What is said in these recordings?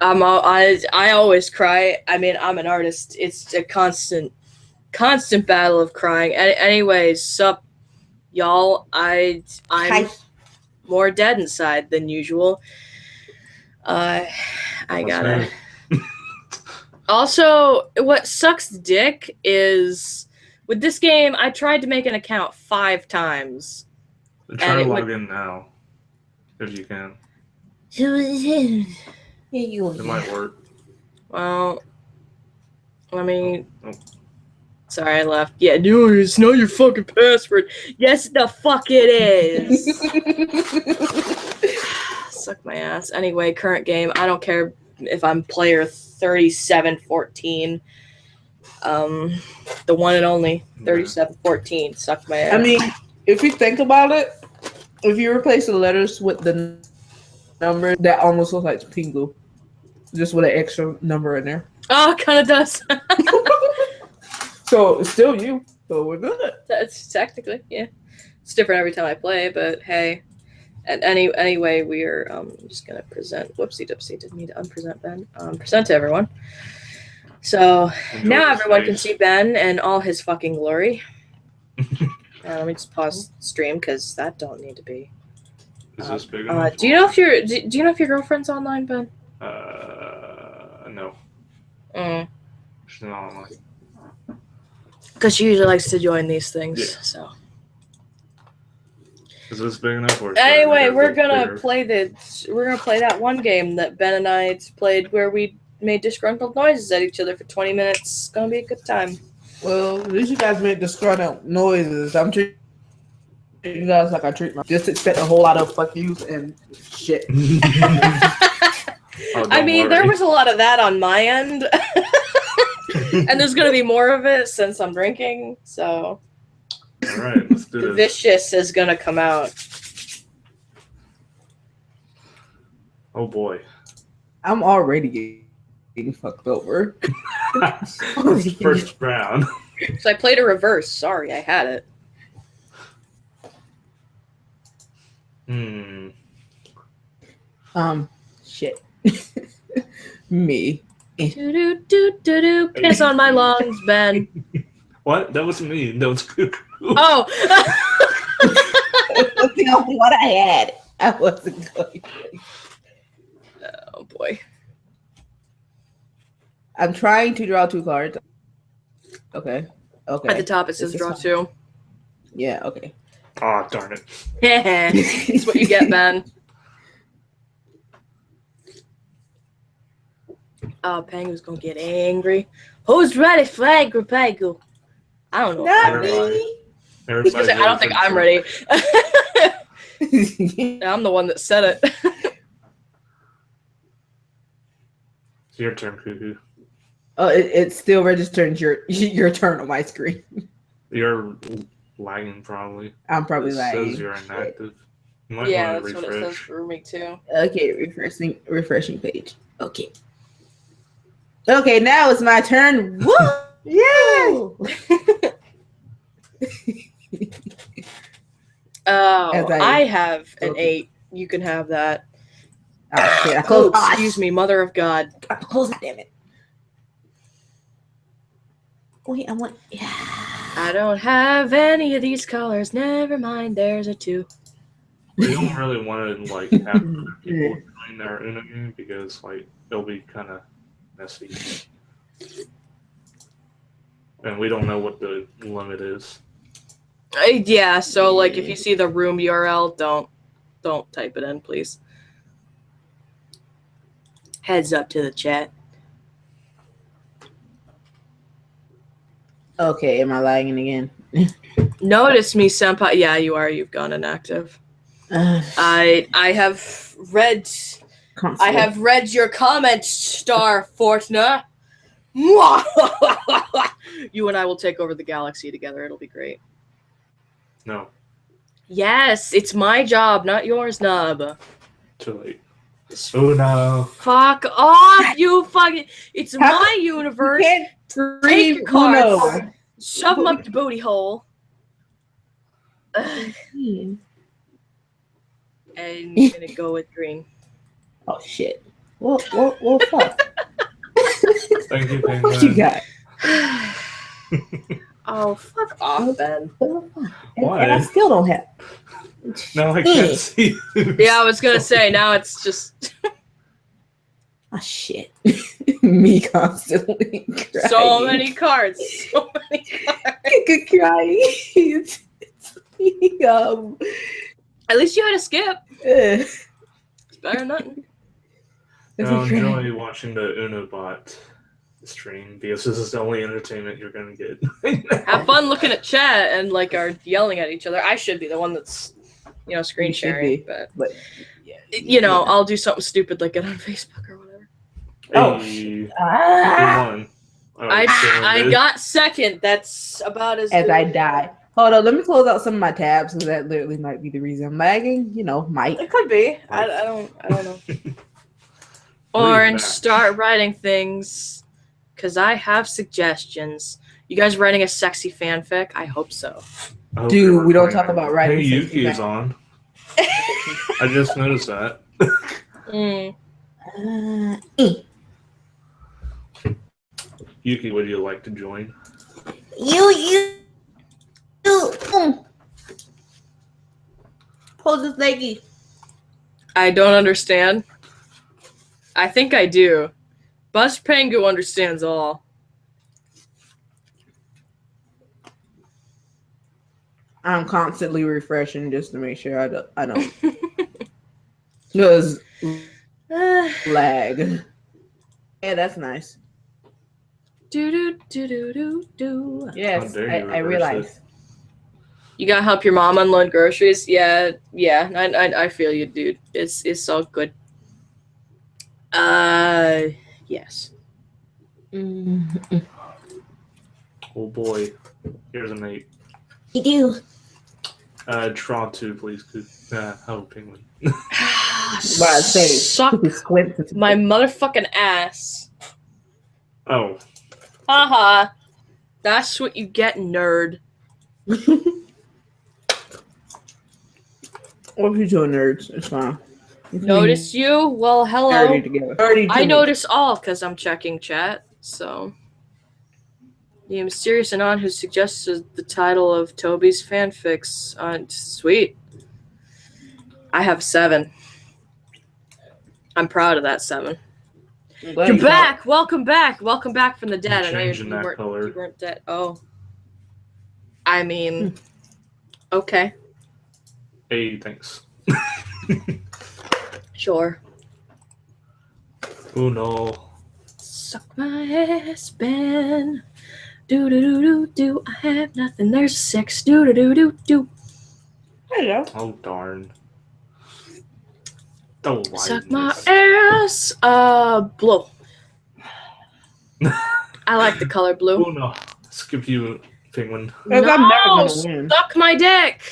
I always cry. I mean, I'm an artist. It's a constant battle of crying. Anyways, sup, y'all? I'm Hi. more dead inside than usual. I What's gotta. new? Also, what sucks dick is with this game. I tried to make an account 5 times. Try to log in now, if you can. Yeah, It might work. Well, let me. Oh. Sorry, I left. Yeah, no, it's not your fucking password. Yes, the fuck it is. Suck my ass. Anyway, current game. I don't care if I'm player 3714. The one and only 3714. Suck my ass. I mean, if you think about it, if you replace the letters with the numbers, that almost looks like Pingu. Just with an extra number in there. Oh, it kind of does. So it's still you. So we're good. That's technically, yeah. It's different every time I play, but hey. And anyway, we are just gonna present. Whoopsie dipsy, didn't mean to unpresent Ben. Present to everyone. So Enjoy now this everyone face. can see Ben and all his fucking glory. Let me just pause stream because that don't need to be. Is this big enough? Do you know if your girlfriend's online, Ben? No. She's not online. Because she usually likes to join these things. Yeah. So Is this big enough? Or anyway, we're gonna bigger? play that one game that Ben and I played where we made disgruntled noises at each other for 20 minutes. It's gonna be a good time. Well, at least you guys made disgruntled noises. I'm treating you guys like I treat my. Just expect a whole lot of fuck yous and shit. I mean, there was a lot of that on my end. And there's gonna be more of it since I'm drinking, so. Alright, let's do this. Vicious is gonna come out. Oh boy. I'm already getting fucked over. First round. So I played a reverse. Sorry, I had it. Shit. Me. Do. Piss on my lungs, Ben. What? That wasn't me. That was Cuckoo. Oh! Looking at what I had. I wasn't going. Oh boy. I'm trying to draw 2 cards. Okay. At the top it says draw 2. Yeah, okay. Ah, darn it. That's what you get, man. Oh, Pangu's gonna get angry. Who's ready for Angry Pangu? I don't know. Not me. I don't think I'm ready. I'm the one that said it. It's your turn, Cuckoo. Oh, it still registers your turn on my screen. You're lagging, probably. I'm probably It lagging. says you're inactive. You might Yeah, want that's to what it says refresh. for me too. Okay, refreshing page. Okay. Okay, now it's my turn. Woo! Oh, I have an 8. You can have that. Oh, shit, I Oh, closed. excuse me, Mother of God. I closed it, damn it. Wait, I want. Yeah. I don't have any of these colors. Never mind, there's a 2. We don't really want to like have other people join our Uno game because like it'll be kind of messy, and we don't know what the limit is. Yeah, so like if you see the room URL, don't type it in, please. Heads up to the chat. Okay, am I lagging again? Notice me, senpai. Yeah, you are. You've gone inactive. I have read your comments, Star Fortuna. You and I will take over the galaxy together. It'll be great. No, Yes, it's my job, not yours, Nub. too late. Oh no! Fuck off, you fucking. It's my universe. Take your cards. Shove them up the booty hole. And I'm gonna go with green. Oh shit. Well, fuck. Thank you, What you Penguin. got? Oh, fuck off, Ben. Why? And I still don't have. Now I can't see you. Yeah, I was gonna say, now it's just Oh shit. Me constantly crying. so many cards. So many cards. Crying. It's me, At least you had to skip. it's It's better than nothing. Now enjoy watching the Unobot stream because this is the only entertainment you're gonna get. Have fun looking at chat and like are yelling at each other. I should be the one that's, screen You should sharing, be. but yeah, I'll do something stupid like get on Facebook or whatever. Oh, Hey, Ah, who won? Oh, I Dylan did. got second. That's about as as good. I die. Hold on, let me close out some of my tabs because that literally might be the reason I'm lagging. Might. It could be. I don't know. Or Read and back. start writing things, because I have suggestions. You guys writing a sexy fanfic? I hope so. I hope Dude, you're we don't recording. talk about writing Hey, sexy Yuki is fan- on. I just noticed that. Mm. Yuki, would you like to join? You. Hold this leggy. I don't understand. I think I do. Buzz Pangu understands all. I'm constantly refreshing just to make sure I don't. Because lag. Yeah, that's nice. Do. Yes, How dare you I reverse realize. You gotta help your mom unload groceries. Yeah. I feel you, dude. It's all good. Yes. Oh boy. Here's an 8. You do. Draw 2, please. Oh, penguin. What I say? Suck Squints. my motherfucking ass. Oh, Haha. That's what you get, nerd. What if you two are nerds? It's fine. Notice you? Well, hello. Nerdy together. Nerdy I to me. notice all because I'm checking chat. So, the mysterious anon who suggested the title of Toby's fanfics. Sweet. I have 7. I'm proud of that 7. I'm glad You're you thought- back. Welcome back. Welcome back from the dead. I know changing that color. you weren't dead. Oh. I mean, okay, hey, thanks. sure. Oh no. Suck my ass, Ben. Do do do do do. I have nothing. There's 6. Do do do do do. Hello. Oh darn. The Suck my lightness. ass. Blue. I like the color blue. Oh no. Skip you, penguin. Because I'm never gonna win. Suck my dick.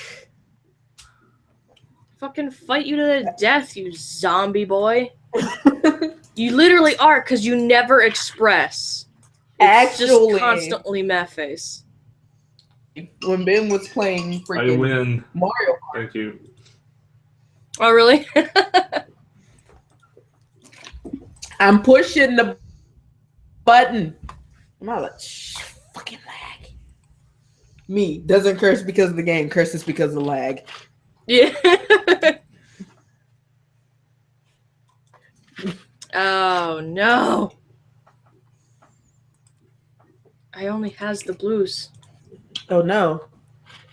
Fucking fight you to the death, you zombie boy. You literally are, because you never express. It's just Actually, constantly meth face. when Ben was playing I freaking win. Mario, Thank you. Oh, really? I'm pushing the button. I'm not like, fucking lag. Me doesn't curse because of the game, curses because of lag. Yeah. Oh, no. I only has the blues. Oh no.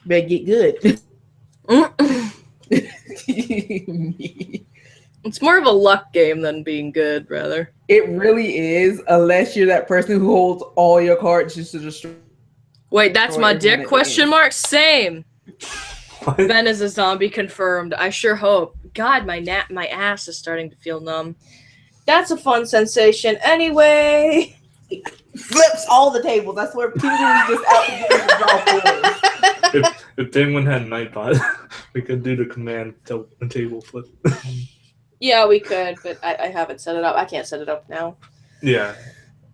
Better get good. It's more of a luck game than being good, rather. It really is, unless you're that person who holds all your cards just to destroy. Wait, that's Or my everyone dick? at the Question end. mark? Same. What? Ben is a zombie confirmed. I sure hope. God, my ass is starting to feel numb. That's a fun sensation. Anyway. Flips all the tables. That's where people is just out to get the draw fours. If Penguin had Nightbot, we could do the command table flip. Yeah, we could, but I haven't set it up. I can't set it up now. Yeah.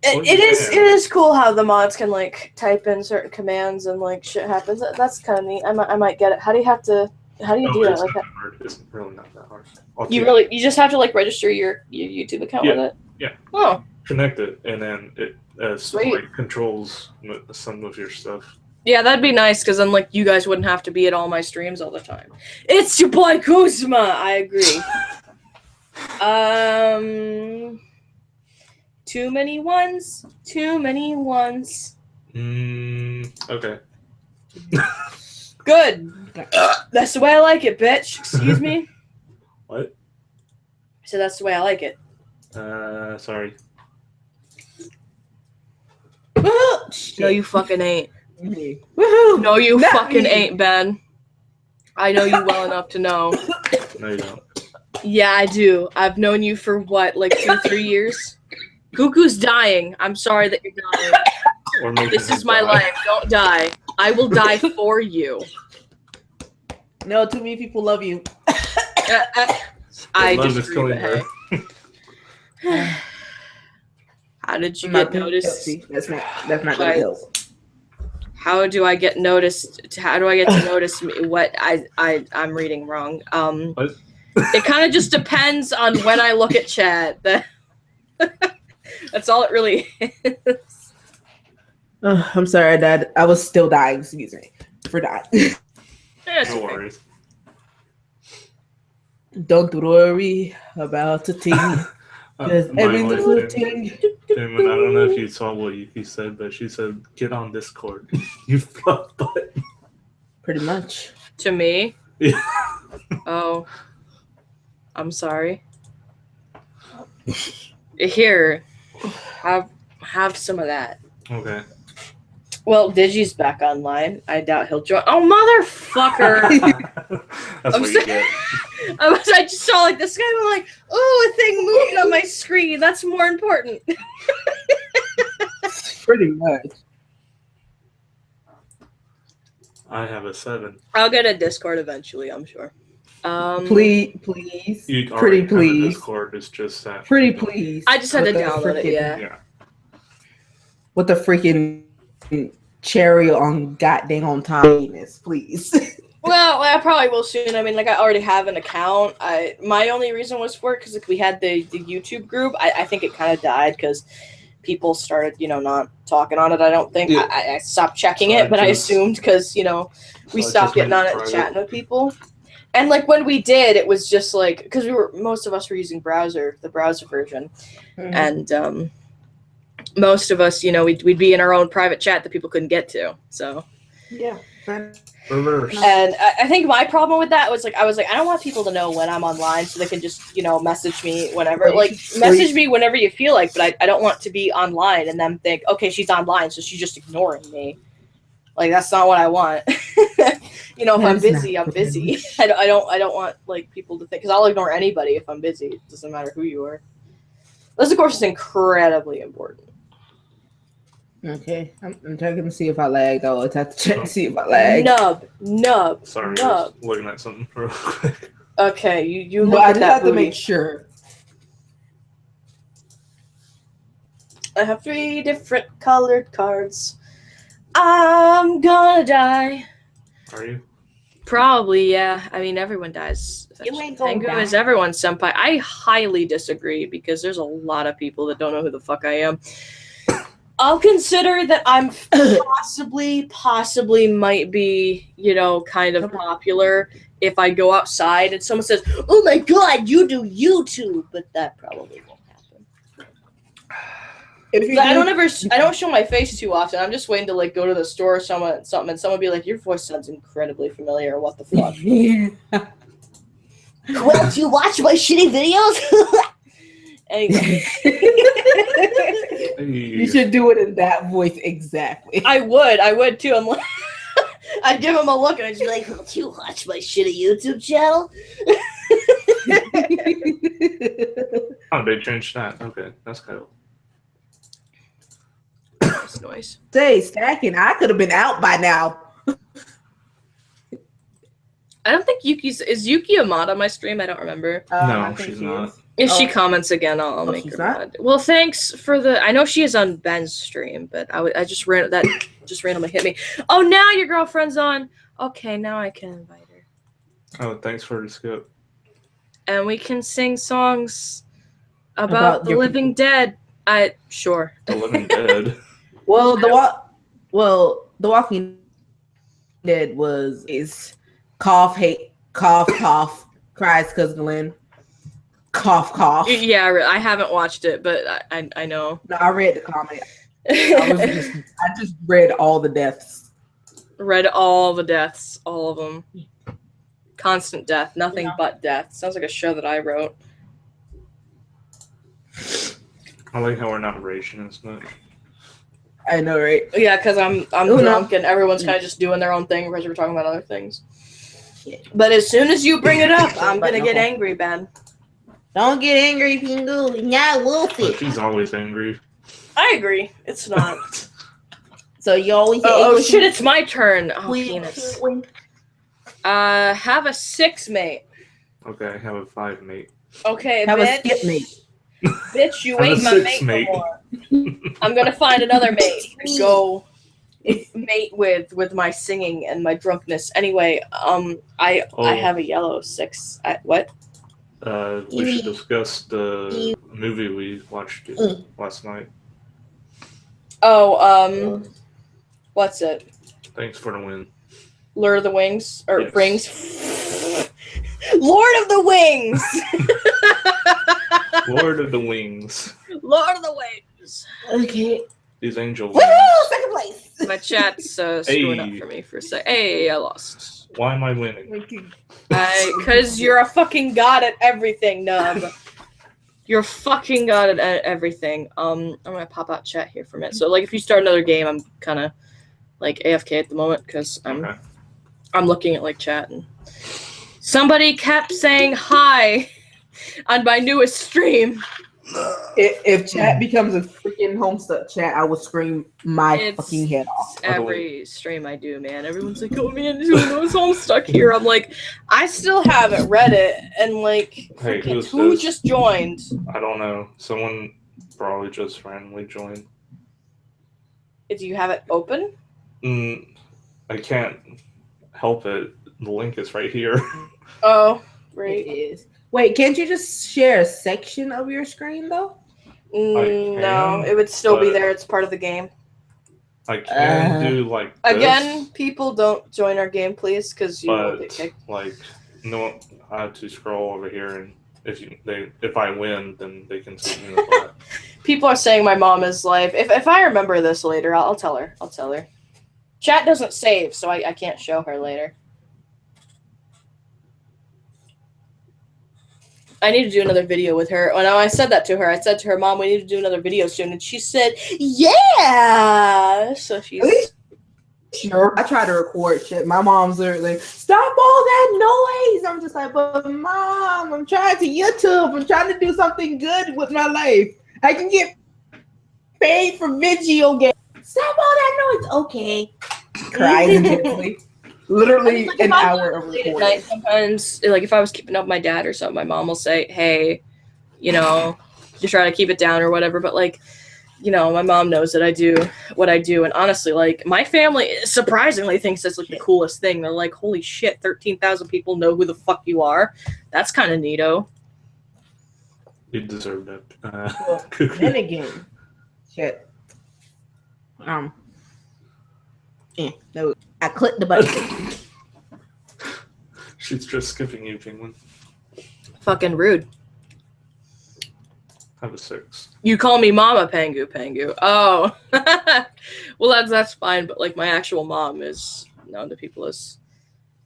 It is cool how the mods can like type in certain commands and like shit happens. That's kind of neat. I might get it. How do you have to How do you do that? Like that? It's really not that hard. You just have to like register your YouTube account with it. Yeah. Oh. Connect it, and then it Sweet. like controls some of your stuff. Yeah, that'd be nice because then like you guys wouldn't have to be at all my streams all the time. It's your boy Kuzma. I agree. Too many ones. Too many ones. Okay. Good. That's the way I like it, bitch. Excuse me. What? I said that's the way I like it. Sorry. No, you fucking ain't. Woohoo! No, you Not fucking me. ain't, Ben. I know you well enough to know. No, you don't. Yeah, I do. I've known you for what, like 2-3 years? Cuckoo's dying. I'm sorry that you're dying. Or making This him is my die. life. Don't die. I will die for you. No, too many people love you. I Love is disagree, killing but her. hey. How did you Not get noticed? guilty. That's not gonna Right. help. How do I get noticed? How do I get to notice me? What I'm reading wrong. What? It kind of just depends on when I look at chat. That's all it really is. I'm sorry, Dad. I was still dying. Excuse me for that. Yeah, it's No okay. worries. Don't worry about the thing. Because My every wife little did. thing. Damon, I don't know if you saw what Yuki said, but she said, "Get on Discord." You fuck butt. Pretty much. To me? Yeah. Oh. I'm sorry. Here. Have some of that. Okay. Well, Digi's back online. I doubt he'll join. Oh, motherfucker! That's I'm what you sorry. get. I just saw like this guy. I'm like, oh, a thing moving on my screen. That's more important. Pretty much. I have a 7. I'll get a Discord eventually. I'm sure. Please. You Pretty already have a please. Discord. It's just that. Pretty you know, please. I just had to With the download it. freaking- Yeah. Yeah. With the freaking cherry on goddamn on timeliness, please. Well, I probably will soon. I mean, like I already have an account. My only reason was for it because like, we had the YouTube group. I think it kind of died because people started, not talking on it. I don't think Yeah. I stopped checking So it, but I just- assumed because we so I stopped just getting made on it it and private. chatting with people. And like when we did, it was just like because most of us were using the browser version, and most of us, we'd be in our own private chat that people couldn't get to. So. Yeah. Reverse. And I think my problem with that was I don't want people to know when I'm online so they can just, message me whenever. Right. Like, message me whenever you feel like, but I don't want to be online and then think, okay, she's online, so she's just ignoring me. Like, that's not what I want. If I'm That's busy, not I'm busy. I don't want, like, people to think, because I'll ignore anybody if I'm busy. It doesn't matter who you are. This, of course, is incredibly important. Okay. I'm checking to see if I lagged. I'll have to check to see if I lagged. Nub. Sorry, I Nub. was looking at something real quick. Okay, you No, look I at just that have to booty. make sure. I have 3 different colored cards. I'm gonna die. Are you? Probably, yeah. I mean, everyone dies. You ain't gonna Tengu die. is everyone's senpai. I highly disagree because there's a lot of people that don't know who the fuck I am. I'll consider that I'm possibly might be, kind of popular if I go outside and someone says, "Oh my god, you do YouTube," but that probably won't happen. If you But I do- don't show my face too often. I'm just waiting to like go to the store or something and someone be like, "Your voice sounds incredibly familiar. What the fuck?" Well, do you watch my shitty videos? Anyway. You should do it in that voice exactly. I would too. I'm like, I'd give him a look and I'd just be like, "Do you watch my shitty YouTube channel?" Oh, they changed that. Okay, that's cool. That's noise. Say, stacking. I could have been out by now. I don't think is Yuki a mod on my stream? I don't remember. No, I think she's she not. is. If she Oh. comments again, I'll make she's her not? mod. Well, thanks for I know she is on Ben's stream, but I just randomly hit me. Oh, now your girlfriend's on. Okay, now I can invite her. Oh, thanks for the skip. And we can sing songs about the your living dead. Sure. The Living Dead. Well, the Walking Dead is cough, hate, cough, cries because Glenn, cough. Yeah, I haven't watched it, but I know. No, I read the comment. I just read all the deaths. Read all the deaths, all of them. Constant death, nothing but death. Sounds like a show that I wrote. I like how we're not raging as much. I know, right? Yeah, because I'm Oh, drunk no. and everyone's kind of just doing their own thing because we're talking about other things. But as soon as you bring it up, I'm gonna get angry, Ben. Don't get angry, Pingu. Yeah, Wolfie. But she's always angry. I agree. It's not. So you always Oh shit! It's my turn. Oh, penis. Have a 6, mate. Okay, I have a 5, mate. Okay, have bitch. a skip, mate. Bitch, you Have ain't a my 6, mate mate. no more. I'm gonna find another mate to go mate with my singing and my drunkenness. Anyway, I have a yellow 6. What? We should discuss the movie we watched last night. Oh, what's it? Thanks for the win. Lord of the Wings or Yes. Rings? Lord of the Wings. Lord of the Wings. Lord of the Wings. Okay. These angel Woo! wings. Second place. My chat's screwing up Hey. for me for a sec. Hey, I lost. Why am I winning? Because you're a fucking god at everything, Nub. You're fucking god at everything. I'm gonna pop out chat here for a minute. So, like, if you start another game, I'm kind of like AFK at the moment because I'm looking at like chat and somebody kept saying hi on my newest stream. If chat becomes a freaking Homestuck chat, I will scream my fucking head off. Every stream I do, man. Everyone's like, "Oh man, who's Homestuck here?" I'm like, I still haven't read it, and like, Hey, who just joined? I don't know. Someone probably just randomly joined. Do you have it open? I can't help it. The link is right here. Oh, It right. is. Wait, can't you just share a section of your screen though? No, it would still be there. It's part of the game. I can do like this, Again, people don't join our game, please, because you will get but kicked. like no, I have to scroll over here, and if I win, then they can see me. People are saying my mom is live. If I remember this later, I'll tell her. I'll tell her. Chat doesn't save, so I can't show her later. I need to do another video with her. When I said that to her, I said to her, "Mom, we need to do another video soon," and she said, "Yeah." So she's Sure. I try to record shit. My mom's literally, stop all that noise. I'm just like, but Mom, I'm trying to YouTube. I'm trying to do something good with my life. I can get paid for video games. Stop all that noise. Okay. Cries intensely. Literally like, an if I'm hour of late at recording. night, sometimes, like if I was keeping up with my dad or something, my mom will say, "Hey, you know, to try to keep it down or whatever." But like, you know, my mom knows that I do what I do, and honestly, like my family surprisingly thinks that's like the coolest thing. They're like, "Holy shit, 13,000 people know who the fuck you are." That's kind of neato. You deserve that. Well, then again, shit. No, I clicked the button. She's just skipping you, Penguin. Fucking rude. Have a 6. You call me Mama Pangu. Oh, well that's fine. But like my actual mom is known to people as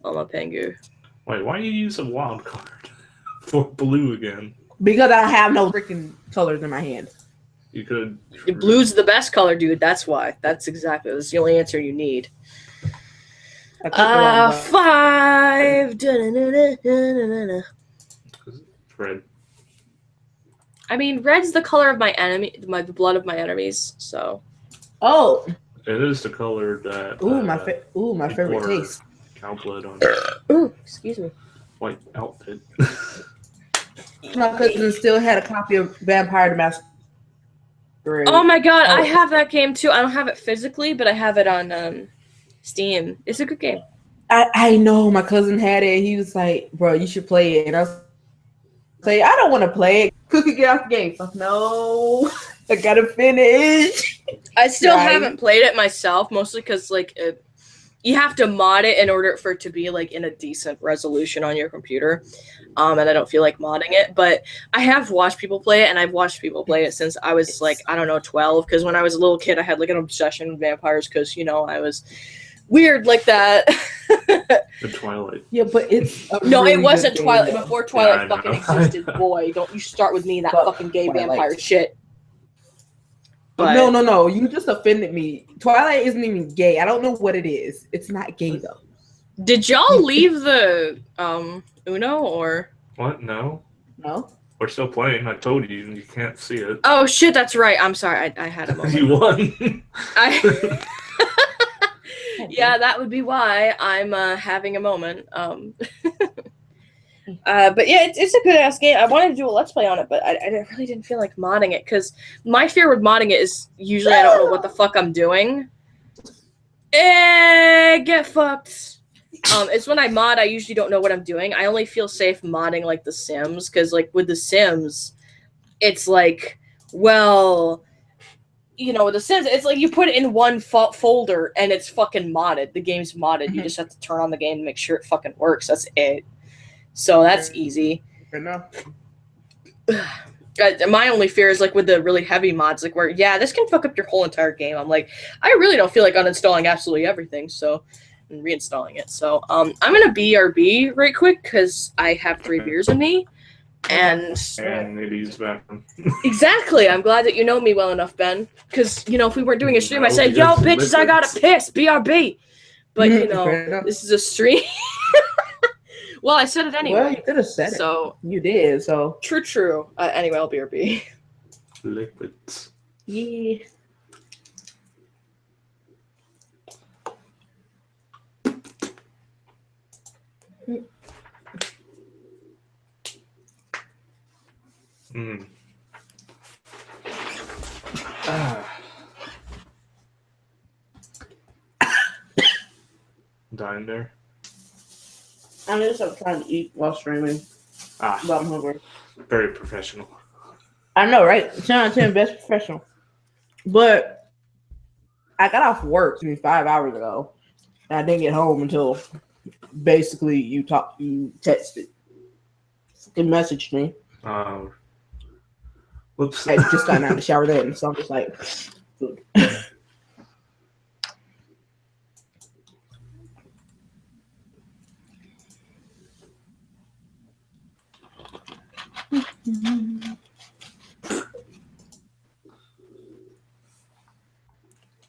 Mama Pangu. Wait, why do you use a wild card for blue again? Because I have no freaking colors in my hand. You could. Blue's the best color, dude. That's why. That's the only answer you need. I clicked the wrong button. 5. Da-na-na-na-na-na-na. Red. I mean, red's the color of my enemy, the blood of my enemies. So. Oh, It is the color that. my favorite pour taste. Cow blood on Ooh, excuse me. white outfit. My cousin still had a copy of Vampire the Masquerade. Oh my god, Oh. I have that game too. I don't have it physically, but I have it on Steam. It's a good game. I know my cousin had it. He was like, "Bro, you should play it." And I was like, "I don't want to play it. Cookie, get off the game." Fuck no, I gotta finish. I still Right. haven't played it myself, mostly because like you have to mod it in order for it to be like in a decent resolution on your computer. And I don't feel like modding it, but I have watched people play it, and I've watched people play it since I was like, I don't know, 12. Because when I was a little kid, I had like an obsession with vampires because, you know, I was weird like that. The Twilight. Yeah, but it's No, really it wasn't good Twilight. game. Before Twilight Yeah, I fucking know. existed, boy. Don't you start with me that Fuck fucking gay Twilight. vampire shit. But No. You just offended me. Twilight isn't even gay. I don't know what it is. It's not gay though. did y'all leave the Uno or? What? No. No. We're still playing. I told you. You can't see it. Oh shit, that's right. I'm sorry. I had a moment. You won. I yeah, that would be why I'm having a moment. But yeah, it's a good ass game. I wanted to do a let's play on it, but I really didn't feel like modding it because my fear with modding it is usually I don't know what the fuck I'm doing. Get fucked. It's when I mod, I usually don't know what I'm doing. I only feel safe modding like The Sims because like with The Sims, it's like, well, you know, with The Sims, it's like you put it in one folder and it's fucking modded. The game's modded. You just have to turn on the game to make sure it fucking works. That's it. So that's easy. Fair enough. My only fear is like with the really heavy mods, like where this can fuck up your whole entire game. I'm like, I really don't feel like uninstalling absolutely everything, so and reinstalling it. So I'm gonna BRB right quick because I have 3 beers in me, and it is bathroom. exactly. I'm glad that you know me well enough, Ben. Because you know, if we weren't doing a stream, I No, said, "Yo, because bitches, I gotta liquids. piss, BRB." But you Fair know, enough. this is a stream. Well, I said it anyway. Well, you could have said it. So You did. So true. Anyway, I'll BRB. Liquids. yeah. Mm. Dying there. I'm trying to eat while streaming. Ah, But I'm hungry. very professional. I know, right? Shout out to him, best professional. But I got off work 5 hours ago. And I didn't get home until basically you texted. You messaged me. Whoops. I just got out of the shower then, so I'm just like,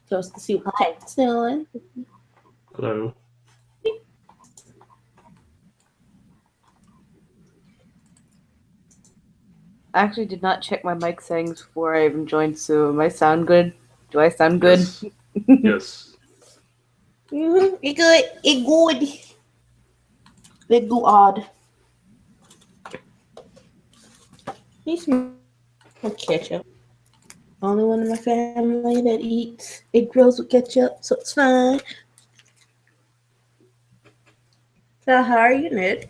just to see what Pat's doing. Hello. I actually did not check my mic settings before I even joined, so am I sound good? Do I sound good? Yes. Yes. Mm-hmm. It good. It good. It go odd. He smells like ketchup. Only one in my family that eats egg rolls with ketchup, so it's fine. So how are you, Ned?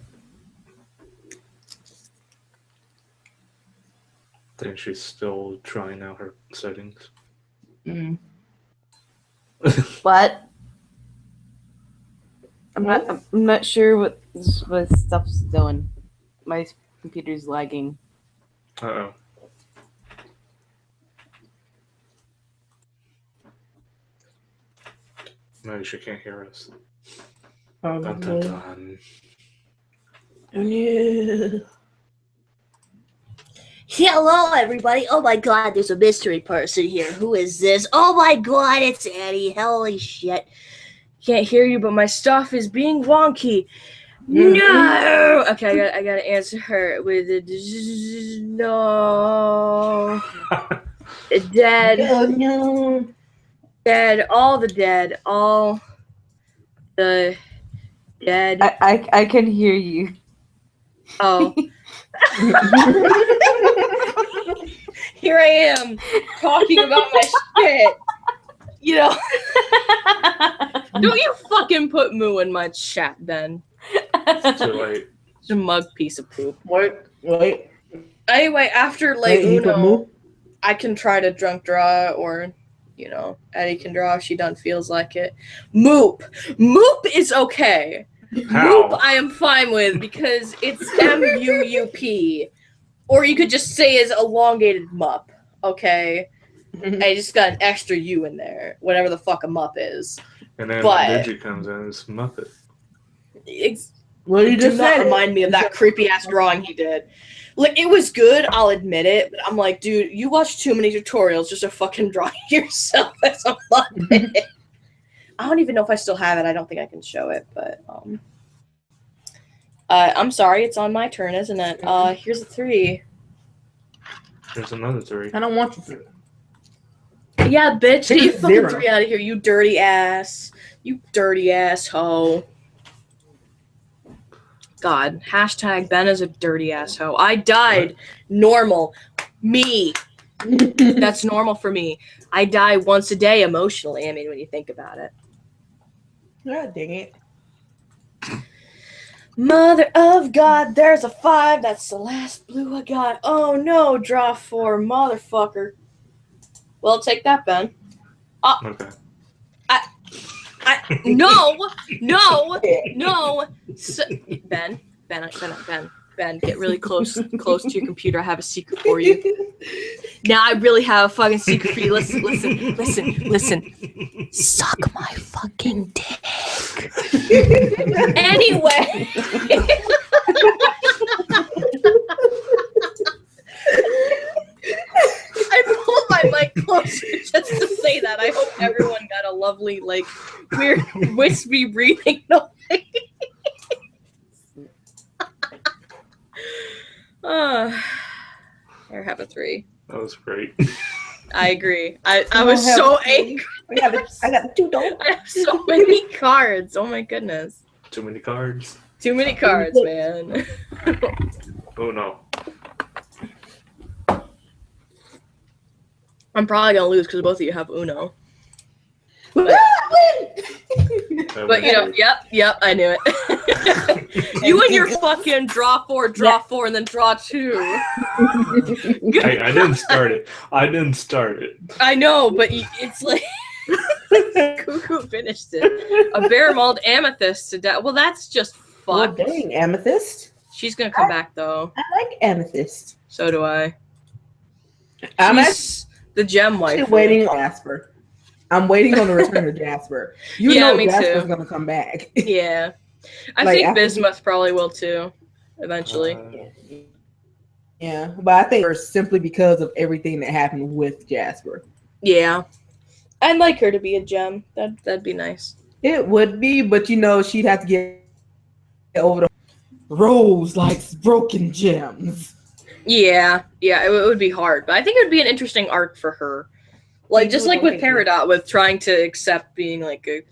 I think she's still trying out her settings. Mm. What? I'm not sure what stuff's doing. My computer's lagging. Uh-oh. Maybe she can't hear us. Dun, dun, Probably. dun. Oh, yeah. Hello, everybody. Oh my god, there's a mystery person here. Who is this? Oh my god, it's Eddie. Holy shit. Can't hear you, but my stuff is being wonky. No. Okay, I gotta answer her with a no. Dead. Oh, no. Dead. All the dead. All the dead. I can hear you. Oh. Here I am talking about my shit. You know. Don't you fucking put moo in my chat, Ben. Too late. It's a mug piece of poop. Wait. Anyway, after Wait, you put Uno, moo? I can try to drunk draw, or Eddie can draw if she done feels like it. Moop is okay. How? Moop I am fine with because it's MUUP, or you could just say as elongated mup. Okay, I just got an extra U in there, whatever the fuck a mup is. And then But- when Digi comes in, it's Muppet. Well, you Do just not said remind me of that creepy ass drawing he did. Like, it was good, I'll admit it, but I'm like, dude, you watch too many tutorials just to fucking draw yourself as a Muppet. I don't even know if I still have it. I don't think I can show it, but I'm sorry, it's on my turn, isn't it? Here's a 3. There's another 3. I don't want you to. Yeah, bitch, get your Here's fucking 0. 3 out of here, you dirty ass. You dirty ass hoe. God, hashtag Ben is a dirty ass hoe. I died. Normal. Me. That's normal for me. I die once a day emotionally, I mean, when you think about it. God dang it. Mother of God, there's a 5. That's the last blue I got. Oh no, draw 4, motherfucker. Well, take that, Ben. Okay. No! Ben, get really close to your computer. I have a secret for you. Now I really have a fucking secret for you. Listen. Suck my fucking dick. Anyway. I pulled my mic closer just to say that. I hope everyone got a lovely, like, weird wispy breathing noise. Here, have a 3. That was great. I agree. I was so angry. I got 2 dollars. I have so many cards. Oh my goodness. Too many cards. Too many cards, man. Oh no. I'm probably gonna lose because both of you have Uno. But you know, yep, I knew it. You and your fucking draw 4, and then draw 2. I didn't start it. I know, but it's like Cuckoo finished it. A bear mauled amethyst to death. Well, that's just Well, fucked. dang, amethyst. She's gonna come back though. I like amethyst. So do I. I'm She's the gem wife. actually waiting on Jasper. I'm waiting on the return of Jasper. You Yeah, know me Jasper's too. gonna come back. Yeah, I Like, think after- Bismuth probably will too, eventually. Yeah, but I think it's simply because of everything that happened with Jasper. Yeah, I'd like her to be a gem. That'd be nice. It would be, but she'd have to get over the Rose likes broken gems. Yeah, it would be hard, but I think it would be an interesting arc for her. Like, just like with Peridot, with trying to accept being like a,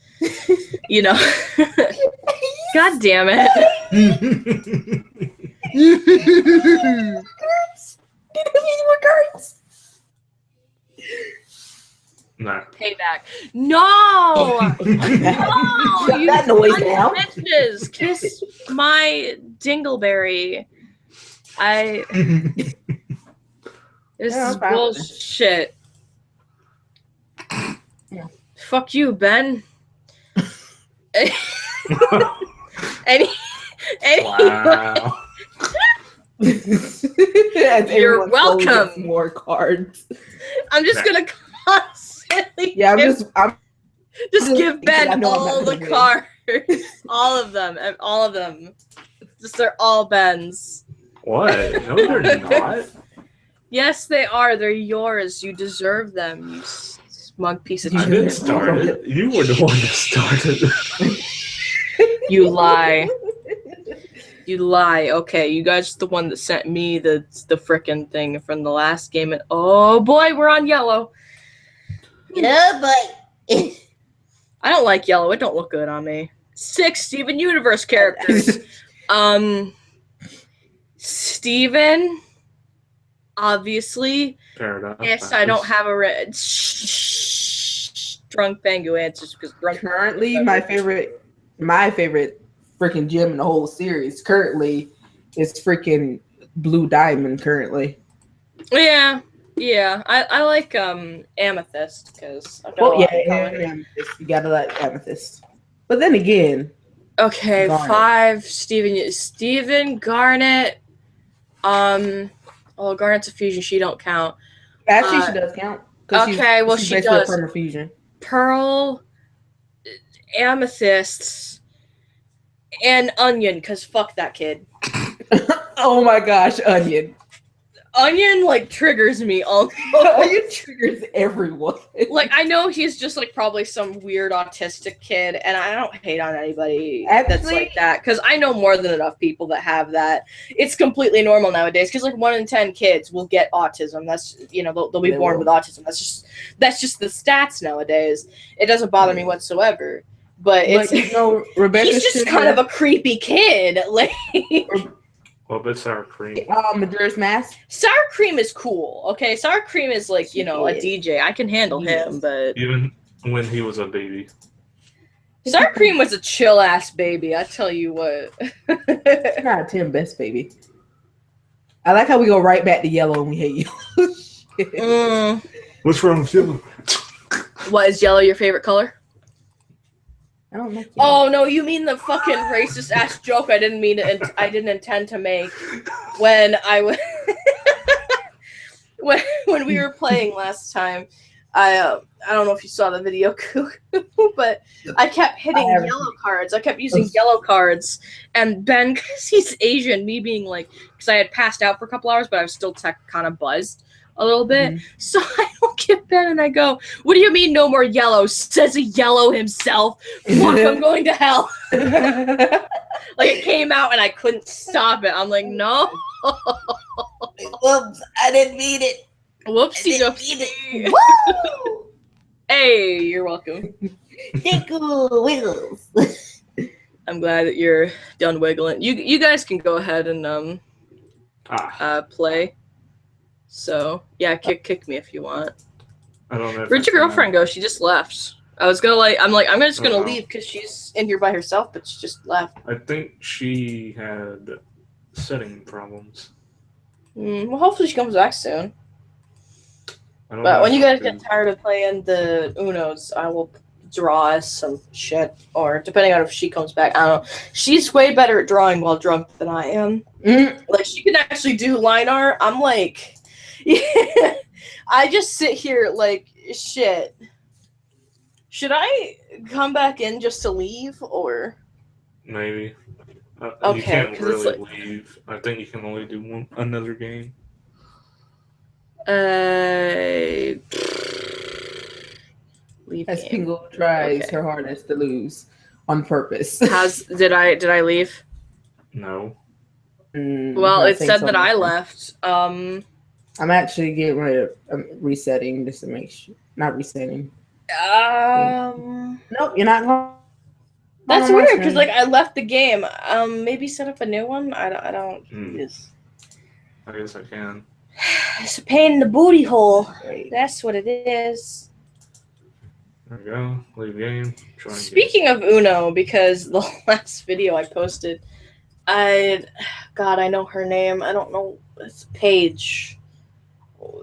God damn it. Nah. Payback. No! No! Shut You that noise son of down. bitches! Kiss my dingleberry. This Yeah, is I'm fine with bullshit. Yeah. Fuck you, Ben. Any Wow. You're welcome. More cards. I'm just gonna constantly Yeah, I'm just just give I Ben know I'm all not the gonna win. cards. All of them. Just they're all Ben's. What? No, they're not. Yes, they are. They're yours. You deserve them, you smug piece of I shit. didn't start it. You were the one that started it. You lie. You lie. Okay, you guys are the one that sent me the frickin' thing from the last game. And oh boy, we're on yellow. Yeah, but I don't like yellow. It don't look good on me. 6 Steven Universe characters. Steven, obviously. Paradox. Yes, I don't have a red. drunk penguins just because drunk. Currently, my favorite freaking gym in the whole series currently is freaking Blue Diamond. Currently, Yeah, I like Amethyst because I've got a well, lot yeah, in common. and Amethyst. You gotta like Amethyst. But then again, Okay, Garnet. 5. Steven Garnet. Well, Garnet's a fusion. She don't count. actually, she does count. 'Cause Okay, well, she basically does. a permafusion. Pearl, Amethyst, and Onion. Because fuck that kid. Oh my gosh, Onion. Onion like triggers me all. Onion triggers everyone. Like I know he's just like probably some weird autistic kid, and I don't hate on anybody that's Actually- like that because I know more than enough people that have that. It's completely normal nowadays because like 1 in 10 kids will get autism. That's they'll be They born will. with autism. That's just the stats nowadays. It doesn't bother me whatsoever. But it's Rebecca. he's just kind of a creepy kid. Like Well, but sour cream. Majora's Mask. sour cream is cool. Okay, sour cream is like He a is. DJ. I can handle him, but. Even when he was a baby. Sour cream was a chill ass baby. I tell you what. God, Tim, best baby. I like how we go right back to yellow and we hate yellow. Shit. What's wrong with you? What is yellow your favorite color? I don't like yellow. Oh no, you mean the fucking racist ass joke I didn't mean to, I didn't intend to make when I was when we were playing last time. I don't know if you saw the video, but I kept hitting yellow cards. I kept using yellow cards, and Ben, because he's Asian, me being like, because I had passed out for a couple hours, but I was still kind of buzzed a little bit. Mhm. So I look at Ben and I go, "What do you mean no more yellow?" Says a yellow himself. Fuck, I'm going to hell. Like it came out and I couldn't stop it. I'm like, no. Whoops, I didn't mean it. Whoopsie doopsie. Woo! Hey, you're welcome. Tickle wiggles. I'm glad that you're done wiggling. You guys can go ahead and play. So yeah, kick me if you want. I don't know. Where'd your girlfriend go? She just left. I was gonna I'm just gonna Oh. leave because she's in here by herself, but she just left. I think she had setting problems. Well, hopefully she comes back soon. I don't But know when you if guys I get can- tired of playing the Unos, I will draw us some shit. Or depending on if she comes back, I don't know. She's way better at drawing while drunk than I am. Like she can actually do line art. I'm like, I just sit here like shit. Should I come back in just to leave or? Maybe. You Okay, can't 'cause it's really leave. I think you can only do another game. Leave As game. Pingo tries Okay. her hardest to lose on purpose. Did I leave? No. Well, I it think said so. that I left. I'm actually getting ready to resetting just to make sure. Not resetting. Nope, you're not going. That's on my weird because screen. like I left the game. Maybe set up a new one. I don't. It's, I guess I can. it's a pain in the booty hole. Wait. That's what it is. There we go. Leave game. Try and Speaking of Uno, because the last video I posted, God, I know her name. I don't know. It's Paige.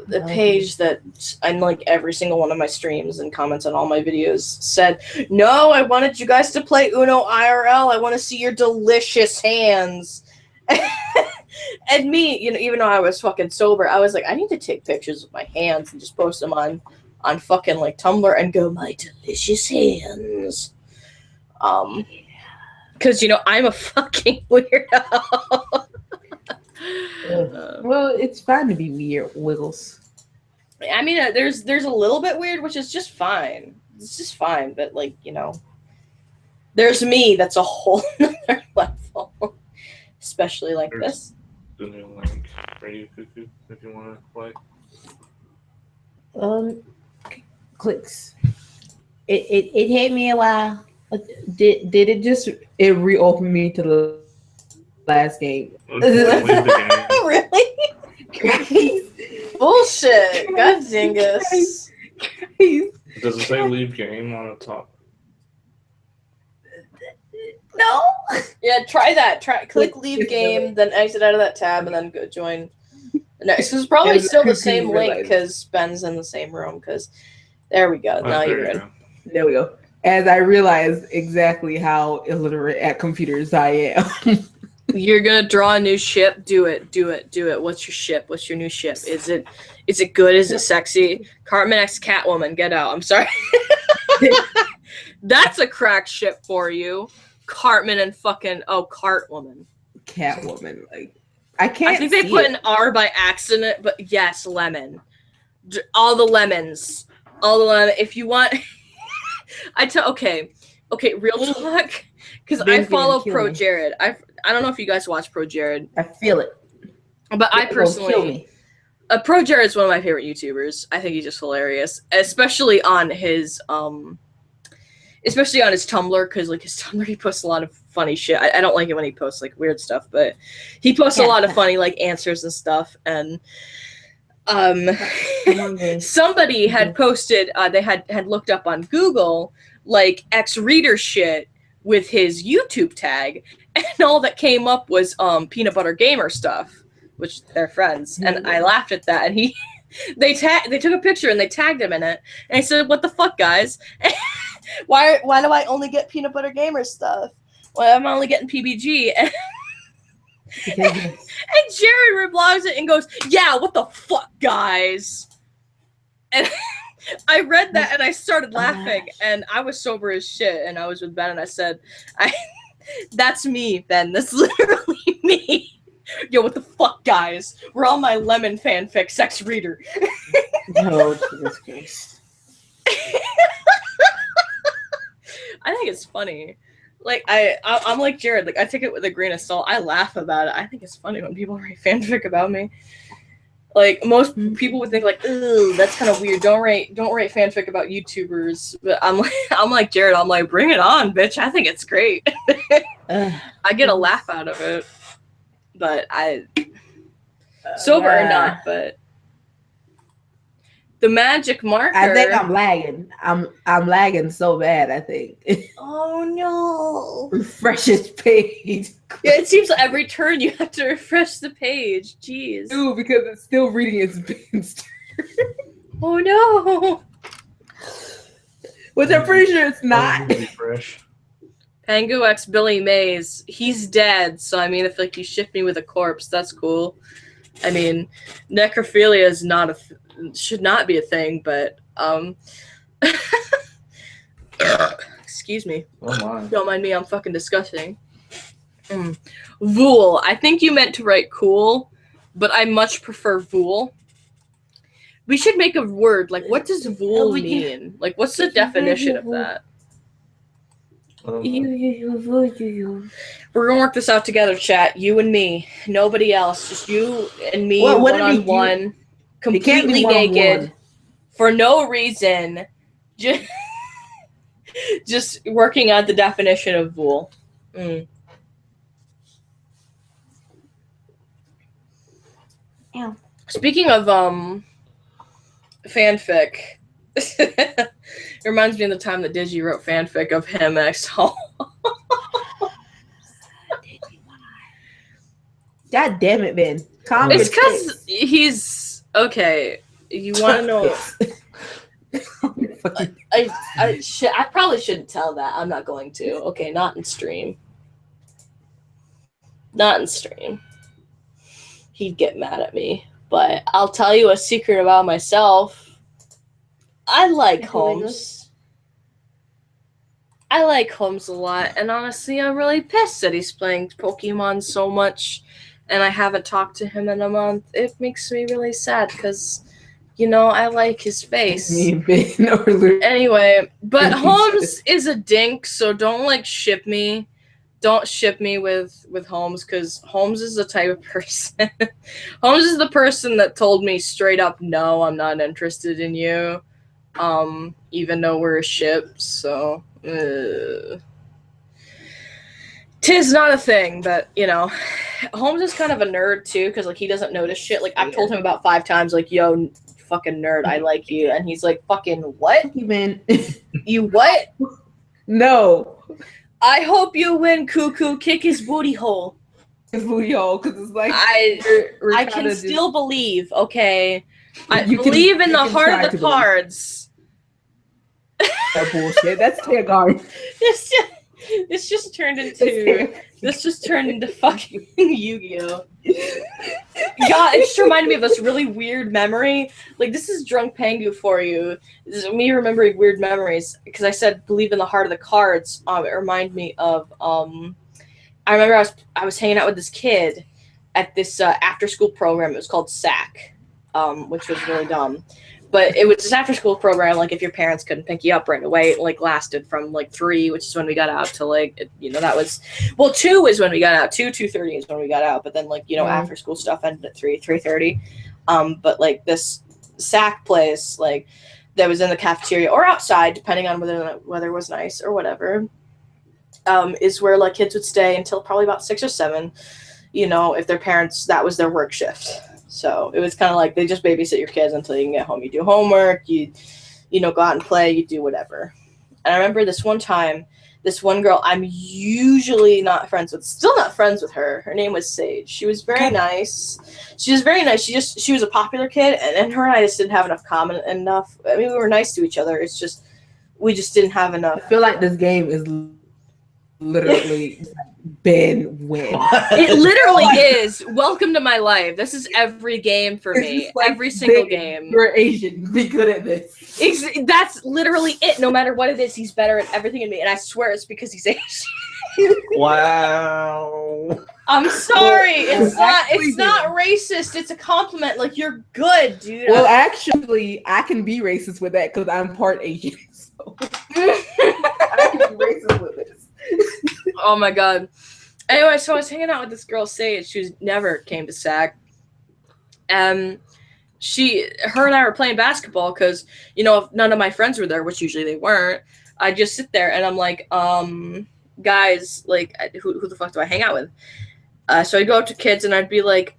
The No. page that on like every single one of my streams and comments on all my videos said, "No, I wanted you guys to play Uno IRL. I want to see your delicious hands." And me, even though I was fucking sober, I was like, I need to take pictures of my hands and just post them on fucking like Tumblr and go, my delicious hands. Because I'm a fucking weirdo. Well, it's fine to be weird, Wiggles. I mean, there's a little bit weird, which is just fine. It's just fine, but like there's me. That's a whole nother level, especially like this. The new link for you, Cuckoo, if you want to play. Clicks. It hit me a while. Did it just reopen me to the last game? Leave the game. Really? Bullshit. God dingus. It Does it say leave game on the top? No. Yeah, try that. Click leave game, then exit out of that tab, and then go join. Next, it's probably still the same link because Ben's in the same room. Because there we go. Now you're in. There we go. As I realized exactly how illiterate at computers I am. You're gonna draw a new ship. Do it. What's your ship? What's your new ship? Is it good? Is it sexy? Cartman X Catwoman. Get out. I'm sorry. That's a crack ship for you. Cartman and fucking Cartwoman. Catwoman. Like I can't. I think they put an R by accident, but yes, lemon. All the lemons. If you want. Okay, real talk, because I follow Pro Jared. I don't know if you guys watch Pro Jared. I feel it, but I personally, Pro Jared is one of my favorite YouTubers. I think he's just hilarious, especially on his Tumblr, because like his Tumblr, he posts a lot of funny shit. I don't like it when he posts like weird stuff, but he posts a lot of funny like answers and stuff. And somebody had posted, they had looked up on Google like X-Reader shit with his YouTube tag, and all that came up was Peanut Butter Gamer stuff, which they're friends. And I laughed at that, and they took a picture and they tagged him in it, and I said, "What the fuck, guys? why do I only get Peanut Butter Gamer stuff? Well, I'm only getting PBG." And Jared reblogs it and goes, "Yeah, what the fuck, guys?" And I read that and I started laughing, and I was sober as shit, and I was with Ben, and I said, "That's me, Ben. That's literally me. Yo, what the fuck, guys? We're on my lemon fanfic sex reader." No, Jesus Christ. I think it's funny. Like I'm like Jared. Like I take it with a grain of salt. I laugh about it. I think it's funny when people write fanfic about me. Like most people would think like, "Ooh, that's kind of weird. Don't write fanfic about YouTubers." But I'm like Jared. I'm like, bring it on, bitch. I think it's great. I get a laugh out of it. But sober or not, but the magic marker. I think I'm lagging. I'm lagging so bad, I think. Oh no. Refresh this page. Yeah, it seems like every turn you have to refresh the page. Jeez. Dude, because it's still reading its bins. Oh no. Which I'm pretty sure it's not. Refresh. Pangu X Billy Mays. He's dead, so I mean if like you shift me with a corpse, that's cool. I mean, necrophilia is not should not be a thing, but excuse me. Oh my. Don't mind me, I'm fucking disgusting. Vool. I think you meant to write cool, but I much prefer vool. We should make a word. Like, what does vool mean? Like, what's the definition of that? We're gonna work this out together, chat. You and me. Nobody else. Just you and me, one-on-one. Completely naked. For no reason. Just working out the definition of vool. Ew. Speaking of fanfic, it reminds me of the time that Digi wrote fanfic of him X Hall. God damn it, Ben. It's because he's okay. You want to know? I probably shouldn't tell that. I'm not going to. Okay, not in stream. Not in stream. He'd get mad at me. But I'll tell you a secret about myself. I like Holmes. I like Holmes a lot, and honestly, I'm really pissed that he's playing Pokemon so much, and I haven't talked to him in a month. It makes me really sad, because, you know, I like his face. Anyway, but Holmes is a dink, so don't, like, ship me. Don't ship me with Holmes, because Holmes is the type of person. Holmes is the person that told me straight up, no, I'm not interested in you. Even though we're a ship, so. Tis not a thing, but, you know. Holmes is kind of a nerd, too, because, like, he doesn't notice shit. Like, I've told him about 5 times, like, yo, fucking nerd. I like you." And he's like, "Fucking what? Even You what? no, I hope you win, Cuckoo. Kick his booty hole." it's booty hole because it's like we're I kinda can just- still believe, okay? I You can- believe in you the can heart try of to the believe. cards. that bullshit. That's tear guard. This just turned into fucking Yu-Gi-Oh. God, it just reminded me of this really weird memory. Like, this is drunk Pengu for you. This is me remembering weird memories because I said believe in the heart of the cards. It reminded me of I remember I was hanging out with this kid at this after school program. It was called SAC, which was really dumb. But it was this after school program, like if your parents couldn't pick you up right away, it like lasted from like 3, which is when we got out, to like, that was, 2 is when we got out, 2:30 is when we got out, but then like, after school stuff ended at 3:30. But like this SAC place, like that was in the cafeteria or outside, depending on whether the weather was nice or whatever, is where like kids would stay until probably about 6 or 7, if their parents, that was their work shift. So it was kind of like they just babysit your kids until you can get home. You do homework, you go out and play, you do whatever. And I remember this one time, this one girl I'm usually still not friends with her. Her name was Sage. She was very nice. She was very nice. She was a popular kid, and her and I just didn't have enough. I mean, we were nice to each other. It's just, we just didn't have enough. I feel like this game is literally Ben win. It literally is. Welcome to my life. This is every game for me. Like, every single game. You're Asian. Be good at this. That's literally it. No matter what it is, he's better at everything than me. And I swear it's because he's Asian. Wow. I'm sorry. It's not racist. It's a compliment. Like, you're good, dude. Well, actually, I can be racist with that because I'm part Asian. So I can be racist with this. Oh my god. Anyway, so I was hanging out with this girl, Sage. She never came to SAC. Her and I were playing basketball because, if none of my friends were there, which usually they weren't, I'd just sit there and I'm like, guys, like, who the fuck do I hang out with? So I'd go up to kids and I'd be like,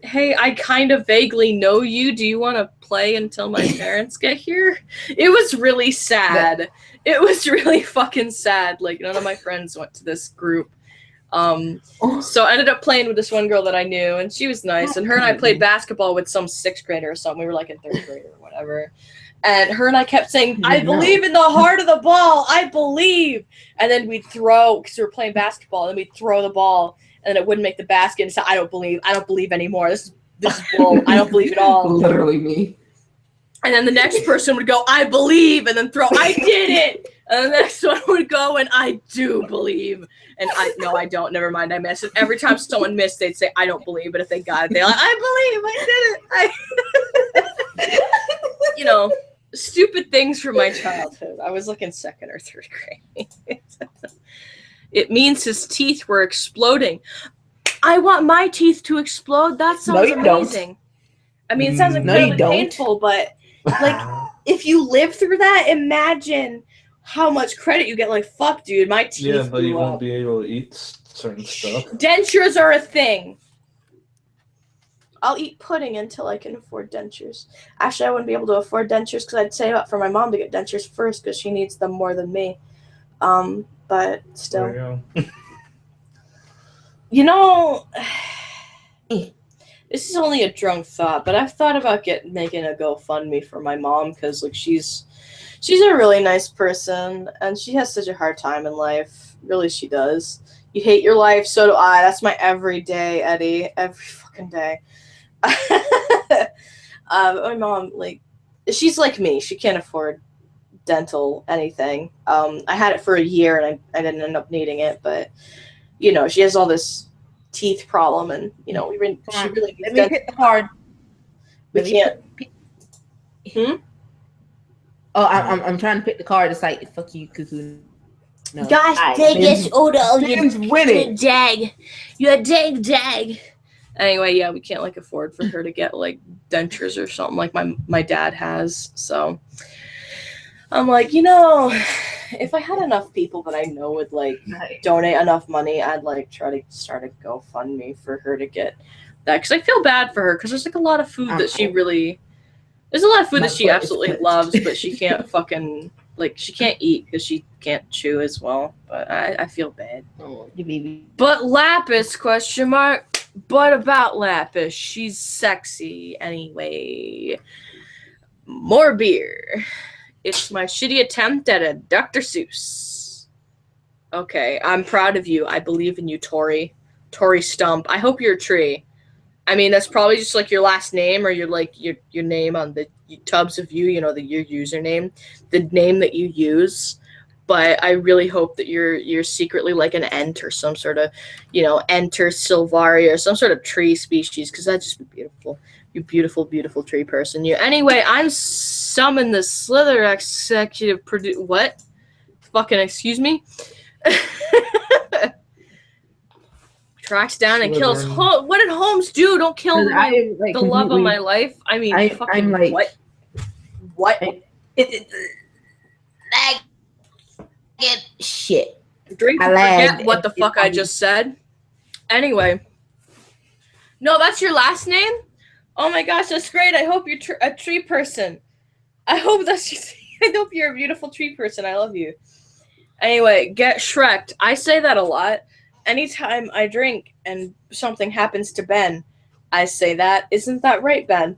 hey, I kind of vaguely know you. Do you want to play until my parents get here? It was really sad. It was really fucking sad. Like, none of my friends went to this group. So I ended up playing with this one girl that I knew, and she was nice. And her and I played basketball with some 6th grader or something. We were like in 3rd grade or whatever. And her and I kept saying, I believe in the heart of the ball. I believe. And then we'd throw, because we were playing basketball, and then we'd throw the ball, and then it wouldn't make the basket. And so I don't believe anymore. This is bull. I don't believe at all. Literally me. And then the next person would go, I believe, and then throw, I did it. And the next one would go, and I do believe. And no, I don't. Never mind, I missed it. Every time someone missed, they'd say, I don't believe. But if they got it, they're like, I believe, I did it. Stupid things from my childhood. I was like in 2nd or 3rd grade. It means his teeth were exploding. I want my teeth to explode. That sounds amazing. Don't. I mean, it sounds incredibly painful, but like, if you live through that, imagine how much credit you get. Like, fuck, dude, my teeth. Yeah, but you won't up. be able to eat certain stuff. Dentures are a thing. I'll eat pudding until I can afford dentures. Actually, I wouldn't be able to afford dentures because I'd save up for my mom to get dentures first because she needs them more than me. But still. There you go. This is only a drunk thought, but I've thought about making a GoFundMe for my mom because, like, she's a really nice person and she has such a hard time in life. Really, she does. You hate your life, so do I. That's my everyday, Eddie. Every fucking day. My mom, like, she's like me. She can't afford dental anything. I had it for a year and I didn't end up needing it, but she has all this teeth problem, and she really needs let me hit the card. We can't. Oh, I'm trying to pick the card. It's like, fuck you, cuckoo. No. Gosh dang it, Odo, you winning. Jag. You're a dag. Anyway, yeah, we can't like afford for her to get like dentures or something like my dad has. So I'm like, if I had enough people that I know would like donate enough money, I'd like try to start a GoFundMe for her to get that, because I feel bad for her because there's like a lot of food that she really There's a lot of food My that she butt is absolutely clenched. loves, but she can't fucking like she can't eat because she can't chew as well. But I feel bad. Oh, you baby. But Lapis question mark. But about Lapis, she's sexy anyway. More beer. It's my shitty attempt at a Dr. Seuss. Okay, I'm proud of you. I believe in you, Tori. Tori Stump. I hope you're a tree. I mean, that's probably just like your last name or your name on the Tubs of You, your username, the name that you use. But I really hope that you're secretly like an ent or some sort of, ent or sylvaria or some sort of tree species, because that'd just be beautiful. You beautiful, beautiful tree person. You. Anyway, I'm summon the Slither executive producer. What? Fucking excuse me? Tracks down and kills. What did Holmes do? Don't kill the love of my life. I mean, fucking I'm like, what? What? Shit. Drink I and forget lagged. what the fuck I just said. Anyway. No, that's your last name? Oh my gosh, that's great. I hope you're a tree person. I hope I hope you're a beautiful tree person. I love you. Anyway, get Shrek'd. I say that a lot. Anytime I drink and something happens to Ben, I say that. Isn't that right, Ben?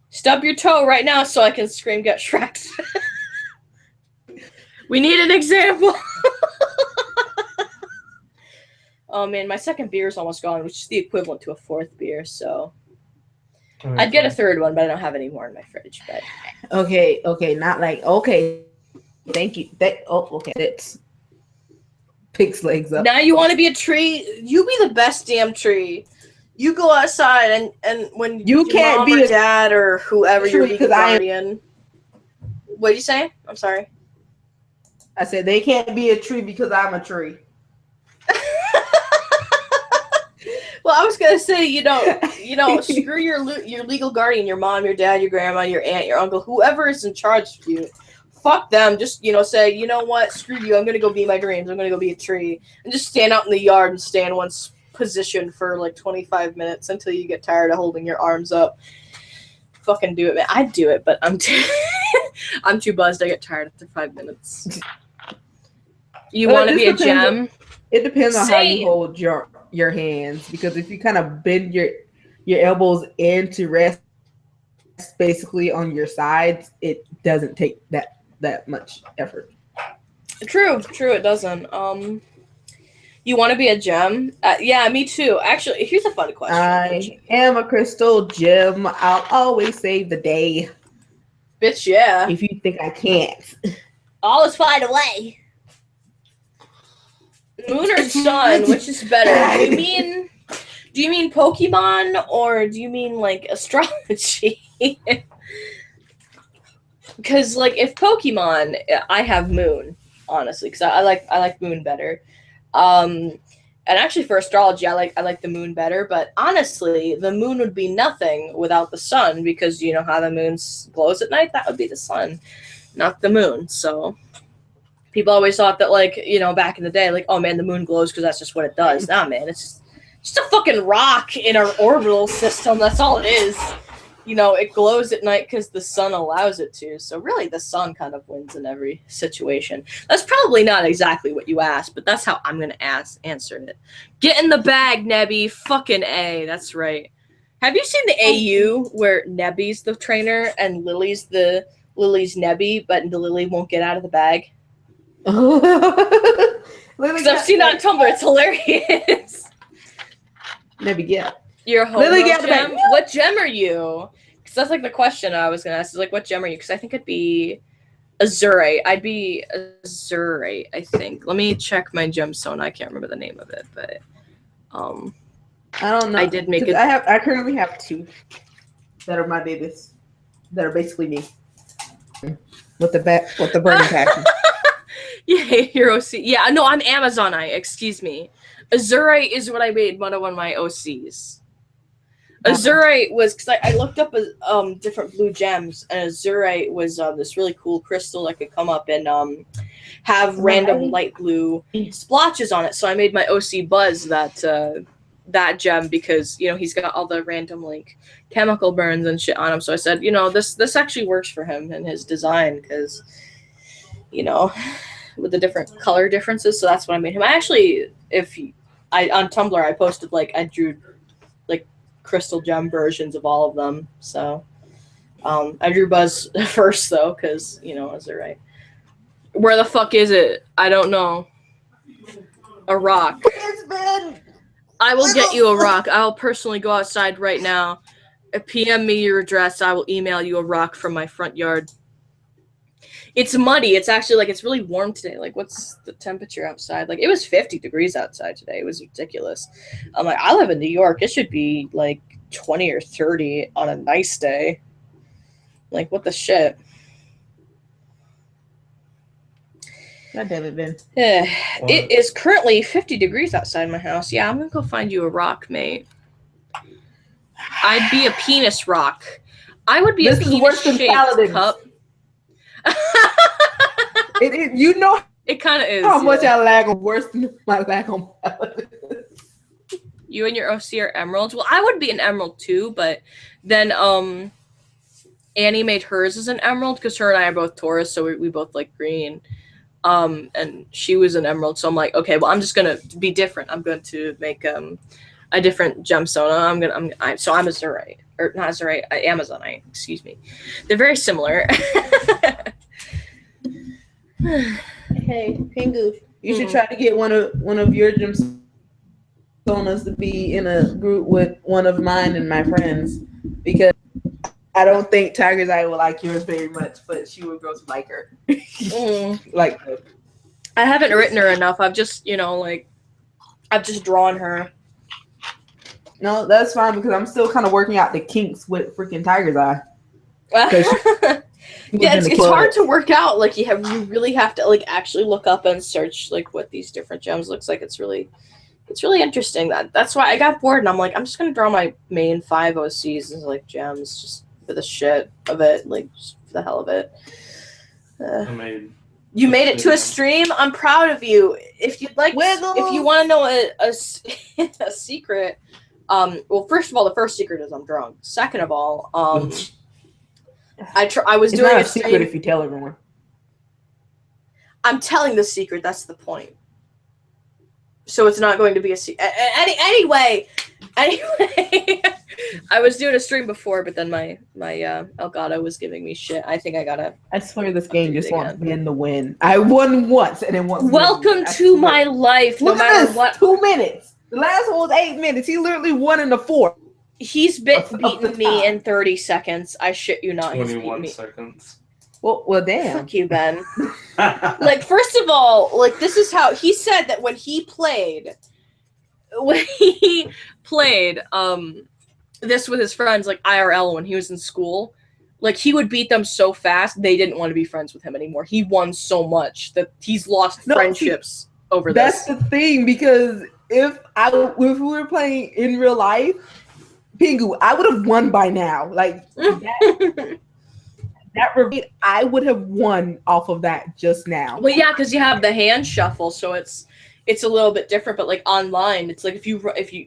Stub your toe right now so I can scream get Shrek'd. We need an example. Oh man, my second beer is almost gone, which is the equivalent to a fourth beer, so I'd get a third one, but I don't have any more in my fridge. But okay, not like okay. Thank you. Okay. It's pig's legs up. now you want to be a tree? You be the best damn tree. You go outside and when You can't mom be or a dad or whoever your tree, legal 'cause I am- guardian. What did you say? I'm sorry. I said they can't be a tree because I'm a tree. Well, I was gonna say, screw your legal guardian, your mom, your dad, your grandma, your aunt, your uncle, whoever is in charge of you. Fuck them. Just say, you know what? Screw you. I'm gonna go be my dreams. I'm gonna go be a tree and just stand out in the yard and stay in one position for like 25 minutes until you get tired of holding your arms up. Fucking do it, man. I'd do it, but I'm too buzzed. I get tired after 5 minutes. You want to be a gem? It depends on how you hold your hands, because if you kind of bend your elbows in to rest basically on your sides, it doesn't take that much effort. True, it doesn't. You want to be a gem? Yeah, me too. Actually, here's a fun question. I am a crystal gem. I'll always save the day. Bitch, yeah. If you think I can't. Always find a way. Moon or sun, which is better? Do you mean Pokemon or do you mean like astrology? Because like if Pokemon, I have Moon, honestly, because I like Moon better. And actually for astrology, I like the Moon better. But honestly, the Moon would be nothing without the sun, because you know how the moon glows at night. That would be the sun, not the moon. So. People always thought that, like, back in the day, like, oh, man, the moon glows because that's just what it does. Nah, man, it's just a fucking rock in our orbital system. That's all it is. It glows at night because the sun allows it to. So, really, the sun kind of wins in every situation. That's probably not exactly what you asked, but that's how I'm going to answer it. Get in the bag, Nebby. Fucking A. That's right. Have you seen the AU where Nebby's the trainer and Lily's Nebby, but the Lily won't get out of the bag? Because I've seen that on Tumblr. It's hilarious. Never get. You're a homo gem? What gem are you? Because that's like the question I was going to ask. Is like, what gem are you? Because I think it'd be Azurite. I'd be Azurite, I think. Let me check my gemstone. I can't remember the name of it, but I don't know. I did make it. I currently have 2 that are my babies. That are basically me. With the burning passion. Yeah, your OC. Yeah, no, I'm Amazonite. Excuse me. Azurite is what I made one of my OCs. Azurite was because I looked up different blue gems, and Azurite was this really cool crystal that could come up and have random light blue splotches on it. So I made my OC Buzz that that gem because, you know, he's got all the random like chemical burns and shit on him. So I said, you know, this actually works for him and his design because, you know, with the different color differences. So that's what I made him. I actually, on Tumblr, I posted like, I drew like crystal gem versions of all of them. So I drew Buzz first though, because, you know, is it right? Where the fuck is it? I don't know. A rock. It's been. I will get you a rock. I'll personally go outside right now. PM me your address. I will email you a rock from my front yard. It's muddy. It's actually like, it's really warm today. Like, what's the temperature outside? Like, it was 50 degrees outside today. It was ridiculous. I'm like, I live in New York. It should be like 20 or 30 on a nice day. Like, what the shit? God damn it, Ben. It is currently 50 degrees outside my house. Yeah, I'm gonna go find you a rock, mate. I'd be a penis rock. I would be This a is worse than penis-shaped paladins. cup. You know It kind of is. how much yeah. I lag on worse than my lag on paladins. You and your OC are emeralds. Well, I would be an emerald too, but then Annie made hers as an emerald because her and I are both Taurus, so we both like green. And she was an emerald, so I'm like, okay, well, I'm just gonna be different. I'm going to make a different gemstone. I'm Azurite, or not Azurite, Amazonite. Excuse me. They're very similar. Hey, Pingu, you should try to get one of your gemstones to be in a group with one of mine and my friends, because I don't think Tiger's Eye will like yours very much, but she will grow to like her. Like, I haven't written her enough. I've just, you know, like, I've just drawn her. no, that's fine because I'm still kind of working out the kinks with freaking Tiger's Eye. Yeah, it's hard to work out. Like, you really have to like actually look up and search like what these different gems looks like. It's really interesting. That's why I got bored and I'm like, I'm just gonna draw my main 5 OCs as like gems just for the shit of it, like just for the hell of it. You made it to a stream. I'm proud of you. If you'd like, if you want to know a secret, well, first of all, the first secret is I'm drunk. Second of all, I was it's doing not a secret stream. if you tell everyone. I'm telling the secret. That's the point. So it's not going to be a secret. Anyway, I was doing a stream before, but then my Elgato was giving me shit. I think I gotta. I swear this game just wants Ben to win. I won once and then once. Welcome to my life. Look no at matter this, what. 2 minutes. The last one was 8 minutes. He literally won in the 4th. He's beaten me in 30 seconds. I shit you not. 21 seconds. Well, damn. Fuck you, Ben. Like, first of all, like, this is how he said that when he played this with his friends, like IRL when he was in school, like, he would beat them so fast they didn't want to be friends with him anymore. He won so much that he's lost friendships over this. That's the thing, because if we were playing in real life, Pingu, I would have won by now. Like that reveal, I would have won off of that just now. Well, yeah, because you have the hand shuffle, so it's a little bit different. But like online, it's like if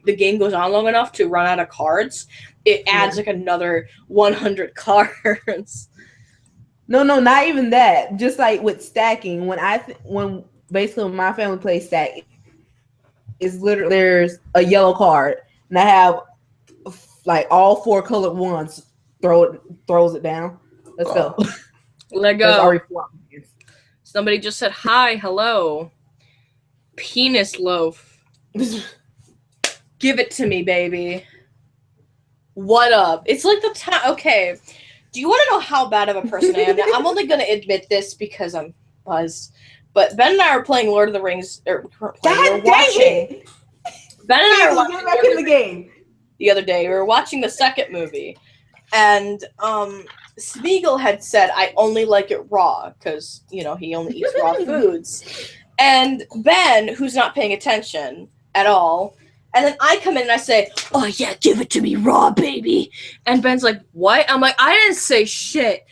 the game goes on long enough to run out of cards, it adds like another 100 cards. No, not even that. Just like with stacking, when basically when my family plays stack, it's literally there's a yellow card, and I have like all 4 colored ones. Throws it down. Let's go. Let go. Somebody just said hi, hello. Penis loaf. Give it to me, baby. What up? It's like the time. Okay. Do you want to know how bad of a person I am? Now, I'm only going to admit this because I'm buzzed. But Ben and I are playing Lord of the Rings. Ben and I are watching back in the game the other day. We were watching the second movie. And Smeagol had said, I only like it raw because, you know, he only eats raw foods. And Ben, who's not paying attention at all, and then I come in and I say, oh, yeah, give it to me raw, baby. And Ben's like, what? I'm like, I didn't say shit.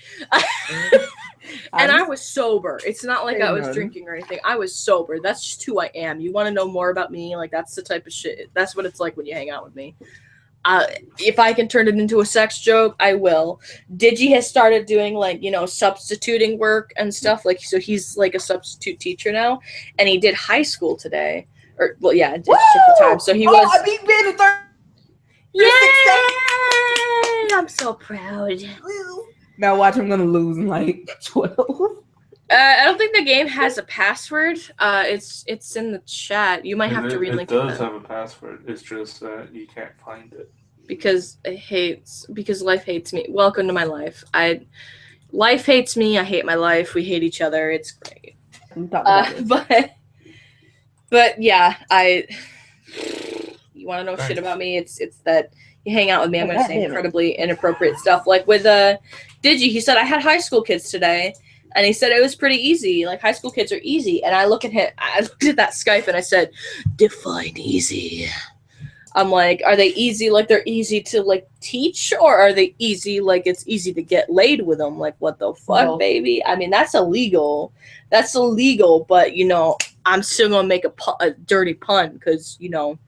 And I was sober. It's not like I was Amen. drinking or anything. I was sober. That's just who I am. You want to know more about me? Like, that's the type of shit. That's what it's like when you hang out with me. If I can turn it into a sex joke, I will. Digi has started doing, like, you know, substituting work and stuff. Like, so he's like a substitute teacher now, and he did high school today. Or, well, yeah, did shit the time. So he was. I beat Ben in third. Yeah, I'm so proud. Now watch, I'm gonna lose in like 12. I don't think the game has a password. It's in the chat. You might have to relink it. It does have a password. It's just that you can't find it. Because life hates me. Welcome to my life. Life hates me. I hate my life. We hate each other. It's great. But yeah, you want to know shit about me? It's that you hang out with me. I'm gonna say incredibly inappropriate stuff. Like with Digi, he said I had high school kids today. And he said it was pretty easy. Like, high school kids are easy. And I looked at that Skype and I said, define easy. I'm like, are they easy like they're easy to, like, teach? Or are they easy like it's easy to get laid with them? Like, what the fuck, baby? I mean, that's illegal. That's illegal. But, you know, I'm still going to make a dirty pun because, you know,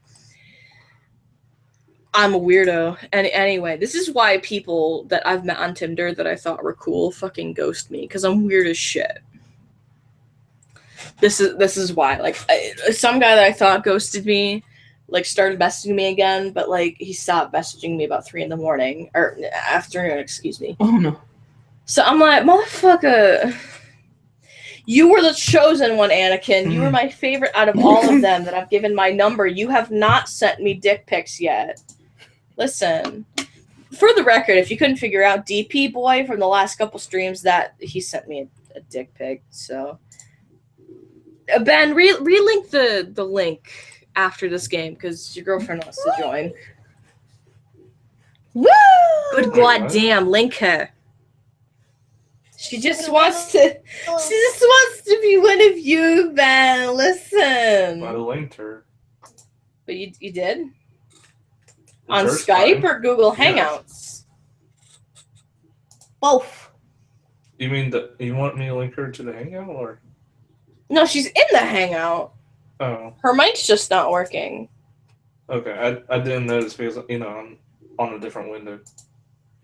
I'm a weirdo. And anyway, this is why people that I've met on Tinder that I thought were cool fucking ghost me, because I'm weird as shit. This is why. Like, some guy that I thought ghosted me, like, started messaging me again, but, like, he stopped messaging me about 3 in the morning, or afternoon, excuse me. Oh, no. So I'm like, motherfucker, you were the chosen one, Anakin. You were my favorite out of all of them that I've given my number. You have not sent me dick pics yet. Listen, for the record, if you couldn't figure out, DP boy from the last couple streams, that he sent me a dick pic. So, Ben, relink the link after this game because your girlfriend wants to join. Woo! Good goddamn, link her. She just wants to be one of you, Ben. Listen. I linked her. But you did? On Skype or Google Hangouts? Both. You mean you want me to link her to the Hangout, or? No, she's in the Hangout. Oh. Her mic's just not working. Okay, I didn't notice because, you know, I'm on a different window.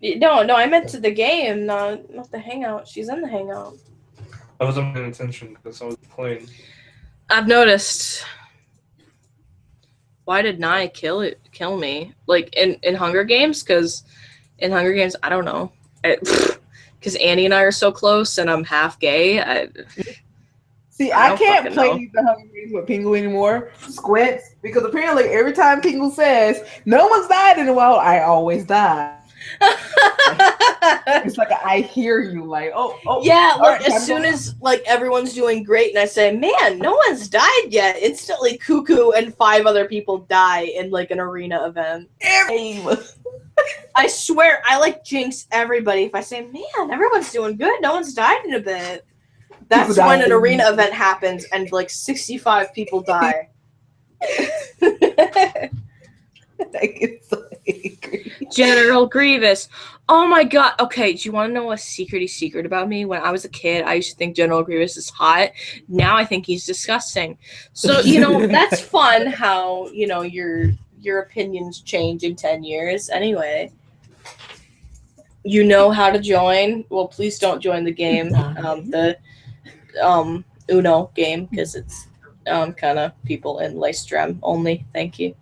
No, I meant to the game, not the Hangout. She's in the Hangout. I wasn't paying attention because I was playing. I've noticed. Why did Nye kill me? Like, in Hunger Games? Because in Hunger Games, I don't know. Because Annie and I are so close, and I'm half gay. I can't play the Hunger Games with Pingu anymore. Squints. Because apparently every time Pingu says, no one's died in a while, I always die. It's like I hear you, like, oh yeah, like right, as soon as like everyone's doing great and I say, man, no one's died yet, instantly Cuckoo and 5 other people die in like an arena event. I swear I like jinx everybody. If I say, man, everyone's doing good, no one's died in a bit, that's when an arena event happens and like 65 people die. General Grievous. Oh my god. Okay, do you want to know a secret about me? When I was a kid, I used to think General Grievous is hot. Now I think he's disgusting. So, you know, that's fun how, you know, your opinions change in 10 years. Anyway, you know how to join. Well, please don't join the game. The Uno game, because it's kind of people in Lystrom only. Thank you.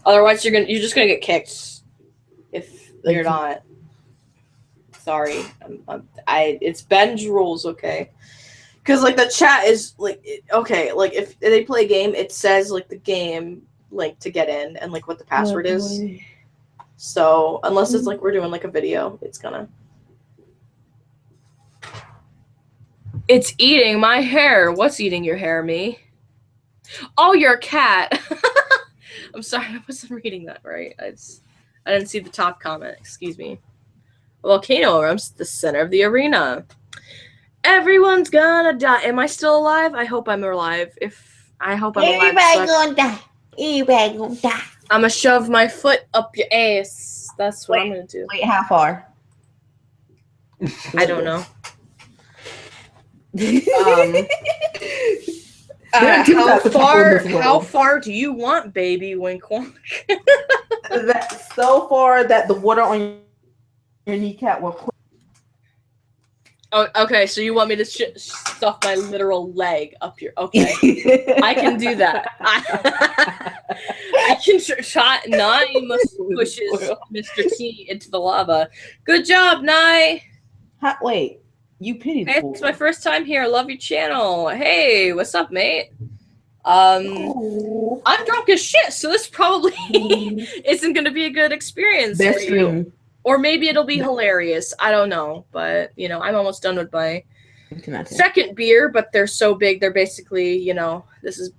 Otherwise, you're just gonna get kicked if you're not. Sorry, it's Ben's rules, okay? Because like the chat is like okay, like if they play a game, it says like the game link to get in and like what the password is. So unless it's like we're doing like a video, it's gonna. It's eating my hair. What's eating your hair, me? Oh, you're a cat. I'm sorry, I wasn't reading that right. I didn't see the top comment. Excuse me. A volcano erupts the center of the arena. Everyone's gonna die. Am I still alive? I hope I'm alive. I hope I'm alive. Everybody gonna die. Everybody gonna die. I'm gonna shove my foot up your ass. That's what I'm gonna do. Wait, how far? I don't know. There are two types of people in this world. How far do you want, baby? Wink wink. That's so far that the water on your kneecap will quit. Oh, okay. So you want me to stuff my literal leg up your? Okay, I can do that. I can shot Nye pushes Mr. T into the lava. Good job, Nye. Wait, you pity the Hey, fool. it's my first time here. I love your channel. Hey, what's up, mate? Oh. I'm drunk as shit, so this probably isn't going to be a good experience Best for you. stream. Or maybe it'll be hilarious. I don't know. But, you know, I'm almost done with my second beer, but they're so big. They're basically, you know, this is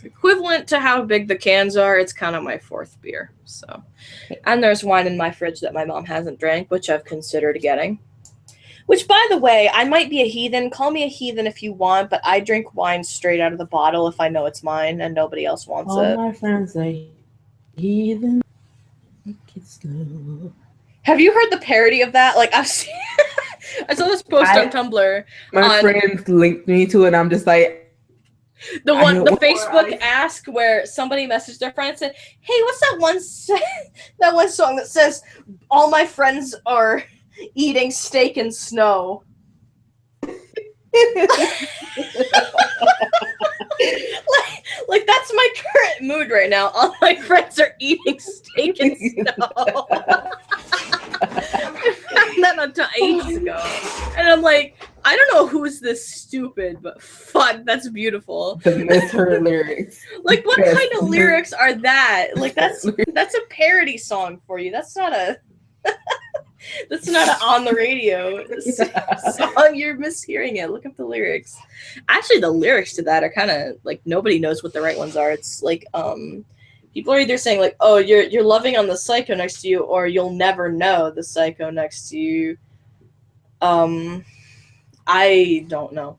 equivalent to how big the cans are. It's kind of my fourth beer. So, and there's wine in my fridge that my mom hasn't drank, which I've considered getting. Which, by the way, I might be a heathen. Call me a heathen if you want, but I drink wine straight out of the bottle if I know it's mine and nobody else wants it. All my friends say heathen. It's slow. Have you heard the parody of that? Like, I've seen I saw this post on Tumblr. My friends linked me to it, and I'm just like, the Facebook ask where somebody messaged their friend and said, "Hey, what's that one song that says all my friends are eating steak and snow?" like that's my current mood right now. All my friends are eating steak and snow. I found that on ages ago, and I'm like, I don't know who's this stupid, but fuck, that's beautiful. The misheard lyrics. Like, what kind of lyrics are that? Like, that's a parody song for you. That's not a that's not an on the radio song. You're mishearing it. Look up the lyrics. Actually, the lyrics to that are kind of like nobody knows what the right ones are. It's like people are either saying like, "Oh, you're loving on the psycho next to you," or "You'll never know the psycho next to you." I don't know.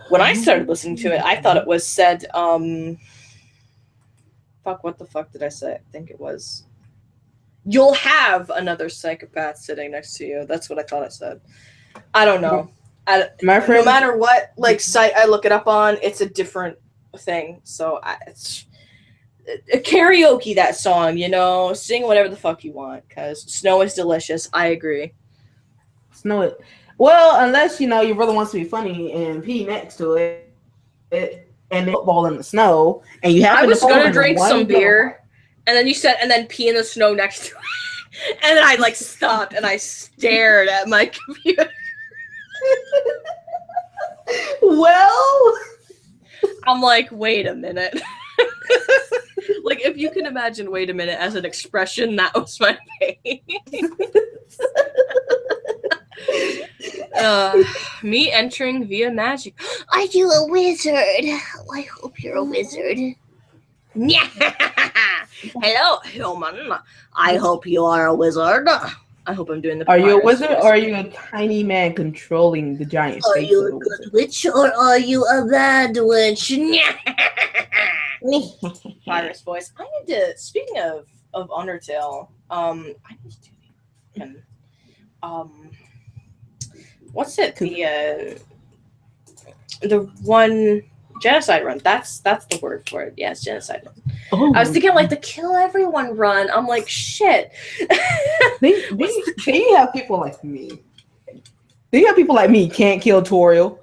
When I started listening to it, I thought it was said, fuck, what the fuck did I say? I think it was, "You'll have another psychopath sitting next to you." That's what I thought I said. I don't know. My friend, no matter what, like, site I look it up on, it's a different thing. So it's karaoke that song, you know, sing whatever the fuck you want, because snow is delicious. I agree. Snow it. Well, unless, you know, your brother wants to be funny and pee next to it and football in the snow, and you happen I was to going to drink some beer, and then you said, and then pee in the snow next to it. And then I, like, stopped, and I stared at my computer. Well, I'm like, wait a minute. Like, if you can imagine "wait a minute" as an expression, that was my face. Me entering via magic. Are you a wizard? I hope you're a wizard. Hello, human. I hope you are a wizard. I hope I'm doing the. Are you a papyrus wizard voice. or are you a tiny man controlling the giant Are face you of a the good wizard? witch or are you a bad witch? Papyrus voice. I need to. Speaking of Undertale, I need to do the. What's it? The one genocide run. That's the word for it. Yes, genocide run. Oh, I was thinking like the kill everyone run. I'm like, shit. they have people like me. They have people like me can't kill Toriel.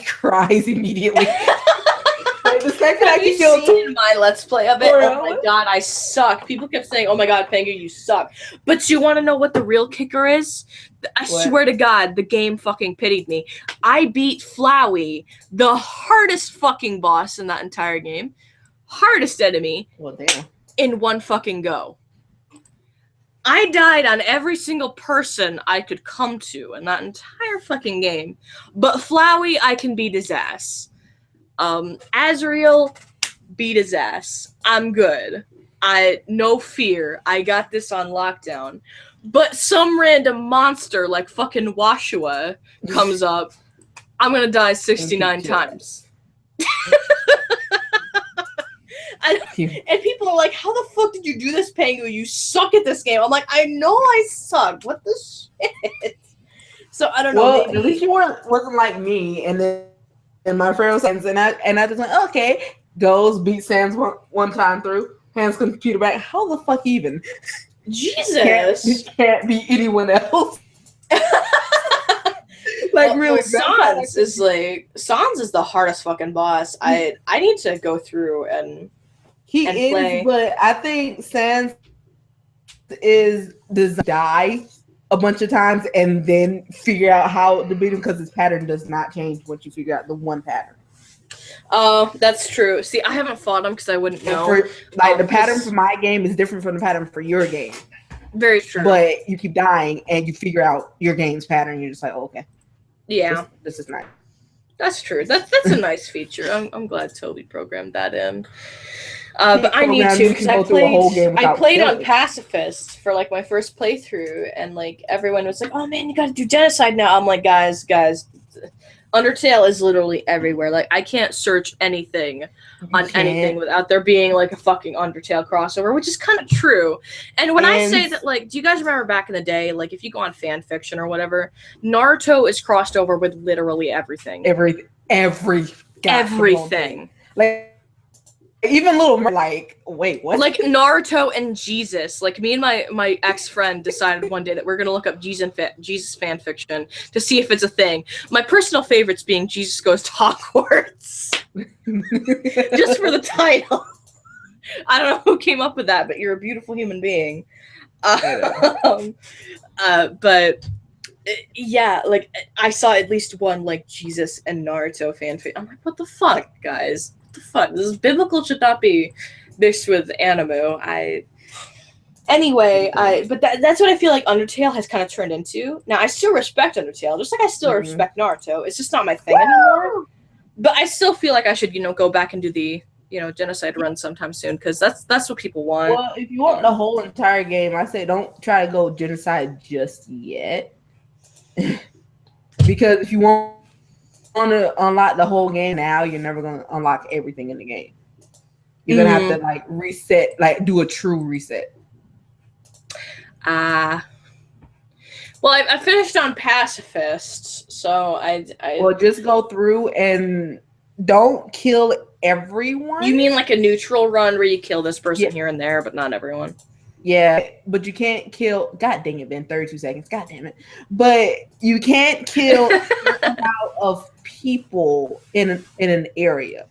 Cries immediately. Like, the second I Have can you kill seen my Let's Play of it? Toriel? Oh my god, I suck. People kept saying, "Oh my god, Pengu, you suck." But you want to know what the real kicker is? I What? swear to God, the game fucking pitied me. I beat Flowey, the hardest fucking boss in that entire game, hardest enemy, Well, damn. in one fucking go. I died on every single person I could come to in that entire fucking game. But Flowey, I can beat his ass. Azrael, beat his ass. I'm good. No fear. I got this on lockdown. But some random monster like fucking Washua comes up. I'm gonna die 69 times. And people are like, "How the fuck did you do this, Pengu? You suck at this game." I'm like, I know I suck. What the shit? So I don't know. Well, Maybe... at least you wasn't like me, and then my friend was Sans, and I just went, okay, goes beat Sans one time through, hands computer back. How the fuck even? Jesus. Can't be anyone else. Like really, Sans is the hardest fucking boss. I need to go through and play. But I think Sans is die a bunch of times and then figure out how to beat him because his pattern does not change once you figure out the one pattern. Oh, that's true. See, I haven't fought him because I wouldn't know. The pattern for my game is different from the pattern for your game. Very true. But you keep dying and you figure out your game's pattern. You're just like, oh, okay. Yeah. This is nice. That's true. That's a nice feature. I'm glad Toby programmed that in. But I need to because I played on Pacifist for like my first playthrough, and like everyone was like, "Oh man, you got to do genocide now." I'm like, guys, Undertale is literally everywhere. Like I can't search anything on anything without there being like a fucking Undertale crossover, which is kind of true. And when I say that, like, do you guys remember back in the day, like if you go on fan fiction or whatever, Naruto is crossed over with literally everything. Everything. Like even little like, wait, what? Like Naruto and Jesus. Like me and my ex-friend decided one day that we're gonna look up Jesus fan fiction to see if it's a thing. My personal favorites being Jesus Goes to Hogwarts. Just for the title. I don't know who came up with that, but you're a beautiful human being. But yeah, like I saw at least one like Jesus and Naruto fanfic. I'm like, what the fuck, guys? What the fuck? This is biblical, should not be mixed with anime. But that's what I feel like Undertale has kind of turned into. Now I still respect Undertale, just like I still respect Naruto. It's just not my thing anymore. But I still feel like I should, go back and do the genocide run sometime soon because that's what people want. Well, if you want the whole entire game, I say don't try to go genocide just yet. Because if you want to unlock the whole game now, you're never going to unlock everything in the game. You're going to have to like reset, like do a true reset. Well, I finished on Pacifist, so I Well, just go through and don't kill everyone. You mean like a neutral run where you kill this person here and there, but not everyone? Yeah, but you can't kill. God dang it, Ben! 32 seconds. God damn it! But you can't kill out of people in an area.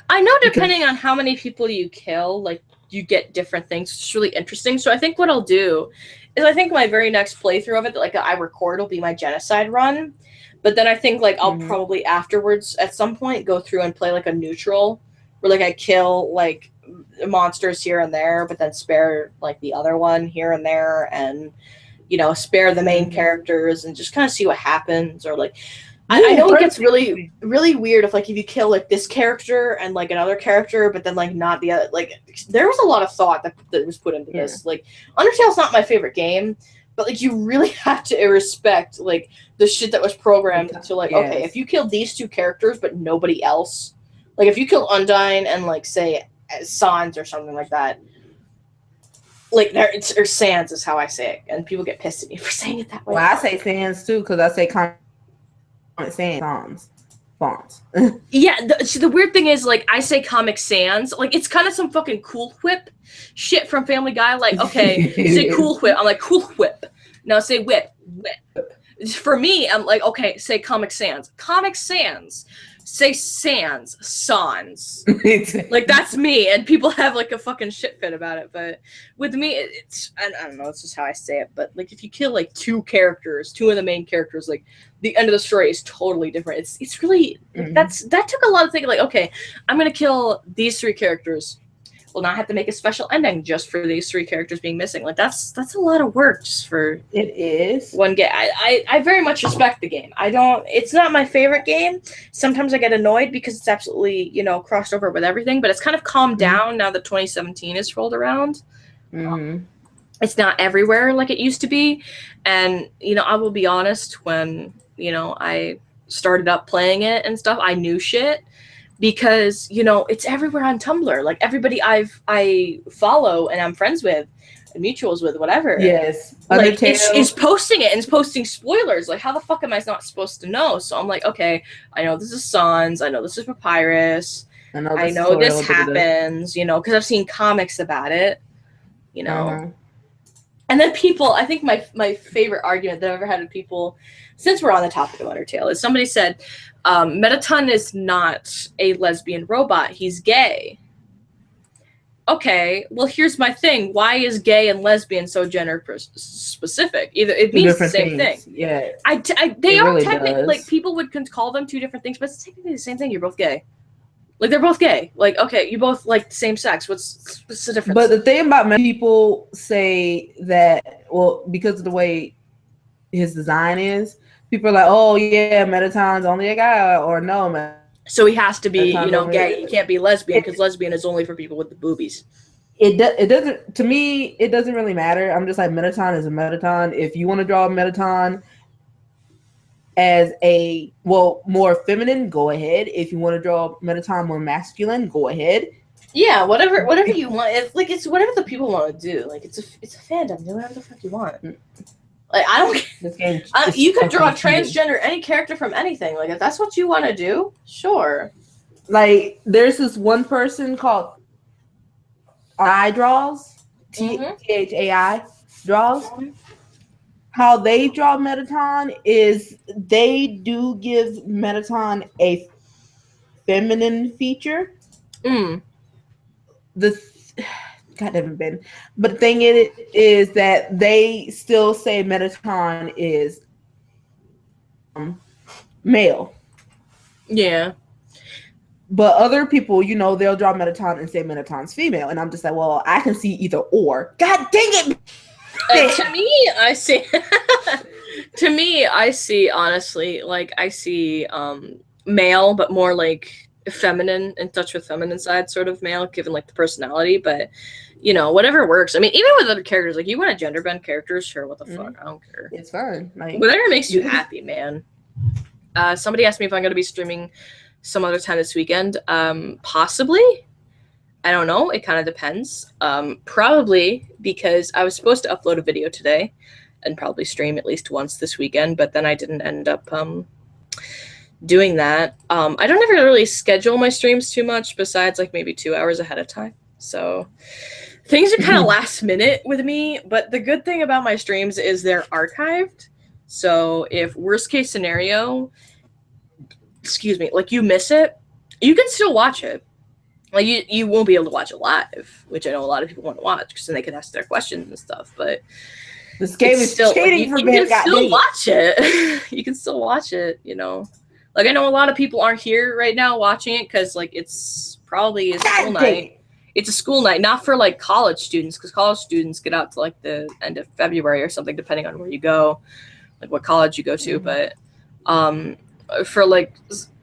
I know, depending on how many people you kill, like you get different things. It's really interesting. So I think what I'll do is I think my very next playthrough of it, like I record, will be my genocide run. But then I think like I'll probably afterwards at some point go through and play like a neutral, where like I kill like monsters here and there, but then spare like the other one here and there, and spare the main characters and just kind of see what happens. Or like I know it gets really really weird if you kill like this character and like another character, but then like not the other. Like there was a lot of thought that was put into this. Like Undertale's not my favorite game, but like you really have to respect like the shit that was programmed to like okay, if you kill these two characters but nobody else, like if you kill Undyne and like say Sans or something like that, like or Sans is how I say it, and people get pissed at me for saying it that way. Well, I say Sans too because I say Sans fonts. Yeah, the weird thing is like I say Comic Sans, like it's kind of some fucking Cool Whip shit from Family Guy. Like okay, say Cool Whip, I'm like Cool Whip. Now say whip. For me, I'm like okay, say Comic Sans. Say Sans. Like that's me, and people have like a fucking shit fit about it. But with me, it's I don't know. It's just how I say it. But like if you kill like two of the main characters, like the end of the story is totally different. It's really that took a lot of thinking. Like okay, I'm gonna kill these three characters. Well, now I have to make a special ending just for these three characters being missing. Like that's a lot of work just for one game. I very much respect the game. It's not my favorite game. Sometimes I get annoyed because it's absolutely crossed over with everything. But it's kind of calmed down now that 2017 is rolled around. It's not everywhere like it used to be, and I will be honest, when I started up playing it and stuff, I knew shit. Because it's everywhere on Tumblr. Like everybody I follow and I'm friends with and mutuals with, whatever. Yes. Like Undertale. it's posting it and it's posting spoilers. Like, how the fuck am I not supposed to know? So I'm like, okay, I know this is Sans, I know this is Papyrus, I know this happens, you know, because I've seen comics about it, you know. Uh-huh. And then people, I think my favorite argument that I've ever had with people, since we're on the topic of Undertale, is somebody said, Mettaton is not a lesbian robot, he's gay. Okay, well, here's my thing. Why is gay and lesbian so gender specific? Either it means the same thing. Yeah. They are really technically, does. like, people would call them two different things, but it's technically the same thing. You're both gay. Like, they're both gay. Like, okay, you both like same sex. What's the difference? But the thing about people say that, well, because of the way his design is, people are like, oh yeah, Mettaton's only a guy, or no, so he has to be, Mettaton's you know, only gay. He can't be lesbian because lesbian is only for people with the boobies. It doesn't, to me, it doesn't really matter. I'm just like, Mettaton is a Mettaton. If you want to draw a Mettaton as a, well, more feminine, go ahead. If you want to draw Mettaton more masculine, go ahead. Yeah, whatever you want. It's whatever the people want to do. Like, it's a fandom. Do whatever the fuck you want. Like, I don't. This game, You could draw a transgender any character from anything. Like, if that's what you want to do, sure. Like, there's this one person called I Draws, THAI Draws. How they draw Mettaton is they do give Mettaton a feminine feature. God damn it, Ben. But the thing is that they still say Mettaton is male. Yeah. But other people, you know, they'll draw Mettaton and say Mettaton's female. And I'm just like, well, I can see either or. God dang it! To me, I see. To me, I see, honestly, like, I see male, but more like feminine, in touch with feminine side, sort of male, given like the personality. But you know, whatever works. I mean, even with other characters, like, you want to gender bend characters, sure, what the fuck, I don't care. It's fine. Like, whatever makes you happy, man. Somebody asked me if I'm going to be streaming some other time this weekend. Possibly. I don't know. It kind of depends. Probably because I was supposed to upload a video today and probably stream at least once this weekend, but then I didn't end up doing that. I don't ever really schedule my streams too much besides like maybe 2 hours ahead of time. So things are kind of last minute with me, but the good thing about my streams is they're archived. So if worst case scenario, like you miss it, you can still watch it. Like, you won't be able to watch it live, which I know a lot of people want to watch because then they can ask their questions and stuff. But this game is still cheating for me. You can still watch it. You can still watch it, you know. Like, I know a lot of people aren't here right now watching it because, like, it's probably a school night. It's a school night, not for, like, college students, because college students get out to, like, the end of February or something, depending on where you go, like, what college you go to. But for, like,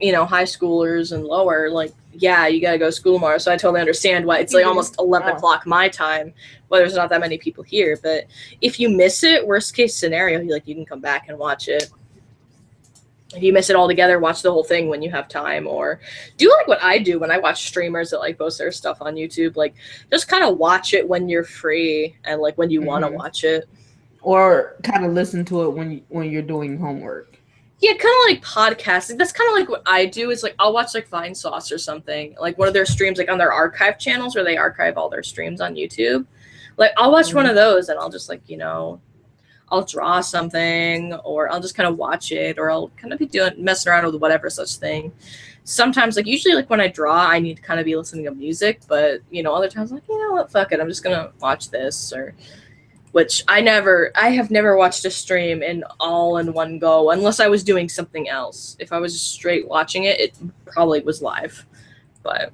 you know, high schoolers and lower, like, yeah, you gotta go to school tomorrow. So I totally understand why it's like almost 11 o'clock my time, where there's not that many people here. But if you miss it, worst case scenario, you can come back and watch it. If you miss it altogether, watch the whole thing when you have time, or do like what I do when I watch streamers that like post their stuff on YouTube. Like, just kind of watch it when you're free and like when you want to watch it, or kind of listen to it when you're doing homework. Yeah, kind of like podcasting. That's kind of like what I do. Is like I'll watch like Vine Sauce or something, like one of their streams, like on their archive channels where they archive all their streams on YouTube. Like, I'll watch one of those and I'll just like, you know, I'll draw something, or I'll just kind of watch it, or I'll kind of be messing around with whatever such thing. Sometimes, like, usually like when I draw, I need to kind of be listening to music, but you know, other times like, you know what, fuck it, I'm just gonna watch this. Or which I have never watched a stream in one go unless I was doing something else. If I was just straight watching it, it probably was live. But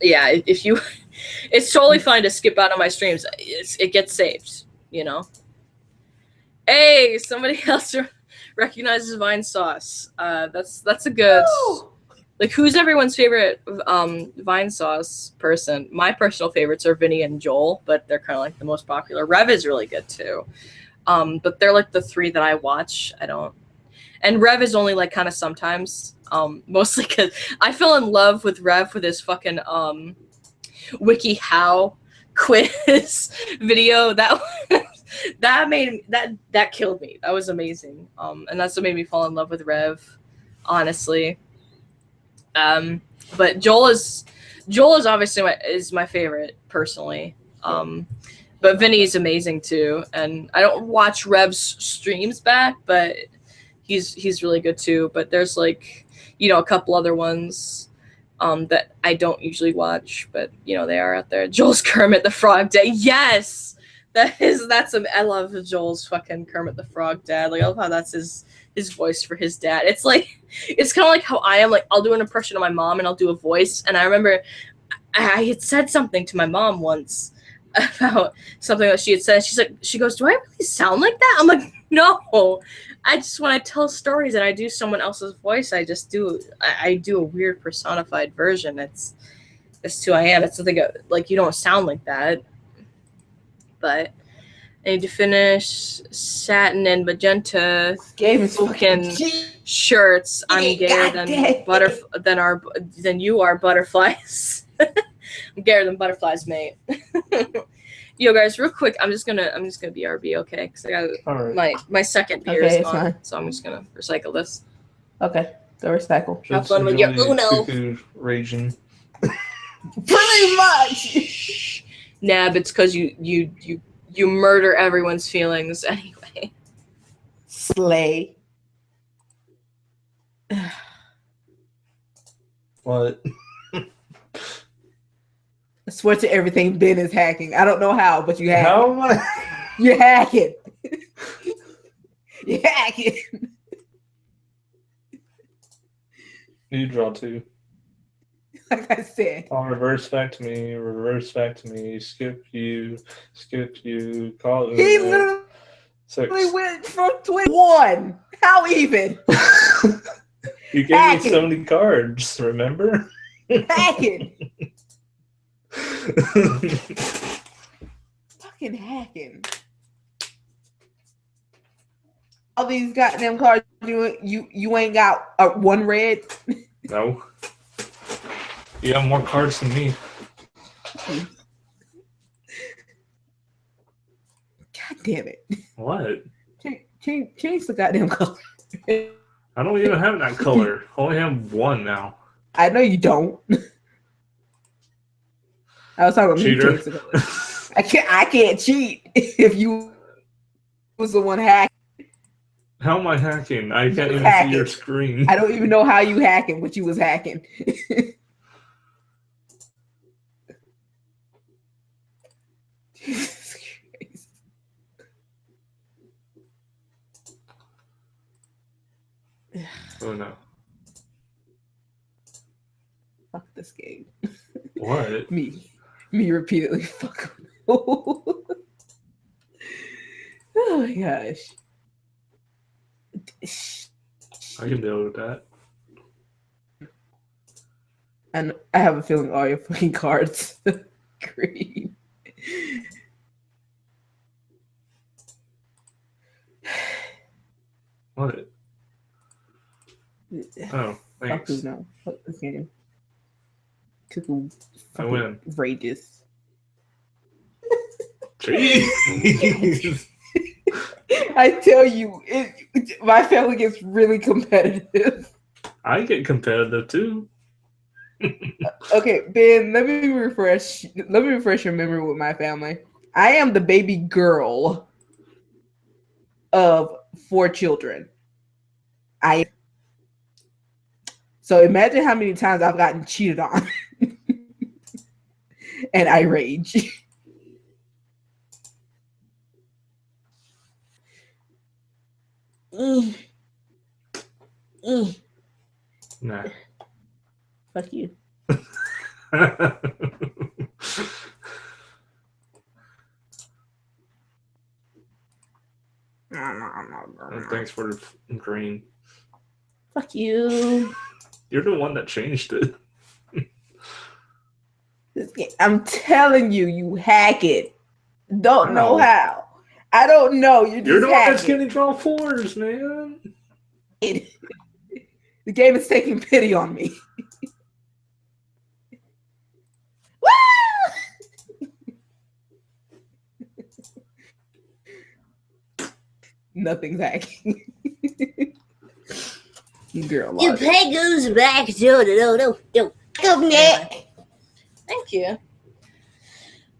yeah, it's totally fine to skip out on my streams. It gets saved, you know. Hey, somebody else recognizes Vine Sauce. That's a good. Like, who's everyone's favorite Vine Sauce person? My personal favorites are Vinny and Joel, but they're kind of like the most popular. Rev is really good too. But they're like the three that I watch. And Rev is only like kind of sometimes, mostly because I fell in love with Rev with his fucking WikiHow quiz video, that killed me. That was amazing. And that's what made me fall in love with Rev, honestly. But Joel is obviously my favorite personally. But Vinny's amazing too, and I don't watch Rev's streams back, but he's really good too. But there's like, a couple other ones that I don't usually watch, but they are out there. Joel's Kermit the Frog Dad. Yes, I love Joel's fucking Kermit the Frog Dad. Like, I love how that's his voice for his dad. It's like, it's kind of like how I am. Like, I'll do an impression of my mom and I'll do a voice. And I remember I had said something to my mom once about something that she had said. She goes, "Do I really sound like that?" I'm like, "No. When I tell stories and I do someone else's voice, I do a weird personified version. It's who I am. It's something like, you don't sound like that." But I need to finish satin and magenta Game is fucking shirts. I'm gayer than you are butterflies. I'm gayer than butterflies, mate. Yo, guys, real quick, I'm just gonna BRB, okay? Because I got my second beer is gone, fine. So I'm just gonna recycle this. Okay, go recycle. Have fun with your Uno. Cuckoo raging. Pretty much. Nah, but it's because you murder everyone's feelings anyway. Slay. What? I swear to everything, Ben is hacking. I don't know how, but you hack. How am I? You're hacking. You're hacking. You draw 2. Like I said. I'll reverse back to me, skip you, call it. He literally 6. went from 21. How even? You gave me so many cards, remember? Hacking. Fucking hacking. All these goddamn cards, you ain't got one red. No. You have more cards than me. God damn it. What? Change the goddamn color. I don't even have that color. I only have one now. I know you don't. I was talking about Cheater. me. The color. I can't cheat if you was the one hacking. How am I hacking? I can't even see your screen. I don't even know how you hacking, but you was hacking. Jesus Christ. Oh no. Fuck this game. What? Me repeatedly fuck. Oh my gosh. I can deal with that. And I have a feeling all your fucking cards green. What? Oh, thanks. Fuck no. Fuck this game. Cuckoo. I win. Rages. Jeez. I tell you, my family gets really competitive. I get competitive too. Okay, Ben, let me refresh your memory with my family. I am the baby girl of 4 children. So imagine how many times I've gotten cheated on. And I rage. Nah. Fuck you. Thanks for the green. Fuck you. You're the one that changed it. I'm telling you, you hack it. Don't know how. I don't know. You're the one that's getting draw 4s, man. The game is taking pity on me. Woo! Nothing's hacking. Girl, Your logic. Pengu's back. No. Come here. Thank you.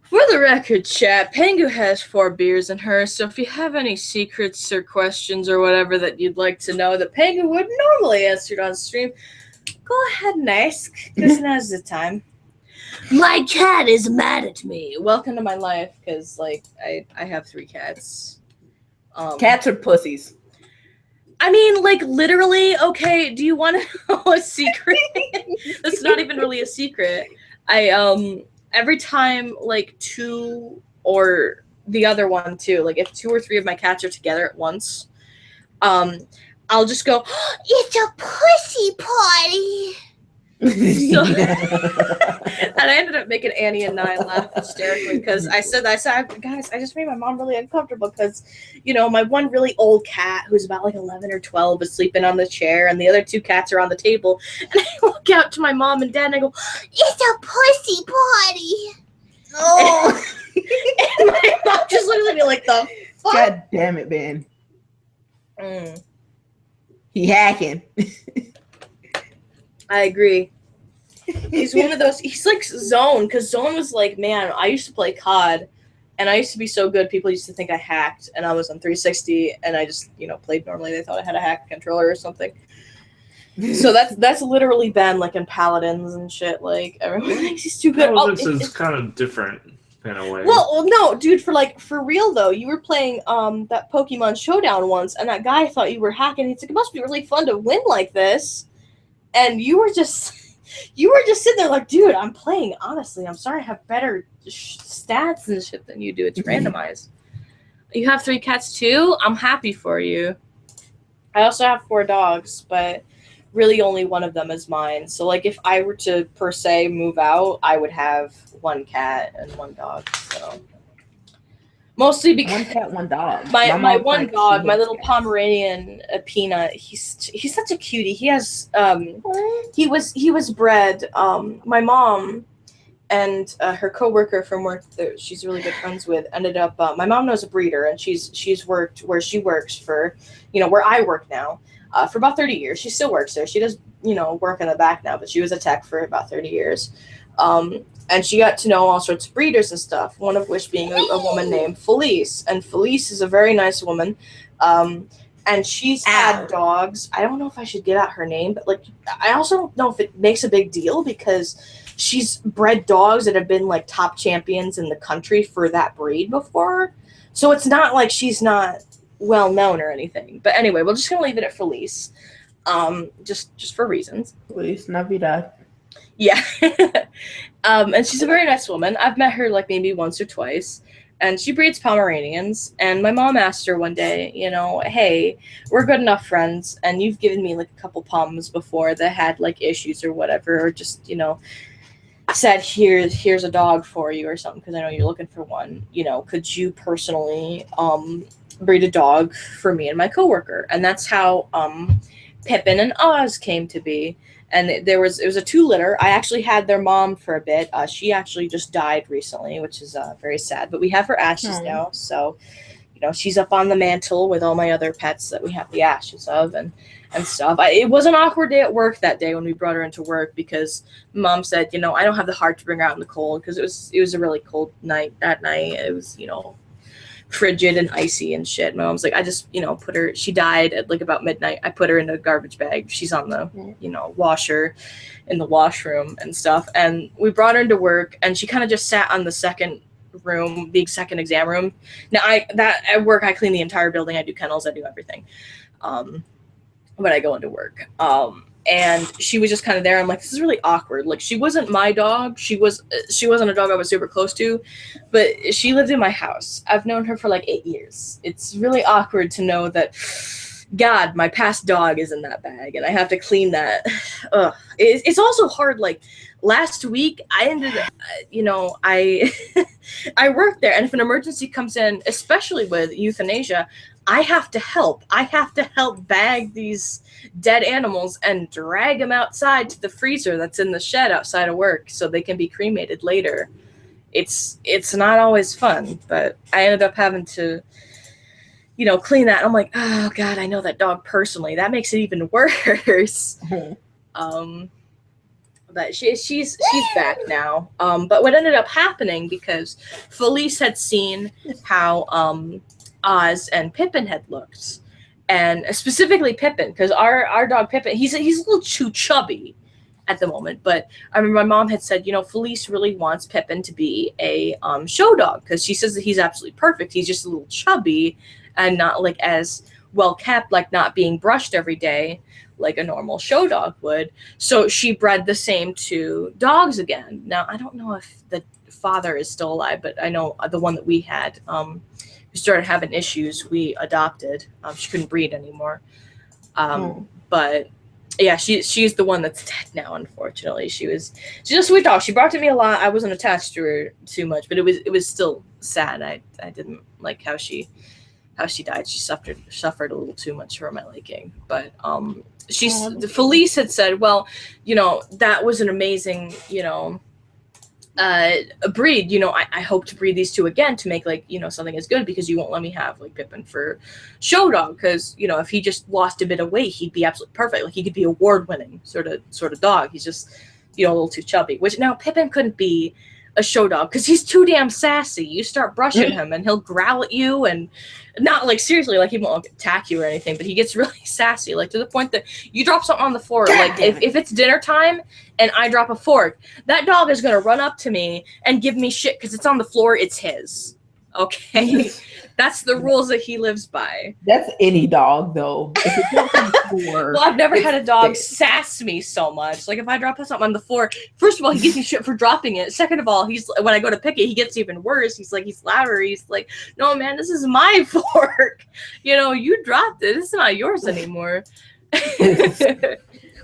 For the record, chat, Pengu has 4 beers in her, so if you have any secrets or questions or whatever that you'd like to know that Pengu would normally answer on stream, go ahead and ask, because now's the time. My cat is mad at me. Welcome to my life, because, like, I have 3 cats. Cats are pussies. I mean, like, literally, okay, do you want to know a secret? That's not even really a secret. Every time, like, 2 or the other one, too, like, if 2 or 3 of my cats are together at once, I'll just go, It's a pussy party. So, and I ended up making Annie and Nye laugh hysterically because I said, guys, I just made my mom really uncomfortable because, you know, my one really old cat who's about like 11 or 12 is sleeping on the chair and the other 2 cats are on the table. And I walk out to my mom and dad and I go, It's a pussy party. oh. And my mom just looks at me like, the fuck? God damn it, man. He hacking. I agree. He's one of those. He's like Zone, because Zone was like, man, I used to play COD, and I used to be so good. People used to think I hacked, and I was on 360, and I just, you know, played normally. They thought I had a hacked controller or something. So that's literally been like in Paladins and shit. Like everyone thinks he's too good. Well, this is kind of different in a way. Well, no, dude, for real though, you were playing that Pokemon Showdown once, and that guy thought you were hacking. He's like, it must be really fun to win like this. And you were just sitting there like, dude, I'm playing. Honestly, I'm sorry I have better stats and shit than you do. It's randomized. You have 3 cats too? I'm happy for you. I also have 4 dogs, but really only one of them is mine. So, like, if I were to, per se, move out, I would have 1 cat and 1 dog. So, mostly because 1 cat, 1 dog. my mom's one like, dog, she my hates little cats. Pomeranian, Peanut, he's such a cutie. He has he was bred. My mom and her coworker from work that she's really good friends with ended up. My mom knows a breeder, and she's worked where she works for, you know, where I work now, for about 30 years. She still works there. She does, you know, work in the back now, but she was a tech for about 30 years. And she got to know all sorts of breeders and stuff, one of which being a woman named Felice. And Felice is a very nice woman. And she's had dogs. I don't know if I should give out her name, but like, I also don't know if it makes a big deal because she's bred dogs that have been like top champions in the country for that breed before. So it's not like she's not well known or anything. But anyway, we're just going to leave it at Felice. Just for reasons. Feliz Navidad. Yeah. And she's a very nice woman. I've met her like maybe once or twice, and she breeds Pomeranians. And my mom asked her one day, you know, hey, we're good enough friends, and you've given me like a couple Poms before that had like issues or whatever, or just, you know, said here's a dog for you or something because I know you're looking for one. You know, could you personally breed a dog for me and my coworker? And that's how Pippin and Oz came to be. And it was a 2 litter. I actually had their mom for a bit. She actually just died recently, which is very sad. But we have her ashes now, so you know she's up on the mantle with all my other pets that we have the ashes of and stuff. It was an awkward day at work that day when we brought her into work because Mom said, you know, I don't have the heart to bring her out in the cold because it was a really cold night that night. It was, you know, frigid and icy and shit. My mom's like, I just, you know, put her, she died at like about midnight. I put her in a garbage bag. She's on the, you know, washer in the washroom and stuff. And we brought her into work and she kind of just sat on the second room, the second exam room. Now at work, I clean the entire building. I do kennels. I do everything. When I go into work. And she was just kind of there. I'm like, this is really awkward. Like, she wasn't my dog. She wasn't a dog I was super close to, but she lived in my house. I've known her for like 8 years. It's really awkward to know that, God, my past dog is in that bag, and I have to clean that. Ugh. It's also hard. Like, last week, I ended up, you know, I work there, and if an emergency comes in, especially with euthanasia, I have to help. I have to help bag these dead animals and drag them outside to the freezer that's in the shed outside of work so they can be cremated later. It's not always fun, but I ended up having to clean that. I'm like, oh God, I know that dog personally. That makes it even worse. But she's back now. But what ended up happening, because Felice had seen how Oz and Pippin had looked, and specifically Pippin, because our dog Pippin, he's a little too chubby at the moment. But I remember my mom had said, Felice really wants Pippin to be a show dog, because she says that he's absolutely perfect. He's just a little chubby and not like as well kept, like not being brushed every day like a normal show dog would. So she bred the same two dogs again. Now, I don't know if the father is still alive, but I know the one that we had, who started having issues, we adopted. She couldn't breed anymore. But yeah, she's the one that's dead now, unfortunately. She's a sweet dog. She barked at me a lot. I wasn't attached to her too much, but it was still sad. I didn't like how she died. She suffered a little too much for my liking. But Felice had said, well, that was an amazing, a breed. I hope to breed these two again to make something as good, because you won't let me have like Pippin for show dog, because if he just lost a bit of weight, he'd be absolutely perfect. Like he could be award winning sort of dog. He's just a little too chubby, which now Pippin couldn't be a show dog because he's too damn sassy. You start brushing him and he'll growl at you, and not like seriously, like he won't attack you or anything, but he gets really sassy, like to the point that you drop something on the floor, like if it's dinner time and I drop a fork, that dog is gonna run up to me and give me shit because it's on the floor. It's his. Okay. That's the rules that he lives by. That's any dog, though. If it's not on the floor, well, I've never had a dog sass me so much. Like, if I drop something on the floor, first of all, he gives me shit for dropping it. Second of all, when I go to pick it, he gets even worse. He's louder. He's like, no, man, this is my fork. You dropped it. It's not yours anymore. I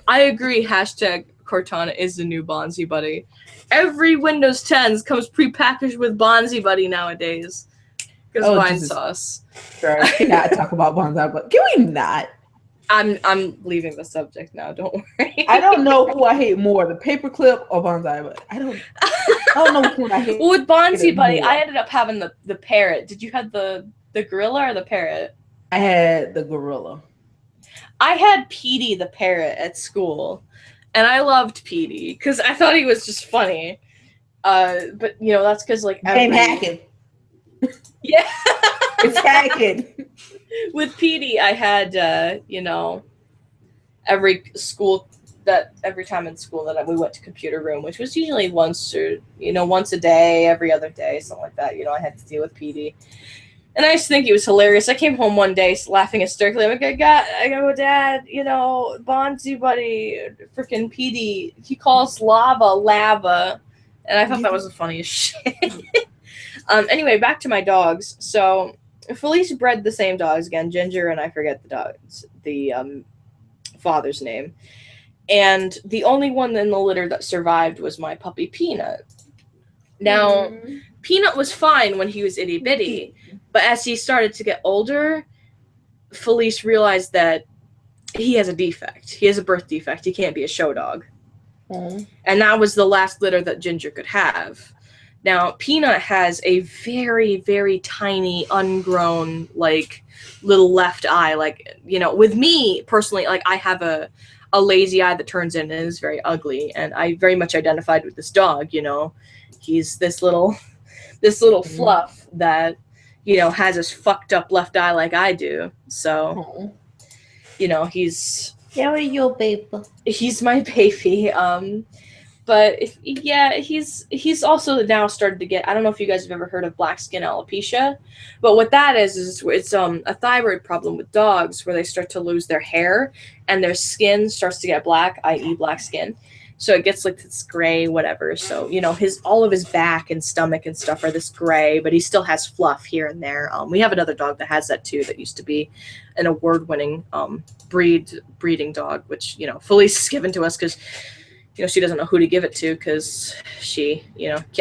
agree. Hashtag Cortana is the new Bonzi Buddy. Every Windows 10 comes prepackaged with Bonzi Buddy nowadays. Because wine sauce. Sure, I cannot talk about Bonsai, but can we not? I'm leaving the subject now. Don't worry. I don't know who I hate more, the paperclip or Bonsai, but I don't know which one I hate. Well, with Bonzi Buddy, I ended up having the parrot. Did you have the gorilla or the parrot? I had the gorilla. I had Petey the parrot at school, and I loved Petey because I thought he was just funny. But that's because I'm hacking. Yeah. It's hacking. With Petey, I had every time in school that we went to computer room, which was usually once a day, every other day, something like that. I had to deal with Petey. And I just think it was hilarious. I came home one day laughing hysterically. I'm like, I go, Dad, Bonzi Buddy, freaking Petey, he calls lava. And I thought that was the funniest shit. Anyway, back to my dogs. So Felice bred the same dogs again, Ginger, and I forget the father's name. And the only one in the litter that survived was my puppy Peanut. Now, Peanut was fine when he was itty bitty, but as he started to get older, Felice realized that he has a defect. He has a birth defect. He can't be a show dog. And that was the last litter that Ginger could have. Now, Peanut has a very, very tiny, ungrown, little left eye. With me, personally, I have a lazy eye that turns in and is very ugly. And I very much identified with this dog, He's this little fluff that, has his fucked up left eye like I do. So, he's... There you go, baby. He's my baby. But he's also now started to get, I don't know if you guys have ever heard of black skin alopecia, but what that is it's a thyroid problem with dogs where they start to lose their hair and their skin starts to get black, i.e. black skin. So it gets this gray, whatever. So, all of his back and stomach and stuff are this gray, but he still has fluff here and there. We have another dog that has that too, that used to be an award-winning breeding dog, which, Felice is given to us because she doesn't know who to give it to because she,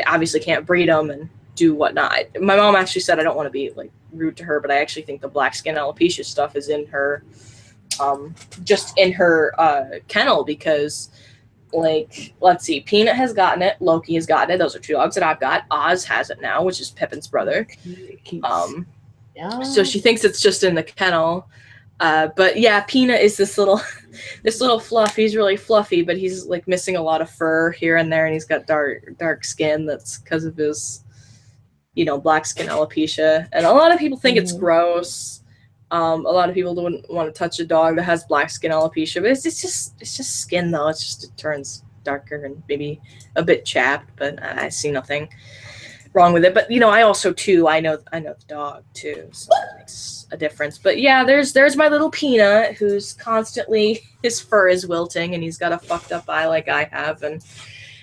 obviously can't breed them and do whatnot. My mom actually said I don't want to be rude to her, but I actually think the black skin alopecia stuff is in her, just in her kennel because, let's see, Peanut has gotten it, Loki has gotten it. Those are two dogs that I've got. Oz has it now, which is Pippin's brother. Yeah. So she thinks it's just in the kennel. But yeah, Peanut is this little fluff. He's really fluffy, but he's like missing a lot of fur here and there, and he's got dark skin. That's because of his, black skin alopecia. And a lot of people think it's gross. A lot of people don't want to touch a dog that has black skin alopecia, but it's just skin though. It turns darker and maybe a bit chapped, but I see nothing wrong with it. But I also too I know the dog too, so that makes a difference. But yeah, there's my little Peanut, who's constantly, his fur is wilting and he's got a fucked up eye like I have, and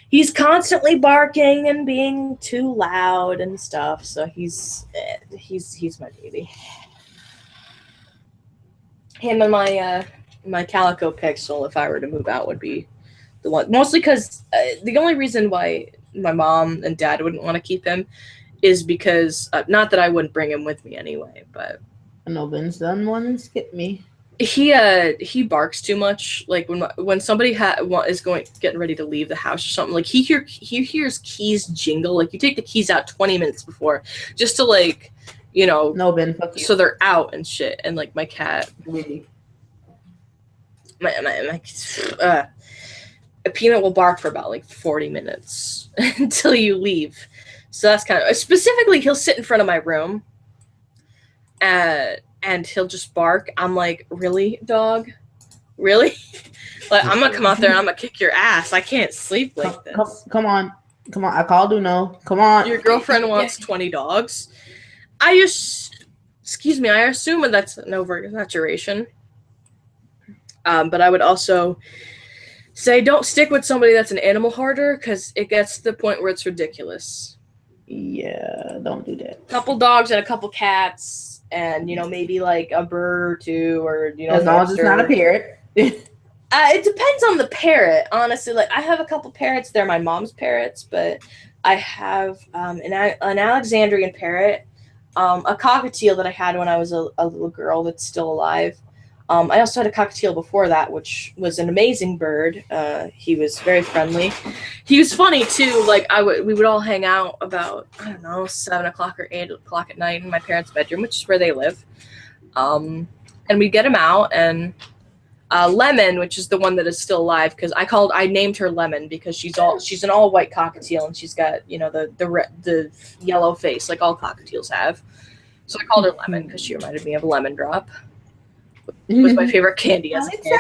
he's constantly barking and being too loud and stuff. So he's my baby. Him and my calico pixel, if I were to move out, would be the one. Mostly because the only reason why my mom and dad wouldn't want to keep him is because, not that I wouldn't bring him with me anyway, but I know Ben's done one and skip me. He barks too much. Like when somebody is getting ready to leave the house or something, like he hears keys jingle. Like you take the keys out 20 minutes before, just to like, No, Ben, fuck you. so they're out and shit. And like my cat, Really? a Peanut will bark for about like 40 minutes until you leave. So that's kind of, specifically, he'll sit in front of my room and he'll just bark. I'm like, really, dog? Really? Like, I'm gonna come out there and I'm gonna kick your ass. I can't sleep like this. Come on. I called Uno. Come on. Your girlfriend wants 20 dogs. I assume that's an over-exaggeration. But I would also say don't stick with somebody that's an animal hoarder, because it gets to the point where it's ridiculous. Yeah, don't do that. Couple dogs and a couple cats, and maybe like a bird or two, or as long as it's not a parrot. It depends on the parrot, honestly. Like I have a couple parrots. They're my mom's parrots, but I have an Alexandrian parrot, a cockatiel that I had when I was a little girl that's still alive. I also had a cockatiel before that, which was an amazing bird. He was very friendly. He was funny too. Like we would all hang out about 7 o'clock or 8 o'clock at night in my parents' bedroom, which is where they live. And we'd get him out, and Lemon, which is the one that is still alive, because I named her Lemon because she's an all white cockatiel, and she's got the yellow face like all cockatiels have. So I called her Lemon because she reminded me of a lemon drop. Was my favorite candy as a kid.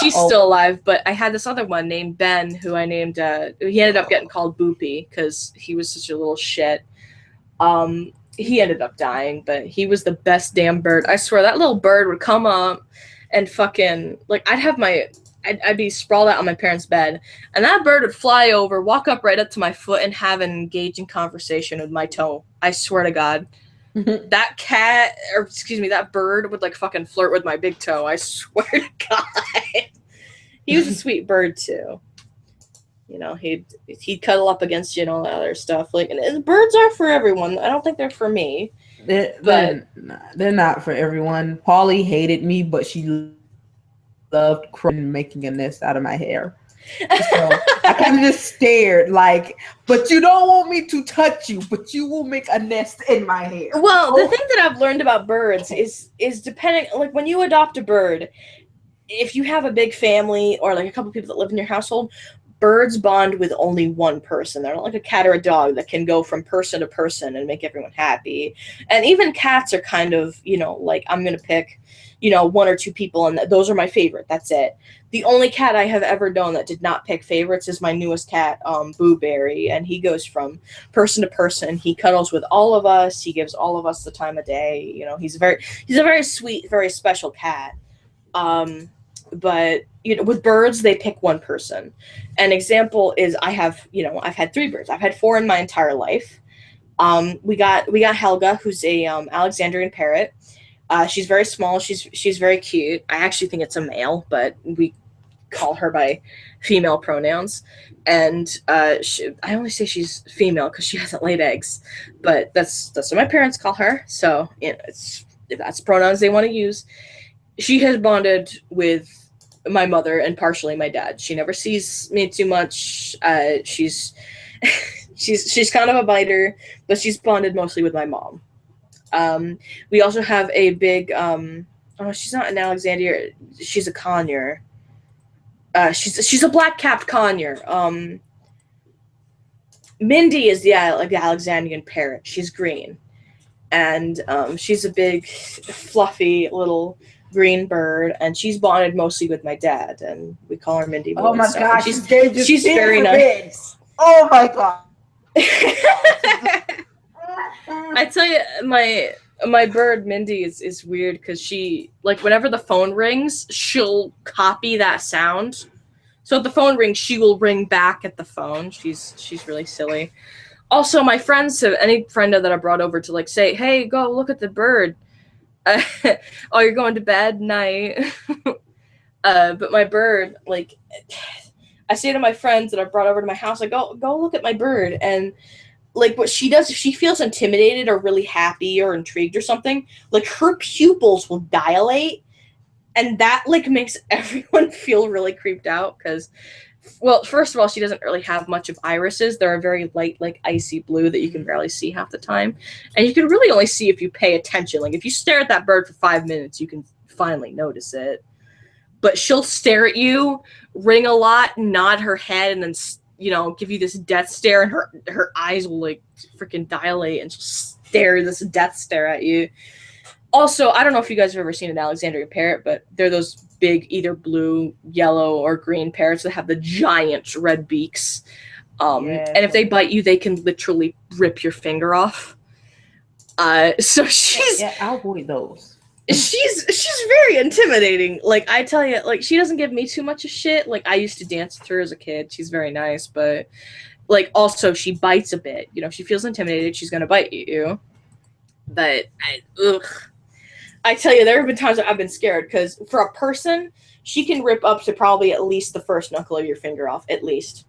She's still alive, but I had this other one named Ben, who I named. He ended up getting called Boopy because he was such a little shit. He ended up dying, but he was the best damn bird. I swear that little bird would come up and fucking like I'd be sprawled out on my parents' bed, and that bird would fly over, walk up right up to my foot, and have an engaging conversation with my toe. I swear to God. That bird would like fucking flirt with my big toe. I swear to God. He was a sweet bird too. He'd cuddle up against you and all that other stuff. Like, and birds are for everyone. I don't think they're for me. They're not for everyone. Polly hated me, but she loved making a nest out of my hair. So I kind of just stared like, but you don't want me to touch you, but you will make a nest in my hair. Well, the thing that I've learned about birds is depending, like when you adopt a bird, if you have a big family or like a couple people that live in your household, birds bond with only one person. They're not like a cat or a dog that can go from person to person and make everyone happy. And even cats are kind of, like I'm going to pick, one or two people, and those are my favorite. That's it. The only cat I have ever known that did not pick favorites is my newest cat, Boo Berry, and he goes from person to person. He cuddles with all of us. He gives all of us the time of day. He's a very sweet, very special cat. But with birds, they pick one person. An example is I've had 3 birds. I've had 4 in my entire life. We got Helga, who's a Alexandrian parrot. She's very small. She's very cute. I actually think it's a male, but we call her by female pronouns. And I only say she's female because she hasn't laid eggs, but that's what my parents call her. So if that's pronouns they want to use. She has bonded with my mother and partially my dad. She never sees me too much. She's kind of a biter, but she's bonded mostly with my mom. We also have a big oh, she's not an Alexandria, she's a conure. She's a black-capped conure. Mindy is like the Alexandrian parrot. She's green. And she's a big, fluffy little green bird, and she's bonded mostly with my dad, and we call her Mindy. Oh my gosh, she's very nice. Oh my god. I tell you, my bird Mindy is weird because she, like, whenever the phone rings, she'll copy that sound. So if the phone rings, she will ring back at the phone. She's really silly. Also, my friends, any friend that I brought over to, like, say, hey, go look at the bird. Oh, you're going to bed? Night. But my bird, like, I say to my friends that I brought over to my house, like, go look at my bird. And, like, what she does, if she feels intimidated or really happy or intrigued or something, like, her pupils will dilate. And that, like, makes everyone feel really creeped out because, well, first of all, she doesn't really have much of irises. They're a very light, like, icy blue that you can barely see half the time. And you can really only see if you pay attention. Like, if you stare at that bird for 5 minutes, you can finally notice it. But she'll stare at you, ring a lot, nod her head, and then, you know, give you this death stare, and her eyes will, like, freaking dilate and just stare this death stare at you. Also, I don't know if you guys have ever seen an Alexandrian parrot, but they're those big, either blue, yellow, or green parrots that have the giant red beaks. Yes. And if they bite you, they can literally rip your finger off. So she's... Yeah, I'll avoid those. She's very intimidating. Like, I tell you, like, she doesn't give me too much of shit. Like, I used to dance with her as a kid. She's very nice, but, like, also, she bites a bit. You know, if she feels intimidated, she's gonna bite you. But, I tell you, there have been times that I've been scared because for a person, she can rip up to probably at least the first knuckle of your finger off, at least.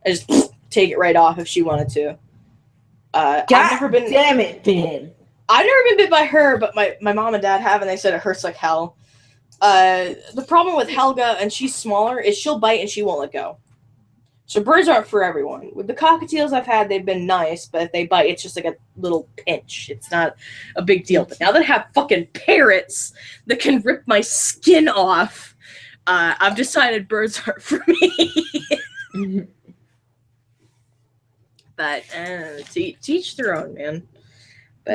And just take it right off if she wanted to. I've never been. Damn it, Ben. I've never been bit by her, but my mom and dad have, and they said it hurts like hell. The problem with Helga, and she's smaller, is she'll bite and she won't let go. So birds aren't for everyone. With the cockatiels I've had, they've been nice, but if they bite, it's just like a little pinch. It's not a big deal. But now that I have fucking parrots that can rip my skin off, I've decided birds aren't for me. But to each their own, man. But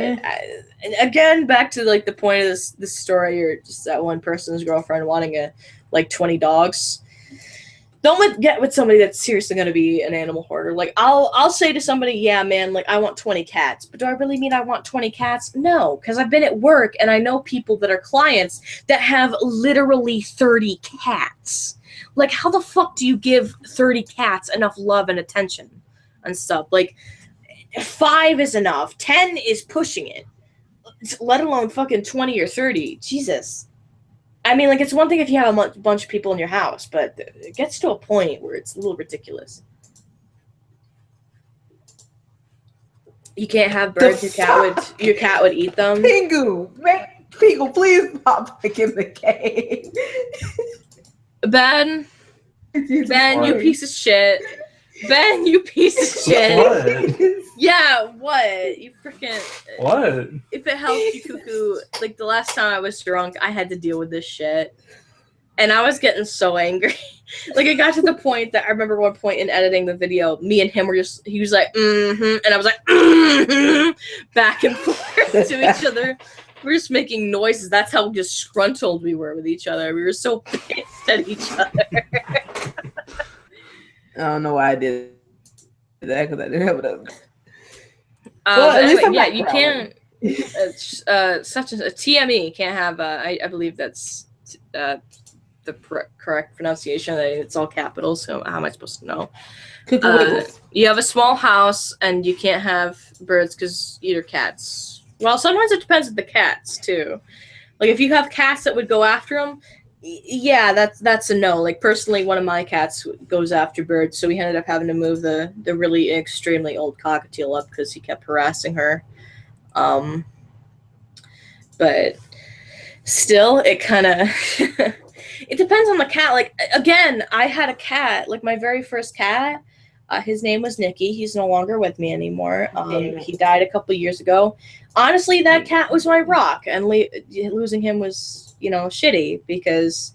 and again, back to, like, the point of this story, or just that one person's girlfriend wanting 20 dogs. Don't get with somebody that's seriously going to be an animal hoarder. Like, I'll say to somebody, yeah, man, like, I want 20 cats. But do I really mean I want 20 cats? No, because I've been at work, and I know people that are clients that have literally 30 cats. Like, how the fuck do you give 30 cats enough love and attention and stuff? Like, 5 is enough. 10 is pushing it. Let alone fucking 20 or 30. Jesus. I mean, like, it's one thing if you have a bunch of people in your house, but it gets to a point where it's a little ridiculous. You can't have birds. Your cat would eat them. Pingu, please pop back in the game. Ben, you piece of shit. Ben, you piece of shit. What? Yeah, what? You freaking... What? If it helps you, cuckoo, like, the last time I was drunk, I had to deal with this shit. And I was getting so angry. Like, it got to the point that I remember one point in editing the video, me and him were just... He was like, mm-hmm, and I was like, mm-hmm, back and forth to each other. We were just making noises. That's how disgruntled we were with each other. We were so pissed at each other. I don't know why I did that, because I didn't have it. Anyway, yeah, you can't. Such a TME can't have. I believe that's the correct pronunciation. It's all capitals. So how am I supposed to know? You have a small house, and you can't have birds because either cats. Well, sometimes it depends on the cats too. Like, if you have cats that would go after them. Yeah, that's a no. Like, personally, one of my cats goes after birds, so we ended up having to move the really extremely old cockatiel up because he kept harassing her. But still, it kind of it depends on the cat. Like, again, I had a cat, like my very first cat. His name was Nicky. He's no longer with me anymore. He died a couple years ago. honestly, that cat was my rock, and losing him was, shitty, because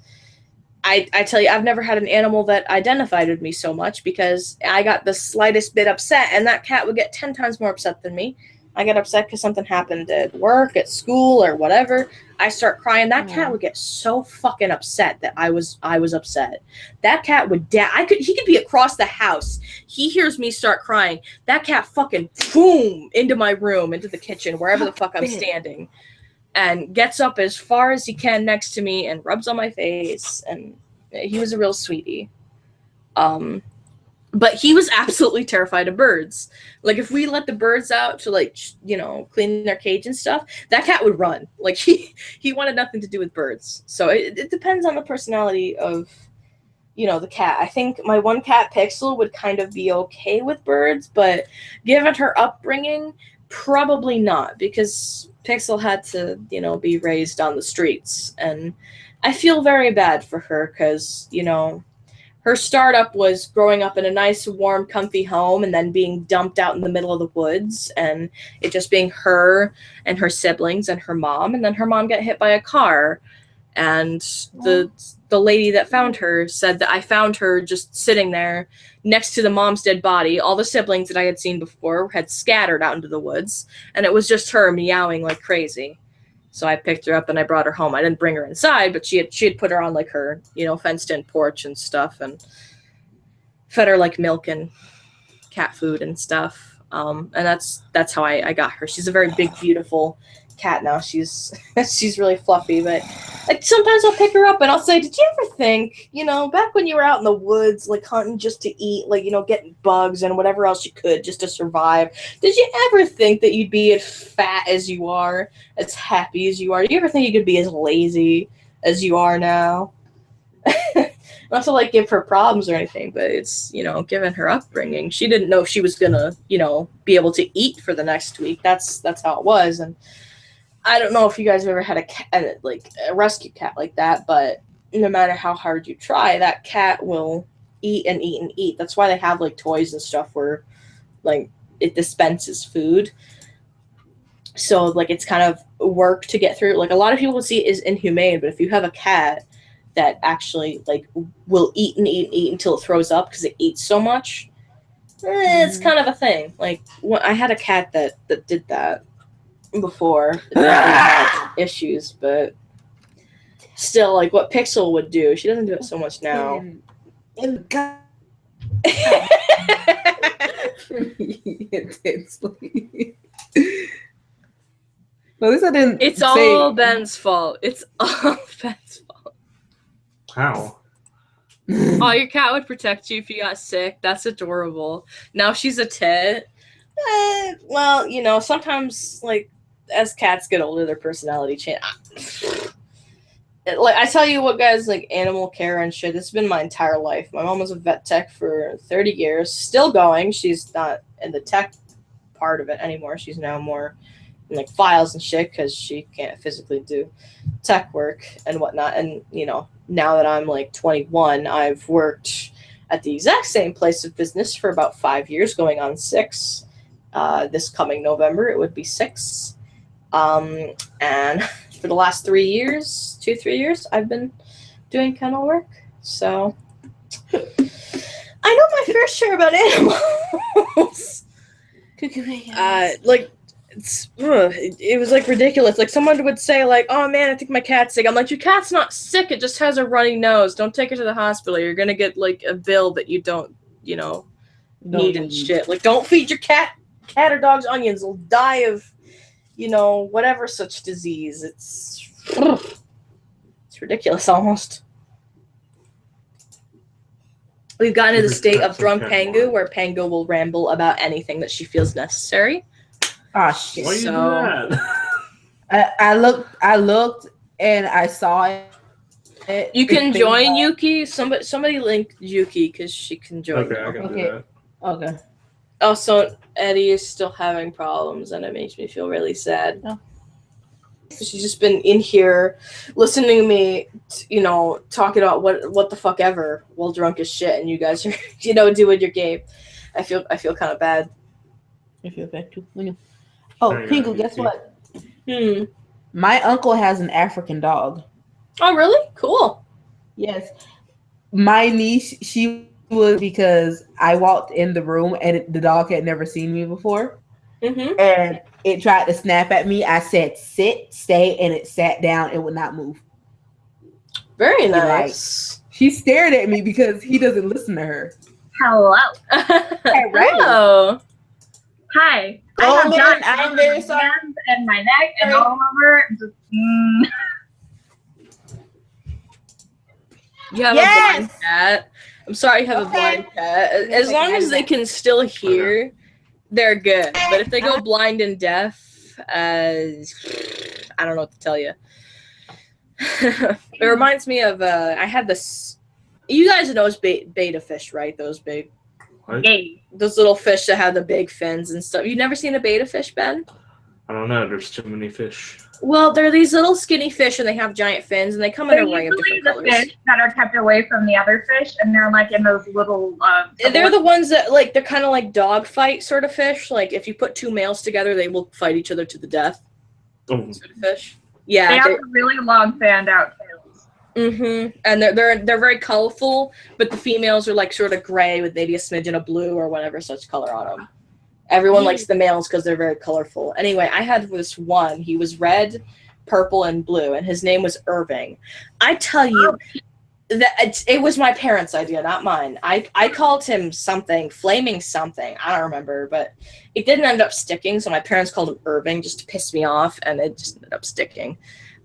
I tell you, I've never had an animal that identified with me so much, because I got the slightest bit upset, and that cat would get 10 times more upset than me. I get upset because something happened at work, at school, or whatever. I start crying. That cat would get so fucking upset that I was upset. That cat would he could be across the house. He hears me start crying. That cat fucking boom into my room, into the kitchen, wherever the fuck I'm standing, and gets up as far as he can next to me and rubs on my face. And he was a real sweetie. But he was absolutely terrified of birds. Like, if we let the birds out to, like, clean their cage and stuff, that cat would run. Like, he wanted nothing to do with birds. So it depends on the personality of, the cat. I think my one cat, Pixel, would kind of be okay with birds, but given her upbringing, probably not, because Pixel had to, be raised on the streets. And I feel very bad for her, because, her startup was growing up in a nice, warm, comfy home and then being dumped out in the middle of the woods, and it just being her and her siblings and her mom. And then her mom got hit by a car, and the lady that found her said that I found her just sitting there next to the mom's dead body. All the siblings that I had seen before had scattered out into the woods, and it was just her meowing like crazy. So I picked her up and I brought her home. I didn't bring her inside, but she had put her on, like, her, fenced-in porch and stuff, and fed her, like, milk and cat food and stuff. And that's how I got her. She's a very big, beautiful cat now. She's really fluffy, but, like, sometimes I'll pick her up and I'll say, did you ever think, back when you were out in the woods, like, hunting just to eat, like, getting bugs and whatever else you could just to survive, did you ever think that you'd be as fat as you are, as happy as you are? Do you ever think you could be as lazy as you are now? Not to, like, give her problems or anything, but it's, given her upbringing, she didn't know if she was gonna, be able to eat for the next week. That's how it was. And I don't know if you guys have ever had a cat, like a rescue cat like that, but no matter how hard you try, that cat will eat and eat and eat. That's why they have, like, toys and stuff where, like, it dispenses food. So, like, it's kind of work to get through. Like, a lot of people would see it as inhumane, but if you have a cat that actually, like, will eat and eat and eat until it throws up because it eats so much, it's kind of a thing. Like, I had a cat that did that before. It definitely had issues, but still, like, what Pixel would do, she doesn't do it so much now. Well, at least I didn't. It's all Ben's fault. It's all Ben's fault. How? Oh, your cat would protect you if you got sick. That's adorable. Now she's a tit. Well, sometimes, like, as cats get older, their personality change. Like, I tell you what, guys, like, animal care and shit, this has been my entire life. My mom was a vet tech for 30 years, still going. She's not in the tech part of it anymore. She's now more in, like, files and shit, because she can't physically do tech work and whatnot. And, now that I'm, like, 21, I've worked at the exact same place of business for about 5 years, going on 6. This coming November, it would be 6. And for the last 3 years, 2-3 years, I've been doing kennel work. So I know my fair share about animals. Like, it was, like, ridiculous. Like, someone would say, like, oh man, I think my cat's sick. I'm like, your cat's not sick, it just has a runny nose. Don't take her to the hospital. You're gonna get, like, a bill that you don't need and shit. Like, don't feed your cat or dog's onions. They'll die of whatever such disease. It's ridiculous almost. We've gotten to the state of drunk Pangu, where Pangu will ramble about anything that she feels necessary. Ah, shit. Why you do that? I looked and I saw it. You can join Yuki. Somebody link Yuki, because she can join. Okay, I can do that. Okay. Oh, so Eddie is still having problems, and it makes me feel really sad. Oh. She's just been in here listening to me, talking about what the fuck ever while drunk as shit, and you guys are, doing your game. I feel kind of bad. I feel bad too. Oh, There you Pingu, go. guess what? Hmm. My uncle has an African dog. Oh, really? Cool. Yes. My niece, she was because I walked in the room and the dog had never seen me before. Mm-hmm. And it tried to snap at me. I said, sit, stay, and it sat down and would not move. Very He nice. She stared at me because he doesn't listen to her. Hello. Hello. Hi. I Oh have man, dots I'm on very my sorry. hands and my neck and all over. Just, You have Yes! a blind cat. I'm sorry you have a Okay. blind cat. Give me a As second, long I'll as be they back. can still hear, they're good. But if they go blind and deaf, I don't know what to tell you. It reminds me of I had this. You guys know those beta fish, right? Those big, What? Yay. those little fish that have the big fins and stuff. You've never seen a beta fish, Ben? I don't know. There's too many fish. Well, they're these little skinny fish, and they have giant fins, and they come in They're a ring of usually different the colors. fish that are kept away from the other fish, and they're like in those little. They're the ones that they're kind of like dog fight sort of fish. Like if you put two males together, they will fight each other to the death. Oh, Sort of fish. Yeah. They have the really long fanned out tails. And they're very colorful, but the females are like sort of gray with maybe a smidgen of blue or whatever such color on them. Everyone likes the males because they're very colorful. Anyway, I had this one. He was red, purple, and blue, and his name was Irving. I tell you, that it was my parents' idea, not mine. I called him something, flaming something. I don't remember, but it didn't end up sticking, so my parents called him Irving just to piss me off, and it just ended up sticking.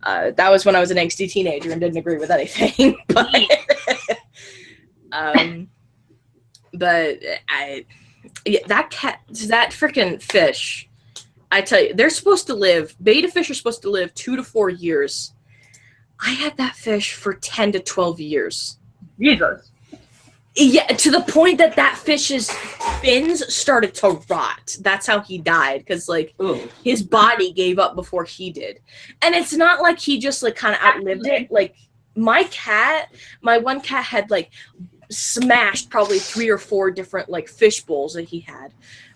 That was when I was an angsty teenager and didn't agree with anything. That freaking fish, I tell you, they're supposed to live, beta fish are supposed to live 2 to 4 years. I had that fish for 10 to 12 years. Jesus. Yeah, to the point that fish's fins started to rot. That's how he died, because his body gave up before he did. And it's not like he just kind of outlived it. Like my one cat had smashed probably 3 or 4 different fish bowls that he had.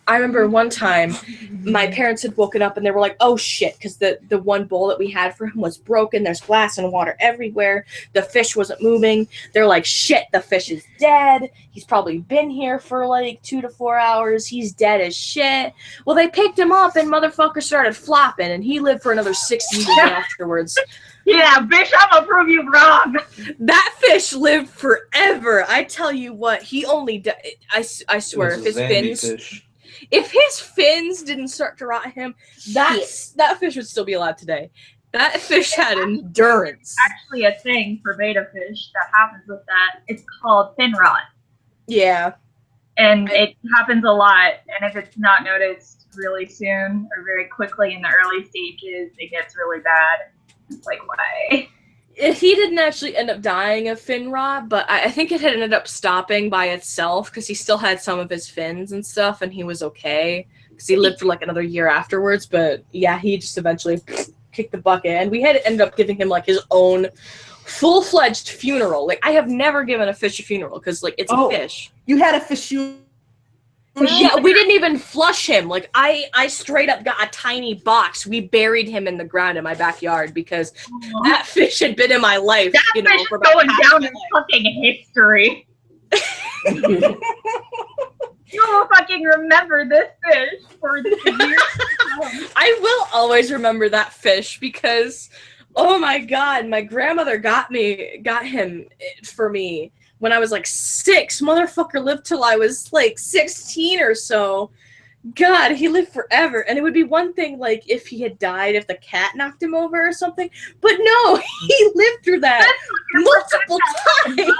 I remember one time my parents had woken up and they were like, oh shit, because the one bowl that we had for him was broken. There's glass and water everywhere. The fish wasn't moving. They're like, shit, the fish is dead. He's probably been here for 2 to 4 hours. He's dead as shit. Well, they picked him up and motherfucker started flopping and he lived for another 6 years afterwards. Yeah, bitch, I'm gonna prove you wrong. That fish lived forever. I tell you what, he only died. I swear, if his fins didn't start to rot him, that fish would still be alive today. That fish had endurance. Actually, a thing for beta fish that happens with that. It's called fin rot. Yeah. And it happens a lot. And if it's not noticed really soon or very quickly in the early stages, it gets really bad. It's like, why? He didn't actually end up dying of fin rot, but I think it had ended up stopping by itself because he still had some of his fins and stuff, and he was okay because he lived for another year afterwards. But yeah, he just eventually kicked the bucket, and we had ended up giving him his own full-fledged funeral. I have never given a fish a funeral because it's a fish. You had a fish. Yeah, we didn't even flush him. I straight up got a tiny box. We buried him in the ground in my backyard because that fish had been in my life. That fish is going down in fucking history. You will fucking remember this fish for the years to come. I will always remember that fish because, oh my god, my grandmother got him for me. When I was 6, motherfucker lived till I was 16 or so. God, he lived forever. And it would be one thing if he had died, if the cat knocked him over or something. But no, he lived through that multiple times.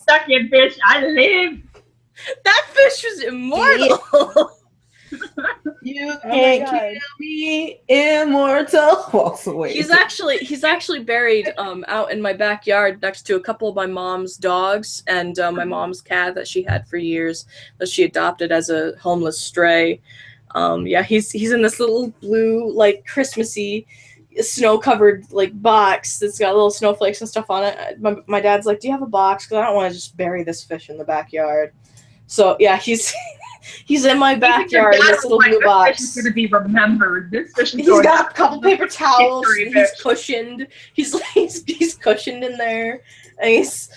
Suck it, bitch. I live. That fish was immortal. You can't kill me, immortal. Walks away. He's actually buried out in my backyard next to a couple of my mom's dogs and my mom's cat that she had for years that she adopted as a homeless stray. He's in this little blue Christmassy snow-covered box that's got little snowflakes and stuff on it. My dad's like, do you have a box? Because I don't want to just bury this fish in the backyard. So yeah, he's He's in my backyard in this little blue This box. fish is going to be remembered. This fish is He's going got a couple paper towels. History He's fish. cushioned. He's cushioned in there. And he's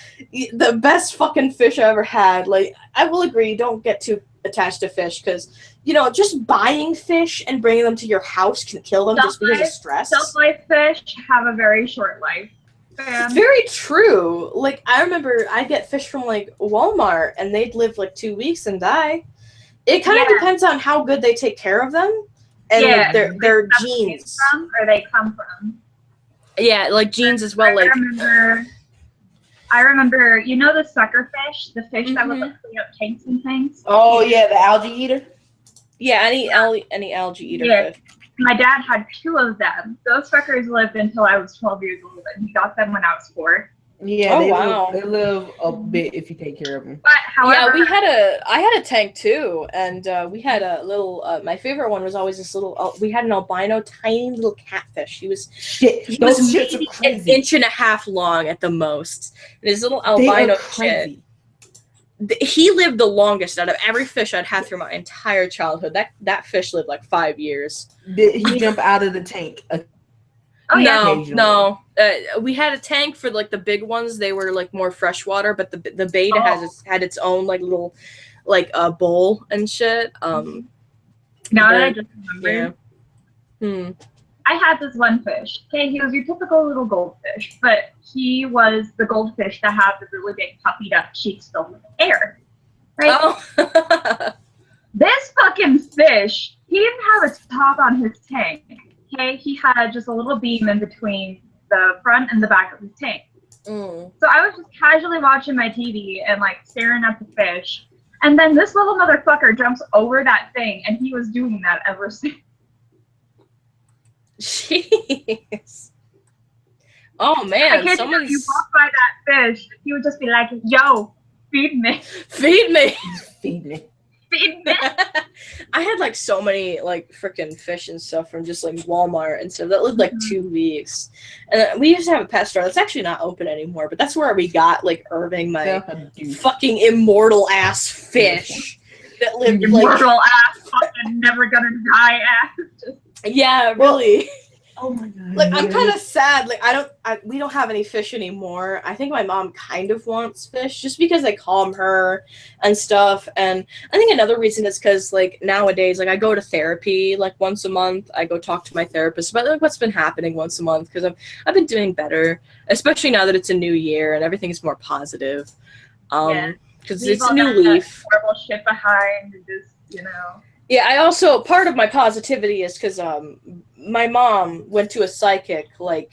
the best fucking fish I ever had. Like, I will agree, don't get too attached to fish because, you know, just buying fish and bringing them to your house can kill them just because of stress. Self-life fish have a very short life. It's very true. Like, I remember I'd get fish from, like, Walmart, and they'd live, like, 2 weeks and die. It kind of depends on how good they take care of them and like, their genes. From, or they come from. Yeah, like, genes as well. I remember, you know the sucker fish? The fish that would, like, clean up tanks and things? Oh, yeah, the algae eater? Yeah, any algae eater fish. My dad had 2 of them. Those fuckers lived until I was 12 years old, and he got them when I was 4. Yeah, wow. They live a bit if you take care of them. But however, I had a tank too, and we had a little. My favorite one was always this little. We had an albino, tiny little catfish. He was Those shits are maybe crazy. an inch and a half long at the most. And his little albino shit. He lived the longest out of every fish I'd had through my entire childhood. That fish lived like 5 years. Did he jump out of the tank? oh yeah, No. We had a tank for like the big ones. They were like more freshwater, but the beta had its own like little like bowl and shit. now that I just remembered, I had this one fish. Okay, he was your typical little goldfish, but he was the goldfish that have the really big puffied up cheeks filled with air. Right? Oh. This fucking fish, he didn't have a top on his tank. Okay, he had just a little beam in between the front and the back of his tank. So I was just casually watching my TV and like staring at the fish, and then this little motherfucker jumps over that thing, and he was doing that ever since. Jeez. Oh man, If you walk by that fish, he would just be like, "Yo, feed me, feed me." Feed me. feed me." I had like so many like freaking fish and stuff from just like Walmart and stuff that lived like 2 weeks. And we used to have a pet store that's actually not open anymore, but that's where we got like Irving, my fucking immortal ass fish that lived Immortal ass, fucking never gonna die ass. Yeah, really. Oh my god. Like, I'm kind of sad. Like, we don't have any fish anymore. I think my mom kind of wants fish just because they calm her and stuff. And I think another reason is because, like, nowadays, like, I go to therapy, like, once a month. I go talk to my therapist about, like, what's been happening once a month because I've been doing better, especially now that it's a new year and everything's more positive. Because it's a new leaf. Horrible shit behind, just, you know. Yeah, I also, part of my positivity is because my mom went to a psychic, like,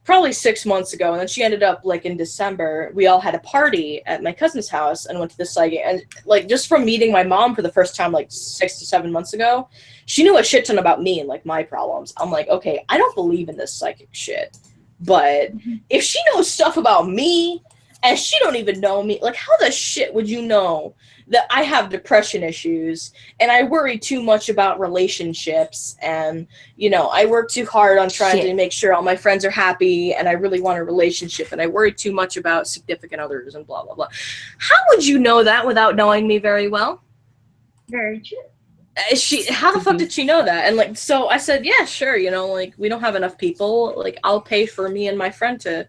probably 6 months ago, and then she ended up, like, in December, we all had a party at my cousin's house and went to the psychic, and, like, just from meeting my mom for the first time, like, 6 to 7 months ago, she knew a shit ton about me and, like, my problems. I'm like, okay, I don't believe in this psychic shit, but if she knows stuff about me, and she don't even know me, like, how the shit would you know that I have depression issues and I worry too much about relationships and, you know, I work too hard on trying to make sure all my friends are happy and I really want a relationship and I worry too much about significant others and blah, blah, blah. How would you know that without knowing me very well? Very true. How the fuck did she know that? And, like, so I said, yeah, sure, you know, like, we don't have enough people. Like, I'll pay for me and my friend to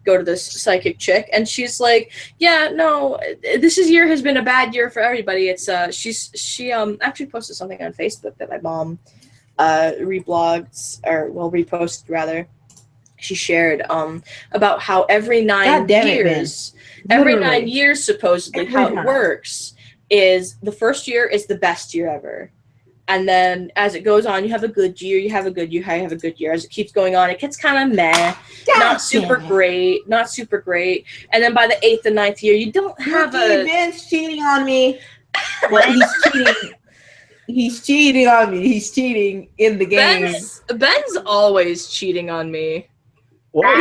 go to this psychic chick, and she's like, yeah, no, this year has been a bad year for everybody. It's she actually posted something on Facebook that my mom reposted rather. She shared about how every 9 years, every 9 years supposedly how it works is the first year is the best year ever. And then as it goes on, you have a good year, you have a good year, you have a good year. As it keeps going on, it gets kind of meh, not super great. And then by the 8th and 9th year, you don't have Ben's cheating on me. Well, he's cheating. He's cheating on me. He's cheating in the game. Ben's always cheating on me. But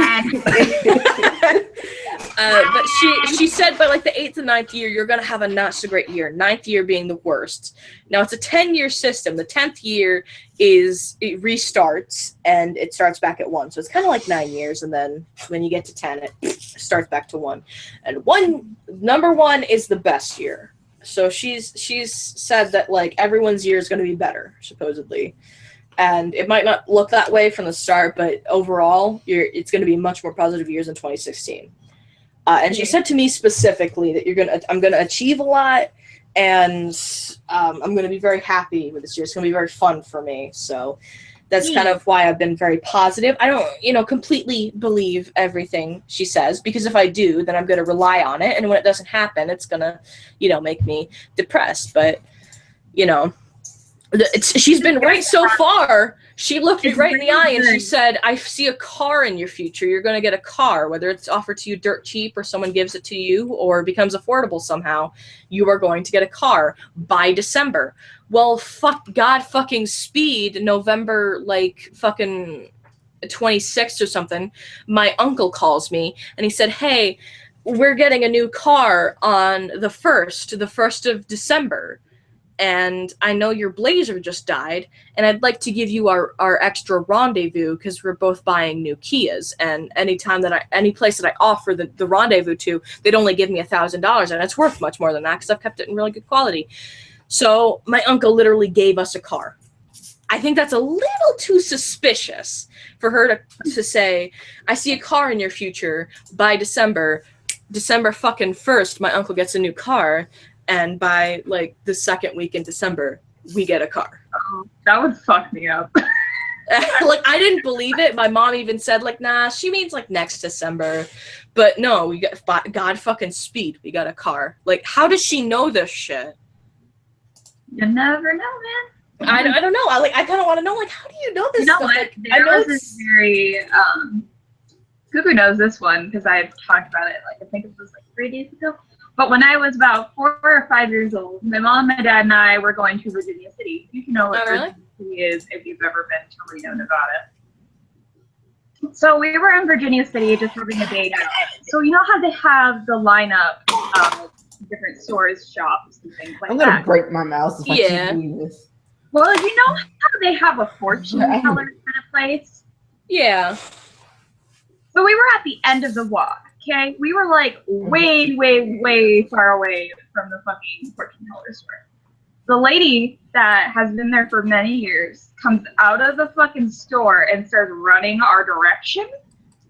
she said by like the 8th and 9th year, you're going to have a not so great year. 9th year being the worst. Now, it's a 10-year system. The 10th year it restarts, and it starts back at 1. So it's kind of like 9 years, and then when you get to 10, it starts back to 1. And number 1 is the best year. So she's said that like everyone's year is going to be better, supposedly. And it might not look that way from the start, but overall, it's going to be much more positive years in 2016. And she said to me specifically that I'm gonna achieve a lot, and I'm gonna be very happy with this year. It's gonna be very fun for me. So that's kind of why I've been very positive. I don't, completely believe everything she says, because if I do, then I'm gonna rely on it, and when it doesn't happen, it's gonna, make me depressed. But she's been right so far. She looked me right in the eye and she said, I see a car in your future. You're going to get a car, whether it's offered to you dirt cheap or someone gives it to you or becomes affordable somehow. You are going to get a car by December. Well, fuck God fucking speed, November like fucking 26th or something. My uncle calls me and he said, hey, we're getting a new car on the 1st of December. And I know your Blazer just died, and I'd like to give you our extra rendezvous because we're both buying new Kias. And any place that I offer the rendezvous to, they'd only give me $1,000, and it's worth much more than that because I've kept it in really good quality. So my uncle literally gave us a car. I think that's a little too suspicious for her to say, I see a car in your future by December fucking 1st, my uncle gets a new car. And by, like, the second week in December, we get a car. Oh, that would fuck me up. Like, I didn't believe it. My mom even said, like, nah, she means, like, next December. But no, we got, God fucking speed, we got a car. Like, how does she know this shit? You never know, man. I don't know. I kind of want to know, like, how do you know this stuff? What? Like, there was this very, Cuckoo knows this one, because I had talked about it, like, I think it was, like, 3 days ago. But when I was about 4 or 5 years old, my mom, my dad, and I were going to Virginia City. You can know what Virginia City is if you've ever been to Reno, Nevada. So we were in Virginia City just having a day out. So you know how they have the lineup of different stores, shops, and things like that? I'm going to break my mouse if I keep doing this. Well, you know how they have a fortune teller kind of place? Yeah. So we were at the end of the walk. Okay, we were like way, way, way far away from the fucking fortune teller store. The lady that has been there for many years comes out of the fucking store and starts running our direction.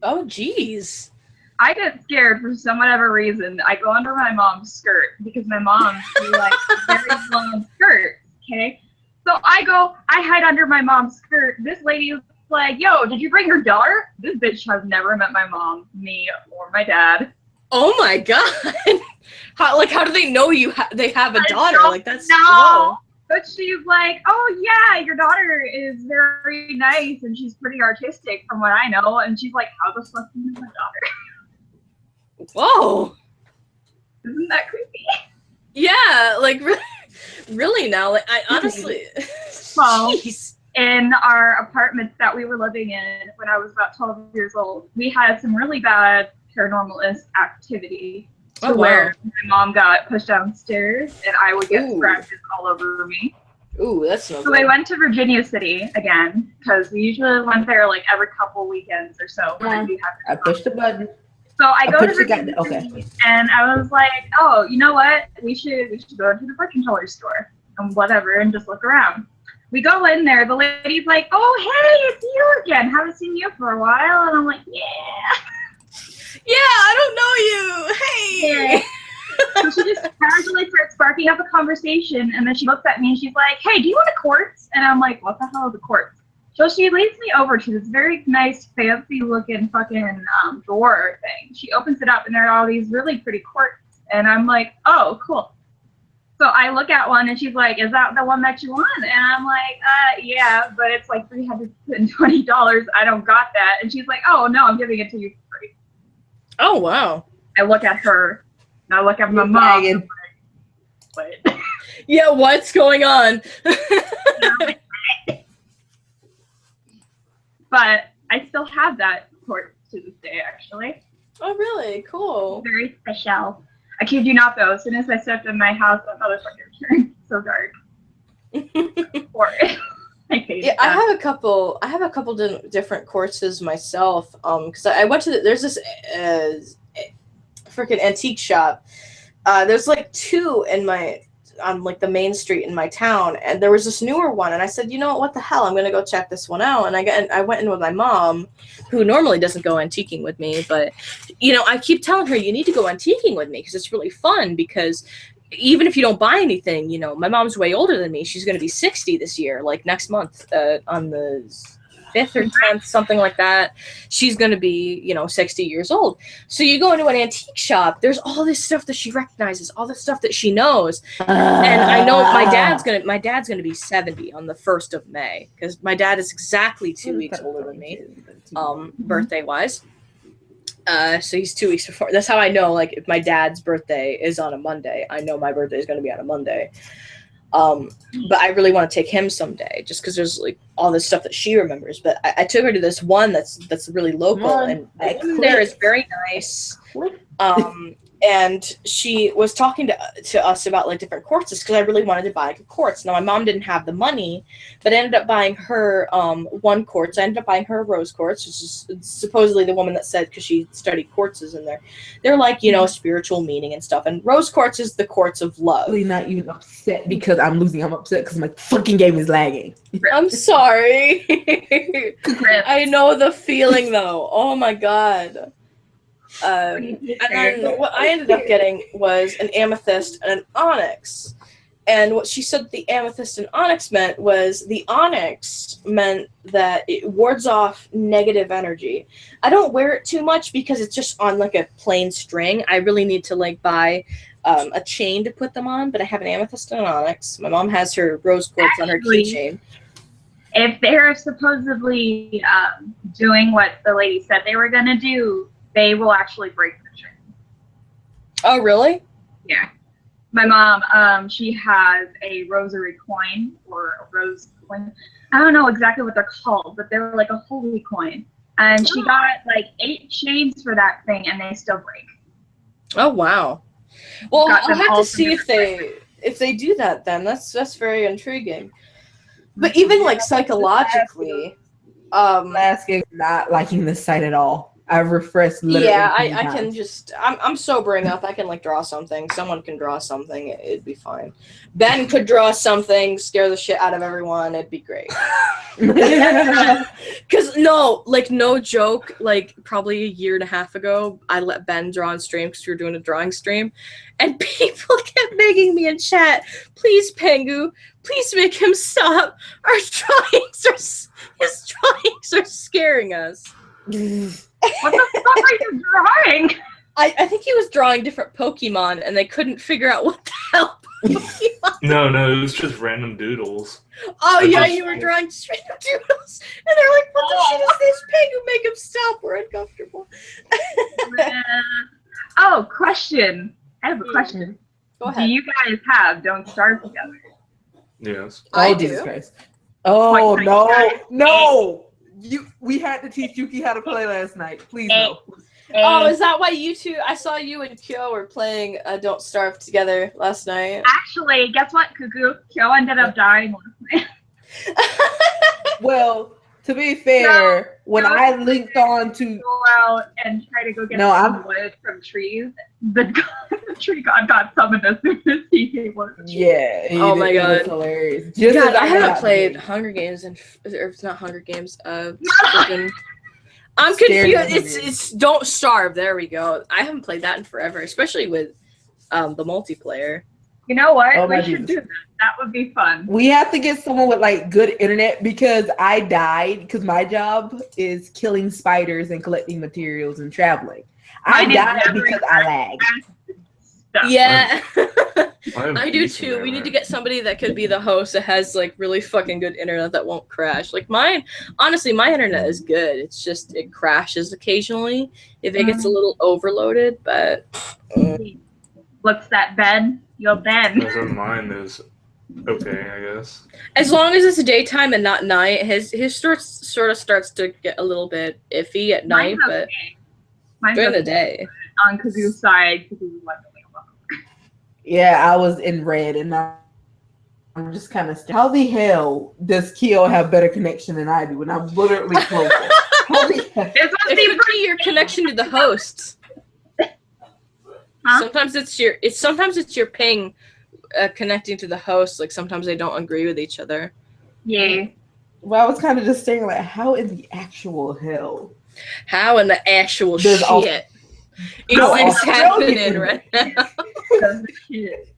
Oh, jeez. I get scared for some whatever reason. I go under my mom's skirt because my mom like very long skirts. Okay, so I hide under my mom's skirt. This lady is like, yo, did you bring your daughter? This bitch has never met my mom, me, or my dad. Oh my God. How do they know they have a daughter? Like, that's no. But she's like, oh yeah, your daughter is very nice and she's pretty artistic from what I know. And she's like, how the fuck do you know my daughter? Whoa. Isn't that creepy? Yeah, like really now. Like, I honestly well, jeez. In our apartments that we were living in when I was about 12 years old, we had some really bad paranormalist activity to where my mom got pushed downstairs and I would get scratches all over me. Ooh, that's no So good. I went to Virginia City again because we usually went there like every couple weekends or so. I pushed the button. So I go to Virginia City and I was like, oh, you know what? We should go to the fortune teller store and whatever and just look around. We go in there, the lady's like, oh, hey, it's you again. Haven't seen you for a while. And I'm like, yeah. Yeah, I don't know you. Hey. Yeah. So she just casually starts sparking up a conversation. And then she looks at me and she's like, hey, do you want a quartz? And I'm like, what the hell is a quartz? So she leads me over to this very nice, fancy-looking fucking drawer thing. She opens it up and there are all these really pretty quartz. And I'm like, oh, cool. So I look at one and she's like, is that the one that you want? And I'm like, yeah, but it's like $320. I don't got that. And she's like, oh, no, I'm giving it to you for free. Oh, wow. I look at her and I look at my mom. And I'm like, what? Yeah, what's going on? But I still have that quartz to this day, actually. Oh, really? Cool. Very special. I kid you not, though. As soon as I stepped in my house, that motherfucker turned so dark. I hate that. I have a couple different quartzes myself. Because I went to there's this freaking antique shop. There's like 2 in my on like the main street in my town, and there was this newer one, and I said, you know what the hell, I'm gonna go check this one out. And I went in with my mom, who normally doesn't go antiquing with me, but you know, I keep telling her you need to go antiquing with me because it's really fun. Because even if you don't buy anything, you know, my mom's way older than me. She's gonna be 60 this year, like next month, on the 5th or 10th, something like that. She's going to be, you know, 60 years old. So you go into an antique shop, there's all this stuff that she recognizes, all this stuff that she knows. And I know my dad's going to be 70 on the 1st of May, because my dad is exactly 2 weeks older than me, birthday wise. So he's 2 weeks before. That's how I know, like, if my dad's birthday is on a Monday, I know my birthday is going to be on a Monday. But I really want to take him someday, just because there's like all this stuff that she remembers. But I took her to this one that's really local, and there is very nice. And she was talking to us about like different quartzes, because I really wanted to buy a quartz. Now my mom didn't have the money, but I ended up buying her one quartz. I ended up buying her a rose quartz, which is supposedly the woman that said, because she studied quartzes in there, they're like, you know, spiritual meaning and stuff. And rose quartz is the quartz of love. I'm really not even upset because I'm losing. I'm upset because my fucking game is lagging. I'm sorry. I know the feeling though. Oh my god. And then what I ended up getting was an amethyst and an onyx. And what she said the amethyst and onyx meant was, the onyx meant that it wards off negative energy. I don't wear it too much because it's just on like a plain string. I really need to like buy a chain to put them on, but I have an amethyst and an onyx. My mom has her rose quartz on her keychain. If they're supposedly doing what the lady said they were going to do, they will actually break the chain. Oh, really? Yeah. My mom, she has a rosary coin, or a rose coin. I don't know exactly what they're called, but they're like a holy coin. And she got like 8 chains for that thing, and they still break. Oh, wow. Well, I'll have to see if they do that then. That's very intriguing. But even like psychologically, Asking, not liking this site at all. I've refreshed literally. Yeah, I can just, I'm sobering up. I can like draw something. Someone can draw something. It'd be fine. Ben could draw something, scare the shit out of everyone. It'd be great. Because no joke, like probably a year and a half ago, I let Ben draw on stream because we were doing a drawing stream, and people kept begging me in chat, please Pengu, please make him stop. His drawings are scaring us. What the fuck are you drawing? I think he was drawing different Pokemon, and they couldn't figure out what the hell Pokemon. No, it was just random doodles. Oh yeah, you were drawing just random doodles, and they're like, "What the shit is this? Pengu, make him stop. We're uncomfortable." Oh, question. I have a question. Go ahead. Do you guys have Don't Starve Together? Yes. I Oh, do. Jesus Christ. Oh, no. We had to teach Yuki how to play last night. Please no. Oh, is that why you two? I saw you and Kyo were playing Don't Starve together last night. Actually, guess what, Cuckoo? Kyo ended up dying last night. Well, to be fair, when I linked on to go out and try to go get some wood from trees, the tree god got summoned as soon as he came over. Yeah. Oh my god. It was hilarious. God, I haven't played Hunger Games or it's not Hunger Games. I'm confused. It's Don't Starve. There we go. I haven't played that in forever, especially with the multiplayer. You know what? Oh, we should do that. That would be fun. We have to get someone with like good internet, because I died because my job is killing spiders and collecting materials and traveling. I died because I lagged. Yeah. I do decent too. We internet. need to get somebody that could be the host that has like really fucking good internet that won't crash. Like mine, honestly, my internet is good. It's just it crashes occasionally if it gets a little overloaded, but What's that, Ben? Your Ben. As in mine is okay, I guess. as long as it's daytime and not night, his sort of starts to get a little bit iffy at night, Mine's but okay. Mine's during the okay. day. On Kazoo's side, Kazoo was like, Yeah, I was in red, and I'm just kind of. How the hell does Kyo have better connection than I do? And I'm literally closer. How the hell? It could be your connection to the host. Huh? Sometimes it's your ping connecting to the host, like sometimes they don't agree with each other. Yeah. Well, I was kind of just saying, like, how in the actual hell? How in the actual There's shit al- is No, this happening Australian. right now? Shit.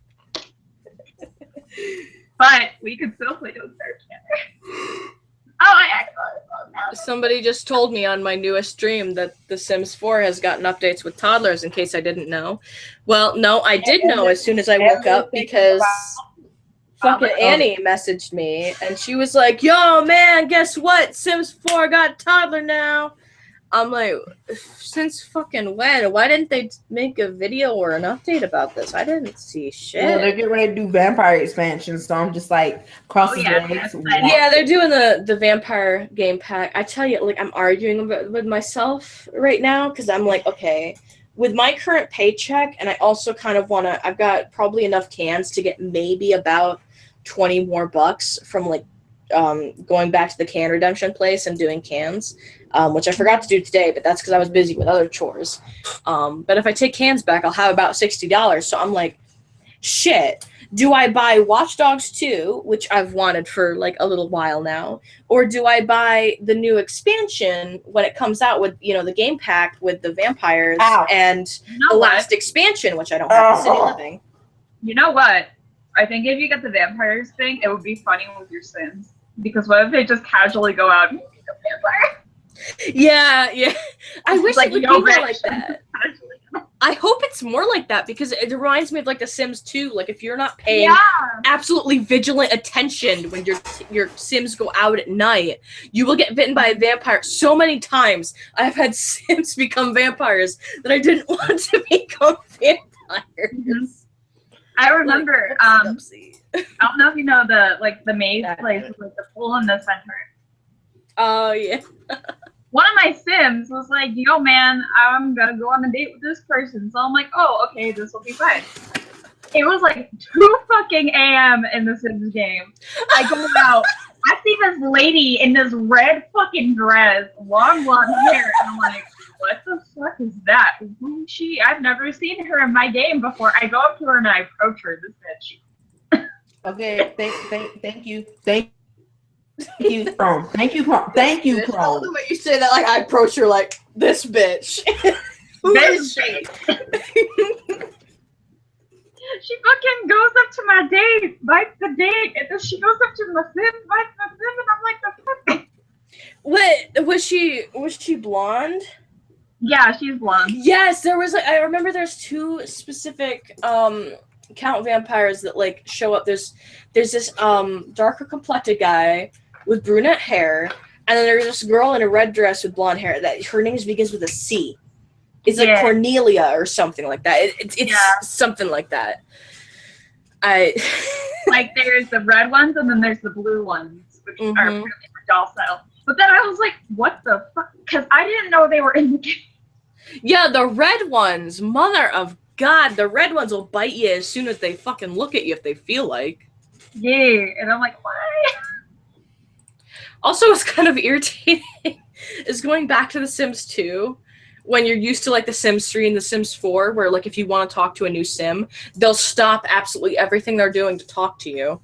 But we could still play those there together. Oh, I actually now. Somebody just told me on my newest stream that The Sims 4 has gotten updates with toddlers, in case I didn't know. Well, no, I did know as soon as I woke up because fucking Annie messaged me and she was like, yo, man, guess what? Sims 4 got toddler now. I'm like, since fucking when? Why didn't they make a video or an update about this? I didn't see shit. Well, they're getting ready to do vampire expansion, so I'm just like crossing yeah, legs. Yeah, they're doing the vampire game pack. I tell you, like, I'm arguing with myself right now because I'm like, okay, with my current paycheck, and I also kind of want to, I've got probably enough cans to get maybe about 20 more bucks from like going back to the can redemption place and doing cans, which I forgot to do today, but that's because I was busy with other chores. But if I take cans back, I'll have about $60. So I'm like, shit, do I buy Watch Dogs 2, which I've wanted for like a little while now, or do I buy the new expansion when it comes out with, you know, the game pack with the vampires and the last expansion, which I don't have to City Living. You know what? I think if you get the vampires thing, it would be funny with your Sims. Because what if they just casually go out and be a vampire? Yeah. I wish like, it would be more like that. I hope it's more like that because it reminds me of like The Sims 2. Like if you're not paying absolutely vigilant attention when your Sims go out at night, you will get bitten by a vampire. So many times I've had Sims become vampires that I didn't want to become vampires. Mm-hmm. I remember, I don't know if you know the maze place with like the pool in the center. Oh yeah. One of my Sims was like, yo man, I'm gonna go on a date with this person. So I'm like, oh, okay, this will be fine. It was like 2 fucking a.m. in the Sims game. I go out, I see this lady in this red fucking dress, long blonde hair, and I'm like, what the fuck is that? Who is she? I've never seen her in my game before. I go up to her and I approach her, this bitch. Okay, thank you, Chrome. Thank you, Chrome. I love the way you say that. Like I approach her like this bitch. Who is she? She fucking goes up to my date, bites the date, and then she goes up to my Sim, bites the Sim, and I'm like, the fuck? What was she blonde? Yeah, she's blonde. Yes, there was. I remember there's 2 specific count vampires that like show up. There's this darker complected guy with brunette hair, and then there's this girl in a red dress with blonde hair. That her name begins with a C. It's like Cornelia or something like that. It's something like that. Like there's the red ones and then there's the blue ones, which are really doll style. But then I was like, what the fuck? Because I didn't know they were in the game. Yeah, the red ones, mother of God, the red ones will bite you as soon as they fucking look at you if they feel like. Yeah, and I'm like, why? Also, what's kind of irritating is going back to The Sims 2, when you're used to like The Sims 3 and The Sims 4, where like if you want to talk to a new Sim, they'll stop absolutely everything they're doing to talk to you.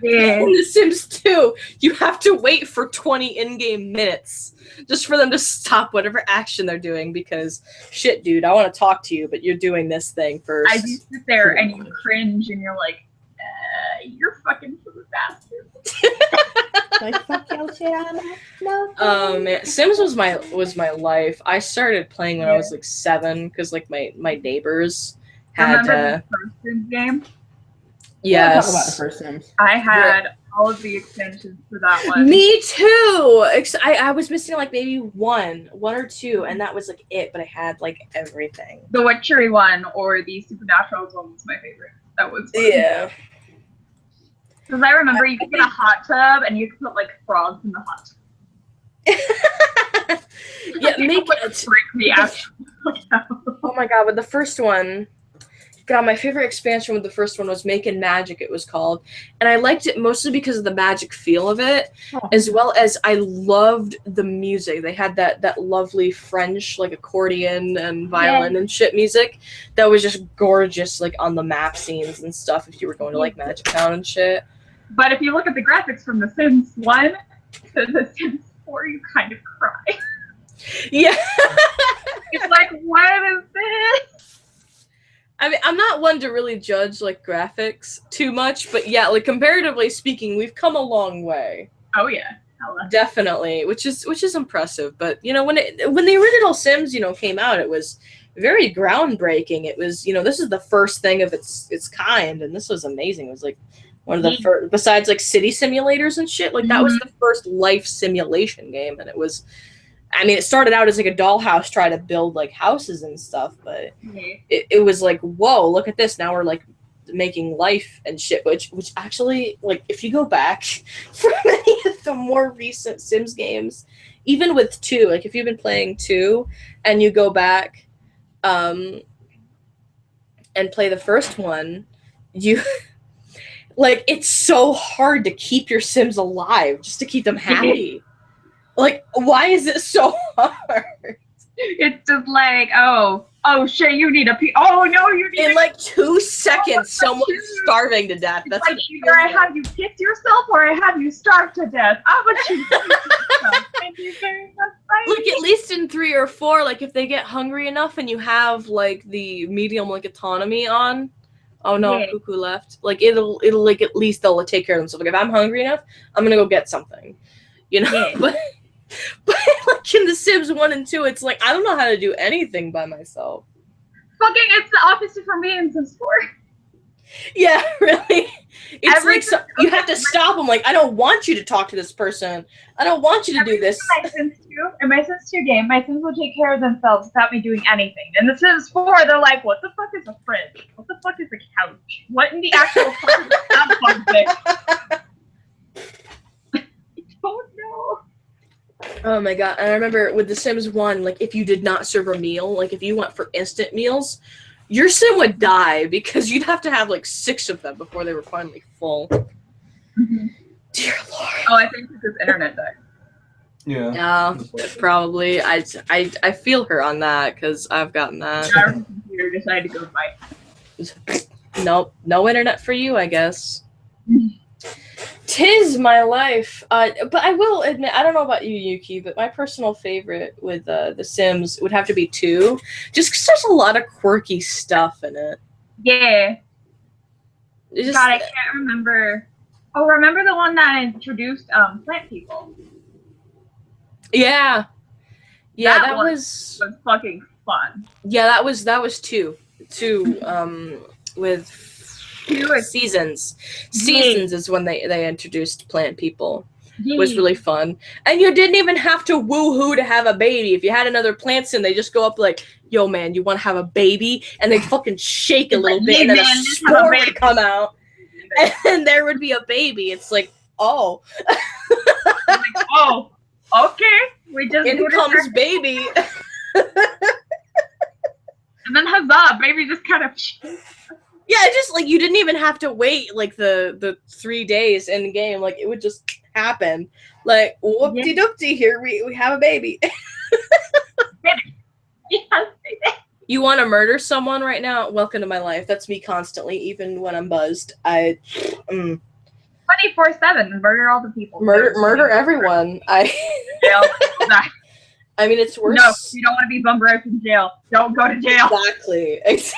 Yeah. In The Sims 2, you have to wait for 20 in-game minutes just for them to stop whatever action they're doing because, shit, dude, I want to talk to you, but you're doing this thing first. I do sit there and you cringe and you're like, you're fucking food bastard. Like, fuck your shit, no. Man, Sims was my life. I started playing when I was like 7 because like my neighbors had. Remember the first Sims game? Yes. Talk about the first Sims. I had all of the extensions for that one. Me too. I was missing like maybe one or 2, and that was like it. But I had like everything. The Witchery one or the Supernatural one was my favorite. That was fun. Yeah. Because I remember you could get a hot tub and you could put like frogs in the hot tub. Yeah, make it freak me out. Oh my God! With the first one, God, my favorite expansion with the first one was Make and Magic, it was called. And I liked it mostly because of the magic feel of it, as well as I loved the music. They had that lovely French, like, accordion and violin and shit music that was just gorgeous, like, on the map scenes and stuff if you were going to, like, Magic Town and shit. But if you look at the graphics from The Sims 1 to The Sims 4, you kind of cry. Yeah. It's like, what is this? I mean, I'm not one to really judge, like, graphics too much, but yeah, like, comparatively speaking, we've come a long way. Oh, yeah. Hella. Definitely, which is impressive. But, you know, when the original Sims, you know, came out, it was very groundbreaking. It was, you know, this is the first thing of its kind, and this was amazing. It was, like, one of the first, besides, like, city simulators and shit, like, that was the first life simulation game, and it was... I mean, it started out as like a dollhouse trying to build like houses and stuff, but it was like, whoa, look at this. Now we're like making life and shit, which actually, like, if you go back from any of the more recent Sims games, even with 2, like if you've been playing 2 and you go back and play the first one, you like, it's so hard to keep your Sims alive, just to keep them happy. Like, why is it so hard? It's just like, oh shit, you need a pee. Oh no, you need. In like 2 seconds, someone's starving to death. That's like either I have you piss yourself or I have you starve to death. How about you? Like, at least in 3 or 4, like if they get hungry enough and you have like the medium like autonomy on. Oh no, Cuckoo left. Like it'll like at least they'll take care of themselves. Like if I'm hungry enough, I'm gonna go get something. You know, but like in The Sims 1 and 2, it's like I don't know how to do anything by myself. Fucking, it's the opposite for me in Sims 4. Yeah, really. It's like you have to stop them. Like, I don't want you to talk to this person. I don't want you to do this. In my Sims 2 game, my Sims will take care of themselves without me doing anything. In The Sims 4, they're like, what the fuck is a fridge? What the fuck is a couch? What in the actual fuck is that fucking Oh no. Oh my god. And I remember with The Sims 1, like if you did not serve a meal, like if you went for instant meals, your Sim would die because you'd have to have like 6 of them before they were finally full. Mm-hmm. Dear Lord. Oh, I think because internet died. Yeah. Yeah, probably. I feel her on that because I've gotten that. Our computer decided to go bite. Nope, no internet for you, I guess. 'Tis my life. But I will admit, I don't know about you, Yuki, but my personal favorite with The Sims would have to be 2, just because there's a lot of quirky stuff in it. Yeah. Just, God, I can't remember. Oh, remember the one that introduced plant people? Yeah. Yeah, that was fucking fun. Yeah, that was 2. 2, with Seasons. Seasons is when they introduced plant people. It was really fun. And you didn't even have to woo-hoo to have a baby. If you had another plant sim, they just go up like, yo, man, you want to have a baby? And they fucking shake a little bit, and then a spore would come out. And there would be a baby. It's like, oh. Like, oh, okay. We just in comes baby. And then huzzah, baby just kind of... Yeah, just like you didn't even have to wait like the 3 days in the game. Like it would just happen. Like whoopty doopty, here we have a baby. You want to murder someone right now? Welcome to my life. That's me constantly, even when I'm buzzed. 24/7, murder all the people. Murder everyone. I mean, it's worse. No, you don't want to be bum raped in jail. Don't go to jail. Exactly.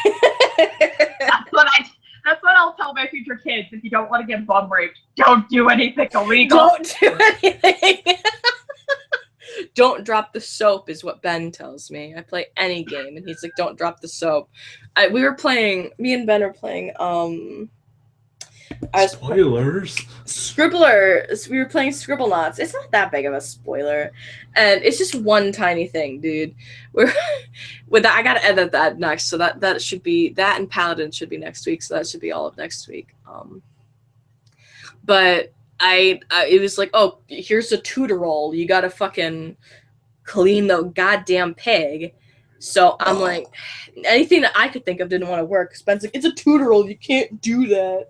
That's what I'll tell my future kids. If you don't want to get bum raped, don't do anything illegal. Don't do anything. Don't drop the soap is what Ben tells me. I play any game, and he's like, don't drop the soap. Me and Ben were playing, Spoilers. Scribbler. We were playing Scribblenauts. It's not that big of a spoiler, and it's just one tiny thing, dude. With that, I gotta edit that next, so that should be that, and Paladin should be next week, so that should be all of next week. But it was like, oh, here's a tutorial. You gotta fucking clean the goddamn pig. So I'm like, anything that I could think of didn't want to work. Ben's like, it's a 2-year-old, you can't do that.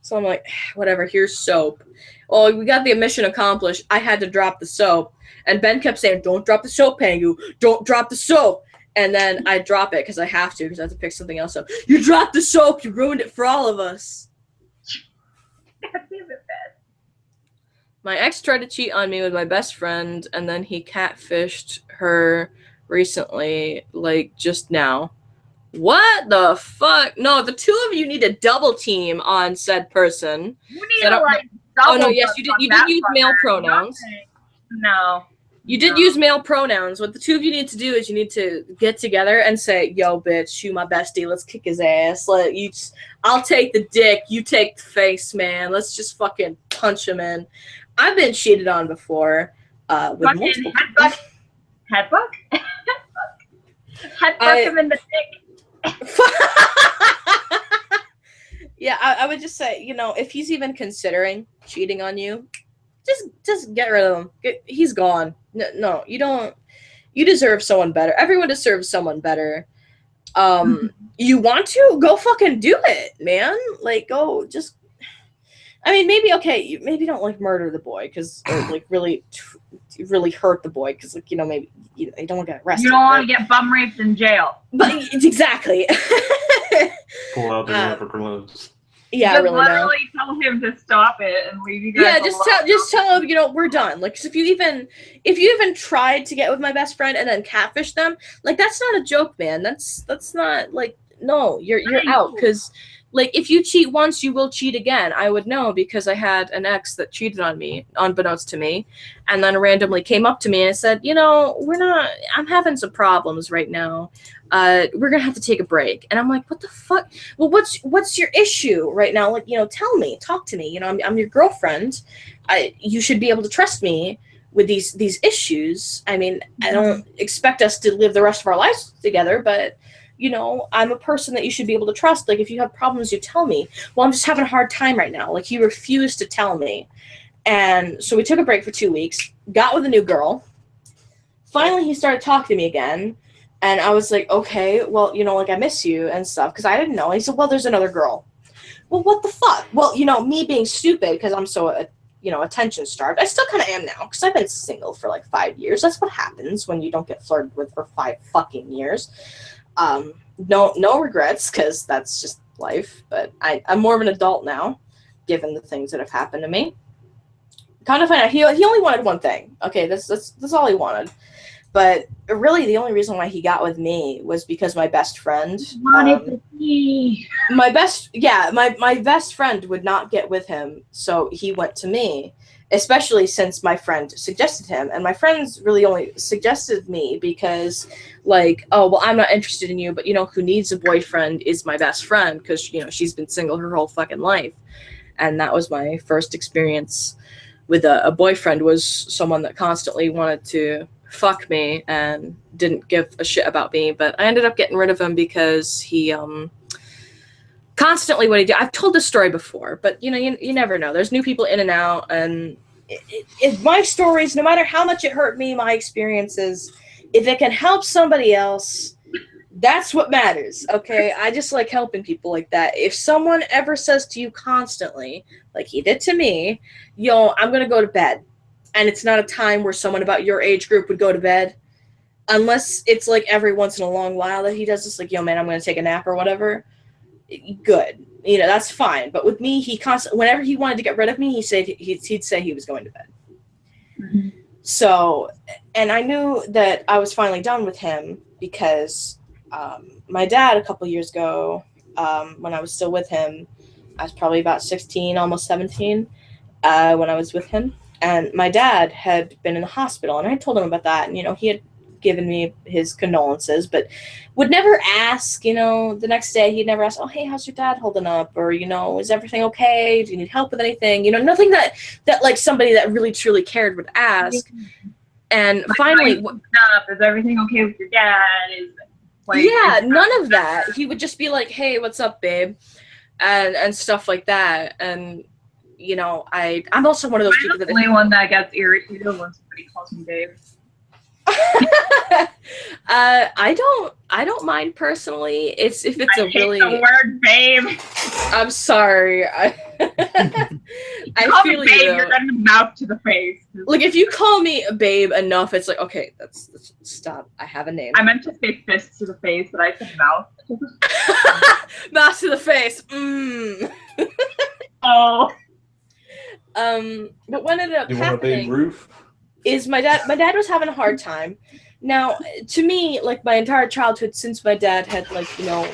So I'm like, whatever, here's soap. Well, we got the mission accomplished. I had to drop the soap. And Ben kept saying, don't drop the soap, Pangu. Don't drop the soap. And then I drop it because I have to, because I have to pick something else up. You dropped the soap. You ruined it for all of us. My ex tried to cheat on me with my best friend, and then he catfished her recently, like just now. What the fuck? No, the two of you need a double team on said person. You need to like double. Oh no, yes, you did use male pronouns. No. You did use male pronouns. What the two of you need to do is you need to get together and say, "Yo, bitch, you my bestie. Let's kick his ass. I'll take the dick. You take the face, man. Let's just fucking punch him in." I've been cheated on before. With multiple headbutt him in the dick. Yeah, I would just say, if he's even considering cheating on you, just get rid of him. He's gone. No, you don't. You deserve someone better. Everyone deserves someone better. You want to go fucking do it, man. Like, go just. I mean, maybe don't like murder the boy or like really hurt the boy because maybe you don't want to get arrested. You don't want to get bum raped in jail. But exactly. Pull out the rubber gloves. Yeah, just really. Literally tell him to stop it and leave you guys. Yeah, just tell him we're done. Like, 'cause if you even tried to get with my best friend and then catfish them, like that's not a joke, man. That's not like no, you're out because. Like, if you cheat once, you will cheat again. I would know because I had an ex that cheated on me, unbeknownst to me, and then randomly came up to me and said, I'm having some problems right now. We're going to have to take a break. And I'm like, what the fuck? Well, what's your issue right now? Like, tell me, talk to me. I'm your girlfriend. You should be able to trust me with these issues. I mean, I don't expect us to live the rest of our lives together, but... I'm a person that you should be able to trust. Like, if you have problems, you tell me. Well, I'm just having a hard time right now. Like, he refused to tell me. And so we took a break for 2 weeks, got with a new girl. Finally, he started talking to me again. And I was like, okay, well, I miss you and stuff. Because I didn't know. And he said, well, there's another girl. Well, what the fuck? Well, me being stupid because I'm so, attention starved. I still kind of am now because I've been single for like 5 years. That's what happens when you don't get flirted with for 5 fucking years. No regrets because that's just life, but I'm more of an adult now given the things that have happened to me. Kind of find out he only wanted one thing. Okay, that's all he wanted, but really the only reason why he got with me was because my best friend my best friend would not get with him, so he went to me. Especially since my friend suggested him. And my friends really only suggested me because, like, oh, well, I'm not interested in you, but, who needs a boyfriend is my best friend because, she's been single her whole fucking life. And that was my first experience with a boyfriend, was someone that constantly wanted to fuck me and didn't give a shit about me. But I ended up getting rid of him because he, constantly what he did. I've told this story before, but you never know. There's new people in and out, and if my stories, no matter how much it hurt me, my experiences, if it can help somebody else, that's what matters. Okay, I just like helping people like that. If someone ever says to you constantly, like he did to me, I'm gonna go to bed, and it's not a time where someone about your age group would go to bed, unless it's like every once in a long while that he does this, like, man, I'm gonna take a nap or whatever. Good, that's fine. But with me, he whenever he wanted to get rid of me, he'd say he was going to bed. Mm-hmm. So, and I knew that I was finally done with him because my dad a couple years ago, when I was still with him, I was probably about 16, almost 17, when I was with him, and my dad had been in the hospital, and I told him about that, and he had given me his condolences, but would never ask, the next day he'd never ask, oh, hey, how's your dad holding up? Or, is everything okay? Do you need help with anything? Nothing that like somebody that really truly cared would ask. And finally, is everything okay with your dad? None of that. He would just be like, hey, what's up, babe? And stuff like that. And, I'm also one of those people that... I'm the only one that gets irritated when somebody calls me babe. I don't mind personally. It's if it's I a hate really. the word babe. I'm sorry. I Call feel me babe, you. you're gonna mouth to the face. Like if you call me a babe enough, it's like okay, that's stop. I have a name. I meant to say fist to the face, but I said mouth. Mouth to the face. Mm. Oh. But what ended up You want a big happening roof? is my dad was having a hard time. Now, to me, like my entire childhood, since my dad had like, you know,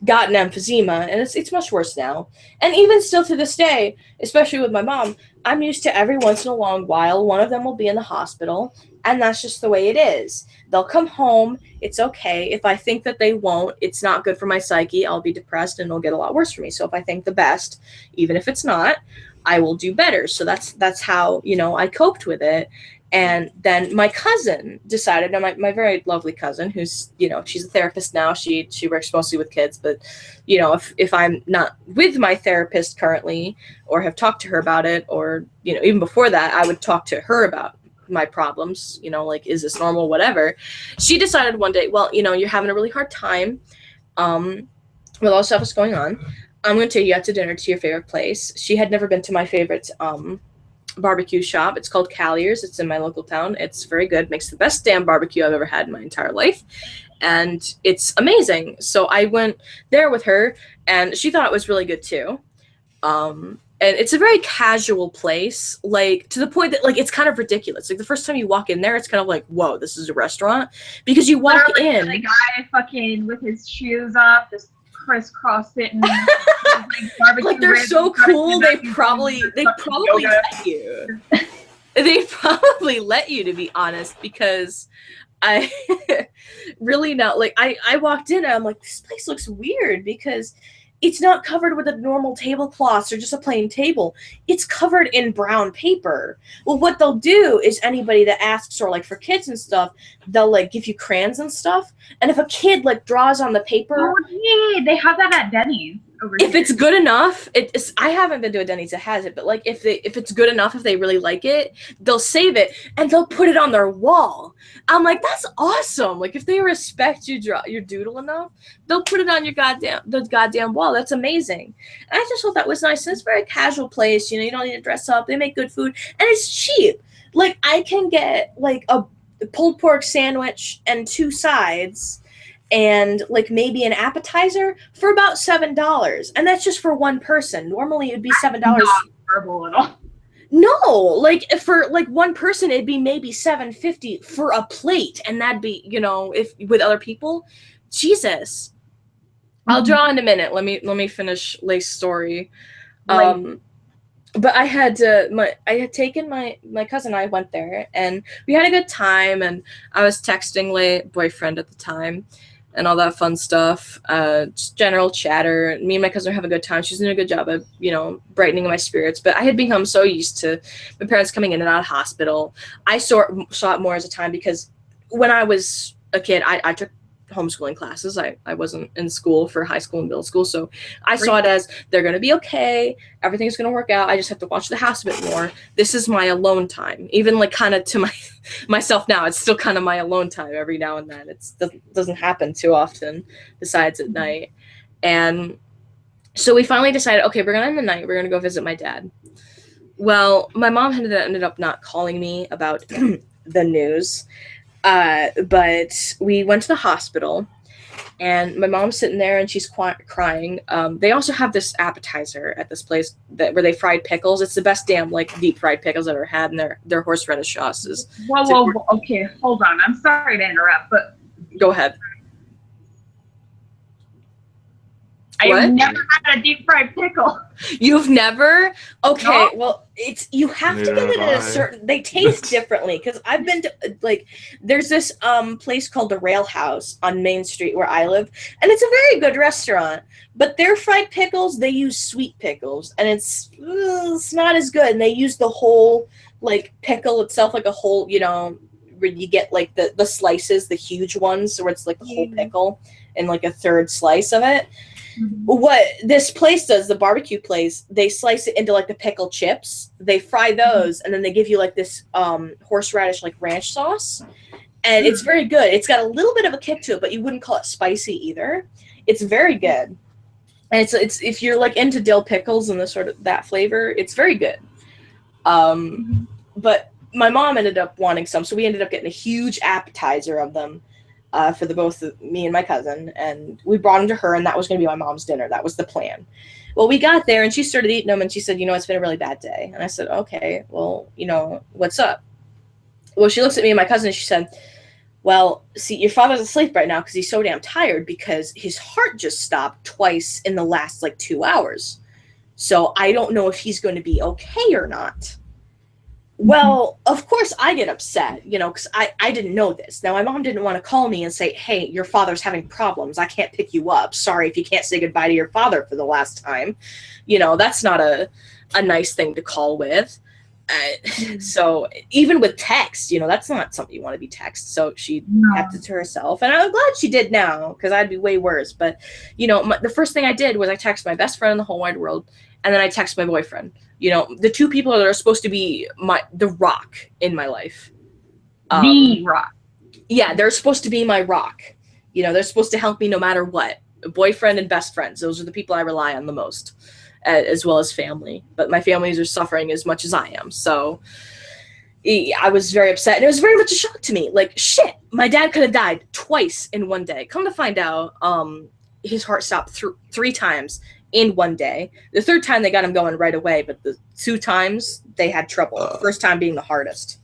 gotten emphysema, and it's much worse now. And even still to this day, especially with my mom, I'm used to every once in a long while, one of them will be in the hospital, and that's just the way it is. They'll come home, it's okay. If I think that they won't, it's not good for my psyche, I'll be depressed and it'll get a lot worse for me. So if I think the best, even if it's not, I will do better. So that's how, you know, I coped with it. And then my cousin decided, and my very lovely cousin, who's, you know, she's a therapist now. She works mostly with kids, but, you know, if I'm not with my therapist currently or have talked to her about it, or, you know, even before that, I would talk to her about my problems, you know, like, is this normal, whatever. She decided one day, well, you know, you're having a really hard time with all the stuff that's going on. I'm going to take you out to dinner to your favorite place. She had never been to my favorite barbecue shop. It's called Callier's. It's in my local town. It's very good. Makes the best damn barbecue I've ever had in my entire life. And it's amazing. So I went there with her, and she thought it was really good too. And it's a very casual place, like to the point that like it's kind of ridiculous. Like the first time you walk in there, it's kind of like, whoa, this is a restaurant, because you walk in. The guy fucking with his shoes up, just crisscross fitting. Like they're so cool. They probably let you. They probably let you, to be honest, because I really not like I walked in and I'm like, this place looks weird because it's not covered with a normal tablecloths or just a plain table. It's covered in brown paper. Well, what they'll do is anybody that asks, or like for kids and stuff, they'll like give you crayons and stuff. And if a kid like draws on the paper, oh yeah, they have that at Denny's over here. if it's good enough, it's I haven't been to a Denny's that has it, but like if it's good enough, if they really like it, they'll save it and they'll put it on their wall. I'm like, that's awesome. Like if they respect you draw your doodle enough, they'll put it on your goddamn wall. That's amazing. And I just thought that was nice. And it's a very casual place, you know, you don't need to dress up. They make good food and it's cheap. Like I can get like a pulled pork sandwich and 2 sides and like maybe an appetizer for about $7, and that's just for one person. Normally it'd be $7. Not horrible at all. No, like for like one person it'd be maybe $7.50 for a plate, and that'd be, you know, if with other people, Jesus. I'll draw in a minute. Let me finish Lace's story. But I had taken my cousin and I went there, and we had a good time, and I was texting Lay, boyfriend at the time, and all that fun stuff, just general chatter. Me and my cousin are having a good time. She's doing a good job of, you know, brightening my spirits. But I had become so used to my parents coming in and out of hospital. I saw it more as a time because when I was a kid, I took homeschooling classes. I wasn't in school for high school and middle school, so I saw it as they're going to be okay. Everything's going to work out. I just have to watch the house a bit more. This is my alone time. Even like kind of to myself now, it's still kind of my alone time every now and then. It doesn't happen too often besides at night. And so we finally decided, okay, we're going to end the night. We're going to go visit my dad. Well, my mom ended up not calling me about the news. But we went to the hospital, and my mom's sitting there and she's crying. They also have this appetizer at this place where they fried pickles. It's the best damn like deep fried pickles I've ever had, and their horseradish sauces. Whoa, okay, hold on. I'm sorry to interrupt, but go ahead. I've never had a deep fried pickle. You've never? Okay, No. Well, you have to get it at a certain. They taste differently because I've been to like. There's this place called the Rail House on Main Street where I live, and it's a very good restaurant. But their fried pickles, they use sweet pickles, and it's not as good. And they use the whole like pickle itself, like a whole, you know, where you get like the slices, the huge ones, where it's like the whole pickle and like a third slice of it. What this place does, the barbecue place, they slice it into like the pickle chips. They fry those, and then they give you like this horseradish like ranch sauce, and it's very good. It's got a little bit of a kick to it, but you wouldn't call it spicy either. It's very good, and it's if you're like into dill pickles and the sort of that flavor, it's very good. But my mom ended up wanting some, so we ended up getting a huge appetizer of them. For the both of me and my cousin, and we brought them to her, and that was going to be my mom's dinner. That was the plan. Well, we got there, and she started eating them, and she said, it's been a really bad day. And I said, okay, well, what's up? Well, she looks at me and my cousin, and she said, well, see, your father's asleep right now because he's so damn tired because his heart just stopped twice in the last, 2 hours. So I don't know if he's going to be okay or not. Well, of course I get upset, because I didn't know this. Now, my mom didn't want to call me and say, hey, your father's having problems. I can't pick you up. Sorry if you can't say goodbye to your father for the last time. That's not a nice thing to call with. So even with text, that's not something you want to be text. So she kept it to herself. And I'm glad she did now because I'd be way worse. But, the first thing I did was I texted my best friend in the whole wide world. And then I texted my boyfriend. The two people that are supposed to be the rock in my life. The rock. Yeah, they're supposed to be my rock. They're supposed to help me no matter what. A boyfriend and best friends. Those are the people I rely on the most, as well as family. But my families are suffering as much as I am. So I was very upset. And it was very much a shock to me. Shit, my dad could have died twice in one day. Come to find out, his heart stopped three times in one day. The third time they got him going right away, but the 2 times they had trouble. The first time being the hardest.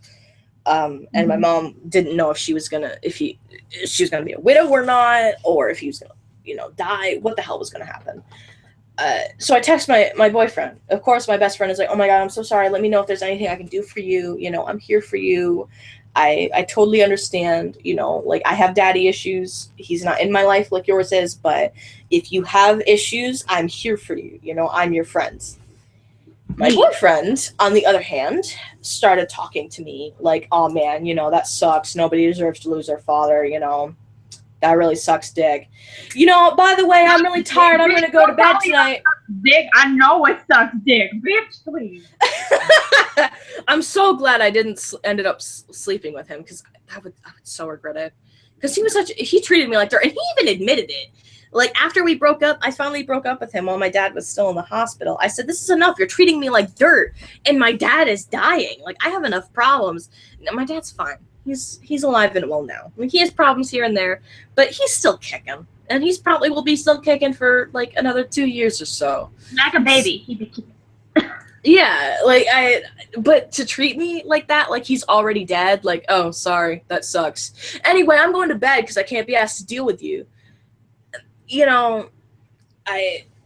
And my mom didn't know if she was gonna be a widow or not, or if he was gonna, die. What the hell was gonna happen? So I text my boyfriend. Of course, my best friend is like, oh my God, I'm so sorry. Let me know if there's anything I can do for you. I'm here for you. I totally understand, I have daddy issues. He's not in my life like yours is, but if you have issues, I'm here for you. I'm your friend. My boyfriend, on the other hand, started talking to me like, oh man, that sucks. Nobody deserves to lose their father, that really sucks dick. By the way, I'm really tired. I'm going to go to bed tonight. Dick, I know it sucks dick. Bitch, please. I'm so glad I didn't ended up sleeping with him because I would so regret it. Because he treated me like dirt, and he even admitted it. After we broke up, I finally broke up with him while my dad was still in the hospital. I said, this is enough. You're treating me like dirt, and my dad is dying. I have enough problems. No, my dad's fine. He's alive and well now. He has problems here and there, but he's still kicking. And he's probably will be still kicking for another 2 years or so. Like a baby. He'd be kicking. Yeah, but to treat me like that, like he's already dead, oh, sorry, that sucks. Anyway, I'm going to bed because I can't be asked to deal with you. I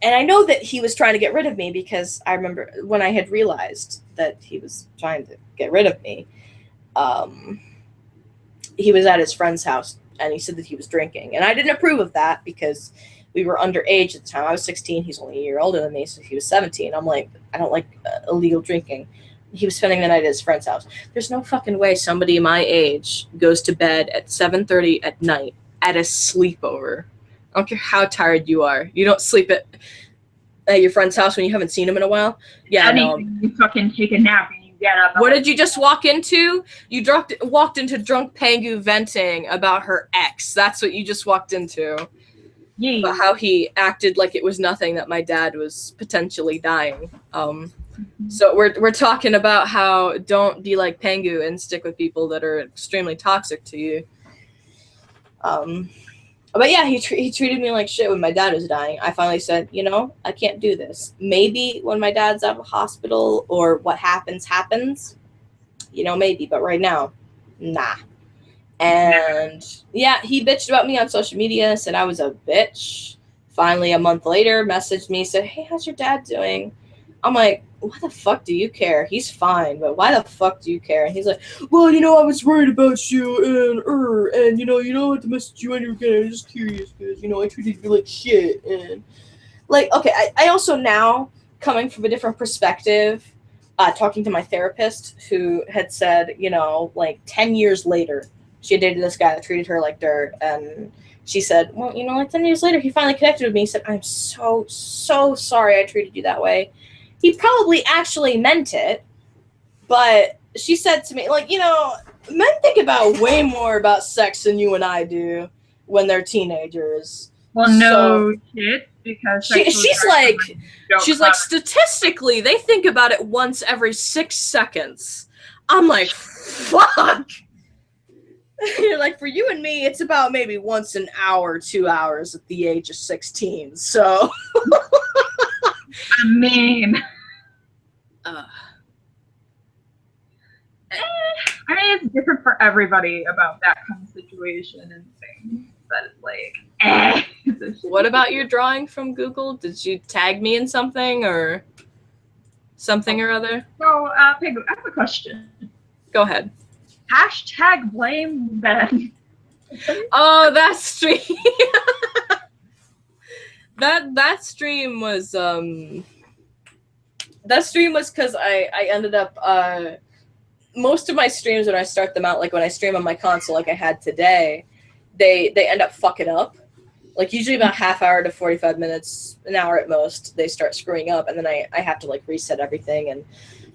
know that he was trying to get rid of me because I remember when I had realized that he was trying to get rid of me, he was at his friend's house and he said that he was drinking. And I didn't approve of that because we were underage at the time. I was 16. He's only a year older than me, so he was 17. I'm like, I don't like illegal drinking. He was spending the night at his friend's house. There's no fucking way somebody my age goes to bed at 7:30 at night at a sleepover. I don't care how tired you are. You don't sleep at your friend's house when you haven't seen him in a while. Yeah, no. You fucking take a nap and you get up. What did you just walk into? You walked into drunk Pangu venting about her ex. That's what you just walked into. Yeah. About how he acted like it was nothing that my dad was potentially dying. So we're talking about how don't be like Pangu and stick with people that are extremely toxic to you. But yeah, he treated me like shit when my dad was dying. I finally said, I can't do this. Maybe when my dad's out of the hospital or what happens, maybe. But right now, nah. And yeah, he bitched about me on social media, said I was a bitch. Finally, a month later, messaged me, said, hey, how's your dad doing? I'm like, why the fuck do you care? He's fine, but why the fuck do you care? And he's like, well, I was worried about you and you don't have to message you any again. I'm just curious because, I treated you like shit. And okay, I also now, coming from a different perspective, talking to my therapist who had said, you know, like 10 years later, she had dated this guy that treated her like dirt. And she said, well, you know, like 10 years later, he finally connected with me. He said, I'm so sorry I treated you that way. He probably actually meant it. But she said to me, like, you know, men think about way more about sex than you and I do when they're teenagers. Well, no shit, because she's like, statistically, they think about it once every 6 seconds. I'm like, fuck. Like, for you and me, it's about maybe once an hour, 2 hours at the age of 16. So, I mean, it's different for everybody about that kind of situation and things. That is like, What about your drawing from Google? Did you tag me in something or something or other? So, Pig, I have a question. Go ahead. Hashtag blame Ben. Oh, that stream. that stream was because I ended up most of my streams when I start them out, like when I stream on my console like I had today, they end up fucking up. Like usually about half hour to 45 minutes, an hour at most, they start screwing up, and then I have to like reset everything and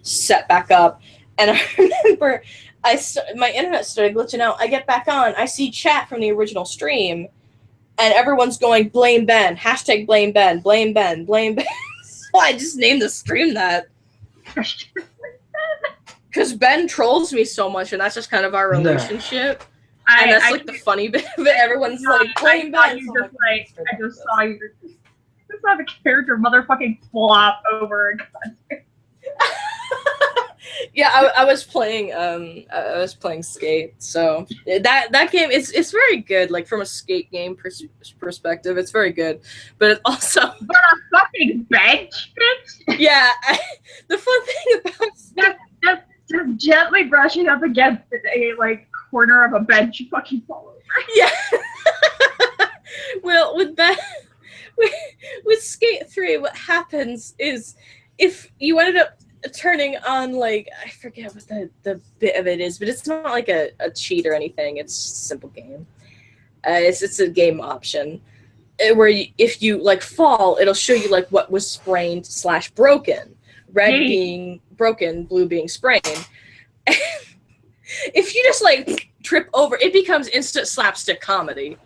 set back up. And I remember my internet started glitching out. I get back on, I see chat from the original stream, and everyone's going, blame Ben, hashtag blame Ben, blame Ben, blame Ben. So I just named the stream that. Because Ben trolls me so much, and that's just kind of our relationship. And that's like the funny bit of it. Everyone's like, blame Ben. I just saw the character motherfucking flop over again. Yeah, I was playing Skate, so that game it's very good. Like from a skate game perspective, it's very good. But it also but a fucking bench, bitch. Yeah, the fun thing about just gently brushing up against a like corner of a bench, you fucking fall over. Yeah. Well, with Skate 3, what happens is if you ended up turning on, like, I forget what the bit of it is, but it's not like a cheat or anything. It's a simple game. It's a game option where if you like fall, it'll show you like what was sprained / broken. Red being broken, blue being sprained. If you just like trip over, it becomes instant slapstick comedy.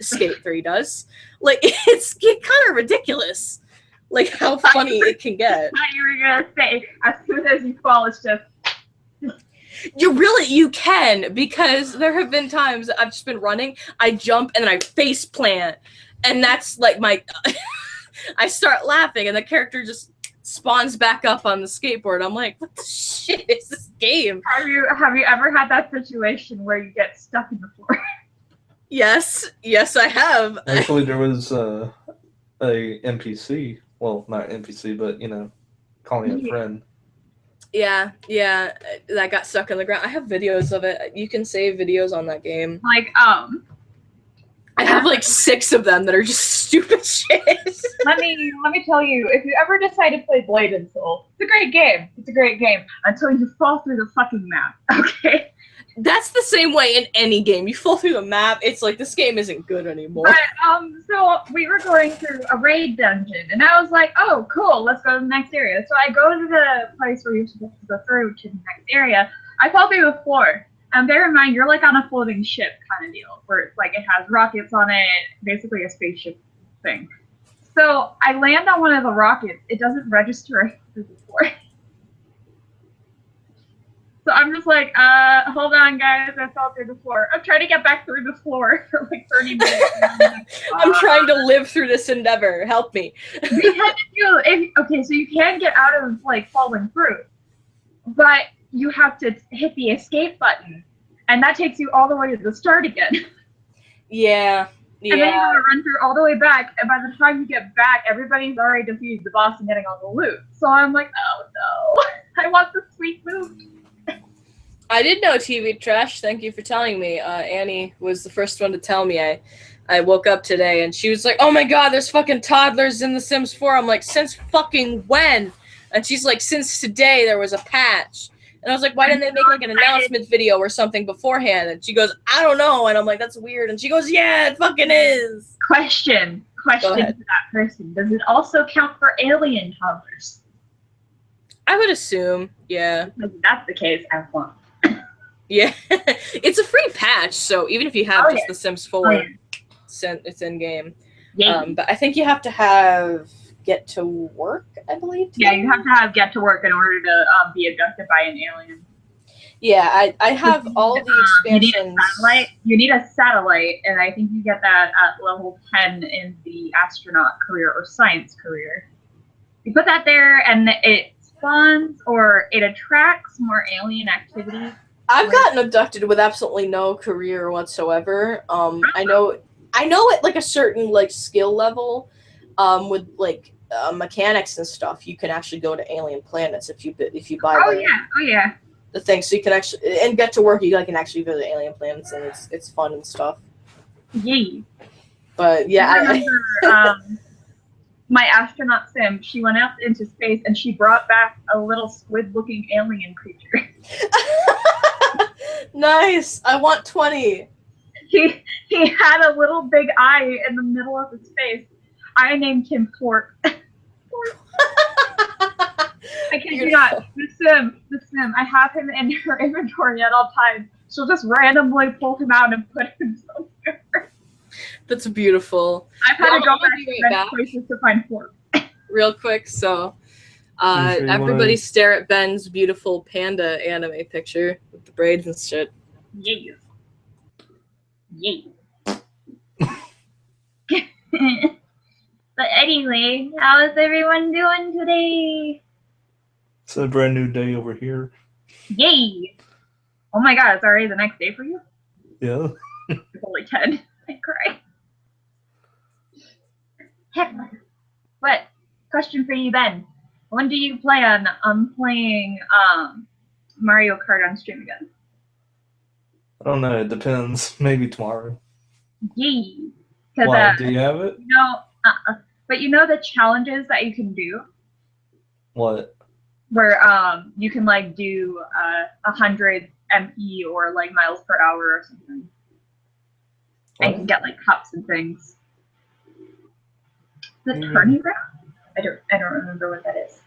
Skate 3 does. Like it's kind of ridiculous. Like how funny it can get. I thought you were gonna say as soon as you fall, it's just. You can, because there have been times I've just been running, I jump and then I face plant, and that's like my. I start laughing and the character just spawns back up on the skateboard. I'm like, what the shit is this game? Have you ever had that situation where you get stuck in the floor? Yes, I have. Actually, there was a NPC. Well, not NPC, but calling a friend. Yeah, that got stuck on the ground. I have videos of it. You can save videos on that game. Like, I have like 6 of them that are just stupid shit. let me tell you, if you ever decide to play Blade and Soul, it's a great game. It's a great game until you fall through the fucking map. Okay. That's the same way in any game. You fall through the map, it's like this game isn't good anymore. But so we were going through a raid dungeon, and I was like, "Oh, cool, let's go to the next area." So I go to the place where you're supposed to go through to the next area. I fall through the floor, and bear in mind, you're like on a floating ship kind of deal, where it's like it has rockets on it, basically a spaceship thing. So I land on one of the rockets. It doesn't register through the floor. So I'm just like, hold on, guys. I fell through the floor. I'm trying to get back through the floor for like 30 minutes. I'm trying to live through this endeavor. Help me. Okay, so you can get out of like falling through, but you have to hit the escape button, and that takes you all the way to the start again. Yeah. And then you gotta run through all the way back, and by the time you get back, everybody's already defeated the boss and getting all the loot. So I'm like, oh no, I want the sweet loot. I did know TV trash. Thank you for telling me. Annie was the first one to tell me. I woke up today and she was like, "Oh my god, there's fucking toddlers in The Sims 4." I'm like, since fucking when? And she's like, since today there was a patch. And I was like, why didn't they make like an announcement video or something beforehand? And she goes, I don't know. And I'm like, that's weird. And she goes, yeah, it fucking is. Question to that person. Does it also count for alien toddlers? I would assume, yeah. If that's the case, have fun. Yeah. It's a free patch, so even if you have just The Sims 4, it's in game. Yeah. But I think you have to have Get to Work, I believe. Yeah, you have to have Get to Work in order to be abducted by an alien. Yeah, I have all the expansions. You need a satellite, and I think you get that at level 10 in the astronaut career or science career. You put that there, and it spawns or it attracts more alien activity. I've gotten abducted with absolutely no career whatsoever. I know at like a certain like skill level, with like mechanics and stuff, you can actually go to alien planets if you buy the thing. So you can actually and Get to Work. You can actually visit alien planets, and it's fun and stuff. Yay! But yeah, I remember my astronaut sim. She went out into space and she brought back a little squid-looking alien creature. Nice. I want 20. He had a little big eye in the middle of his face. I named him Fort. I kid you not. The sim. I have him in her inventory at all times. She'll just randomly pull him out and put him somewhere. That's beautiful. I've had to go back to places to find Fort. Real quick, so everybody stare at Ben's beautiful panda anime picture with the braids and shit. Yeah. But anyway, how is everyone doing today? It's a brand new day over here. Yay! Oh my god, it's already the next day for you? Yeah. It's only 10. I cry. Heck. What? Question for you, Ben. When do you plan on playing Mario Kart on stream again? I don't know. It depends. Maybe tomorrow. Yay! Why? Do you have it? But you know the challenges that you can do? What? Where you can like do 100 MP or like miles per hour or something. What? And you can get like cups and things. The turning round? I don't remember what that is.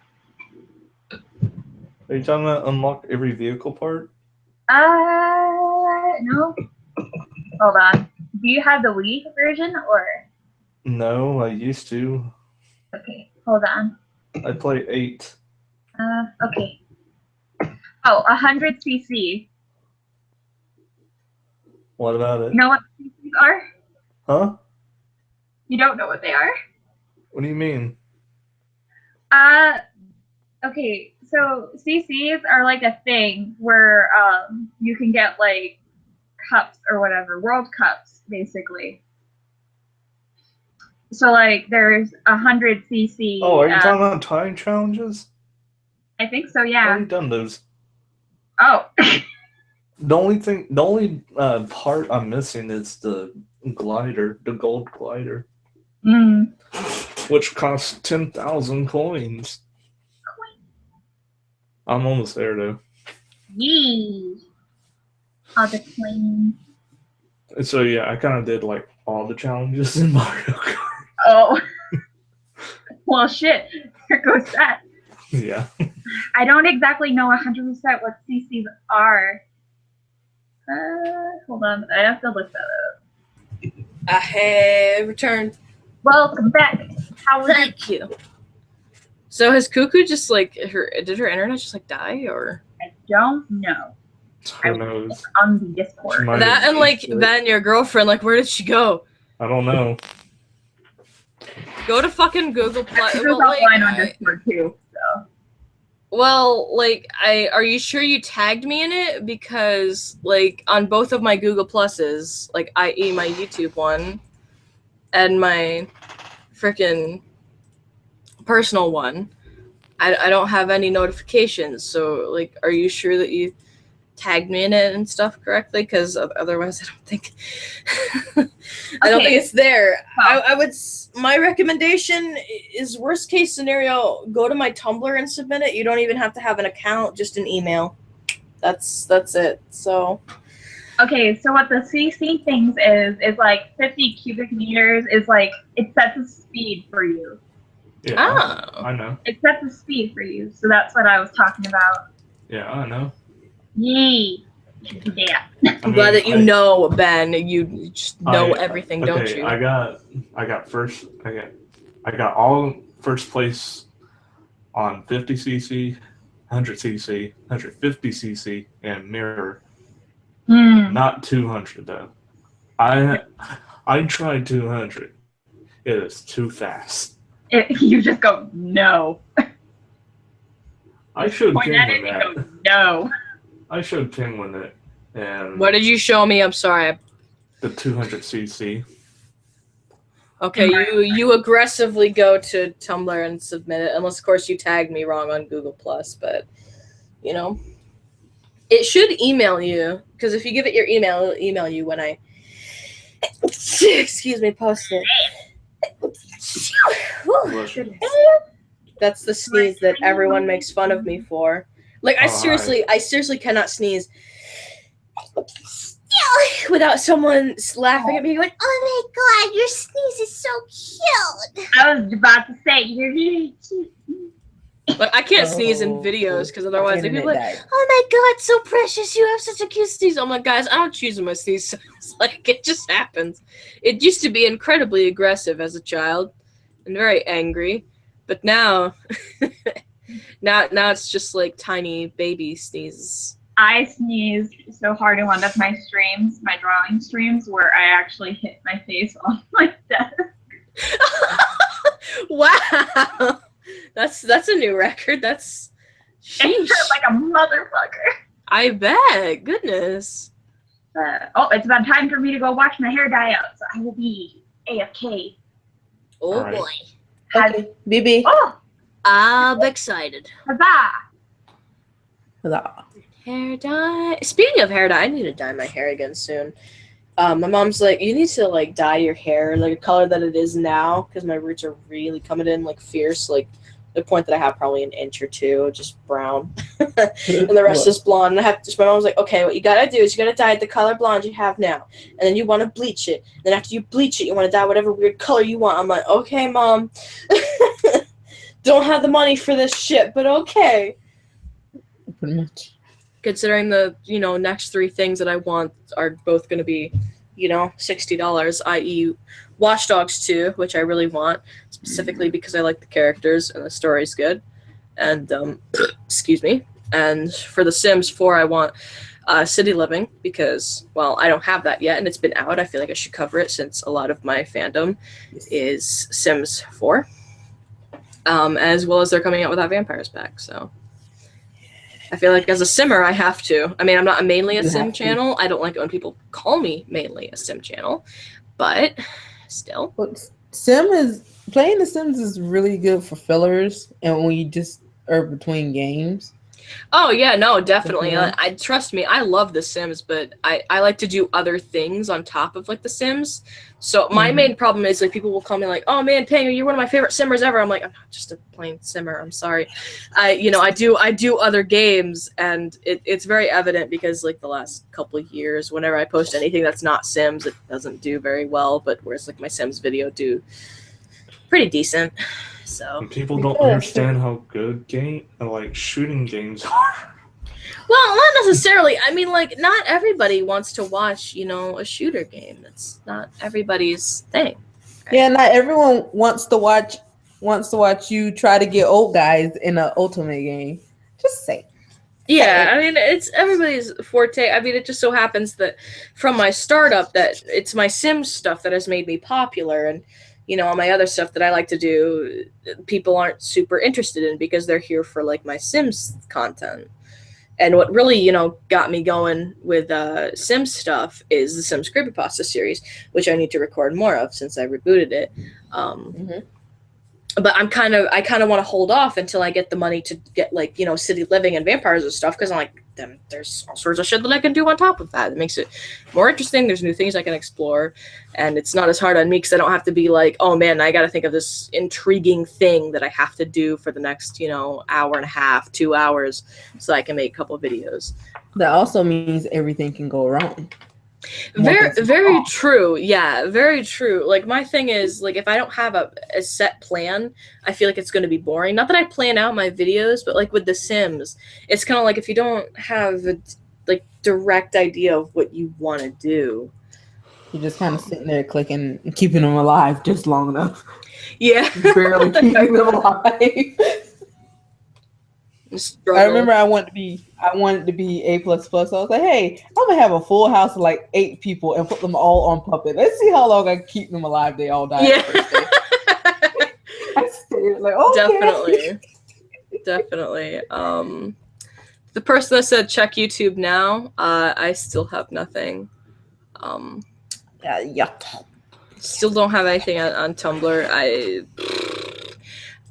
Are you talking about unlock every vehicle part? No. Hold on. Do you have the Wii version or? No, I used to. Okay, hold on. I play 8. Okay. Oh, 100cc. What about it? You know what CCs are? Huh? You don't know what they are? What do you mean? Okay, so CCs are like a thing where you can get like cups or whatever, world cups basically. So like there's 100cc. Oh, are you talking about time challenges? I think so, I've yeah. already done those. Oh. The only part I'm missing is the glider, the gold glider, which costs 10,000 coins. I'm almost there though. Yee. All the coins. So yeah, I kind of did like all the challenges in Mario Kart. Oh. Well, shit. There goes that. Yeah. I don't exactly know 100% what CCs are. Hold on. I have to look that up. I have returned. Welcome back. How was Thank you. So has Cuckoo just like did her internet just like die or? I don't know. Who knows? On the Discord. That and like Ben, your girlfriend, like where did she go? I don't know. Go to fucking Google Plus. She's offline on Discord too. So. Well, like, are you sure you tagged me in it? Because, like, on both of my Google Pluses, like, i.e. my YouTube one, and my freaking personal one, I don't have any notifications. So, like, are you sure that you tagged me in it and stuff correctly, because otherwise I don't think I don't think it's there. Well. My recommendation is, worst case scenario, go to my Tumblr and submit it. You don't even have to have an account, just an email. That's it. So Okay, so what the CC things is like 50 cubic meters is like, it sets a speed for you. Yeah, Oh. I know. It sets a speed for you, so that's what I was talking about. Yeah, I know. Yay. Yeah. I'm glad that you know, Ben. You just know everything, don't you? I got all first place on 50cc, 100cc, 150cc, and mirror. Not 200 though. I tried 200. It is too fast. You just go, no. I showed Point at Penguin it that. and go, no. I showed Penguin it, and What did you show me? I'm sorry. the 200cc. Okay, you aggressively go to Tumblr and submit it, unless of course you tagged me wrong on Google+, but you know. It should email you, because if you give it your email, it'll email you when I post it. That's the sneeze that everyone makes fun of me for. Like, I seriously cannot sneeze without someone laughing at me like, Oh my god, your sneeze is so cute. I was about to say, you're really cute. I can't sneeze in videos, because otherwise they'd be like, Oh my god, so precious. you have such a cute sneeze. I'm like, guys, I don't choose my sneeze sounds. Like, it just happens. It used to be incredibly aggressive as a child and very angry, but now now it's just like tiny baby sneezes. I sneezed so hard in one of my streams, my drawing streams, where I actually hit my face on my desk. Wow. That's a new record. That's sheesh. It hurt like a motherfucker. I bet. Goodness. It's about time for me to go watch my hair dye out, so I will be AFK. Oh All right. boy. Okay, BB. Oh, I'm excited. huzzah! Hair dye. Speaking of hair dye, I need to dye my hair again soon. My mom's like, you need to like dye your hair like a color that it is now, because my roots are really coming in like fierce, like the point that I have probably an inch or two, just brown, and the rest is blonde. And my mom's like, okay, what you gotta do is you gotta dye it the color blonde you have now, and then you want to bleach it. And then after you bleach it, you want to dye whatever weird color you want. I'm like, okay, mom. Don't have the money for this shit, but okay. Pretty much. Considering the, next three things that I want are both going to be, $60, i.e. Watch Dogs 2, which I really want, specifically because I like the characters and the story's good. And, excuse me. And for The Sims 4, I want City Living because, well, I don't have that yet, and it's been out. I feel like I should cover it since a lot of my fandom is Sims 4. As well as they're coming out with that Vampires pack, so... I feel like as a simmer, I have to. I mean, I'm not mainly a sim channel. I don't like it when people call me mainly a sim channel, but still. Playing The Sims is really good for fillers, and when you just are between games. Oh yeah, no, definitely. I trust me. I love The Sims, but I like to do other things on top of like The Sims. So my main problem is like people will call me like, "Oh man, Pang, you're one of my favorite simmers ever." I'm like, I'm not just a plain simmer. I'm sorry. I do other games, and it's very evident because like the last couple of years, whenever I post anything that's not Sims, it doesn't do very well. But whereas like my Sims video do pretty decent. So And people don't understand how good shooting games are. Well, not necessarily. I mean, like, not everybody wants to watch, a shooter game. That's not everybody's thing. Right? Yeah, not everyone wants to watch you try to get old guys in an ultimate game. Just say. Yeah, I mean, it's everybody's forte. I mean, it just so happens that from my startup that it's my Sims stuff that has made me popular, and all my other stuff that I like to do, people aren't super interested in because they're here for like my Sims content. And what really, got me going with Sims stuff is the Sims Creepypasta series, which I need to record more of since I rebooted it. But I kind of want to hold off until I get the money to get like, City Living and Vampires and stuff, because I'm like, then there's all sorts of shit that I can do on top of that. It makes it more interesting. There's new things I can explore, and it's not as hard on me because I don't have to be like, oh man, I got to think of this intriguing thing that I have to do for the next, hour and a half, 2 hours, so I can make a couple of videos. That also means everything can go wrong. Very true. Yeah, very true. Like, my thing is, like, if I don't have a set plan, I feel like it's going to be boring. Not that I plan out my videos, but like with The Sims, it's kind of like if you don't have a direct idea of what you want to do, You're just kind of sitting there clicking, keeping them alive just long enough. Yeah. Barely keeping them alive. I remember I wanted to be A++. So I was like, hey, I'm gonna have a full house of like 8 people and put them all on puppet. Let's see how long I can keep them alive. They all die. Yeah. I stayed like, okay. Definitely. The person that said check YouTube now, I still have nothing. Yeah. Still don't have anything on Tumblr.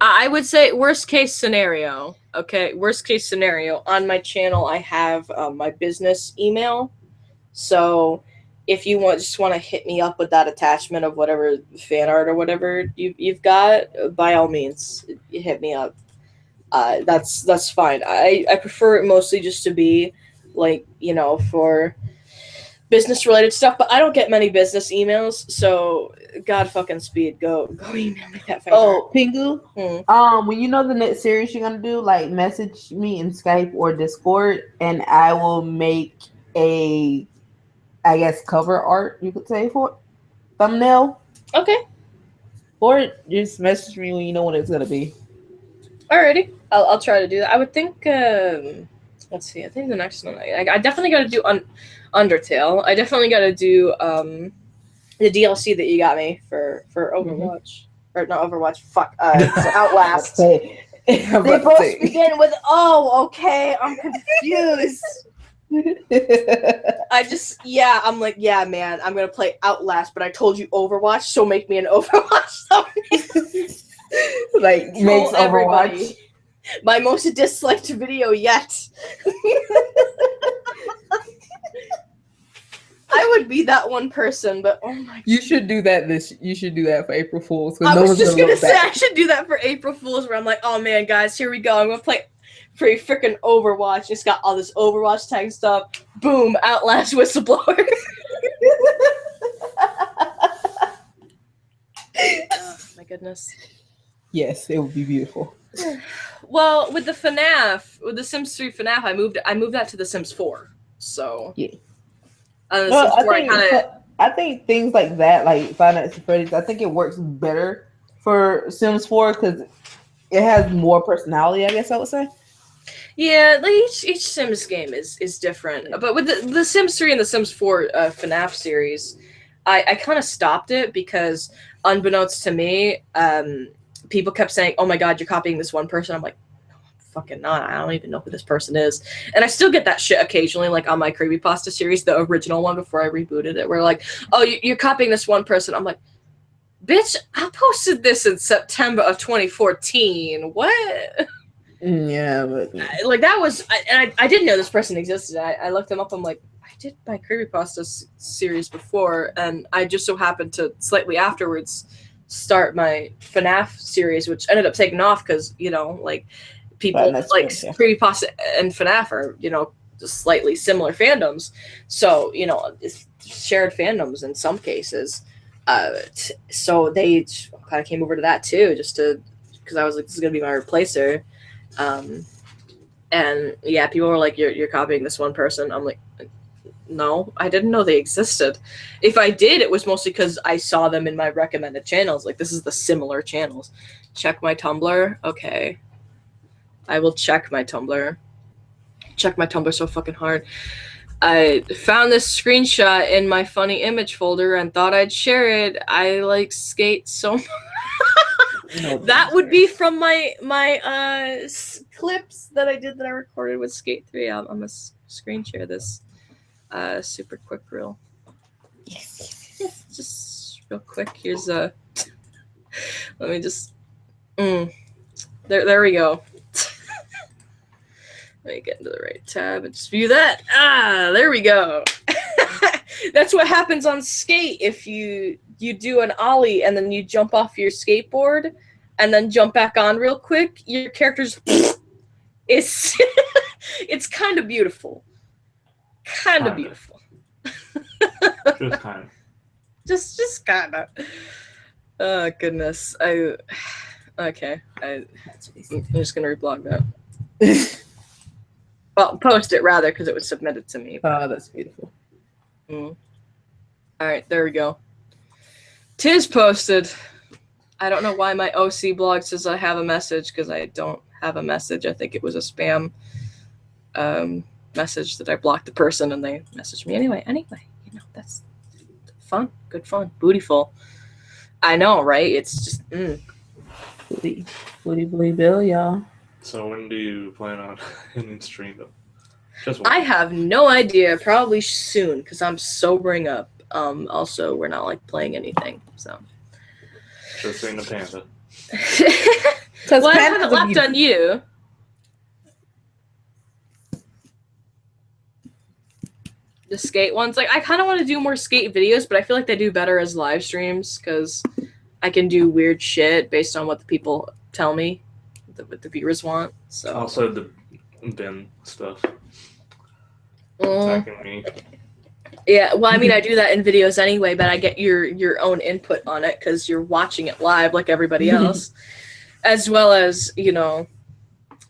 I would say worst case scenario. Okay, worst case scenario. On my channel, I have my business email. So if you just want to hit me up with that attachment of whatever fan art or whatever you've got, by all means, you hit me up. That's fine. I prefer it mostly just to be like, for business related stuff, but I don't get many business emails, so God fucking speed, go email me that fan art. Pingu, when you know the next series you're gonna do, like message me in Skype or Discord, and I will make a, I guess, cover art, you could say, for thumbnail. Okay. Or just message me when you know what it's gonna be. Alrighty, I'll try to do that. I would think. Let's see. I think the next one I definitely got to do Undertale. I definitely got to do the DLC that you got me for Overwatch, or not Overwatch. Fuck, it's Outlast. They both begin with "oh." Okay, I'm confused. I'm like, yeah, man, I'm gonna play Outlast, but I told you Overwatch, so make me an Overwatch thumbnail. Like, makes Overwatch my most disliked video yet. I would be that one person, but oh my God. You should do that for April Fools. I was just gonna say I should do that for April Fools, where I'm like, oh man, guys, here we go. I'm gonna play pretty freaking Overwatch. It's got all this Overwatch tag stuff. Boom, Outlast whistleblower. Oh my goodness. Yes, it would be beautiful. Well, with the Sims 3 FNAF, I moved that to The Sims 4. So yeah. I think things like that, like Five Nights at Freddy's, I think it works better for Sims 4 because it has more personality, I guess I would say. Yeah, like each Sims game is different. Yeah. But with the Sims 3 and the Sims 4 FNAF series, I kind of stopped it because, unbeknownst to me, people kept saying, oh my God, you're copying this one person. I'm like, no, I'm fucking not. I don't even know who this person is. And I still get that shit occasionally, like on my Creepypasta series, the original one before I rebooted it, where like, oh, you're copying this one person. I'm like, bitch, I posted this in September of 2014. What? Yeah, but like that was, I didn't know this person existed. I looked them up. I'm like, I did my Creepypasta series before, and I just so happened to slightly afterwards start my FNAF series, which ended up taking off because, like, people like Creepypasta and FNAF are, just slightly similar fandoms. So, it's shared fandoms in some cases. So they kind of came over to that too, because I was like, this is going to be my replacer. And yeah, people were like, you're copying this one person. I'm like, no, I didn't know they existed. If I did, it was mostly because I saw them in my recommended channels. Like, this is the similar channels. Check my Tumblr. Okay. I will check my Tumblr. Check my Tumblr so fucking hard. I found this screenshot in my funny image folder and thought I'd share it. I like Skate so much. No, that would be from my clips that I did that I recorded with Skate 3. I'm gonna screen share this. Super quick reel. Yes. Just real quick. Here's let me just. There we go. Let me get into the right tab and just view that. There we go. That's what happens on Skate if you do an ollie and then you jump off your skateboard and then jump back on real quick. Your character's it's it's kind of beautiful. Kind of beautiful. Just kind of. Just kind of. Oh goodness. Okay. I'm just gonna reblog that. Well, post it rather because it was submitted to me. Oh, that's beautiful. All right, there we go. Tis posted. I don't know why my OC blog says I have a message because I don't have a message. I think it was a spam message that I blocked the person and they messaged me anyway. Anyway, you know, that's fun. Good fun. Bootyful. I know, right? It's just Booty Bill, y'all. So when do you plan on ending stream? Just I have no idea. Probably soon because I'm sobering up. Also, we're not like playing anything, so. Just seeing the panda. Well, I haven't left on you. The skate ones, like I kind of want to do more skate videos, but I feel like they do better as live streams because I can do weird shit based on what the people tell me, what the viewers want. So Also the Ben stuff. Attacking me. Yeah, well, I mean, I do that in videos anyway, but I get your own input on it because you're watching it live like everybody else, as well as, you know,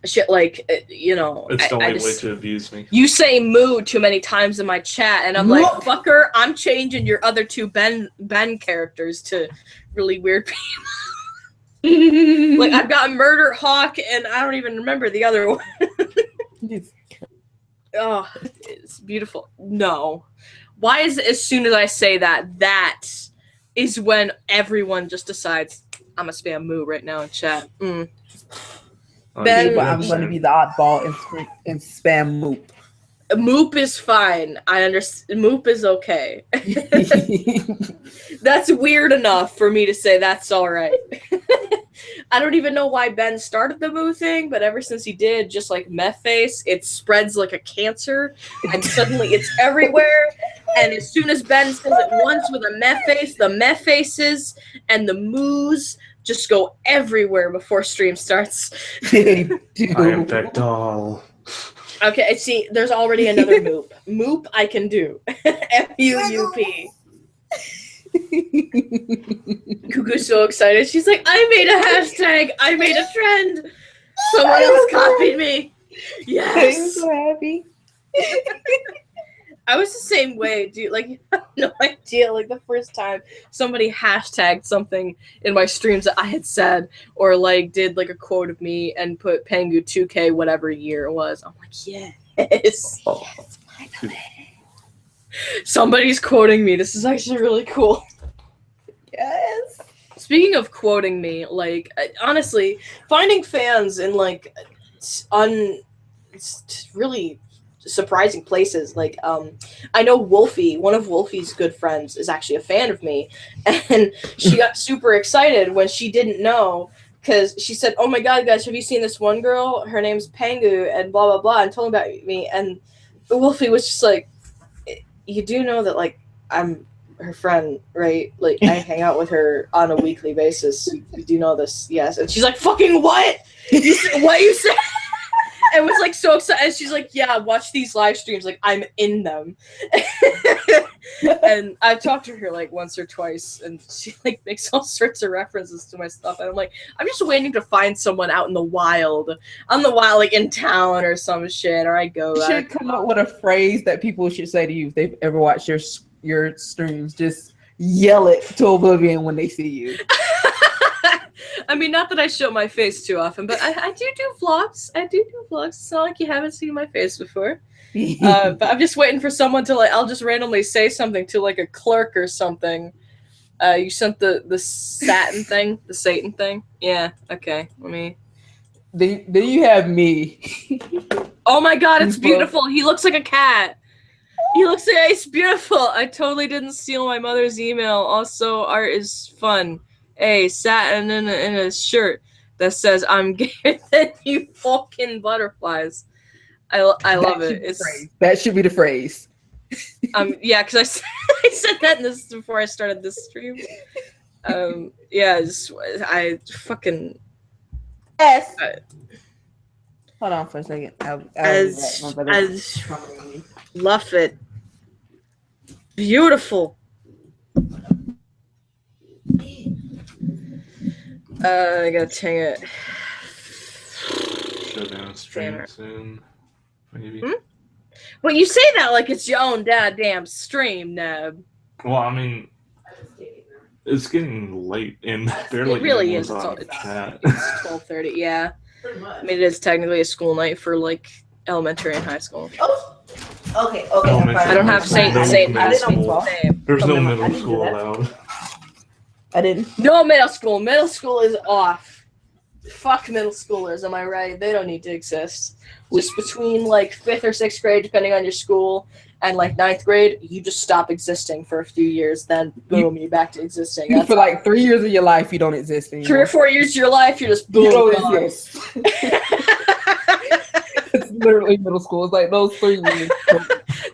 shit like, you know. It's the only way to abuse me. You say moo too many times in my chat, and I'm like, fucker, I'm changing your other two Ben characters to really weird people. Like, I've got Murder Hawk, and I don't even remember the other one. Oh, it's beautiful. No. Why is it as soon as I say that, that is when everyone just decides I'm a spam moo right now in chat. Ben, I'm going to be the oddball and spam Moop. Moop is fine. I understand. Moop is okay. That's weird enough for me to say that's all right. I don't even know why Ben started the moo thing, but ever since he did, just like meth face, it spreads like a cancer, and suddenly it's everywhere. And as soon as Ben says it once with a meth face, the meth faces and the moos just go everywhere before stream starts. They do. I am Vectol. Okay, see, there's already another Moop. Moop I can do. M-U-U-P. Cuckoo's so excited. She's like, I made a hashtag. I made a trend. Someone else copied me. Yes. I'm so happy. I was the same way, dude. Like, you have no idea. Like, the first time somebody hashtagged something in my streams that I had said, or like did like a quote of me and put Pengu 2K whatever year it was. I'm like, yes. Oh. Somebody's quoting me. This is actually really cool. Yes. Speaking of quoting me, like, honestly, finding fans in like really surprising places. Like, I know Wolfie, one of Wolfie's good friends, is actually a fan of me, and she got super excited when she didn't know, because she said, "Oh my God, guys, have you seen this one girl? Her name's Pengu," and blah blah blah, and told about me. And Wolfie was just like, "You do know that like I'm her friend, right? Like I hang out with her on a weekly basis. You do know this, yes?" And she's like, "Fucking what? What you said?" And was like so excited. And she's like, "Yeah, watch these live streams. Like I'm in them." And I've talked to her like once or twice, and she like makes all sorts of references to my stuff. And I'm like, I'm just waiting to find someone out in the wild, like in town or some shit, or I go. You should come up with a phrase that people should say to you if they've ever watched your streams. Just yell it to oblivion when they see you. I mean, not that I show my face too often, but I do vlogs. I do vlogs. It's not like you haven't seen my face before. But I'm just waiting for someone to like. I'll just randomly say something to like a clerk or something. You sent the Satan thing, the Satan thing. Yeah. Okay. Let me. Then you have me. Oh my God! It's beautiful. He looks like a cat. He looks like it's beautiful. I totally didn't steal my mother's email. Also, art is fun. Hey, Satin in a shirt that says "I'm gayer than you fucking butterflies." I love it. That should be the phrase. Yeah, because I said that in this before I started this stream. Yeah, I fucking yes. Hold on for a second. I love it. Beautiful. I gotta take it. Shut down stream soon, maybe. Well, you say that like it's your own damn stream, Neb. Well, I mean, it's getting late and barely. It really is. It's 12:30. Yeah. I mean, it is technically a school night for like elementary and high school. Oh. Okay. I don't have Saint. There's no middle I school allowed. I didn't. No middle school. Middle school is off. Fuck middle schoolers. Am I right? They don't need to exist. Just between like 5th or 6th grade, depending on your school, and like 9th grade, you just stop existing for a few years. Then boom, you're back to existing. For like 3 years of your life, you don't exist anymore. 3 or 4 years of your life, you're just boom. You don't exist. It's literally middle school. It's like those 3 years.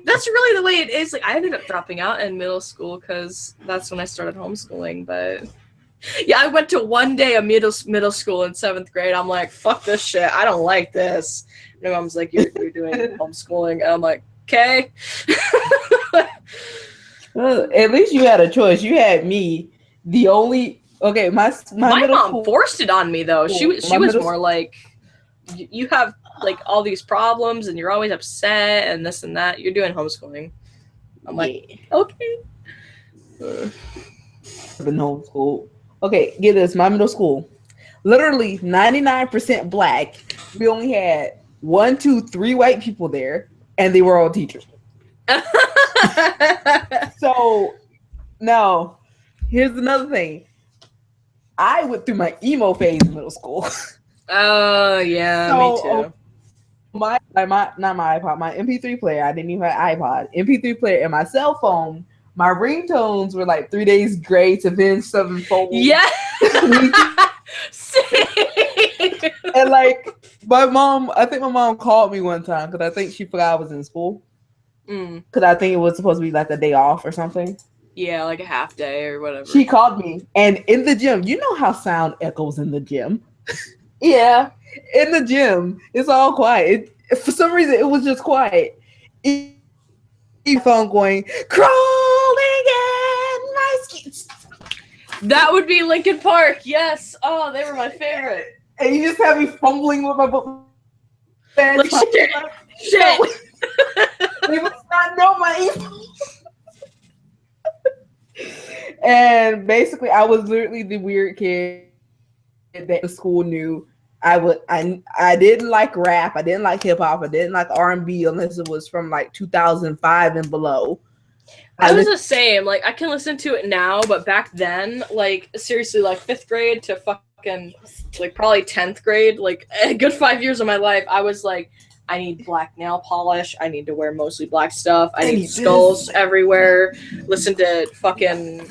That's really the way it is. Like I ended up dropping out in middle school because that's when I started homeschooling. But yeah, I went to one day of middle school in 7th grade. I'm like, fuck this shit. I don't like this. My mom's like, you're doing homeschooling, and I'm like, okay. Well, at least you had a choice. You had me. The only my mom school, forced it on me though. She was more like, you have like all these problems and you're always upset and this and that. You're doing homeschooling. I'm like, okay. Been homeschooled. Okay, get this. My middle school, literally 99% black. We only had 1, 2, 3 white people there, and they were all teachers. So now, here's another thing. I went through my emo phase in middle school. Oh yeah, me too. My MP3 player. I didn't even have an iPod. MP3 player and my cell phone. My ringtones were like 3 Days Grace, Avenged Sevenfold. Yeah. And like my mom, I think my mom called me one time because I think she forgot I was in school. Because I think it was supposed to be like a day off or something. Yeah, like a half day or whatever. She called me, and in the gym, you know how sound echoes in the gym. Yeah, in the gym, it's all quiet. For some reason, it was just quiet. Phone going, crawling in my skis. That would be Linkin Park. Yes. Oh, they were my favorite. And you just have me fumbling with my book. Like, shit. They must not know my email. And basically, I was literally the weird kid that the school knew. I didn't like rap. I didn't like hip hop. I didn't like R&B unless it was from like 2005 and below. I was the same. Like I can listen to it now, but back then, like seriously, like 5th grade to fucking like probably 10th grade, like a good 5 years of my life, I was like, I need black nail polish. I need to wear mostly black stuff. I need skulls everywhere. Listen to fucking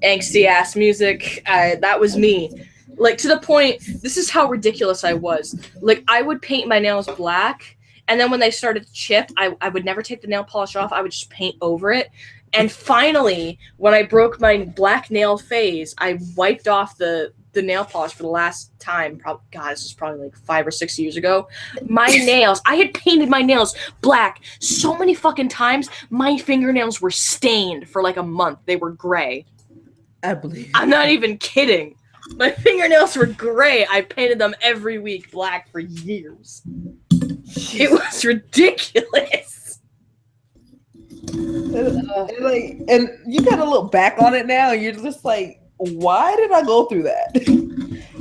angsty ass music. That was me. Like to the point, this is how ridiculous I was. Like I would paint my nails black, and then when they started to chip, I would never take the nail polish off. I would just paint over it. And finally, when I broke my black nail phase, I wiped off the nail polish for the last time. God, this is probably like 5 or 6 years ago. My nails, I had painted my nails black so many fucking times, my fingernails were stained for like a month. They were gray. I believe. I'm not even kidding. My fingernails were gray. I painted them every week black for years. It was ridiculous. And you kind of look back on it now, and you're just like, why did I go through that?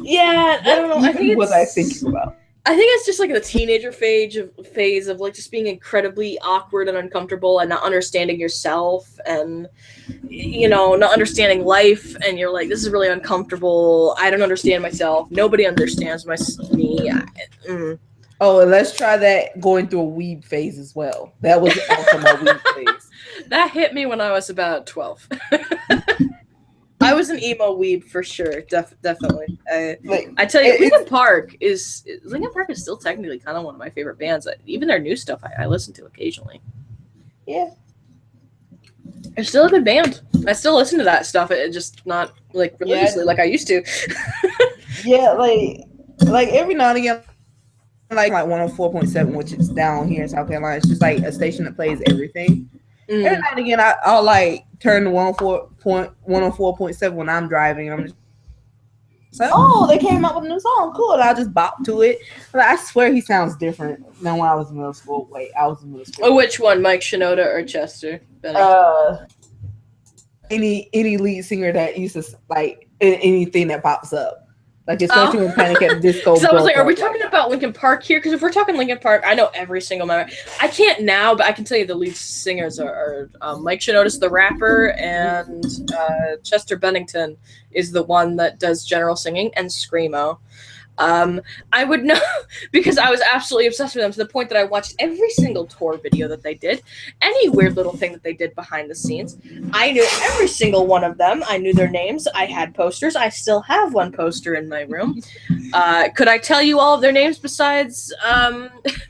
Yeah, I don't know. I think what I think about. I think it's just like the teenager phase of like just being incredibly awkward and uncomfortable and not understanding yourself and not understanding life, and you're like, this is really uncomfortable. I don't understand myself. Nobody understands me. Oh, and let's try that going through a weeb phase as well. That was also my weeb phase. That hit me when I was about 12. I was an emo weeb for sure, definitely. Like, I tell you, Linkin Park is still technically kind of one of my favorite bands. Even their new stuff, I listen to occasionally. yeah. They're still a good band. I still listen to that stuff. It just not like religiously like I used to. Yeah, like every now and again, like 104.7, which is down here in South Carolina. It's just like a station that plays everything. Every now and again, I'll like turn to 104.7 when I'm driving, and I'm just like, oh, they came out with a new song, cool. And I'll just bop to it. But I swear he sounds different than when I was in middle school. Wait, I was in middle school. Oh, which one, Mike Shinoda or Chester Bennington? Any lead singer that uses like anything that pops up. Like, especially when Panic at the Disco. So I was like, are we talking about Linkin Park here? Because if we're talking Linkin Park, I know every single member. I can't now, but I can tell you the lead singers are Mike Shinoda's the rapper, and Chester Bennington is the one that does general singing, and Screamo. I would know because I was absolutely obsessed with them to the point that I watched every single tour video that they did, any weird little thing that they did behind the scenes. I knew every single one of them. I knew their names. I had posters. I still have one poster in my room. Could I tell you all of their names besides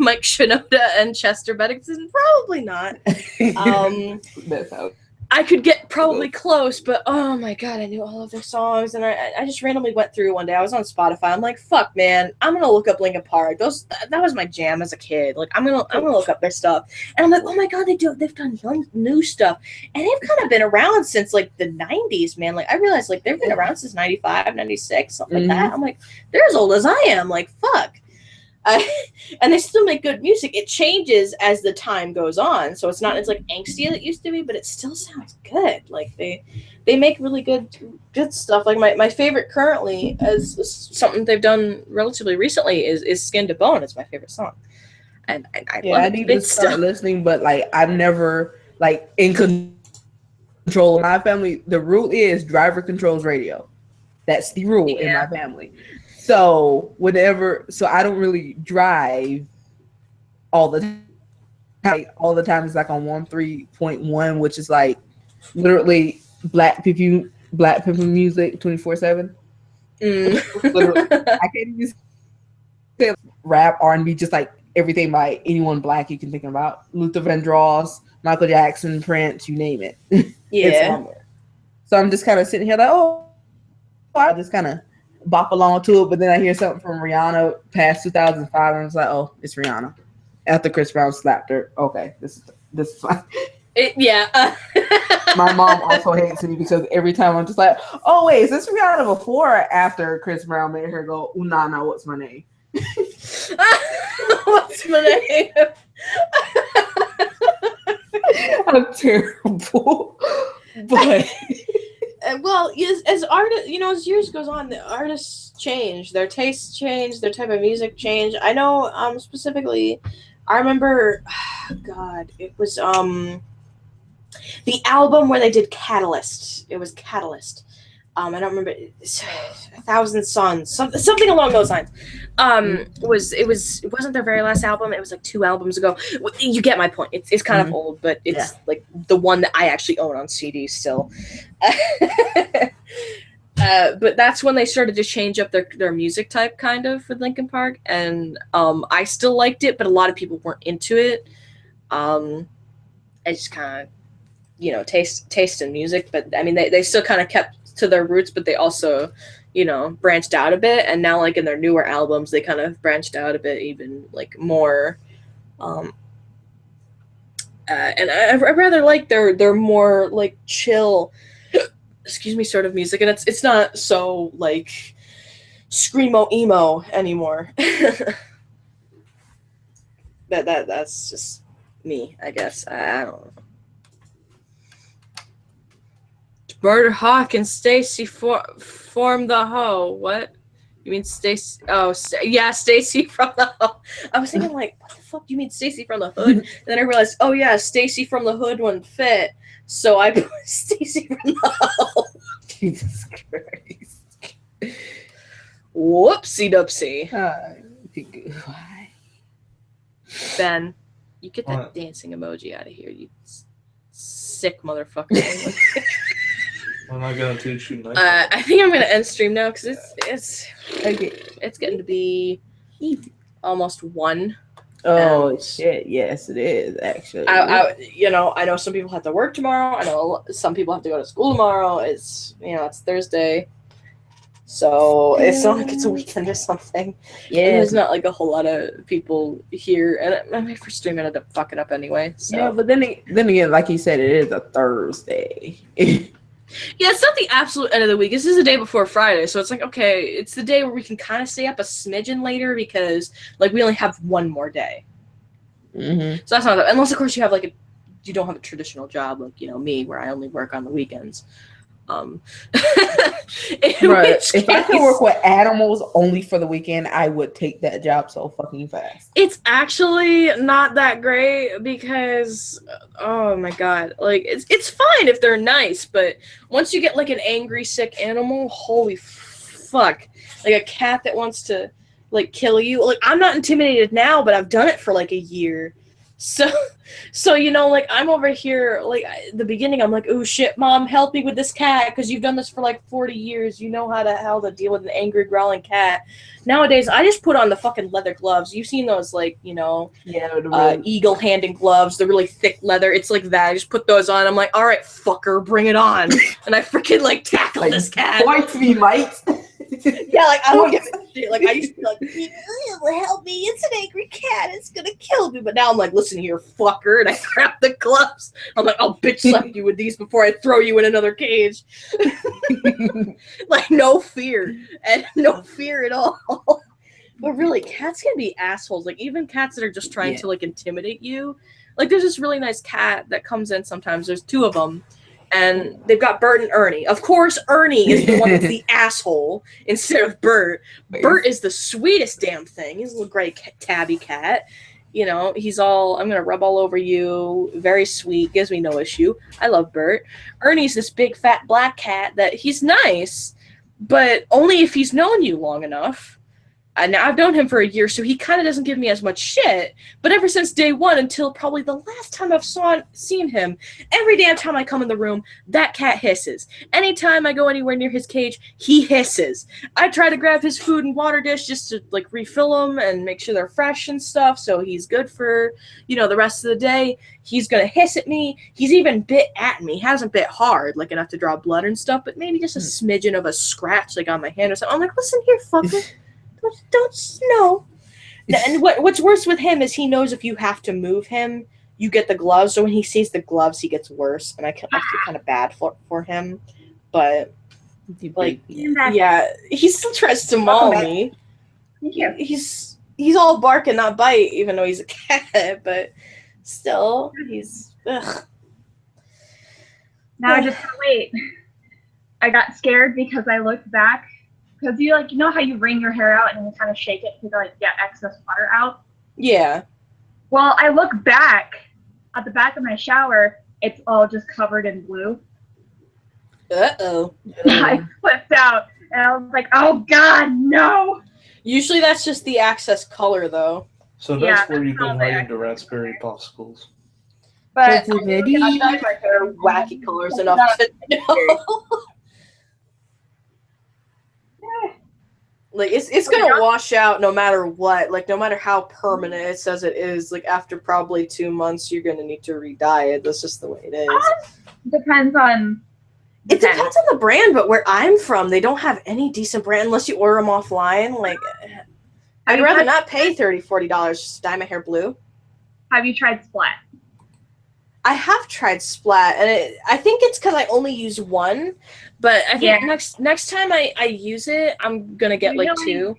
Mike Shinoda and Chester Bennington? Probably not. That's how. I could get probably close, but oh my god, I knew all of their songs, and I just randomly went through one day. I was on Spotify. I'm like, fuck, man, I'm gonna look up Linkin Park. That was my jam as a kid. Like, I'm gonna look up their stuff, and I'm like, oh my god, they've done new stuff, and they've kind of been around since like the '90s, man. Like, I realized like they've been around since '95, '96, something like that. I'm like, they're as old as I am. Like, fuck. And they still make good music. It changes as the time goes on, so it's not as like angsty as it used to be, but it still sounds good. Like they make really good stuff. Like my favorite currently, as something they've done relatively recently, is "Skin to Bone." It's my favorite song, and I love I need to start listening, but like I've never like in control of my family. The rule is driver controls radio. That's the rule in my family. So I don't really drive all the time. Like, all the time it's like on 13.1, which is like literally black people music 24/7. I can't even say rap, R&B, just like everything by anyone black you can think about. Luther Vandross, Michael Jackson, Prince, you name it. Yeah. So I'm just kind of sitting here like, I just kind of bop along to it, but then I hear something from Rihanna past 2005, and I was like, oh, it's Rihanna. After Chris Brown slapped her, okay, this is fine. My mom also hates me because every time I'm just like, oh wait, is this Rihanna before or after Chris Brown made her go, ooh, nah, what's my name? What's my name? I'm terrible, but. Well, as artists, as years goes on, the artists change, their tastes change, their type of music change. I know, specifically, I remember, God, it was the album where they did Catalyst. It was Catalyst. I don't remember. It's 1,000 Suns, something along those lines. It wasn't their very last album. It was like 2 albums ago. You get my point. It's kind of old, but it's like the one that I actually own on CD still. But that's when they started to change up their music type, kind of, with Linkin Park, and I still liked it, but a lot of people weren't into it. I just kind of, taste in music, but I mean, they still kind of kept to their roots, but they also, branched out a bit, and now like in their newer albums, they kind of branched out a bit, even like more. And I rather like their more like chill, sort of music, and it's not so like screamo emo anymore. That's just me, I guess. I don't know. Murder Hawk and Stacy form the hoe. What? You mean Stacy? Oh, yeah, Stacy from the Hoe. I was thinking, like, what the fuck do you mean Stacy from the Hood? And then I realized, oh yeah, Stacy from the Hood wouldn't fit, so I put Stacy from the Hoe. Jesus Christ. Whoopsie doopsie. Ben, you get that dancing emoji out of here, you sick motherfucker. I'm not gonna teach you night. I think I'm gonna end stream now because Okay. it's getting to be almost 1. Oh shit! Yes, it is actually. I know some people have to work tomorrow. I know some people have to go to school tomorrow. It's Thursday, so it's not like it's a weekend or something. Yeah, And there's not like a whole lot of people here, and my first stream ended up fucking up anyway. So. yeah, but then again, like you said, it is a Thursday. Yeah, it's not the absolute end of the week. This is the day before Friday, so it's like, okay, it's the day where we can kind of stay up a smidgen later because, like, we only have one more day. Mm-hmm. So that's not that. Unless, of course, you have, like, you don't have a traditional job like, me, where I only work on the weekends. Right. If I could work with animals only for the weekend, I would take that job so fucking fast. It's actually not that great because, oh my god, like it's fine if they're nice, but once you get like an angry, sick animal, holy fuck, like a cat that wants to like kill you. Like I'm not intimidated now, but I've done it for like a year. So like I'm over here, like the beginning, I'm like, oh shit, mom, help me with this cat because you've done this for like 40 years. You know how to deal with an angry, growling cat. Nowadays, I just put on the fucking leather gloves. You've seen those, like, eagle handing gloves, the really thick leather. It's like that. I just put those on. I'm like, all right, fucker, bring it on. And I freaking like tackle this cat. Fight me, mate. Yeah, like I don't give a shit. Like I used to be like, help me, it's an angry cat, it's gonna kill me. But now I'm like, listen here, fucker, and I grab the gloves. I'm like, I'll bitch slap you with these before I throw you in another cage. Like no fear. And no fear at all. But really, cats can be assholes. Like even cats that are just trying to like intimidate you. Like there's this really nice cat that comes in sometimes. There's 2 of them. And they've got Bert and Ernie. Of course, Ernie is the one that's the asshole instead of Bert. Bert is the sweetest damn thing. He's a little gray tabby cat. He's all, I'm going to rub all over you. Very sweet. Gives me no issue. I love Bert. Ernie's this big, fat, black cat that he's nice, but only if he's known you long enough. And now I've known him for a year, so he kind of doesn't give me as much shit. But ever since day 1 until probably the last time I've seen him, every damn time I come in the room, that cat hisses. Anytime I go anywhere near his cage, he hisses. I try to grab his food and water dish just to like refill them and make sure they're fresh and stuff, so he's good for the rest of the day. He's gonna hiss at me. He's even bit at me. He hasn't bit hard, like enough to draw blood and stuff, but maybe just a smidgen of a scratch like on my hand or something. I'm like, listen here, fucker. Don't know. And what's worse with him is he knows if you have to move him, you get the gloves. So when he sees the gloves, he gets worse, and I feel kind of bad for him. But like, yeah, he still tries to maul me. Thank you. He's all bark and not bite, even though he's a cat. But still, he's. Ugh. Now I just wait. I got scared because I looked back. Because you know how you wring your hair out and you kind of shake it to like get excess water out? Yeah. Well, I look back at the back of my shower. It's all just covered in blue. Uh-oh. I flipped out and I was like, oh God, no. Usually that's just the access color, though. So that's where you've been hiding the raspberry popsicles. But I dyed my hair wacky colors enough to know. Like it's gonna wash out no matter what. Like no matter how permanent it says it is. Like after probably 2 months, you're gonna need to re-dye it. That's just the way it is. Depends on. It depends on the brand, but where I'm from, they don't have any decent brand unless you order them offline. Like I'd rather not pay $30-$40 just to dye my hair blue. Have you tried Splat? I have tried Splat, and I think it's because I only use one. But I think next time I use it, I'm gonna get like 2.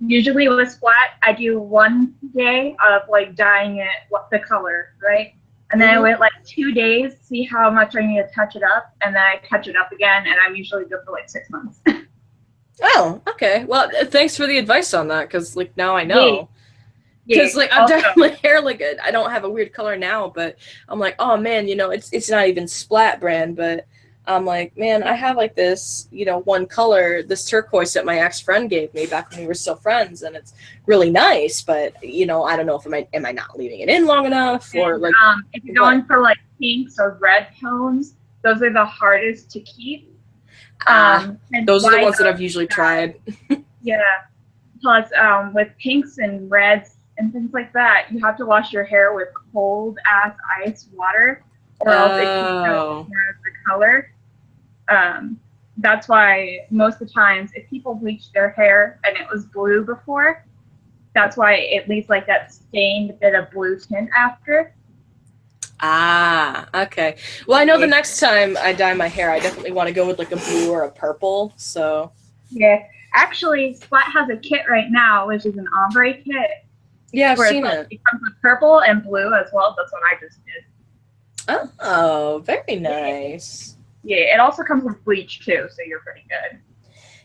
Usually with Splat, I do 1 day of like dyeing it the color, right? And then I wait like 2 days, see how much I need to touch it up, and then I touch it up again, and I'm usually good for like 6 months. Oh, okay. Well, thanks for the advice on that, because like now I know. Because like I've dyed my hair like I don't have a weird color now, but I'm like, oh man, it's not even Splat brand, but I'm like, man, I have like this, one color, this turquoise that my ex-friend gave me back when we were still friends, and it's really nice, but I don't know if am I not leaving it in long enough, or like if you're going for like pinks or red tones, those are the hardest to keep And Those are the white, ones that I've usually tried. yeah. Plus, with pinks and reds and things like that, you have to wash your hair with cold ass ice water, or else it can the color. That's why most of the times, if people bleach their hair and it was blue before, that's why it leaves like that stained bit of blue tint after. Ah, okay. Well, I know the next time I dye my hair, I definitely want to go with like a blue or a purple. So yeah, actually, Splat has a kit right now, which is an ombre kit. yeah, I've where seen it it. It comes with purple and blue as well. That's what I just did. Oh, very nice. Yeah, it also comes with bleach too, so you're pretty good.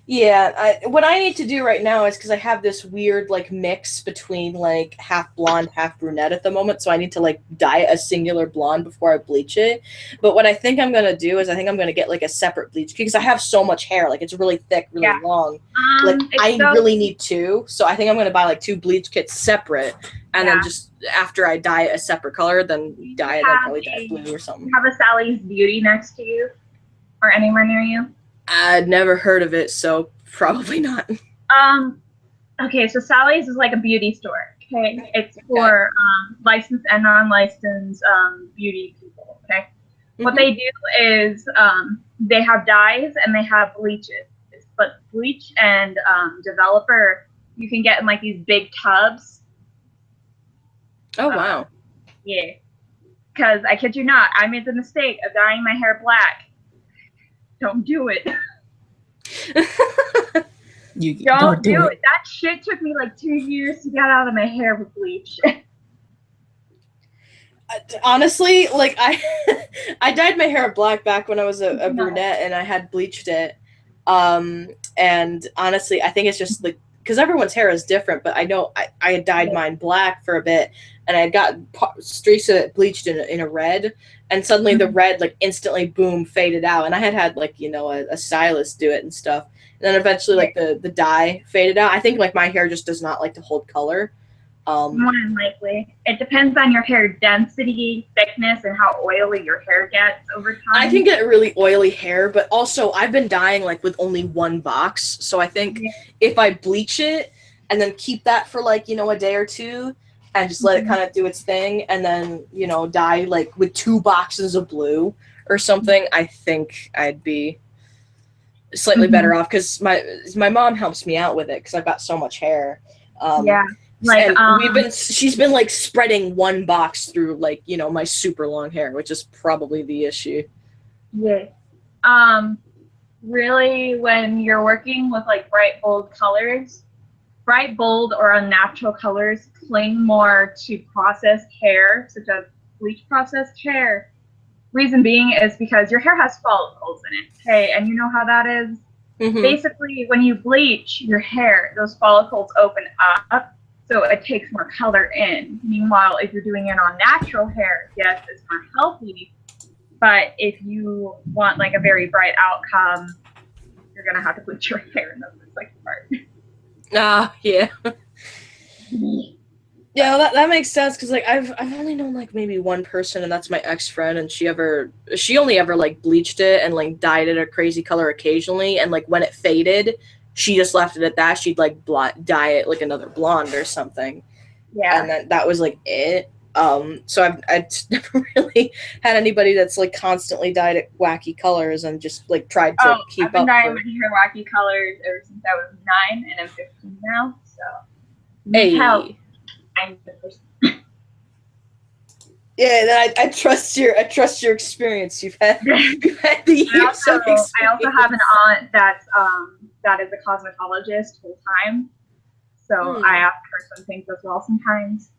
Yeah, what I need to do right now is because I have this weird like mix between like half blonde, half brunette at the moment, so I need to like dye a singular blonde before I bleach it. But what I think I'm gonna do is I think I'm gonna get like a separate bleach because I have so much hair, like it's really thick, really long. Like I really need two, so I think I'm gonna buy like 2 bleach kits separate, and then just after I dye a separate color, then dye it, I'll probably dye blue or something. Have a Sally's Beauty next to you, or anywhere near you? I'd never heard of it, so probably not. Okay, so Sally's is like a beauty store. Okay, it's for licensed and non-licensed beauty people. Okay, what they do is they have dyes and they have bleaches. But bleach and developer, you can get in like these big tubs. Oh wow! Yeah, because I kid you not, I made the mistake of dyeing my hair black. Don't do it. You don't do it. That shit took me like 2 years to get out of my hair with bleach. Honestly, like I dyed my hair black back when I was a brunette and I had bleached it. And honestly, I think it's just like because everyone's hair is different, but I know I had dyed mine black for a bit and I had gotten streaks of it bleached in a red, and suddenly the red like instantly boom faded out, and I had like a stylist do it and stuff, and then eventually like the dye faded out. I think like my hair just does not like to hold color. More than likely. It depends on your hair density, thickness, and how oily your hair gets over time. I can get really oily hair, but also I've been dyeing like with only one box. So I think if I bleach it and then keep that for like, a day or two and just let it kind of do its thing and then, dye like with 2 boxes of blue or something, I think I'd be slightly better off because my mom helps me out with it because I've got so much hair. Like she's been like spreading one box through like my super long hair, which is probably the issue. Yeah. Really, when you're working with like bright bold colors, bright bold or unnatural colors cling more to processed hair, such as bleach processed hair. Reason being is because your hair has follicles in it. Okay, and you know how that is. Basically, when you bleach your hair, those follicles open up. So it takes more color in. Meanwhile, if you're doing it on natural hair, yes, it's more healthy. But if you want like a very bright outcome, you're gonna have to bleach your hair, and that's the second part. Yeah. Yeah, well, that makes sense because like I've only known like maybe one person, and that's my ex-friend, and she only ever like bleached it and like dyed it a crazy color occasionally, and like when it faded, she just left it at that. She'd like dye it like another blonde or something. Yeah. And then that was like it. So I've never really had anybody that's like constantly dyed it wacky colors and just like tried to keep up. I've been dyeing my hair wacky colors ever since I was 9, and I'm 15 now. So hey. I'm the person. Yeah, then I trust your experience. You've had the years of experience. I also have an aunt that is a cosmetologist full time, so I ask her some things as well sometimes.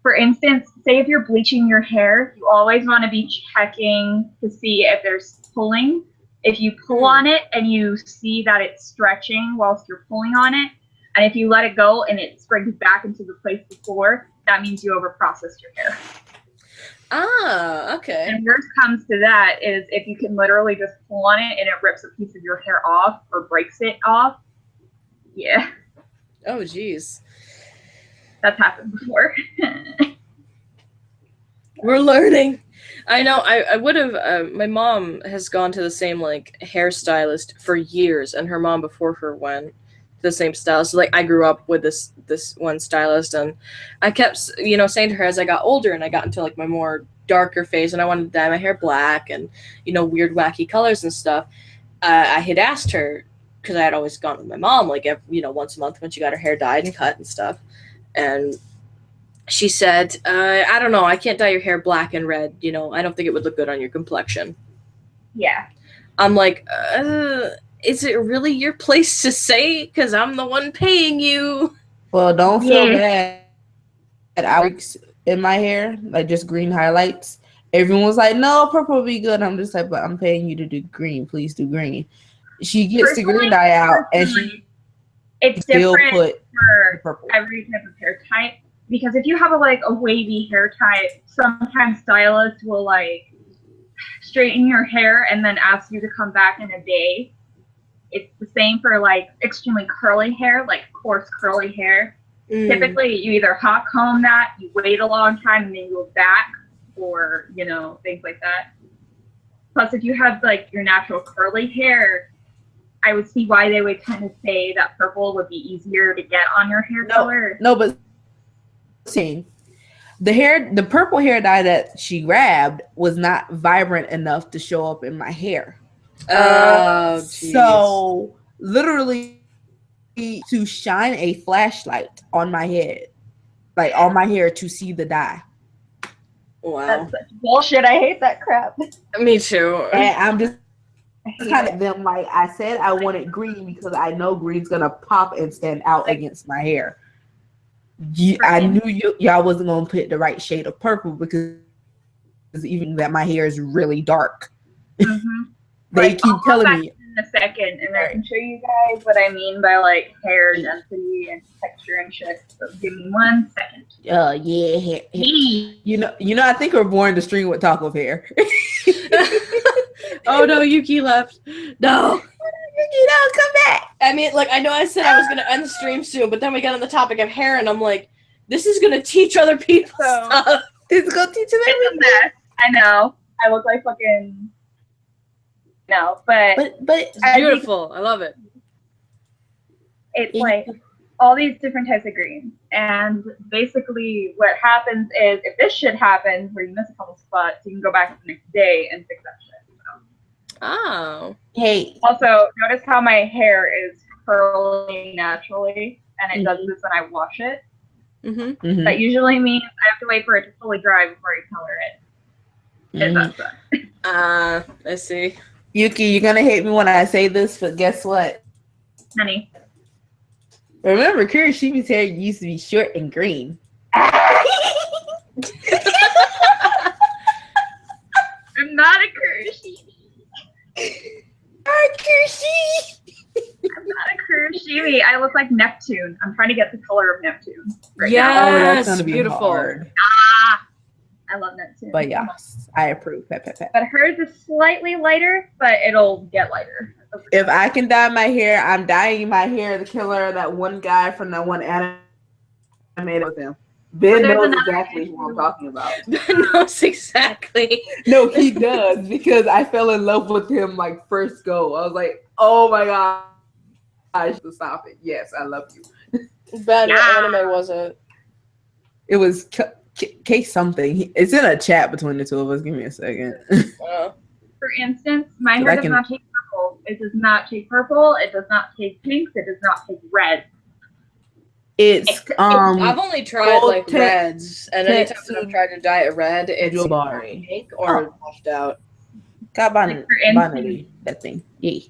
For instance, say if you're bleaching your hair, you always want to be checking to see if there's pulling. If you pull on it and you see that it's stretching whilst you're pulling on it, and if you let it go and it springs back into the place before, that means you overprocessed your hair. Okay. And worst comes to that is if you can literally just pull on it and it rips a piece of your hair off or breaks it off. Yeah. Oh, geez. That's happened before. We're learning. I know. I would have. My mom has gone to the same like hairstylist for years, and her mom before her went to the same stylist. So, like I grew up with this one stylist, and I kept saying to her as I got older and I got into like my more darker phase, and I wanted to dye my hair black and weird wacky colors and stuff. I had asked her because I had always gone with my mom like once a month when she got her hair dyed and cut and stuff, and she said, I don't know, I can't dye your hair black and red. I don't think it would look good on your complexion. Yeah. I'm like, is it really your place to say? Because I'm the one paying you. Well, don't feel bad. I was in my hair, like just green highlights. Everyone was like, no, purple will be good. I'm just like, but I'm paying you to do green. Please do green. She gets the green dye out, and it's still different for purple. every type of hair type. Because if you have a wavy hair type, sometimes stylists will like straighten your hair and then ask you to come back in a day. It's the same for like extremely curly hair, like coarse curly hair. Typically, you either hot comb that, you wait a long time, and then you go back, or things like that. Plus, if you have like your natural curly hair, I would see why they would kind of say that purple would be easier to get on your hair color. No, but the purple hair dye that she grabbed was not vibrant enough to show up in my hair. Oh, so literally to shine a flashlight on my head, like on my hair, to see the dye. Wow, that's such bullshit. I hate that crap. Me too. And I'm just kind of them like I said I wanted green because I know green's gonna pop and stand out against my hair. I knew y'all wasn't gonna put the right shade of purple because even that my hair is really dark. They keep telling me in a second, and I can show you guys what I mean by like hair density and texture and shit. So give me 1 second. Yeah. I think we're born to string with talk of hair. Oh no, Yuki left. No. Yuki, no, come back. I mean, like, I know I said I was going to end the stream soon, but then we got on the topic of hair, and I'm like, this is going to teach other people stuff. It's going to teach them everything. It's a mess. I know. I look like fucking... No, but it's beautiful. I love it. It's like all these different types of greens. And basically what happens is if this shit happens where you miss a couple spots, you can go back the next day and fix that shit. Oh. Hey. Also, notice how my hair is curly naturally, and it does this when I wash it. That usually means I have to wait for it to fully dry before I color it. I see. Yuki, you're gonna hate me when I say this, but guess what? Honey. Remember, Kuroshima's hair used to be short and green. I'm not a Kuroshima. I'm not a Kuroshimi. I look like Neptune. I'm trying to get the color of Neptune right now. Oh, that's gonna be beautiful. Hard. I love Neptune. But yes, I approve. But hers is slightly lighter, but it'll get lighter. If I can dye my hair, I'm dyeing my hair the color of that one guy from that one anime I made with him. Ben knows exactly who I'm talking about. Ben knows exactly. No, he does, because I fell in love with him like first go. I was like, oh my god, I should stop it. Yes, I love you. Ben, what anime was it? It was K something. It's in a chat between the two of us. Give me a second. For instance, my hair does not take purple. It does not take purple. It does not take pinks. It does not take red. It's I've only tried like reds, and anytime I've tried to dye it red, it's pink or washed out. That thing. Yeah.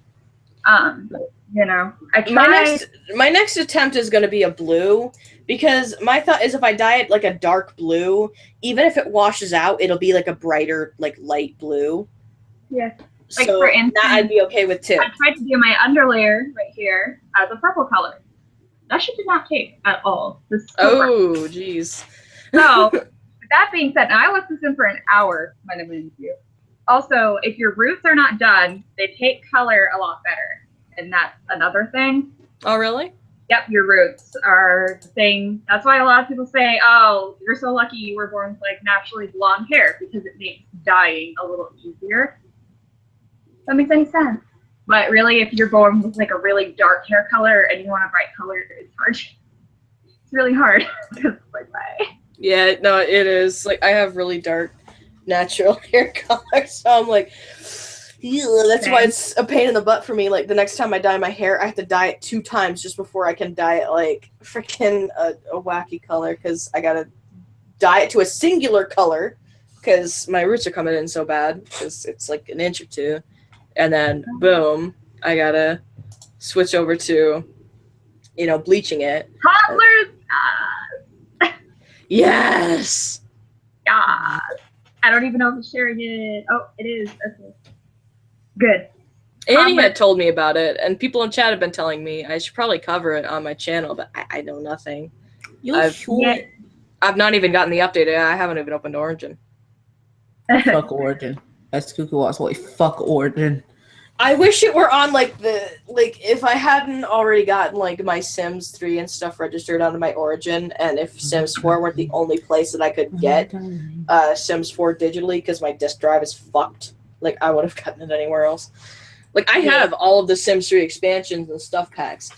You know, I tried. My next attempt is going to be a blue, because my thought is if I dye it like a dark blue, even if it washes out, it'll be like a brighter, like light blue. Yeah. Like so for instance, that I'd be okay with too. I tried to do my underlayer right here as a purple color. That shit did not take at all. Oh, jeez. So, with that being said, now I left this in for an hour when I'm in you. Also, if your roots are not done, they take color a lot better. And that's another thing. Oh, really? Yep, your roots are the thing. That's why a lot of people say, oh, you're so lucky you were born with like naturally blonde hair, because it makes dyeing a little easier. That makes any sense. But really, if you're going with like a really dark hair color and you want a bright color, it's hard. It's really hard. Like, bye. Yeah, no, it is. Like, I have really dark natural hair color, so I'm like, ew, that's why it's a pain in the butt for me. Like, the next time I dye my hair, I have to dye it 2 times just before I can dye it, like, freaking a wacky color, because I gotta dye it to a singular color, because my roots are coming in so bad, because it's like an inch or 2, and then, boom, I gotta switch over to, you know, bleaching it. Toddlers! Yes! Yeah. I don't even know if it's sharing it. Oh, it is. Okay. Good. Annie had told me about it, and people in chat have been telling me I should probably cover it on my channel, but I know nothing. I've not even gotten the update. I haven't even opened Origin. Fuck Origin. That's Cuckoo Walks away. Fuck Origin. I wish it were on if I hadn't already gotten like my Sims 3 and stuff registered onto my Origin, and if Sims 4 weren't the only place that I could get Sims 4 digitally because my disk drive is fucked. Like, I would have gotten it anywhere else. Like, I have all of the Sims 3 expansions and stuff packs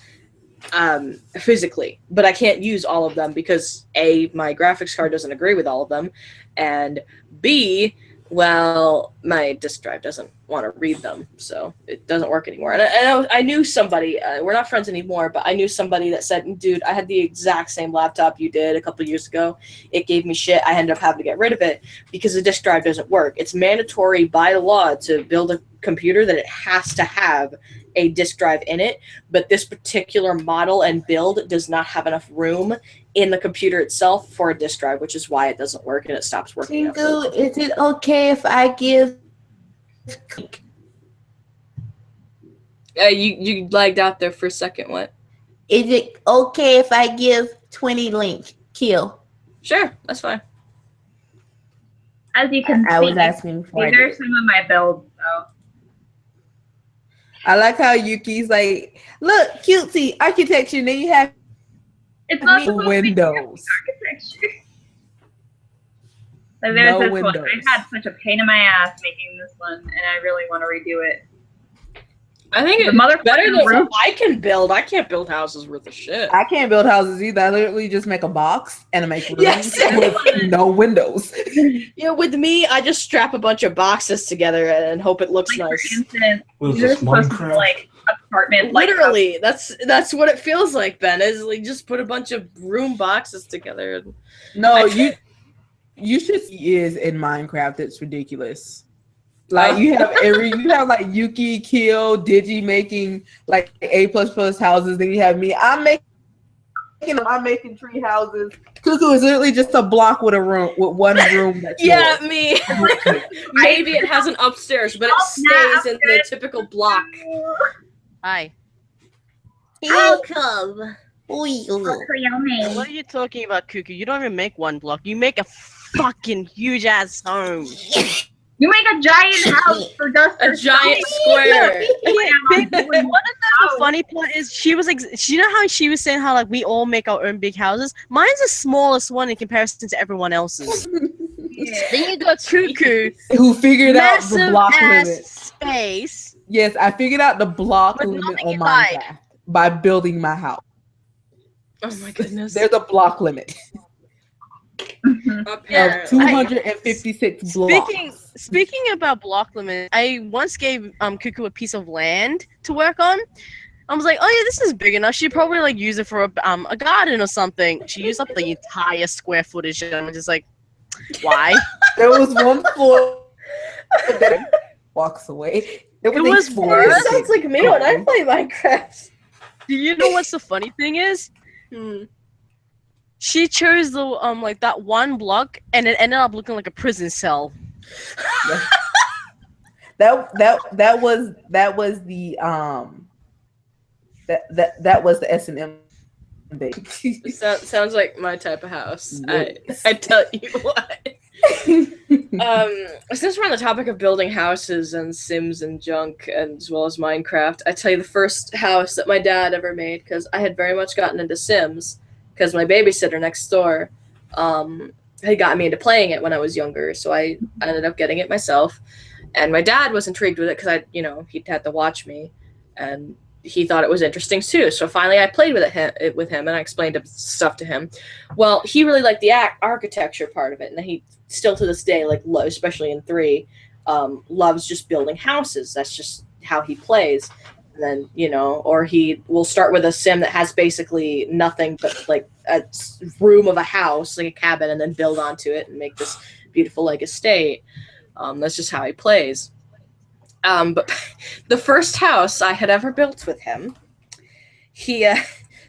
physically, but I can't use all of them because A, my graphics card doesn't agree with all of them, and B, well, my disk drive doesn't want to read them, so it doesn't work anymore. And I knew somebody, we're not friends anymore, but I knew somebody that said, dude, I had the exact same laptop you did a couple years ago. It gave me shit. I ended up having to get rid of it because the disk drive doesn't work. It's mandatory by law to build a computer that it has to have a disk drive in it, but this particular model and build does not have enough room in the computer itself for a disk drive, which is why it doesn't work and it stops working. Tingle, is it okay if I give? You lagged out there for a second. What? Is it okay if I give 20 link kill? Sure, that's fine. As you can see, I was asking for these are some of my builds, so. I like how Yuki's like, look, cutesy architecture. Then you have It's not supposed windows. to be architecture. So there's No this windows. one. I had such a pain in my ass making this one, and I really want to redo it. I think it's better than what I can build. I can't build houses worth of shit. I can't build houses either. I literally just make a box and I make rooms Yes. with no windows. Yeah, with me, I just strap a bunch of boxes together and hope it looks Like, nice. for instance, Was these are this supposed to be Minecraft? like apartment. Literally, that's what it feels like, Ben. Is like just put a bunch of room boxes together. And No, you should see is in Minecraft. It's ridiculous. Like you have like Yuki, Kill, Digi making like A++ houses. Then you have me. I'm making tree houses. Cuckoo is literally just a block with one room. That's yeah, yours. me. Maybe it has an upstairs, but it stays in the typical block. Hi. How come? What are you talking about, Cuckoo? You don't even make one block. You make a fucking huge ass home. You make a giant house for Duster. A giant square. The funny part is she was like, you know how she was saying how like we all make our own big houses? Mine's the smallest one in comparison to everyone else's. Then you got Cuckoo, who figured out the massive block ass limit. space. Yes, I figured out the block But limit nothing on inside. Minecraft by building my house. Oh my goodness. There's a block limit of 256 blocks. Speaking about block limit, I once gave Cuckoo a piece of land to work on. I was like, oh yeah, this is big enough. She'd probably like use it for a garden or something. She used up the entire square footage, and I'm just like, why? There was one floor that walks away. There It was worse. That sounds like me when I play Minecraft. Do you know what's the funny thing is? She chose the like that one block, and it ended up looking like a prison cell. That was the that was the S&M thing. Sounds like my type of house. I tell you what. Since we're on the topic of building houses and Sims and junk, and as well as Minecraft, I tell you the first house that my dad ever made, because I had very much gotten into Sims, because my babysitter next door, had gotten me into playing it when I was younger, so I ended up getting it myself. And my dad was intrigued with it because he'd had to watch me, and he thought it was interesting too. So finally, I played with him, and I explained stuff to him. Well, he really liked the architecture part of it, and he still to this day, like, especially in 3, loves just building houses. That's just how he plays. And then, or he will start with a sim that has basically nothing but like a room of a house, like a cabin, and then build onto it and make this beautiful like estate. That's just how he plays. But the first house I had ever built with him, he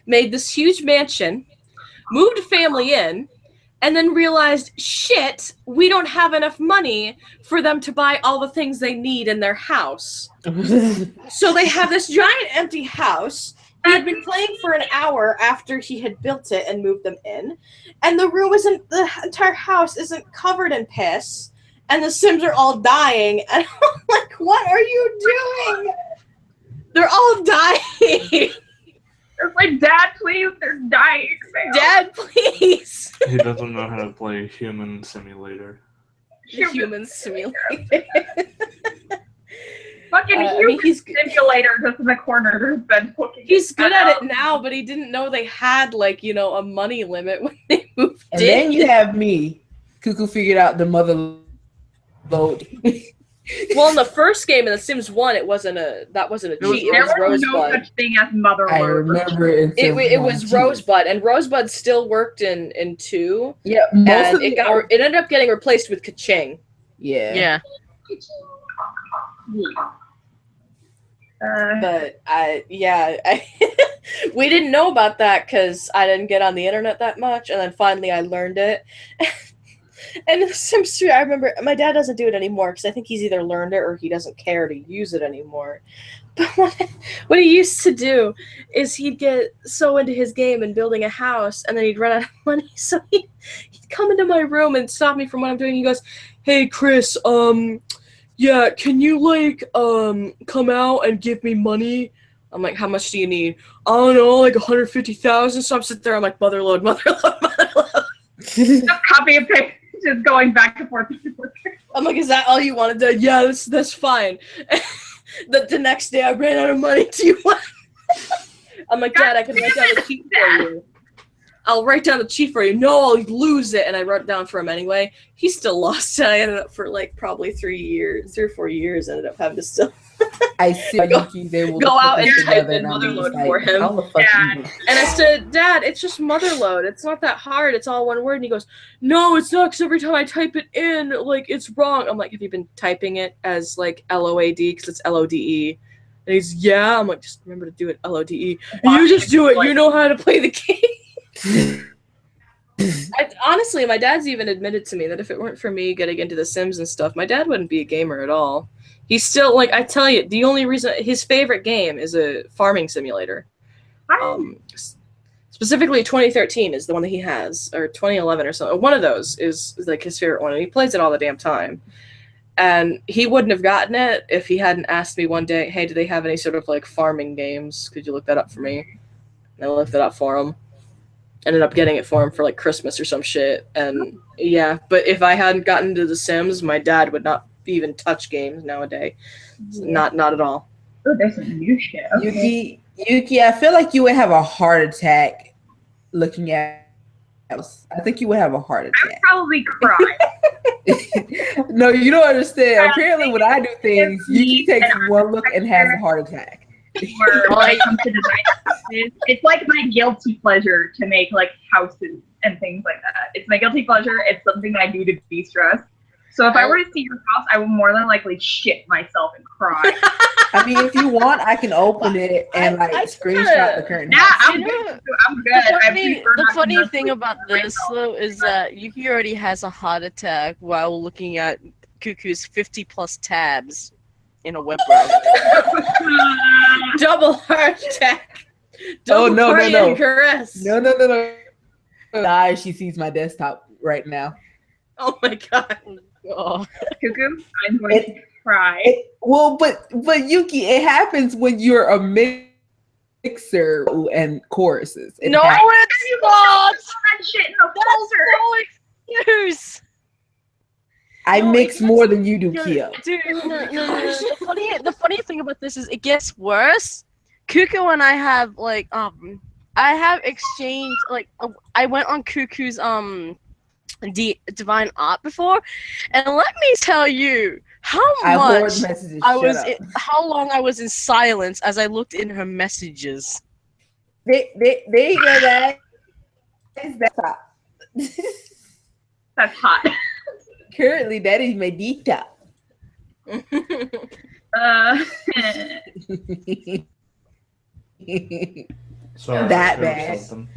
made this huge mansion, moved a family in, and then realized, shit, we don't have enough money for them to buy all the things they need in their house. So they have this giant empty house. He had been playing for an hour after he had built it and moved them in. And the entire house isn't covered in piss. And the Sims are all dying. And I'm like, what are you doing? They're all dying. It's like, Dad, please, they're dying. Dad, please. He doesn't know how to play Human Simulator. Human Simulator. Fucking Human Simulator just in the corner. There's Ben cooking. He's good at it now, but he didn't know they had, like, a money limit when they moved in. And then you have me. Cuckoo figured out the mother load. Well, in the first game in The Sims 1, that wasn't a cheat. It was There was Rosebud. no such thing as mother I load. remember it was Rosebud, and Rosebud still worked in 2. Yeah, And it ended up getting replaced with Ka-Ching. Yeah. But we didn't know about that because I didn't get on the internet that much, and then finally I learned it. And The Sims 3, I remember my dad doesn't do it anymore because I think he's either learned it or he doesn't care to use it anymore. But what he used to do is he'd get so into his game and building a house, and then he'd run out of money. So he'd come into my room and stop me from what I'm doing. He goes, "Hey, Chris, yeah, can you come out and give me money?" I'm like, "How much do you need?" "I don't know, like 150,000. So I'm sitting there, I'm like, motherload. Just copy and paste, just going back and forth. I'm like, "Is that all you wanted to?" "Yeah, that's fine." The next day I ran out of money. Do you want? I'm like, "Dad, I can write down the cheat for you. I'll write down the cheat for you." "No, I'll lose it." And I wrote it down for him anyway. He still lost it. I ended up for probably 3 or 4 years, ended up having to still I see. They will go out and type together in and I'm just motherload like, for him. how the fuck And I said, "Dad, it's just motherload. It's not that hard. It's all one word." And he goes, "No, it's not, because every time I type it in, it's wrong." I'm like, "Have you been typing it as LOAD? Because it's LODE. And he's, "Yeah." I'm like, "Just remember to do it LODE. You just do it. You know how to play the game." Honestly, my dad's even admitted to me that if it weren't for me getting into The Sims and stuff, my dad wouldn't be a gamer at all. He's still, I tell you, the only reason his favorite game is a farming simulator. Specifically 2013 is the one that he has, or 2011 or something. One of those is his favorite one, and he plays it all the damn time. And he wouldn't have gotten it if he hadn't asked me one day, "Hey, do they have any sort of farming games? Could you look that up for me?" And I looked it up for him. Ended up getting it for him for Christmas or some shit. And yeah, but if I hadn't gotten into The Sims, my dad would not even touch games nowadays. Not at all. Oh, there's some new shit. Okay. Yuki, I feel like you would have a heart attack looking at us. I think you would have a heart I would attack. probably cry. No, you don't understand. Apparently when I do things, Yuki takes one look and has a heart attack. When I come to design houses, it's like my guilty pleasure to make houses and things like that. It's my guilty pleasure. It's something I do to de-stress. So if I were to see your house, I would more than likely shit myself and cry. I mean, if you want, I can open it and screenshot the current Yeah, house. I'm good. The funny thing about this though is that Yuki already has a heart attack while looking at Cuckoo's 50+ tabs in a web browser. Double heart attack. Oh, no. Caress. No. Die, she sees my desktop right now. Oh my god. Oh. Cuckoo, I'm going to cry. But Yuki, it happens when you're a mixer and choruses. No, it's not. That shit in the folder. use. I No, mix it more than you do, No, Kia. Dude, no. The funny thing about this is it gets worse. Cuckoo and I have I have exchanged I went on Cuckoo's Divine Art before, and let me tell you how much how long I was in silence as I looked in her messages. There you go, guys. That's hot. That's hot. Currently, that is my dita. Sorry, That there was bad. something.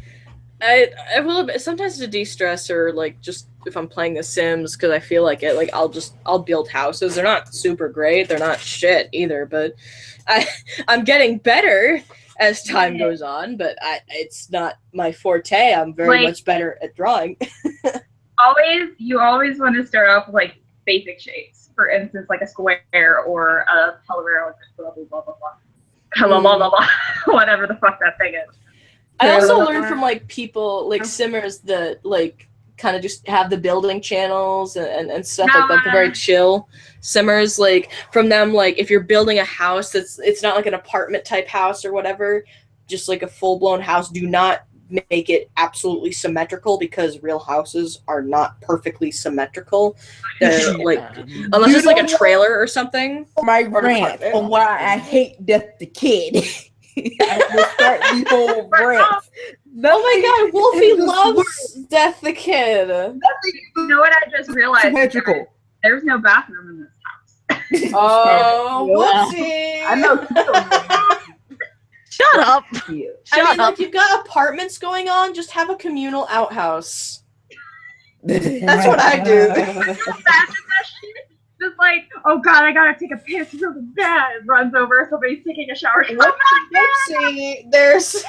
I will admit, sometimes to de-stress or like just if I'm playing The Sims because I feel like it, like I'll build houses. They're not super great, they're not shit either, but I'm getting better as time goes on, but it's not my forte. I'm very much better at drawing. You always want to start off with like basic shapes. For instance, like a square or a parallel, blah blah blah blah blah. Whatever the fuck that thing is. I also learned from like people like simmers that like kind of just have the building channels and stuff like the very chill simmers, like from them, like if you're building a house it's not like an apartment type house or whatever, just like a full-blown house, do not make it absolutely symmetrical because real houses are not perfectly symmetrical. They're like unless it's like a trailer or something. My rant on why I hate Death the Kid. I will start the whole rant. Oh my god, Wolfie loves Death the Kid. You know what I just realized? Symmetrical. There's no bathroom in this house. Oh, whoopsie. I know. Shut up. Like you've got apartments going on, just have a communal outhouse. That's what I do. Just like, oh god, I gotta take a piss really bad. Runs over, somebody's taking a shower. Whoopsie, there's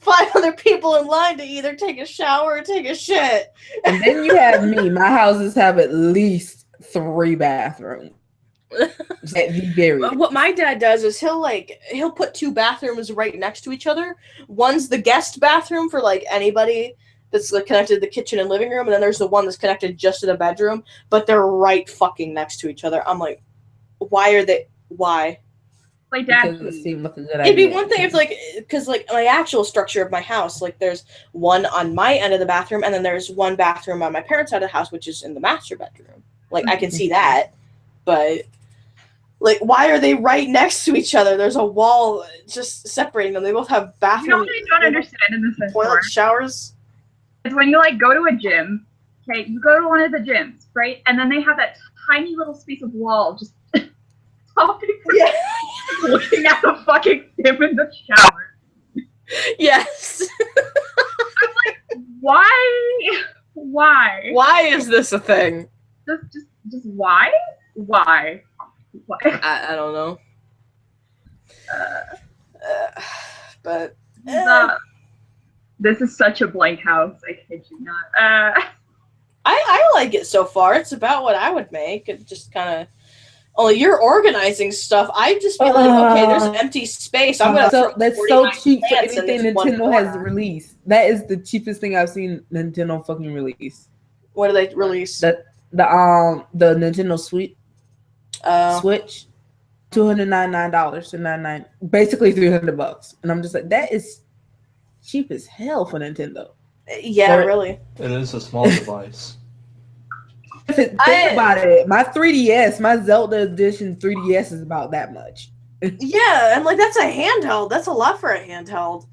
500 people in line to either take a shower or take a shit. And then you have me. My houses have at least 3 bathrooms. At the very what my dad does is he'll put 2 bathrooms right next to each other. One's the guest bathroom for like anybody that's like connected to the kitchen and living room, and then there's the one that's connected just to the bedroom, but they're right fucking next to each other. I'm like, why? Like Dad, it'd be one thing if like, because like my actual structure of my house, like there's one on my end of the bathroom, and then there's one bathroom on my parents' side of the house, which is in the master bedroom. Like I can see that, but like, why are they right next to each other? There's a wall just separating them. They both have bathrooms. You know what I don't understand in this toilet showers. It's when you like go to a gym. Okay, you go to one of the gyms, right? And then they have that tiny little space of wall just looking at the fucking gym in the shower. Yes. I'm like, why? Why is this a thing? Just why? Why? I don't know. But this is such a blank house. I kid you not. I like it so far. It's about what I would make. It just kind of. Only you're organizing stuff. I just feel like, okay, there's empty space. I'm gonna. That's so cheap for anything Nintendo has released. That is the cheapest thing I've seen Nintendo fucking release. What do they release? The Nintendo Switch. Switch, $299.99, basically $300, and I'm just like, that is cheap as hell for Nintendo. Yeah, really. It is a small device. Think about it. My 3DS, my Zelda Edition 3DS is about that much. Yeah, and like that's a handheld. That's a lot for a handheld.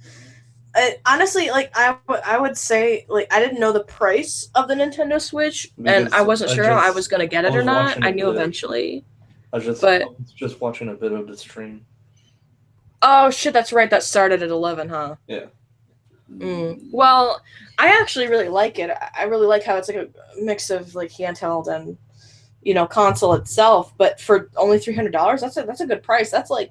Honestly, like I would say, like I didn't know the price of the Nintendo Switch, and I wasn't sure I was gonna get it or not. I knew eventually. I was just watching a bit of the stream. Oh shit, that's right. That started at 11, huh? Yeah. Well, I actually really like it. I really like how it's like a mix of like handheld and console itself. But for only $300, that's a good price. That's like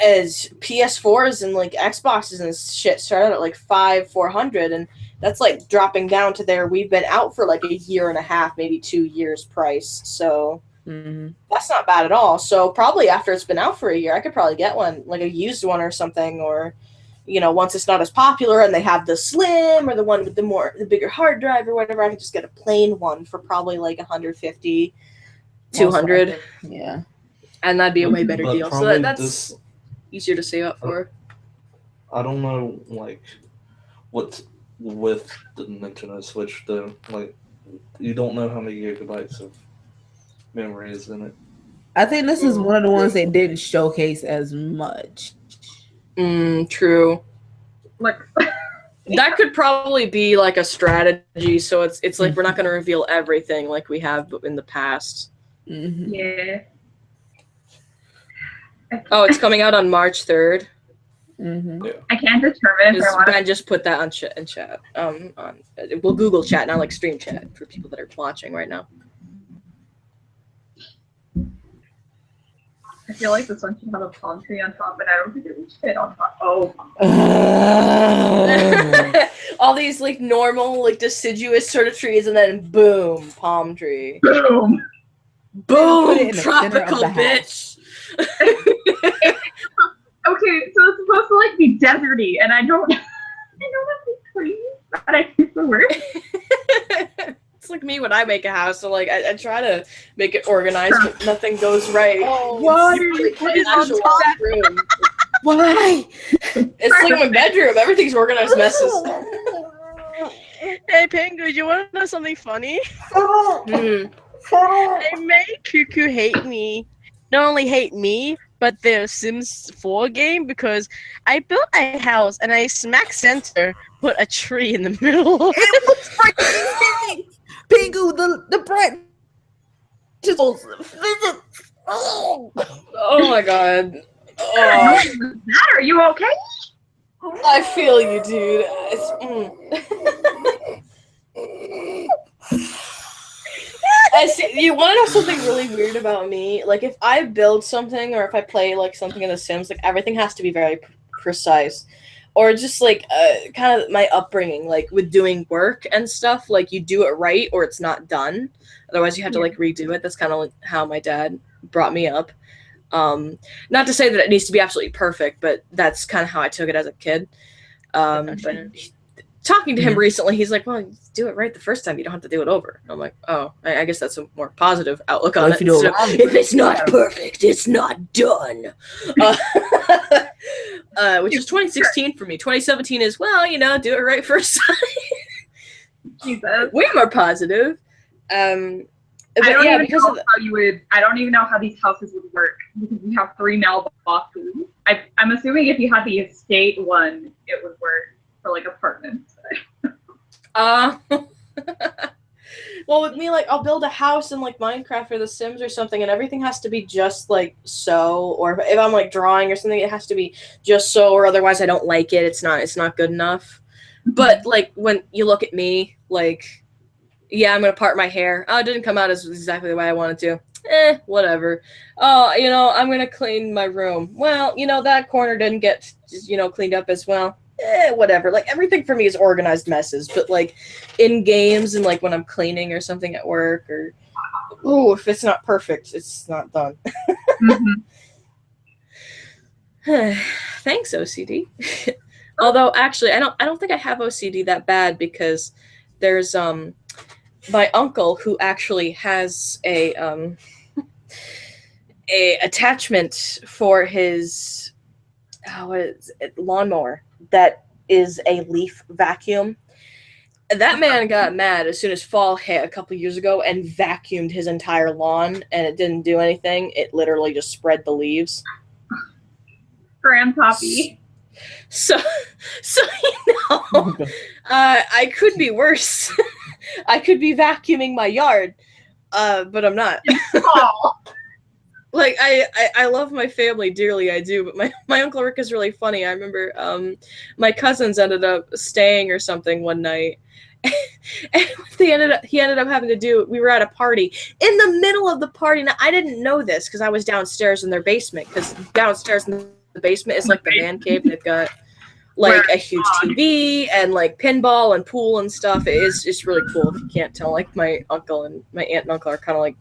as PS4s and like Xboxes and shit started at like $400, and that's like dropping down to there. We've been out for like a year and a half, maybe 2 years price. So that's not bad at all. So probably after it's been out for a year, I could probably get one, like a used one or something, or once it's not as popular and they have the slim or the one with the bigger hard drive or whatever, I could just get a plain one for probably like 150, 200. Yeah. And that'd be a way better But deal. So probably that's easier to save up for. I don't know, like, what's with the Nintendo Switch, though. Like, you don't know how many gigabytes of memory is in it. I think this is one of the ones they didn't showcase as much. True. Like, That could probably be like a strategy. So it's like we're not going to reveal everything like we have in the past. Mm-hmm. yeah. Oh, it's coming out on March 3rd. Mm-hmm. I can't determine if I want to. Ben just put that in chat. We'll Google chat, not like stream chat for people that are watching right now. I feel like this one should have a palm tree on top, but I don't think it would fit on top. Oh. All these like normal, like deciduous sort of trees, and then boom, palm tree. Boom. Put it Boom, in the center of tropical the bitch. Okay, so it's supposed to like be deserty, and I don't have the trees that I think will work. It's like me when I make a house. So like I try to make it organized, but nothing goes right. Oh, why are you putting it on top? Room. Why? It's like my bedroom. Everything's organized messes. Hey, Pingu, you want to know something funny? Mm. I made Cuckoo hate me. Not only hate me, but the Sims 4 game, because I built a house and I smack center put a tree in the middle of it. It was freaking Pingu, the bread. Oh my god. Oh, What was that? Are you okay? I feel you, dude. I see, you want to know something really weird about me? Like, if I build something or if I play like something in The Sims, like everything has to be very precise, or just like kind of my upbringing, like with doing work and stuff. Like, you do it right or it's not done. Otherwise, you have to like redo it. That's kind of like how my dad brought me up. Not to say that it needs to be absolutely perfect, but that's kind of how I took it as a kid. But talking to him recently, he's like, well, you do it right the first time. You don't have to do it over. I'm like, oh, I guess that's a more positive outlook on it. If it's not perfect, it's not done. Which is 2016 for me. 2017 is, well, do it right first time. Jesus. Way more positive. I don't even know how you would. I don't even know how these houses would work because we have 3 mailboxes. I'm assuming if you had the estate one, it would work for like apartments. Well, with me, like, I'll build a house in like Minecraft or The Sims or something, and everything has to be just like so. Or if I'm like drawing or something, it has to be just so, or otherwise I don't like it. It's not good enough. But like when you look at me, like, yeah, I'm gonna part my hair. Oh, it didn't come out as exactly the way I wanted to. Whatever. Oh, I'm gonna clean my room. Well, that corner didn't get cleaned up as well. Whatever. Like, everything for me is organized messes. But like in games and like when I'm cleaning or something at work, or if it's not perfect, it's not done. Thanks, OCD. Although actually, I don't think I have OCD that bad, because there's my uncle who actually has a attachment for his lawnmower that is a leaf vacuum. That man got mad as soon as fall hit a couple years ago and vacuumed his entire lawn, and it didn't do anything. It literally just spread the leaves. Grandpappy. So I could be worse. I could be vacuuming my yard, but I'm not. Like, I love my family dearly, I do, but my Uncle Rick is really funny. I remember my cousins ended up staying or something one night, and he ended up having to do, we were at a party. In the middle of the party, now I didn't know this because I was downstairs in their basement, because downstairs in the basement is like the man cave. They've got like a huge TV and like pinball and pool and stuff. It's really cool. If you can't tell, like, my uncle and my aunt and uncle are kind of like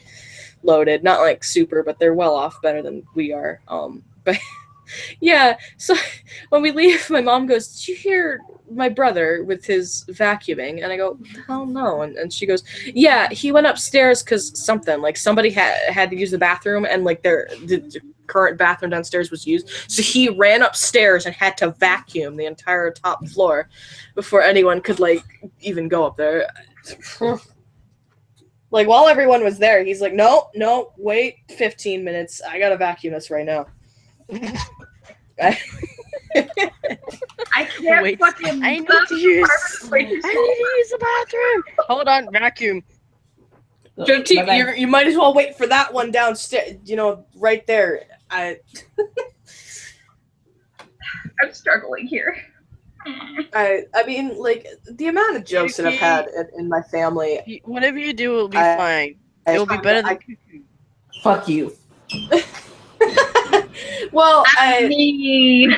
loaded, not like super, but they're well off, better than we are. But Yeah, so when we leave, my mom goes, "Did you hear my brother with his vacuuming?" And I go, "Hell no." And she goes, "Yeah, he went upstairs because something, like somebody had to use the bathroom, and like the current bathroom downstairs was used. So he ran upstairs and had to vacuum the entire top floor before anyone could like even go up there." Like while everyone was there, he's like, "No, wait 15 minutes. I gotta vacuum this right now." I can't Wait, fucking. I need to use the bathroom. Hold on, vacuum. 15. You might as well wait for that one downstairs. You know, right there. I'm struggling here. I mean, like the amount of jokes that I've had in my family. Whatever you do, will be fine. It will be better than. Fuck you. Well, I mean,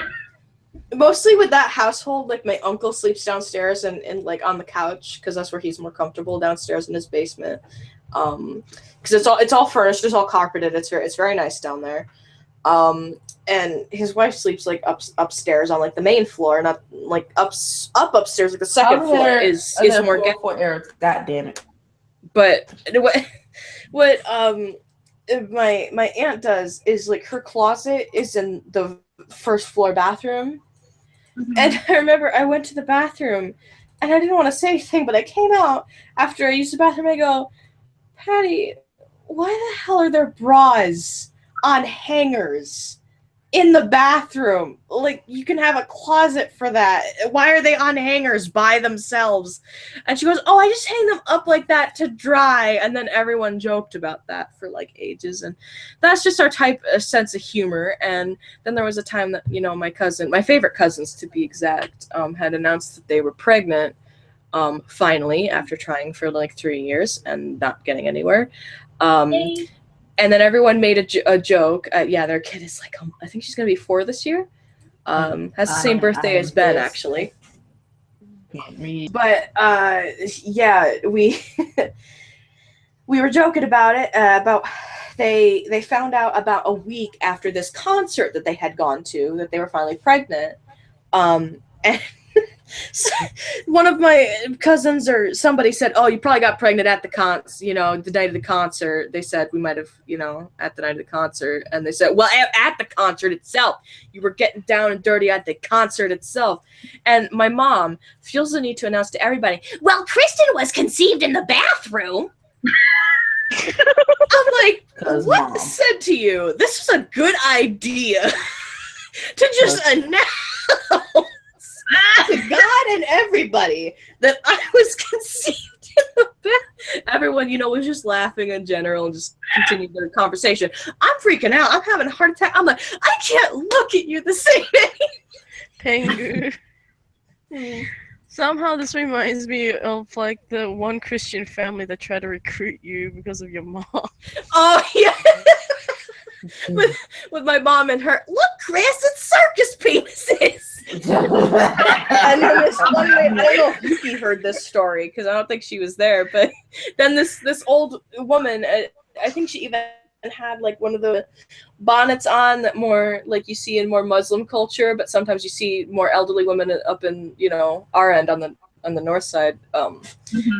mostly with that household, like my uncle sleeps downstairs and like on the couch because that's where he's more comfortable, downstairs in his basement. Because it's all furnished, it's all carpeted. It's very nice down there. And his wife sleeps like upstairs on like the main floor, not like upstairs. Like the second floor is more. God damn it! But what my aunt does is like her closet is in the first floor bathroom. Mm-hmm. And I remember I went to the bathroom and I didn't want to say anything, but I came out after I used the bathroom. I go, "Patty, why the hell are there bras on hangers in the bathroom? Like, you can have a closet for that. Why are they on hangers by themselves?" And she goes, "Oh, I just hang them up like that to dry." And then everyone joked about that for like ages. And that's just our sense of humor. And then there was a time that, you know, my favorite cousins to be exact, had announced that they were pregnant, finally, after trying for like 3 years and not getting anywhere. And then everyone made a joke. Yeah, their kid is like, I think she's going to be 4 this year. Has the same birthday as Ben, actually. But, yeah, we we were joking about it. They found out about a week after this concert that they had gone to that they were finally pregnant. And so one of my cousins or somebody said, "Oh, you probably got pregnant at the the night of the concert." They said we might have, at the night of the concert. And they said, "Well, at the concert itself, you were getting down and dirty at the concert itself." And my mom feels the need to announce to everybody, "Well, Kristen was conceived in the bathroom." I'm like, what Mom said to you? This was a good idea to just announce to God and everybody that I was conceived in the bath. Everyone, was just laughing in general and just continued their conversation. I'm freaking out. I'm having a heart attack. I'm like, I can't look at you the same way. Pengu. Somehow this reminds me of like the one Christian family that tried to recruit you because of your mom. Oh yeah. with my mom and her, "Look, Chris, it's circus penises." And then this one lady, I don't know if Yuki heard this story because I don't think she was there, but then this old woman, I think she even had like one of the bonnets on that more like you see in more Muslim culture, but sometimes you see more elderly women up in our end on the north side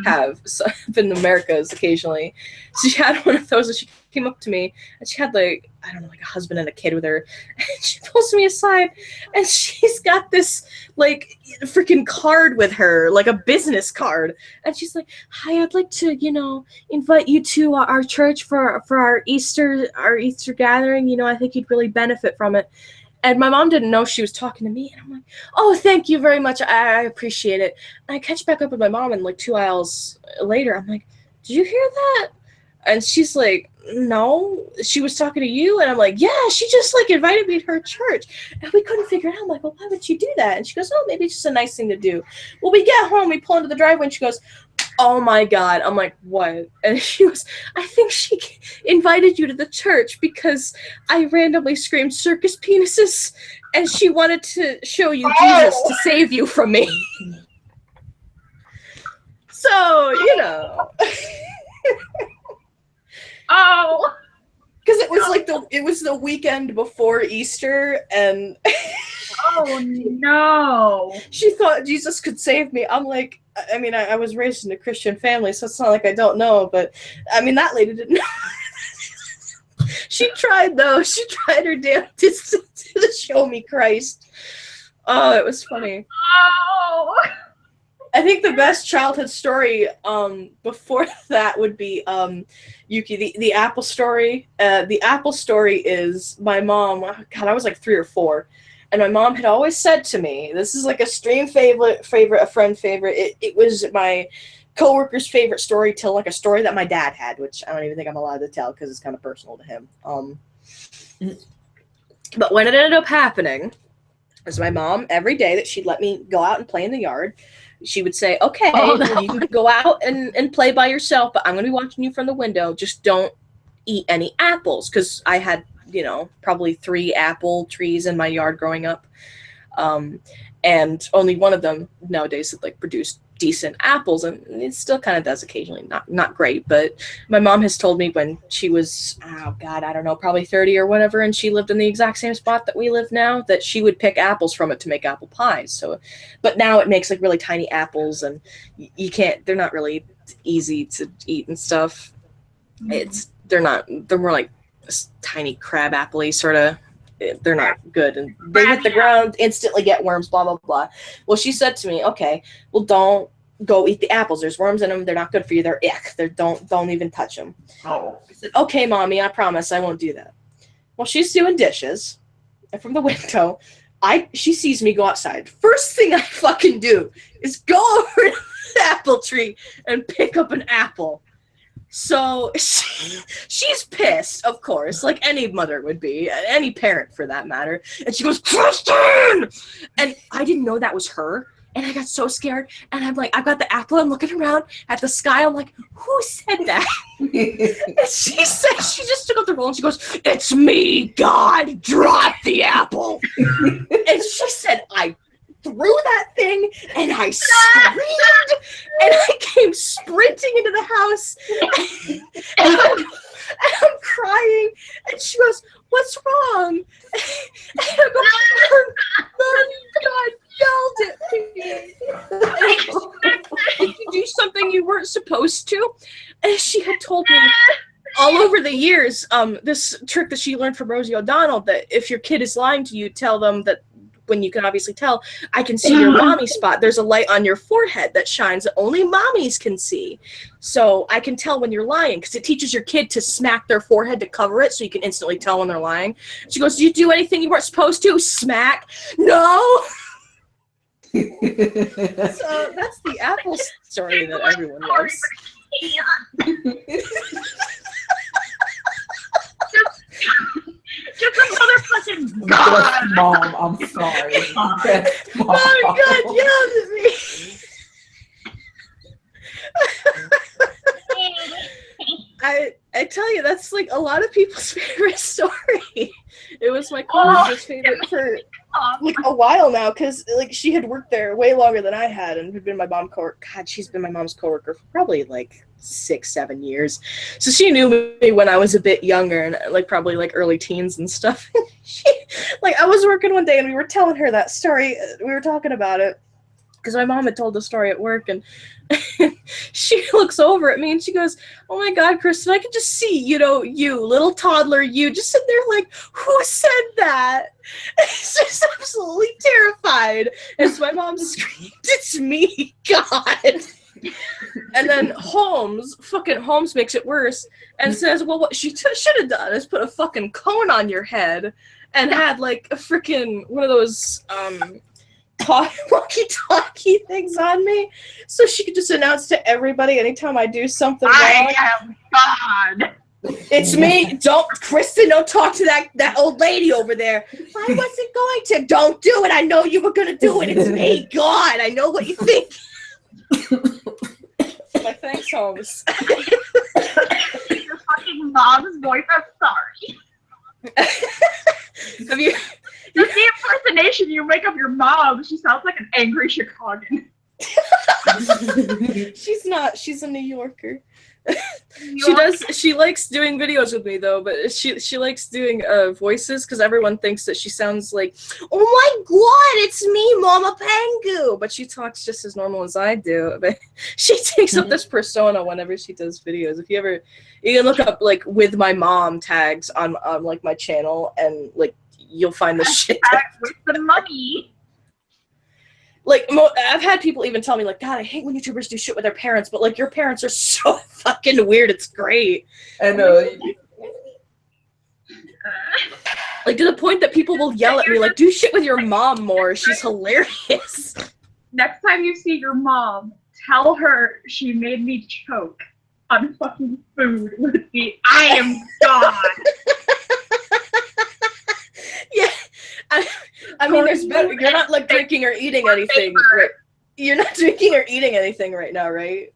have up in the Americas occasionally. So she had one of those and she came up to me and she had like, I don't know, like a husband and a kid with her, and she pulls me aside and she's got this like freaking card with her, like a business card, and she's like, "Hi, I'd like to invite you to our church for our Easter gathering. I think you'd really benefit from it." And my mom didn't know she was talking to me. And I'm like, "Oh, thank you very much. I appreciate it." And I catch back up with my mom, and like 2 aisles later, I'm like, "Did you hear that?" And she's like, "No, she was talking to you." And I'm like, "Yeah, she just like invited me to her church." And we couldn't figure it out. I'm like, "Well, why would she do that?" And she goes, "Oh, maybe it's just a nice thing to do." Well, we get home, we pull into the driveway, and she goes, "Oh my God." I'm like, "What?" And she goes, "I think she invited you to the church because I randomly screamed circus penises and she wanted to show you Jesus to save you from me." So, Oh. because it was the weekend before Easter, and Oh no! she thought Jesus could save me. I'm like, I mean, I was raised in a Christian family, so it's not like I don't know, but I mean, that lady didn't know. She tried though. She tried her damnedest to show me Christ. Oh, it was funny. Oh! I think the best childhood story before that would be Yuki, the Apple story. The Apple story is my mom, God, I was like 3 or 4, and my mom had always said to me, this is like a stream favorite, a friend favorite. It was my coworker's favorite story till like a story that my dad had, which I don't even think I'm allowed to tell because it's kind of personal to him. But when it ended up happening, was my mom, every day that she'd let me go out and play in the yard, she would say, okay, you can go out and play by yourself, but I'm going to be watching you from the window. Just don't eat any apples. Because I had, probably 3 apple trees in my yard growing up. And only one of them nowadays had like produced decent apples, and it still kind of does occasionally, not great. But my mom has told me when she was, oh God, I don't know, probably 30 or whatever, and she lived in the exact same spot that we live now, that she would pick apples from it to make apple pies. So, but now it makes like really tiny apples, and you can't, they're not really easy to eat and stuff. They're more like tiny crab apple-y sort of. They're not good, and they hit the ground, instantly get worms, blah blah blah. Well, she said to me, okay, well, don't go eat the apples, there's worms in them, they're not good for you, they're ick, don't even touch them. I said, okay, mommy, I promise I won't do that. Well, she's doing dishes, and from the window she sees me go outside. First thing I fucking do is go over to the apple tree and pick up an apple. So she's pissed, of course, like any mother would be, any parent for that matter. And she goes, Kristen! And I didn't know that was her. And I got so scared. And I'm like, I've got the apple. I'm looking around at the sky. I'm like, who said that? And she said, she just took up the roll and she goes, it's me, God, drop the apple. And she said, I threw that thing and I screamed and I came sprinting into the house and I'm crying, and she goes, what's wrong? And I go, God yelled at me. Did you do something you weren't supposed to? And she had told me all over the years, this trick that she learned from Rosie O'Donnell, that if your kid is lying to you, tell them that when you can obviously tell, I can see your mommy spot. There's a light on your forehead that shines that only mommies can see. So I can tell when you're lying, because it teaches your kid to smack their forehead to cover it so you can instantly tell when they're lying. She goes, did you do anything you weren't supposed to? Smack. No. So that's the apple story that everyone loves. Just another fucking God. Mom, I'm sorry. Mom, God yelled at me. I tell you, that's like a lot of people's favorite story. It was my coworker's favorite for like a while now, because like she had worked there way longer than I had, and had been my mom's coworker. God, she's been my mom's coworker for probably like 6-7 years. So she knew me when I was a bit younger, and like probably like early teens and stuff. I was working one day and we were telling her that story. We were talking about it because my mom had told the story at work, and she looks over at me and she goes, oh my God, Kristen, I can just see, you little toddler, you just sitting there like, who said that? And she's just absolutely terrified. And so my mom screamed, it's me, God. And then Holmes makes it worse and says, well, what she should have done is put a fucking cone on your head and had like a freaking one of those walkie-talkie things on me, so she could just announce to everybody anytime I do something wrong. I am God. It's me. Kristen, don't talk to that old lady over there. I wasn't going to. Don't do it. I know you were going to do it. It's me, God. I know what you think. Like, thanks, Holmes. Your fucking mom's voice. I'm sorry. Have you? That's the impersonation you make of your mom. She sounds like an angry Chicagoan. She's not. She's a New Yorker. She likes doing videos with me though, but she likes doing voices because everyone thinks that she sounds like, oh my god, it's me, Mama Pangu, but she talks just as normal as I do. But she takes up this persona whenever she does videos. If you can look up like with my mom tags on like my channel, and like you'll find the shit. With the money. Like, I've had people even tell me, like, God, I hate when YouTubers do shit with their parents, but, like, your parents are so fucking weird, it's great. I know. Like, to the point that people will yell at me, like, do shit with your mom more, she's hilarious. Next time you see your mom, tell her she made me choke on fucking food with the I am God. Yeah. I mean, there's better. You're not like drinking or eating anything, right? You're not drinking or eating anything right now, right?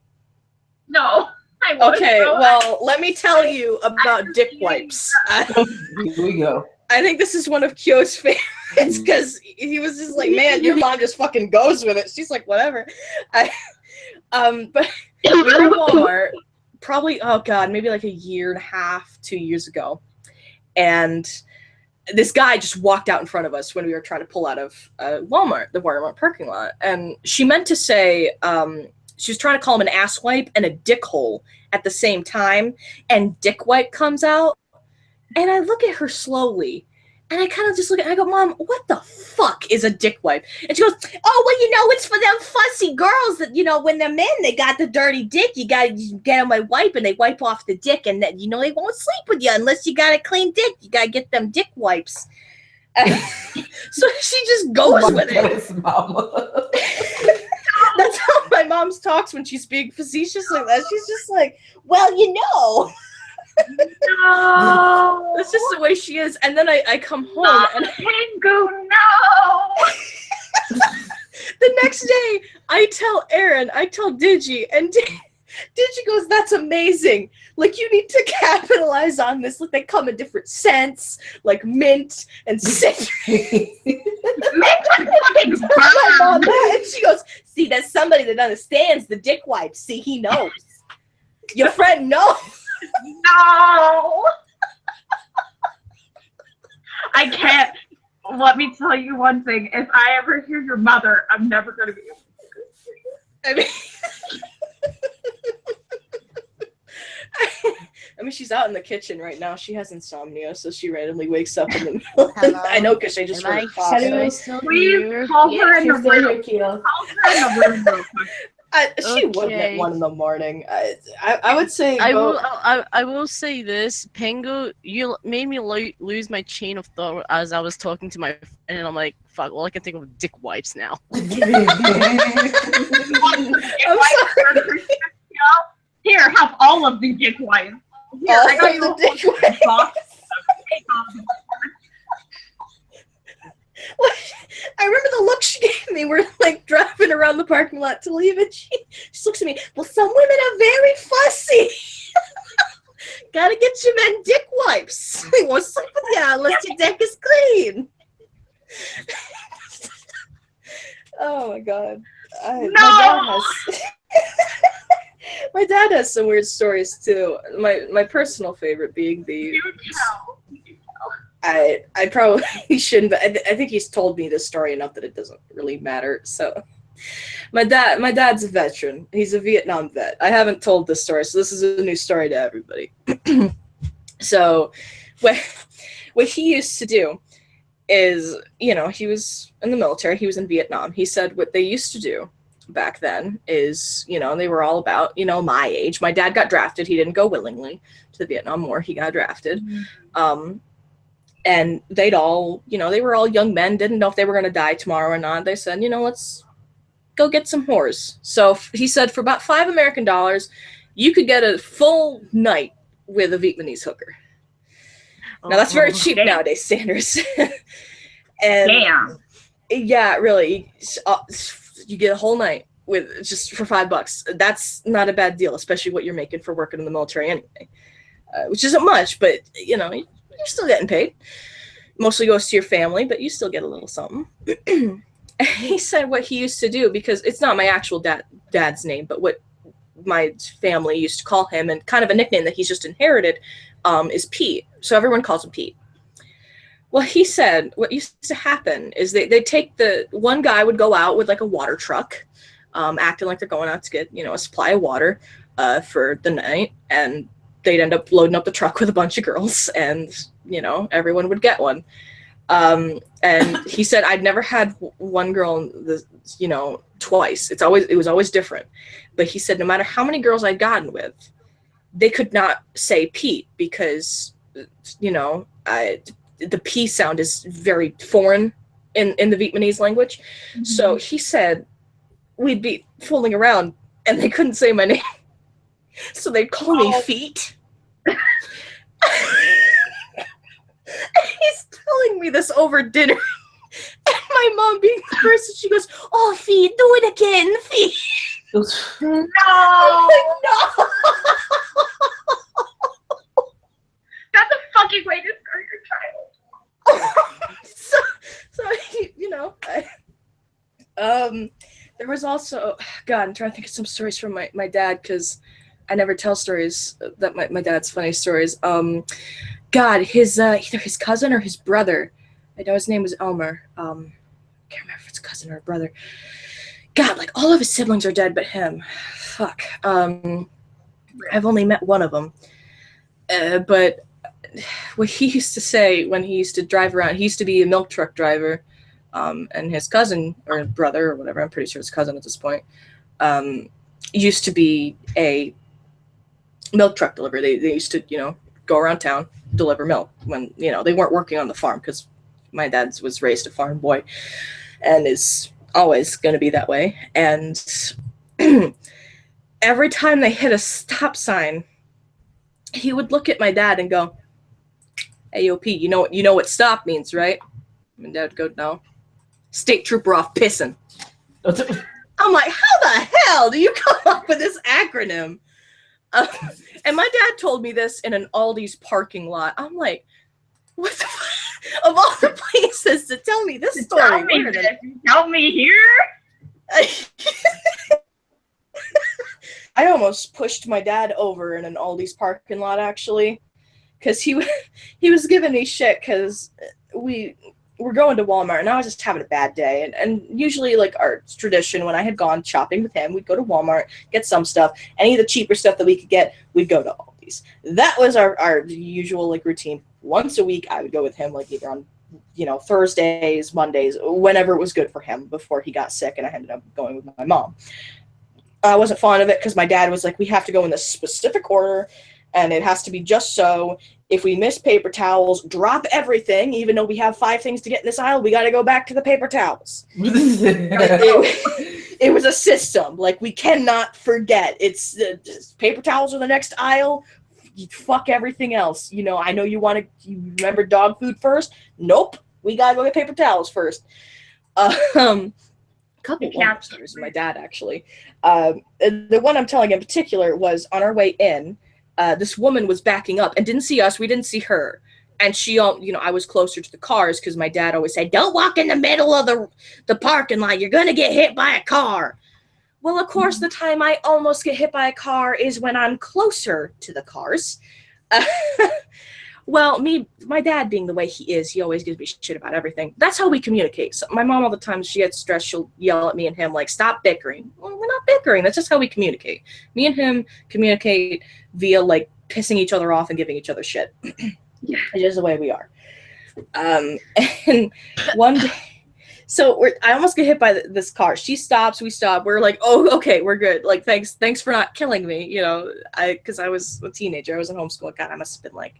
No. I won't. Okay, well, let me tell you about dick wipes. Here we go. I think this is one of Kyo's favorites because he was just like, man, your mom just fucking goes with it. She's like, whatever. But we were at Walmart probably, oh God, maybe like a year and a half, 2 years ago. And this guy just walked out in front of us when we were trying to pull out of the Walmart parking lot. And she meant to say, she was trying to call him an ass wipe and a dick hole at the same time. And dick wipe comes out. And I look at her slowly. And I kind of just look at her, I go, Mom, what the fuck is a dick wipe? And she goes, oh, well, it's for them fussy girls that, when they're men, they got the dirty dick. You got to get them a wipe and they wipe off the dick. And then, they won't sleep with you unless you got a clean dick. You got to get them dick wipes. So she just goes with it. Mama. That's how my mom talks when she's being facetious like that. She's just like, well, No. That's just the way she is. And then I come home and Pingu, no. the next day I tell Digi, and Digi goes, that's amazing. Like, you need to capitalize on this. Like, they come in different scents, like mint and citrus. My mom, and she goes, see, there's somebody that understands the dick wipes. See, he knows. Your friend knows. No. I can't. Let me tell you one thing. If I ever hear your mother, I'm never going to be able to do I mean, she's out in the kitchen right now. She has insomnia, so she randomly wakes up in the middle. I know, because I just heard cough. Please call her in the room. Call her in the room real quick. She wouldn't at 1 a.m. I would say I will say this, Pengu, you made me lose my chain of thought as I was talking to my friend, and I'm like, fuck, all I can think of is dick wipes now. I'm sorry. Here, have all of the dick wipes. Here, I got you the dick wipes. I remember the look she gave me. We're like driving around the parking lot to leave, and she looks at me. Well, some women are very fussy. Gotta get your men dick wipes. They won't sleep with you unless your dick is clean. Oh my god. No! My dad has some weird stories too. My personal favorite being the. You tell. I probably shouldn't, but I think he's told me this story enough that it doesn't really matter. So, my dad's a veteran. He's a Vietnam vet. I haven't told this story, so this is a new story to everybody. So, what he used to do is, he was in the military. He was in Vietnam. He said what they used to do back then is, they were all about, my age. My dad got drafted. He didn't go willingly to the Vietnam War. He got drafted. Mm-hmm. And they'd all, they were all young men, didn't know if they were going to die tomorrow or not. They said, let's go get some whores. So he said for about $5 American, you could get a full night with a Vietnamese hooker. Now that's very cheap nowadays, Sanders. And damn. Yeah, really. You get a whole night with just for $5. That's not a bad deal, especially what you're making for working in the military anyway, which isn't much, but you're still getting paid. Mostly goes to your family, but you still get a little something. And he said what he used to do, because it's not my actual dad's name, but what my family used to call him, and kind of a nickname that he's just inherited, is Pete. So everyone calls him Pete. Well, he said what used to happen is they'd take one guy would go out with like a water truck, acting like they're going out to get, a supply of water for the night, and they'd end up loading up the truck with a bunch of girls, and, everyone would get one. And he said, I'd never had one girl, twice. It was always different. But he said, no matter how many girls I'd gotten with, they could not say Pete because, the P sound is very foreign in the Vietnamese language. Mm-hmm. So he said, we'd be fooling around and they couldn't say my name. So they'd call me Feet. He's telling me this over dinner. And my mom being the person, she goes, oh, Feet, do it again, Feet. No. I'm like, no. That's a fucking way to start your child. so there was also, God, I'm trying to think of some stories from my dad, because I never tell stories that my dad's funny stories. God, his either his cousin or his brother, I know his name was Elmer. Can't remember if it's cousin or brother. God, like all of his siblings are dead but him. Fuck. I've only met one of them. But what he used to say when he used to drive around, he used to be a milk truck driver, and his cousin or brother or whatever, I'm pretty sure it's cousin at this point, used to be a milk truck deliverer. They used to, go around town, deliver milk when, they weren't working on the farm, because my dad was raised a farm boy and is always going to be that way. And every time they hit a stop sign, he would look at my dad and go, hey, yo, Pete, you know what stop means, right? And Dad would go, no. State trooper off pissing. I'm like, how the hell do you come up with this acronym? And my dad told me this in an Aldi's parking lot. I'm like, what the fuck? Of all the places to tell me this story. Tell me this. Tell me here. I almost pushed my dad over in an Aldi's parking lot, actually, because he was giving me shit because we were going to Walmart and I was just having a bad day. And usually, like, our tradition when I had gone shopping with him, we'd go to Walmart, get some stuff, any of the cheaper stuff that we could get, we'd go to Aldi's. That was our usual, like, routine. Once a week, I would go with him, like, either on, Thursdays, Mondays, whenever it was good for him before he got sick, and I ended up going with my mom. I wasn't fond of it because my dad was like, we have to go in this specific order, and it has to be just so. If we miss paper towels, drop everything. Even though we have 5 things to get in this aisle, we got to go back to the paper towels. It was a system. Like, we cannot forget. It's paper towels are the next aisle. Fuck everything else. I know you remember dog food first. Nope. We got to go get paper towels first. Couple of stories with my dad, actually. The one I'm telling in particular was on our way in. This woman was backing up and didn't see us. We didn't see her. And she, I was closer to the cars because my dad always said, don't walk in the middle of the parking lot. You're going to get hit by a car. Well, of course, the time I almost get hit by a car is when I'm closer to the cars. Well, my dad being the way he is, he always gives me shit about everything. That's how we communicate. So my mom, all the time, she gets stressed, she'll yell at me and him, like, stop bickering. Well, we're not bickering. That's just how we communicate. Me and him communicate via, like, pissing each other off and giving each other shit. Yeah. It's just the way we are. And one day, so I almost get hit by this car. She stops, we stop. We're like, oh, okay, we're good. Like, thanks for not killing me. Because I was a teenager. I was in homeschool. God, I must have been like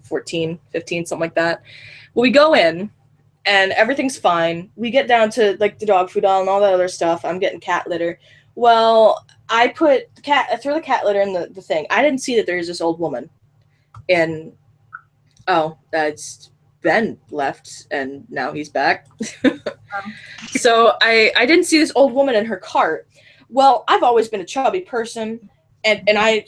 14, 15, something like that. Well, we go in and everything's fine. We get down to, like, the dog food aisle and all that other stuff. I'm getting cat litter. Well, I threw the cat litter in the thing. I didn't see that there's this old woman. And that's Ben left and now he's back. So I didn't see this old woman in her cart. Well, I've always been a chubby person, and I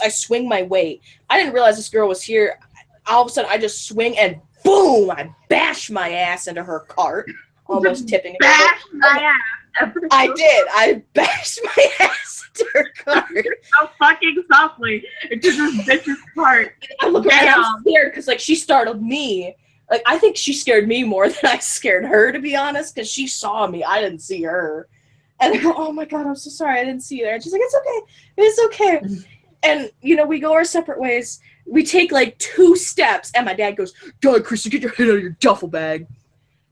swing my weight. I didn't realize this girl was here. All of a sudden, I just swing and boom! I bash my ass into her cart. almost tipping it. Bash my ass. I did. I bashed my ass into her car. So fucking softly into this bitch's cart. I look around, I'm scared because like she startled me. Like I think she scared me more than I scared her, to be honest, because she saw me. I didn't see her. And I go, oh my God, I'm so sorry. I didn't see you there. And she's like, it's okay. It's okay. And, you know, we go our separate ways. We take like 2 steps. And my dad goes, God, Krista, get your head out of your duffel bag.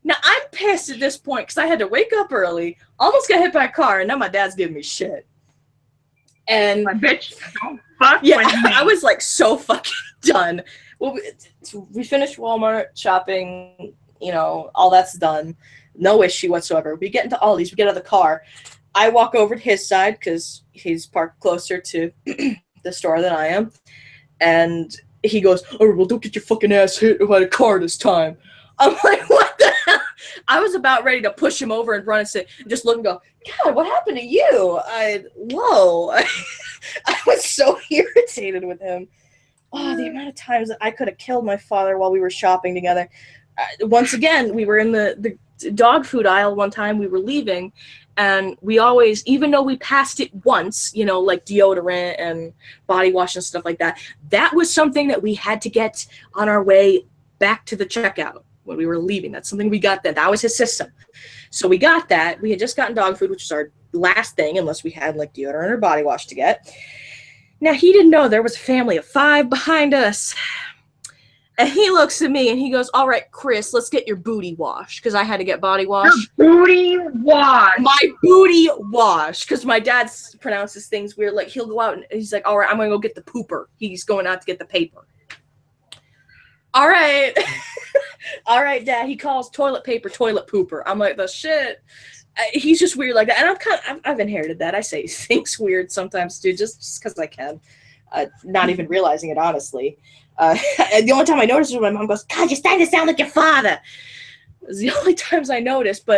Now, I'm pissed at this point because I had to wake up early, almost got hit by a car, and now my dad's giving me shit. And my bitch, don't fuck yeah, with me. I was like so fucking done. Well, we finished Walmart shopping, you know, all that's done. No issue whatsoever. We get into Aldi's, we get out of the car. I walk over to his side because he's parked closer to the store than I am. And he goes, oh, well, don't get your fucking ass hit by the car this time. I'm like, what the hell? I was about ready to push him over and run and say, just look and go, God, what happened to you? I was so irritated with him. Oh, the amount of times that I could have killed my father while we were shopping together. Once again, we were in the dog food aisle one time. We were leaving, and we always, even though we passed it once, you know, like deodorant and body wash and stuff like that, that was something that we had to get on our way back to the checkout when we were leaving. That's something we got then. That was his system. So we got that. We had just gotten dog food, which was our last thing, unless we had like deodorant or body wash to get. Now, he didn't know there was a family of 5 behind us. And he looks at me and he goes, all right, Chris, let's get your booty washed. Because I had to get body wash. Your booty wash. My booty wash. Because my dad pronounces things weird. Like, he'll go out and he's like, all right, I'm going to go get the pooper. He's going out to get the paper. All right. All right, Dad. He calls toilet paper toilet pooper. I'm like, the shit. He's just weird like that. And I've inherited that. I say things weird sometimes, too, just because I can. Not even realizing it, honestly. And the only time I noticed is when my mom goes, God, you're starting to sound like your father. It was the only times I noticed,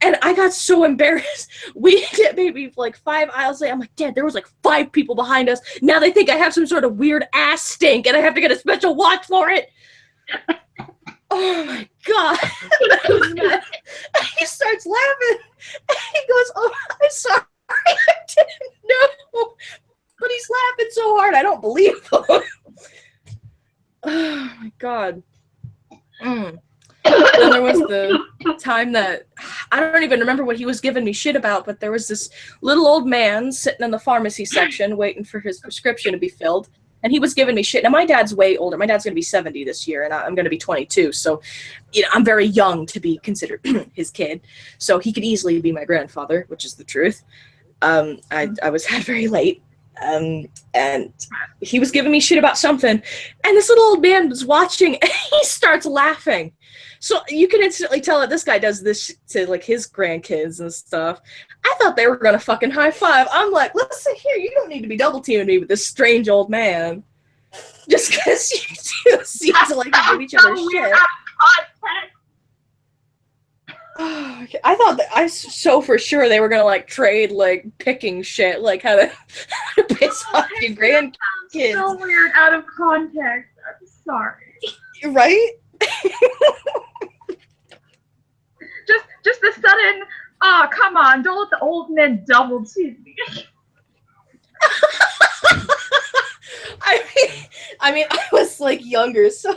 and I got so embarrassed. We get maybe like 5 aisles later. I'm like, Dad, there was like 5 people behind us. Now they think I have some sort of weird ass stink and I have to get a special watch for it. Oh my God. He starts laughing. He goes, oh, I'm sorry. I didn't know. But he's laughing so hard, I don't believe him. Oh my God. Then there was the time that I don't even remember what he was giving me shit about, but there was this little old man sitting in the pharmacy section waiting for his prescription to be filled, and he was giving me shit. Now, my dad's way older. My dad's going to be 70 this year, and I'm going to be 22, so you know, I'm very young to be considered his kid, so he could easily be my grandfather, which is the truth. I was had very late. And he was giving me shit about something, and this little old man was watching, and he starts laughing. So you can instantly tell that this guy does this to like his grandkids and stuff. I thought they were gonna fucking high five. I'm like, listen here, you don't need to be double teaming me with this strange old man, just because you two seem to like to give each other shit. Oh, okay. I thought that I so for sure they were gonna like trade like picking shit, like how to piss off your grandkids. So weird out of context. I'm sorry. Right? just the sudden. Oh, come on! Don't let the old men double team me. I mean, I was like younger, so.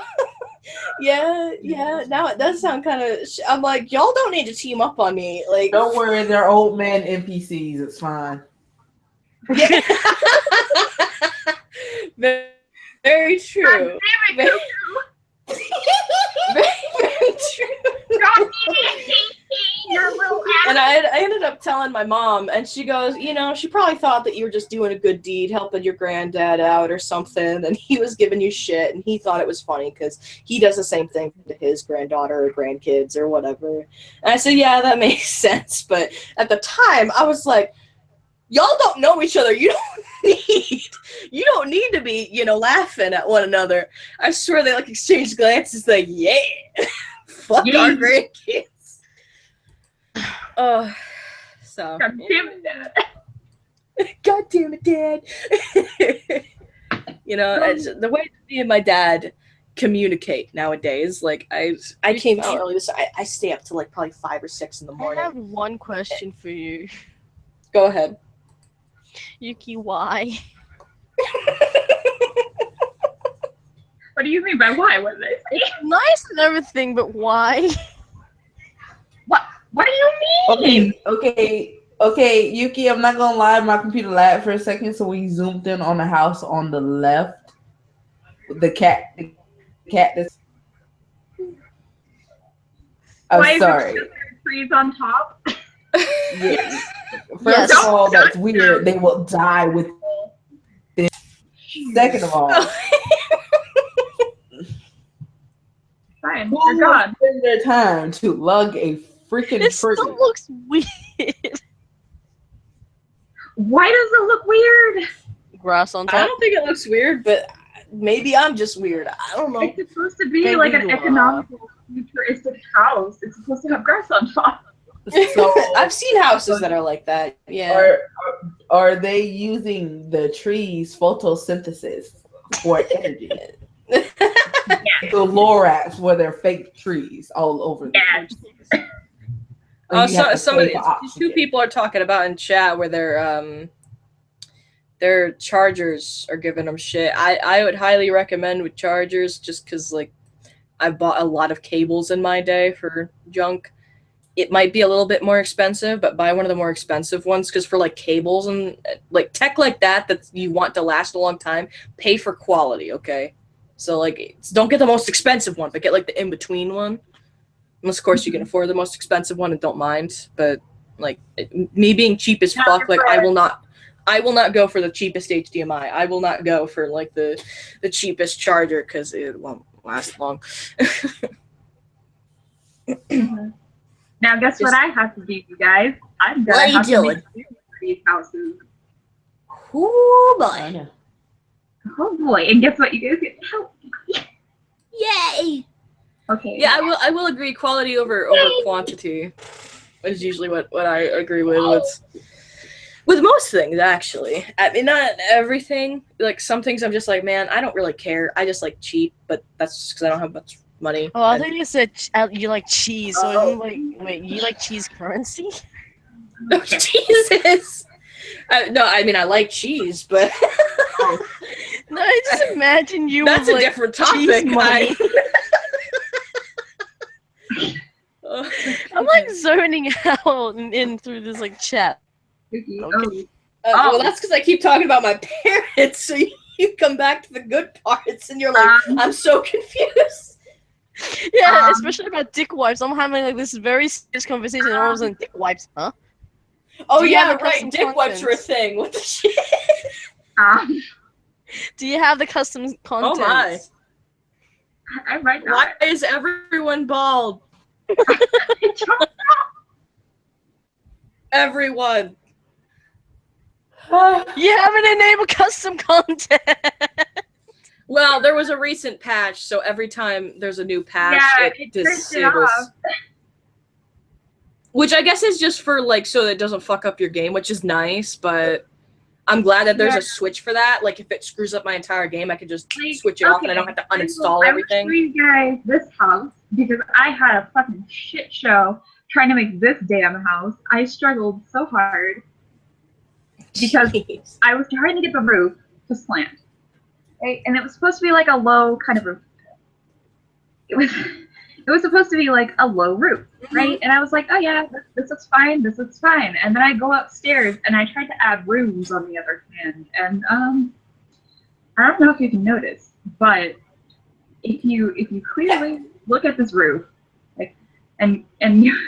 Yeah. Now it does sound kind of. I'm like, y'all don't need to team up on me. Like, don't worry, they're old man NPCs. It's fine. Yeah. Very true. Very true. And I ended up telling my mom, and she goes, you know, she probably thought that you were just doing a good deed, helping your granddad out or something, and he was giving you shit, and he thought it was funny because he does the same thing to his granddaughter or grandkids or whatever. And I said, yeah, that makes sense. But at the time, I was like, y'all don't know each other. You don't need to be, you know, laughing at one another. I swear they like exchanged glances like, yeah, fuck our grandkids. Oh, so. God damn it, Dad. God damn it, Dad. You know, the way me and my dad communicate nowadays. Like I came out early, so I stay up till like probably 5 or 6 in the I morning. have one question for you. Go ahead. Yuki, why? What do you mean by why? What did I say? Nice and everything, but why? What do you mean? Okay, Yuki, I'm not gonna lie, my computer lagged for a second, so we zoomed in on the house on the left. The cat that's I'm Why sorry. is it just trees on top? Yes. Yes. First of all, that's weird. They will die with this. Second of all, Fine, who they're would gone. spend their time to lug a freaking It still tree? looks weird. Why does it look weird? Grass on I top. don't think it looks weird, but maybe I'm just weird. I don't know. It's supposed to be Maybe like an you are. economical, futuristic house. It's supposed to have grass on top. So I've seen houses that are like that. Yeah. are they using the trees photosynthesis for energy? The Lorax were their fake trees all over the Yeah. place. So you have to Some of pay for these oxygen. 2 people are talking about in chat where their chargers are giving them shit. I would highly recommend with chargers just because like I bought a lot of cables in my day for junk. It might be a little bit more expensive, but buy one of the more expensive ones because for like cables and like tech like that you want to last a long time, pay for quality, okay? So like don't get the most expensive one, but get like the in-between one. Unless of course you can afford the most expensive one and don't mind, but like me being cheap as fuck, like I will not go for the cheapest HDMI. I will not go for like the cheapest charger because it won't last long. Now, guess what I have to do, you guys? I'm gonna What are you have to doing? make these houses. Oh boy. I know. Oh boy! And guess what? You guys get to help. Yay! Okay. Yeah, I will agree. Quality over quantity is usually what I agree with most things. Actually, I mean not everything. Like some things, I'm just like, man, I don't really care. I just like cheap, but that's just because I don't have much money. Oh, I And- thought you said you like cheese. So I'm like, wait, you like cheese currency? Oh, Jesus. No, I mean I like cheese, but No, I just imagine you that's with, a like, different cheese topic. money. I'm like zoning out in through this like chat. Okay. Okay. Well, that's because I keep talking about my parents, so you come back to the good parts, and you're like, I'm so confused. Yeah, especially about dick wipes. I'm having like this very serious conversation, and all of a sudden, dick wipes, huh? Oh Do you yeah, have the right. custom Dick wipes are a contents? thing. What the shit? Do you have the custom content? my. I might Why not. is everyone bald? Everyone. You haven't enabled custom content. Well, there was a recent patch, so every time there's a new patch, Yeah, it it turns it disables. off. Which I guess is just for like so that it doesn't fuck up your game, which is nice, but I'm glad that there's Yeah. a switch for that. Like if it screws up my entire game, I could just Like, switch it off and I don't have to uninstall I everything. will show you guys this house because I had a fucking shit show trying to make this damn house. I struggled so hard because Jeez. I was trying to get the roof to slant, right? And it was supposed to be like a low kind of roof. It was supposed to be like a low roof, right? And I was like, oh yeah, this looks fine, this looks fine. And then I go upstairs and I tried to add rooms on the other hand, and I don't know if you can notice, but if you clearly look at this roof, like, and you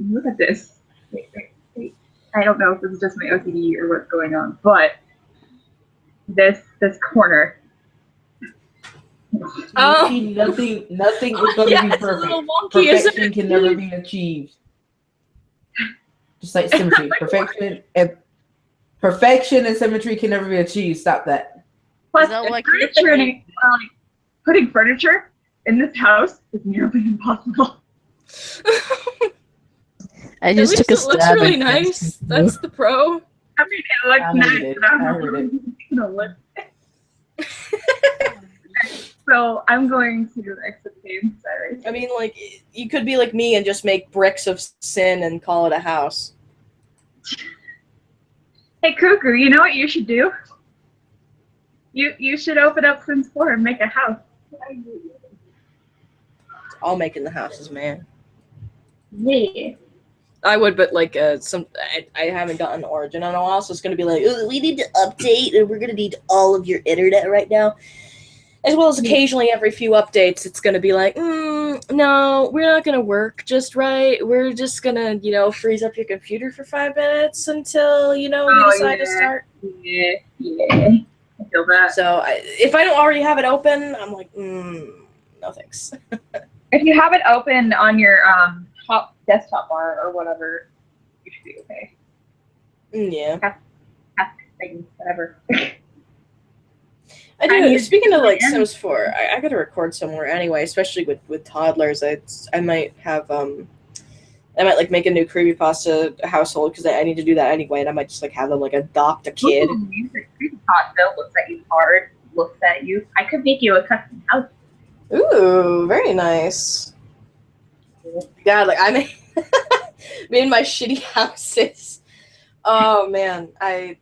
look at this, wait. I don't know if this is just my OCD or what's going on, but this corner. Oh. Nothing is going to Yeah, be it's a perfect. little wonky, isn't Perfection it? can never be achieved. Just like symmetry, perfection and symmetry can never be achieved. Stop that. Plus, Is that like- putting furniture in this house is nearly impossible. I At just least took a it looks stab. really at nice. this. That's the pro. I mean, it looks I nice. heard it. but I I don't heard know it. if it's gonna look. So I'm going to exit the game. Sorry. I mean, like, you could be like me and just make bricks of sin and call it a house. Hey, Cuckoo, you know what you should do? You should open up Sims 4 and make a house. All making the houses, man. Yeah. I would, but like, I haven't gotten Origin in a while, so it's gonna be like, "Ooh, we need to update, and we're gonna need all of your internet right now." As well as occasionally every few updates, it's going to be like, no, we're not going to work just right. We're just going to, freeze up your computer for 5 minutes until, we decide to start. Yeah. I feel that. So if I don't already have it open, I'm like, no thanks. If you have it open on your top desktop bar or whatever, you should be okay. Yeah. Task things, whatever. I do. Speaking of like Sims 4, I got to record somewhere anyway, especially with toddlers. I might have I might like make a new creepypasta household because I need to do that anyway, and I might just like have them like adopt a kid. Ooh, creepypasta looks at you hard, looks at you. I could make you a custom house. Ooh, very nice. God, like I made my shitty houses. Oh man, I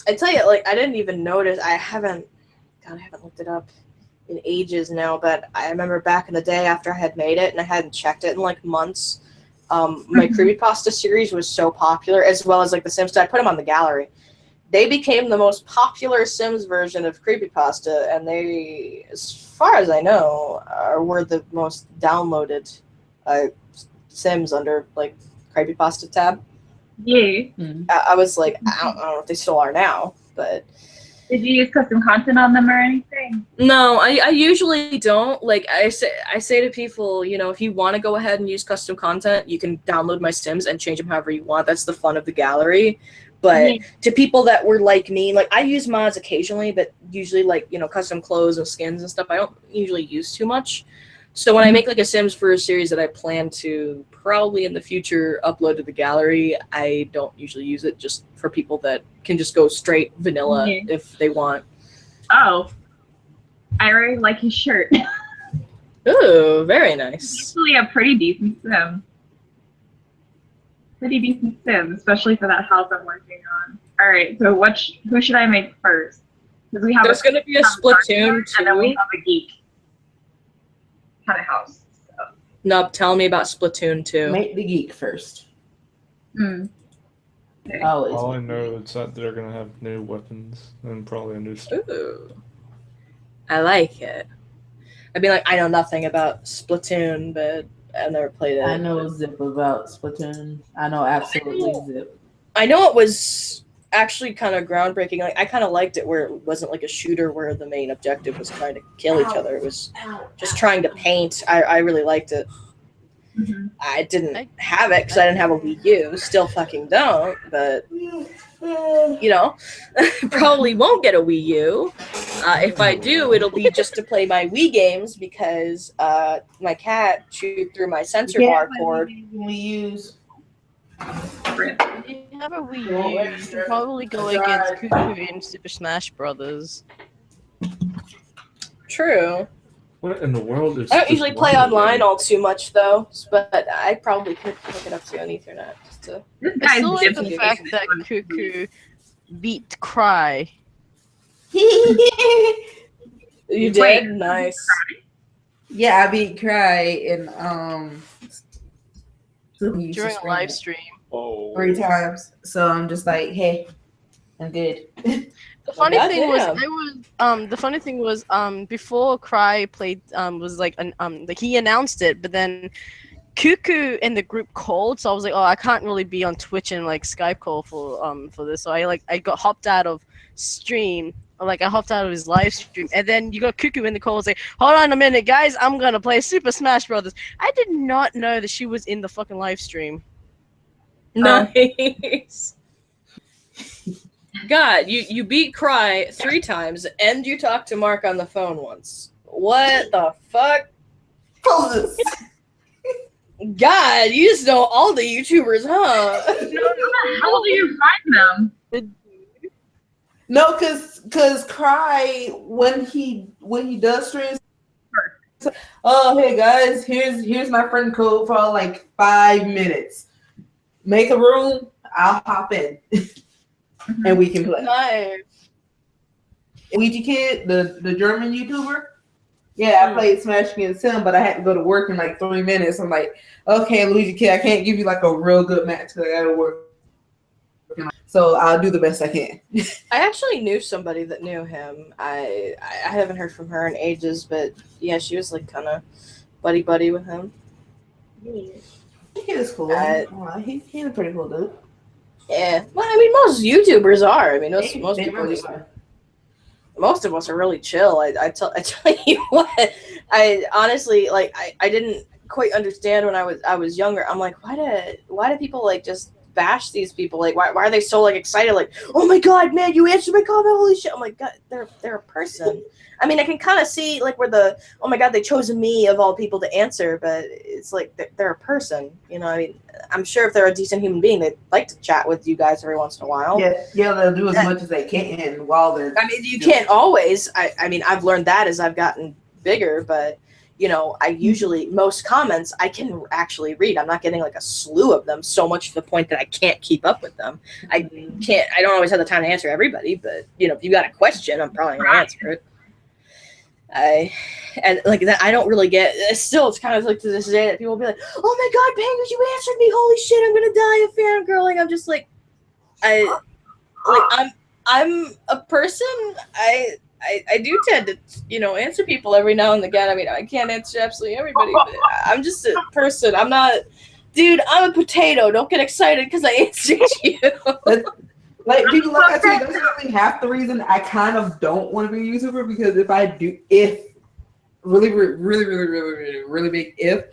tell you, like I didn't even notice. I haven't looked it up in ages now, but I remember back in the day after I had made it and I hadn't checked it in like months. My creepypasta series was so popular, as well as like the Sims. I put them on the gallery. They became the most popular Sims version of creepypasta, and they, as far as I know, were the most downloaded Sims under like creepypasta tab. Yeah. I was like, I don't know if they still are now, but. Did you use custom content on them or anything? No, I usually don't. Like I say to people, if you want to go ahead and use custom content, you can download my Sims and change them however you want. That's the fun of the gallery. But to people that were like me, like I use mods occasionally, but usually like, custom clothes and skins and stuff, I don't usually use too much. So when I make like a Sims for a series that I plan to probably in the future upload to the gallery, I don't usually use it, just for people that can just go straight vanilla if they want. Oh. I really like his shirt. Ooh, very nice. Actually a pretty decent Sim. Especially for that house I'm working on. Alright, so who should I make first? Because we have There's gonna be a Splatoon 2. And then we have a geek kind of house. So. Nub, tell me about Splatoon 2. Make the geek first. Okay. All I know is that they're gonna have new weapons and probably a new stuff. Ooh. I like it. I mean, like, I know nothing about Splatoon, but I've never played it. I know zip about Splatoon. I know absolutely zip. I know it was actually kind of groundbreaking. Like, I kind of liked it where it wasn't like a shooter where the main objective was trying to kill each other. It was just trying to paint. I really liked it. Mm-hmm. I didn't have it because I didn't have a Wii U. Still fucking don't, but probably won't get a Wii U. If I do, it'll be just to play my Wii games because my cat chewed through my sensor bar cord. We use. If you have a Wii U, you can probably go against Cuckoo in Super Smash Brothers. True. What in the world is? I don't usually play online all too much though, but I probably could hook it up to an Ethernet just to. I still like the fact that Cuckoo beat Cry. You did? Nice. Yeah, I beat Cry in During a live stream. 3 times. So I'm just like, hey, I'm good. The funny thing was before Cry played was like like he announced it, but then Cuckoo and the group called, so I was like, oh, I can't really be on Twitch and like Skype call for this, so I got hopped out of stream. Like I hopped out of his live stream, and then you got Cuckoo in the call and say, hold on a minute, guys, I'm gonna play Super Smash Brothers. I did not know that she was in the fucking live stream. Nice. God, you beat Cry 3 times, and you talked to Mark on the phone once. What the fuck? God, you just know all the YouTubers, huh? How do you find them? No, cause Cry when he does streams, Oh, hey guys, here's my friend code for like 5 minutes. Make a room, I'll hop in, and we can play. Nice. Ouija Kid, the German YouTuber. Yeah, I played Smash Against him, but I had to go to work in like 3 minutes. I'm like, okay, Luigi Kid, I can't give you like a real good match because I gotta work. So I'll do the best I can. I actually knew somebody that knew him. I haven't heard from her in ages, but yeah, she was like kind of buddy with him. He is cool. He's a pretty cool dude. Yeah, well, I mean, most YouTubers are. I mean, most They people really just. are. Most of us are really chill. I tell you what, I honestly like I didn't quite understand when I was younger. I'm like, why do people like just bash these people? Like why are they so like excited? Like, oh my god, man, you answered my comment, holy shit. I'm like, god, they're a person. I mean, I can kind of see like where the oh my god, they chose me of all people to answer, but it's like they're a person, you know. I mean, I'm sure if they're a decent human being, they'd like to chat with you guys every once in a while. Yeah, they'll do as much as they can while they're. I mean, you can't always. I mean, I've learned that as I've gotten bigger, but you know, I usually most comments I can actually read. I'm not getting like a slew of them so much to the point that I can't keep up with them. I don't always have the time to answer everybody, but you know, if you got a question, I'm probably gonna answer it. And like that, I don't really get. Still, it's kind of like to this day that people will be like, "Oh my god, Penguin, you answered me! Holy shit, I'm gonna die of fangirling." I'm just like, I'm a person. I do tend to, you know, answer people every now and again. I mean, I can't answer absolutely everybody, but I'm just a person. I'm not, dude. I'm a potato. Don't get excited because I answered you. Like people like I tell you, that's really half the reason I kind of don't want to be a YouTuber, because if really big if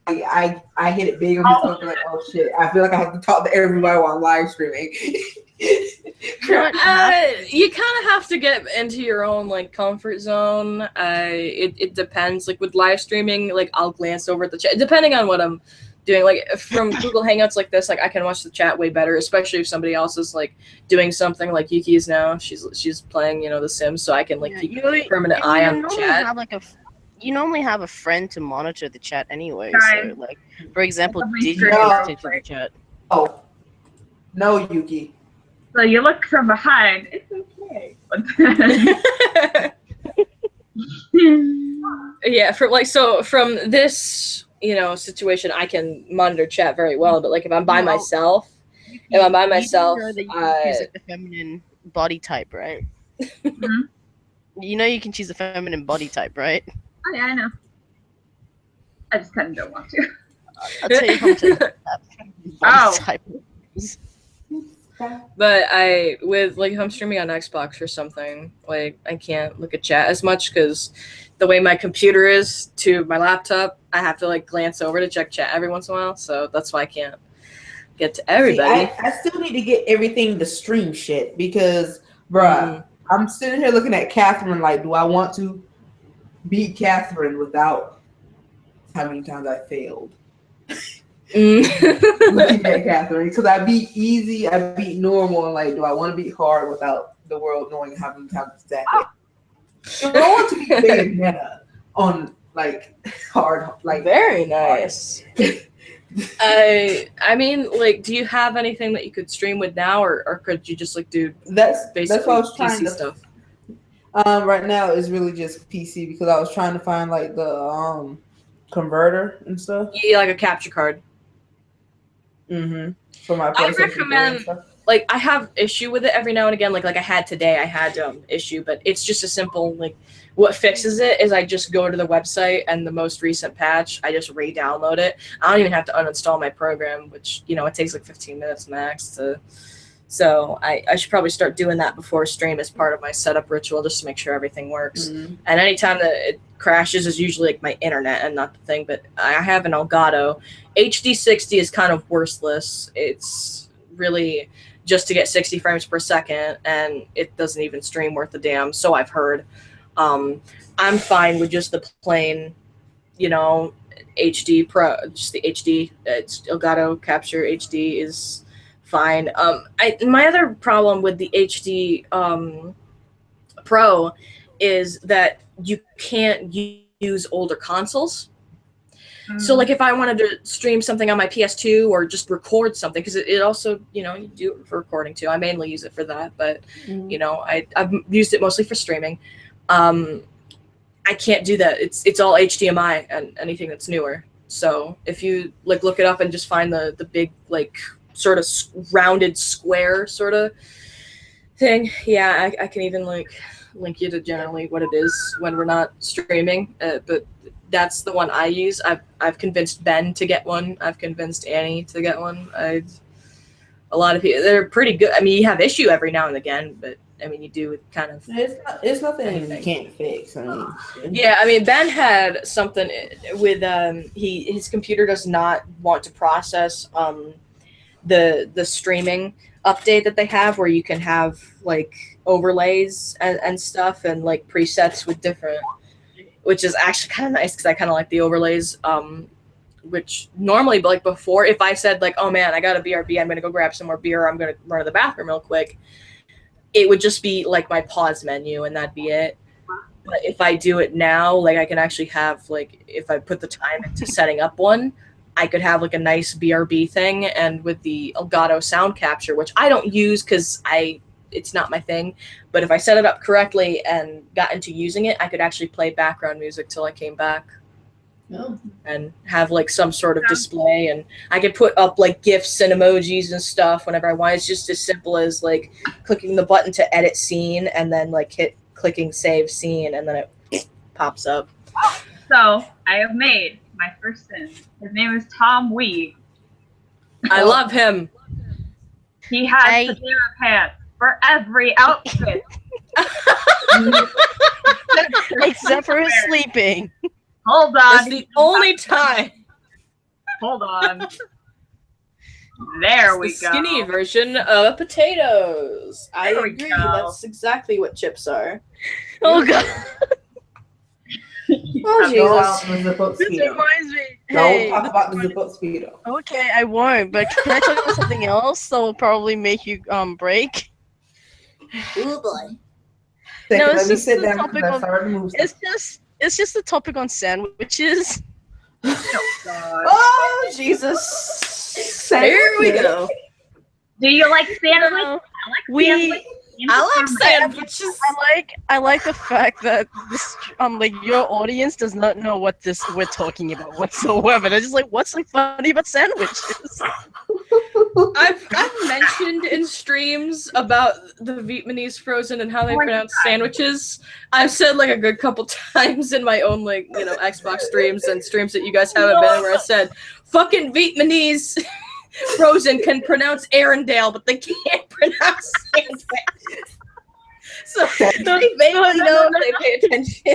I hit it big on myself, like, oh shit, I feel like I have to talk to everybody while I'm live streaming. You kind of have to get into your own like comfort zone. It depends. Like with live streaming, like I'll glance over at the chat depending on what I'm doing. Like from Google Hangouts like this, like I can watch the chat way better, especially if somebody else is like doing something. Like Yuki is now. She's playing, you know, The Sims, so I can like keep a permanent eye on the chat. You normally have a friend to monitor the chat anyway. Guys, so, like, for example, did you pay No. attention to the chat? Oh, no, Yuki. So you look from behind. It's okay. Yeah, from this, you know, situation, I can monitor chat very well. But like if I'm by myself, You do know that you can choose uh, like, the feminine body type, right? Mhm. You know you can choose a feminine body type, right? Oh yeah, I know. I just kind of don't want to. I'll tell you how much that feminine body type is. But with like if I'm streaming on Xbox or something, like I can't look at chat as much because the way my computer is to my laptop, I have to like glance over to check chat every once in a while. So that's why I can't get to everybody. See, I still need to get everything to stream shit because, bruh, I'm sitting here looking at Catherine like, do I want to beat Catherine without how many times I failed? Looking at Catherine, because I beat easy, I beat normal, and like, do I want to beat hard without the world knowing how many times it's that? I want to be Bayonetta on like hard, like Very nice. I mean, like, do you have anything that you could stream with now, or could you just like do that's basically what I was trying PC to stuff? Right now it's really just PC because I was trying to find like the converter and stuff. Yeah, like a capture card. For my I PlayStation 3 and recommend, stuff. like, I have issue with it every now and again. Like I had today, I had issue, but it's just a simple like. What fixes it is I just go to the website and the most recent patch, I just re-download it. I don't even have to uninstall my program, which, you know, it takes like 15 minutes max to. So I should probably start doing that before stream as part of my setup ritual, just to make sure everything works. And anytime that it crashes is usually like my internet and not the thing. But I have an Elgato. HD 60 is kind of worthless. It's really just to get 60 frames per second, and it doesn't even stream worth a damn. So I've heard. I'm fine with just the plain, you know, HD Pro, just the HD. It's Elgato Capture HD is fine. My other problem with the HD Pro is that you can't use older consoles. So like if I wanted to stream something on my PS2 or just record something, because it also, you know, you do it for recording too. I mainly use it for that, but you know, I've used it mostly for streaming. I can't do that. It's all HDMI and anything that's newer. So if you like look it up and just find the big like sort of rounded square sort of thing, yeah, I can even like link you to generally what it is when we're not streaming. But that's the one I use. I've convinced Ben to get one. I've convinced Annie to get one. A lot of people, they're pretty good. I mean, you have issue every now and again, but I mean, you do kind of. It's nothing you can't fix. I mean, yeah, I mean, Ben had something with his computer does not want to process the streaming update that they have, where you can have like overlays and stuff and like presets with different. Which is actually kind of nice because I kind of like the overlays, which normally, like before, if I said like, oh man, I got a BRB, I'm going to go grab some more beer, or I'm going to run to the bathroom real quick, it would just be like my pause menu and that'd be it. But if I do it now, like I can actually have like, if I put the time into setting up one, I could have like a nice BRB thing, and with the Elgato sound capture, which I don't use because it's not my thing, but if I set it up correctly and got into using it, I could actually play background music till I came back. Oh. And have like some sort of display, and I could put up like GIFs and emojis and stuff whenever I want. It's just as simple as like clicking the button to edit scene and then like clicking save scene, and then it pops up. So I have made my first sin. His name is Tom Wee. I love him. He has pajama pants for every outfit. Except for his sleeping. Hold on. That's the only time. Hold on. There we the go. Skinny version of potatoes. I There we agree. go. That's exactly what chips are. Oh god. Oh Jesus. This reminds me. Don't Hey, talk about the zip up speedo. okay, I won't. But can I talk about something else that will probably make you break? Oh boy. No, it's Let me just sit the down topic because I on- started to move. It's just the topic on sandwiches. Oh, God. Oh Jesus. Here we go. Do you like sandwich? No. Sandwich. I like sandwiches. I like the fact that this like your audience does not know what this we're talking about whatsoever. They're just like, what's so funny about sandwiches? I've mentioned in streams about the Vietnamese frozen and how they pronounce sandwiches. I've said like a good couple times in my own like, you know, Xbox streams and streams that you guys haven't been in, where I said fucking Vietnamese frozen can pronounce Arendelle, but they can't pronounce sandwich. So they know, they pay attention.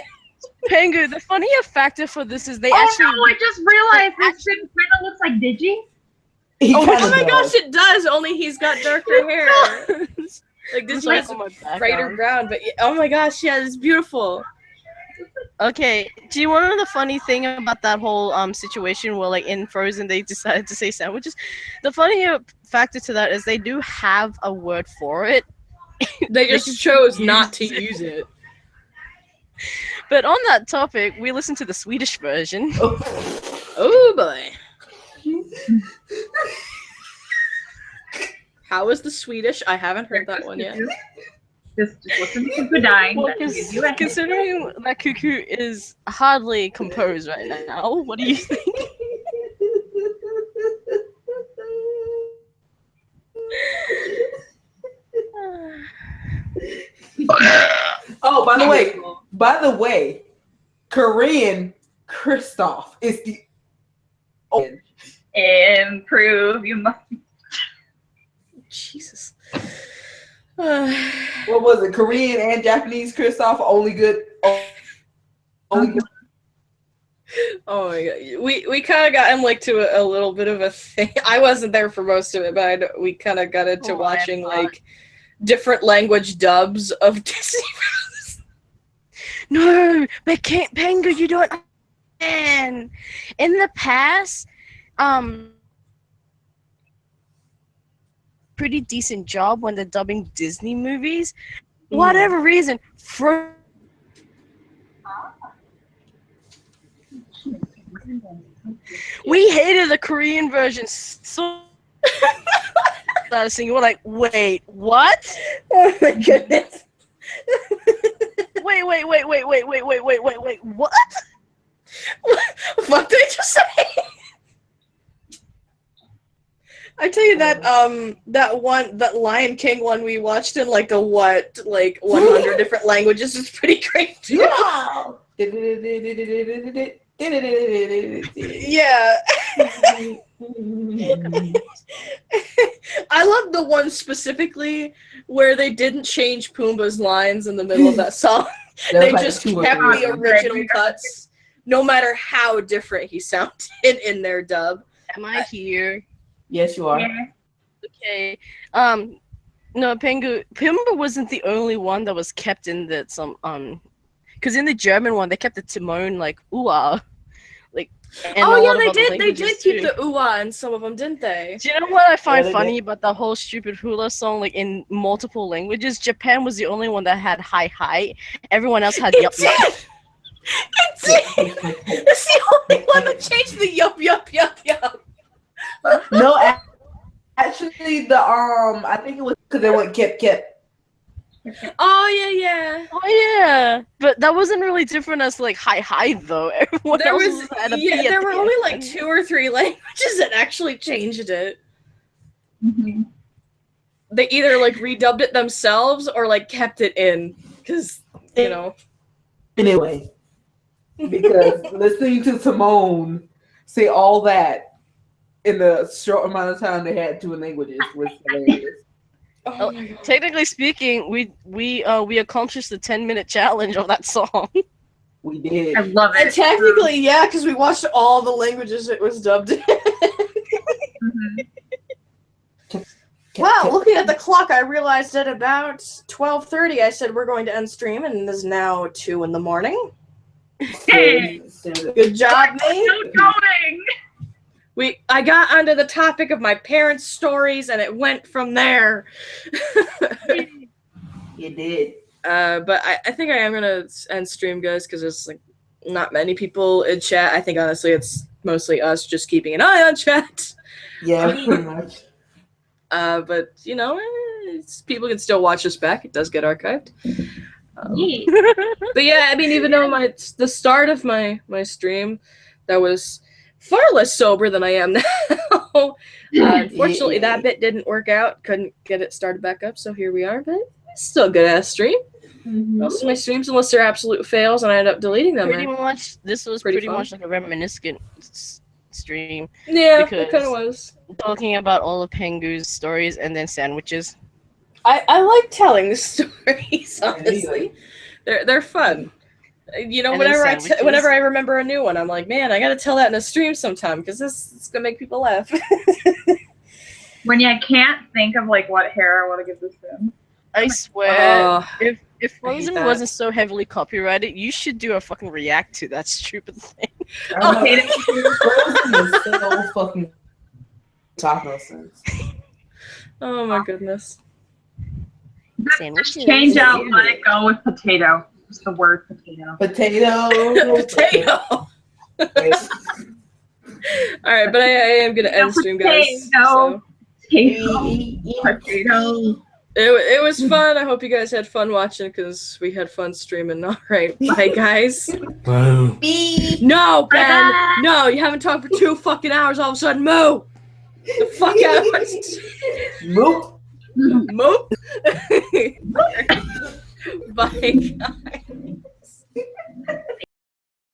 Pengu, the funnier factor for this is they Oh actually no, I just realized this thing kind of looks like Digi. Oh my gosh, it does. Only he's got darker hair. Like this like is on my brighter background. brown, but oh my gosh, yeah, it's beautiful. Okay, do you want to know the funny thing about that whole situation where like in Frozen they decided to say sandwiches? The funnier factor to that is they do have a word for it. They just chose not to use it. But on that topic, we listened to the Swedish version. Oh boy. How is the Swedish? I haven't heard that one yet. Just listen to Cuckoo dying. Well, That will give you a hint. considering that Cuckoo is hardly composed right now, what do you think? Oh, by the way, Korean Kristoff is the Improve. You must. Jesus. what was it? Korean and Japanese Kristoff only good. Only good. Oh my god. We kind of got him like to a little bit of a thing. I wasn't there for most of it, but we kind of got into watching like different language dubs of Disney. No, but can't Pengu, you don't understand. In the past, pretty decent job when they're dubbing Disney movies. Whatever reason, We hated the Korean version so. Started singing. We're like, wait, what? Oh my goodness. Wait, what? What did I just say? I tell you that that Lion King one we watched in like 100 different languages is pretty great too. Yeah. Yeah. I love the one specifically where they didn't change Pumbaa's lines in the middle of that song. They just kept the original cuts, no matter how different he sounded in their dub. Am I here? Yes, you are. Yeah. Okay. No, Pumbaa wasn't the only one that was kept in that because in the German one they kept the Timon like ooh-ah. And Oh a yeah, lot of other they did languages, keep too. the ooh-ah in some of them, didn't they? Do you know what I find they funny about the whole stupid hula song, like in multiple languages? Japan was the only one that had hi. Everyone else had yup yup. It's the only one that changed the yup. No, actually, I think it was because they went kip. Oh yeah. Oh yeah, but that wasn't really different as like hi though. Everyone There else was had a P yeah, at there the were only like end. 2 or 3 languages that actually changed it. Mhm. They either like redubbed it themselves or like kept it in because you know. Anyway, because listening to Timon say all that in the short amount of time they had 2 languages was hilarious. Oh my god. Technically speaking, we accomplished the 10-minute challenge of that song. We did. I love And it. technically, yeah, because we watched all the languages it was dubbed in. Mhm. Wow, looking at the clock, I realized at about 12:30 I said we're going to end stream, and it is now 2 in the morning. Hey, Good job, me. still going. I got onto the topic of my parents' stories, and it went from there. You did. But I think I am gonna end stream, guys, because there's like not many people in chat. I think honestly it's mostly us just keeping an eye on chat. Yeah, pretty much. But you know, people can still watch us back. It does get archived. Yeah. But yeah, I mean, even though the start of my stream, that was far less sober than I am now. Unfortunately, that bit didn't work out. Couldn't get it started back up, so here we are. But it's still a good ass stream. Most of my streams, unless they're absolute fails, and I end up deleting them. Pretty much, this was Pretty pretty fun. much like a reminiscent stream, Yeah, it because- kind of was. talking about all of Pengu's stories and then sandwiches. I like telling the stories. Honestly, they're fun. You know, And then whenever sandwiches. I remember a new one, I'm like, man, I gotta tell that in a stream sometime because it's gonna make people laugh. When you can't think of like what hair I want to give this to. I swear, Oh, if I hate Frozen that. wasn't so heavily copyrighted, you should do a fucking react to that stupid thing. Frozen is so fucking taco sense. oh my goodness. Sandwiches. Change out, let it go with potato. Just the word potato. Potato. Potato. All right, but I am gonna end stream, guys. So. Potato. It was fun. I hope you guys had fun watching because we had fun streaming. All right, bye, guys. Boo. No, Ben. Bye-bye. No, you haven't talked for 2 fucking hours. All of a sudden, moo. The fuck out. Moop. Moop. Bye, guys.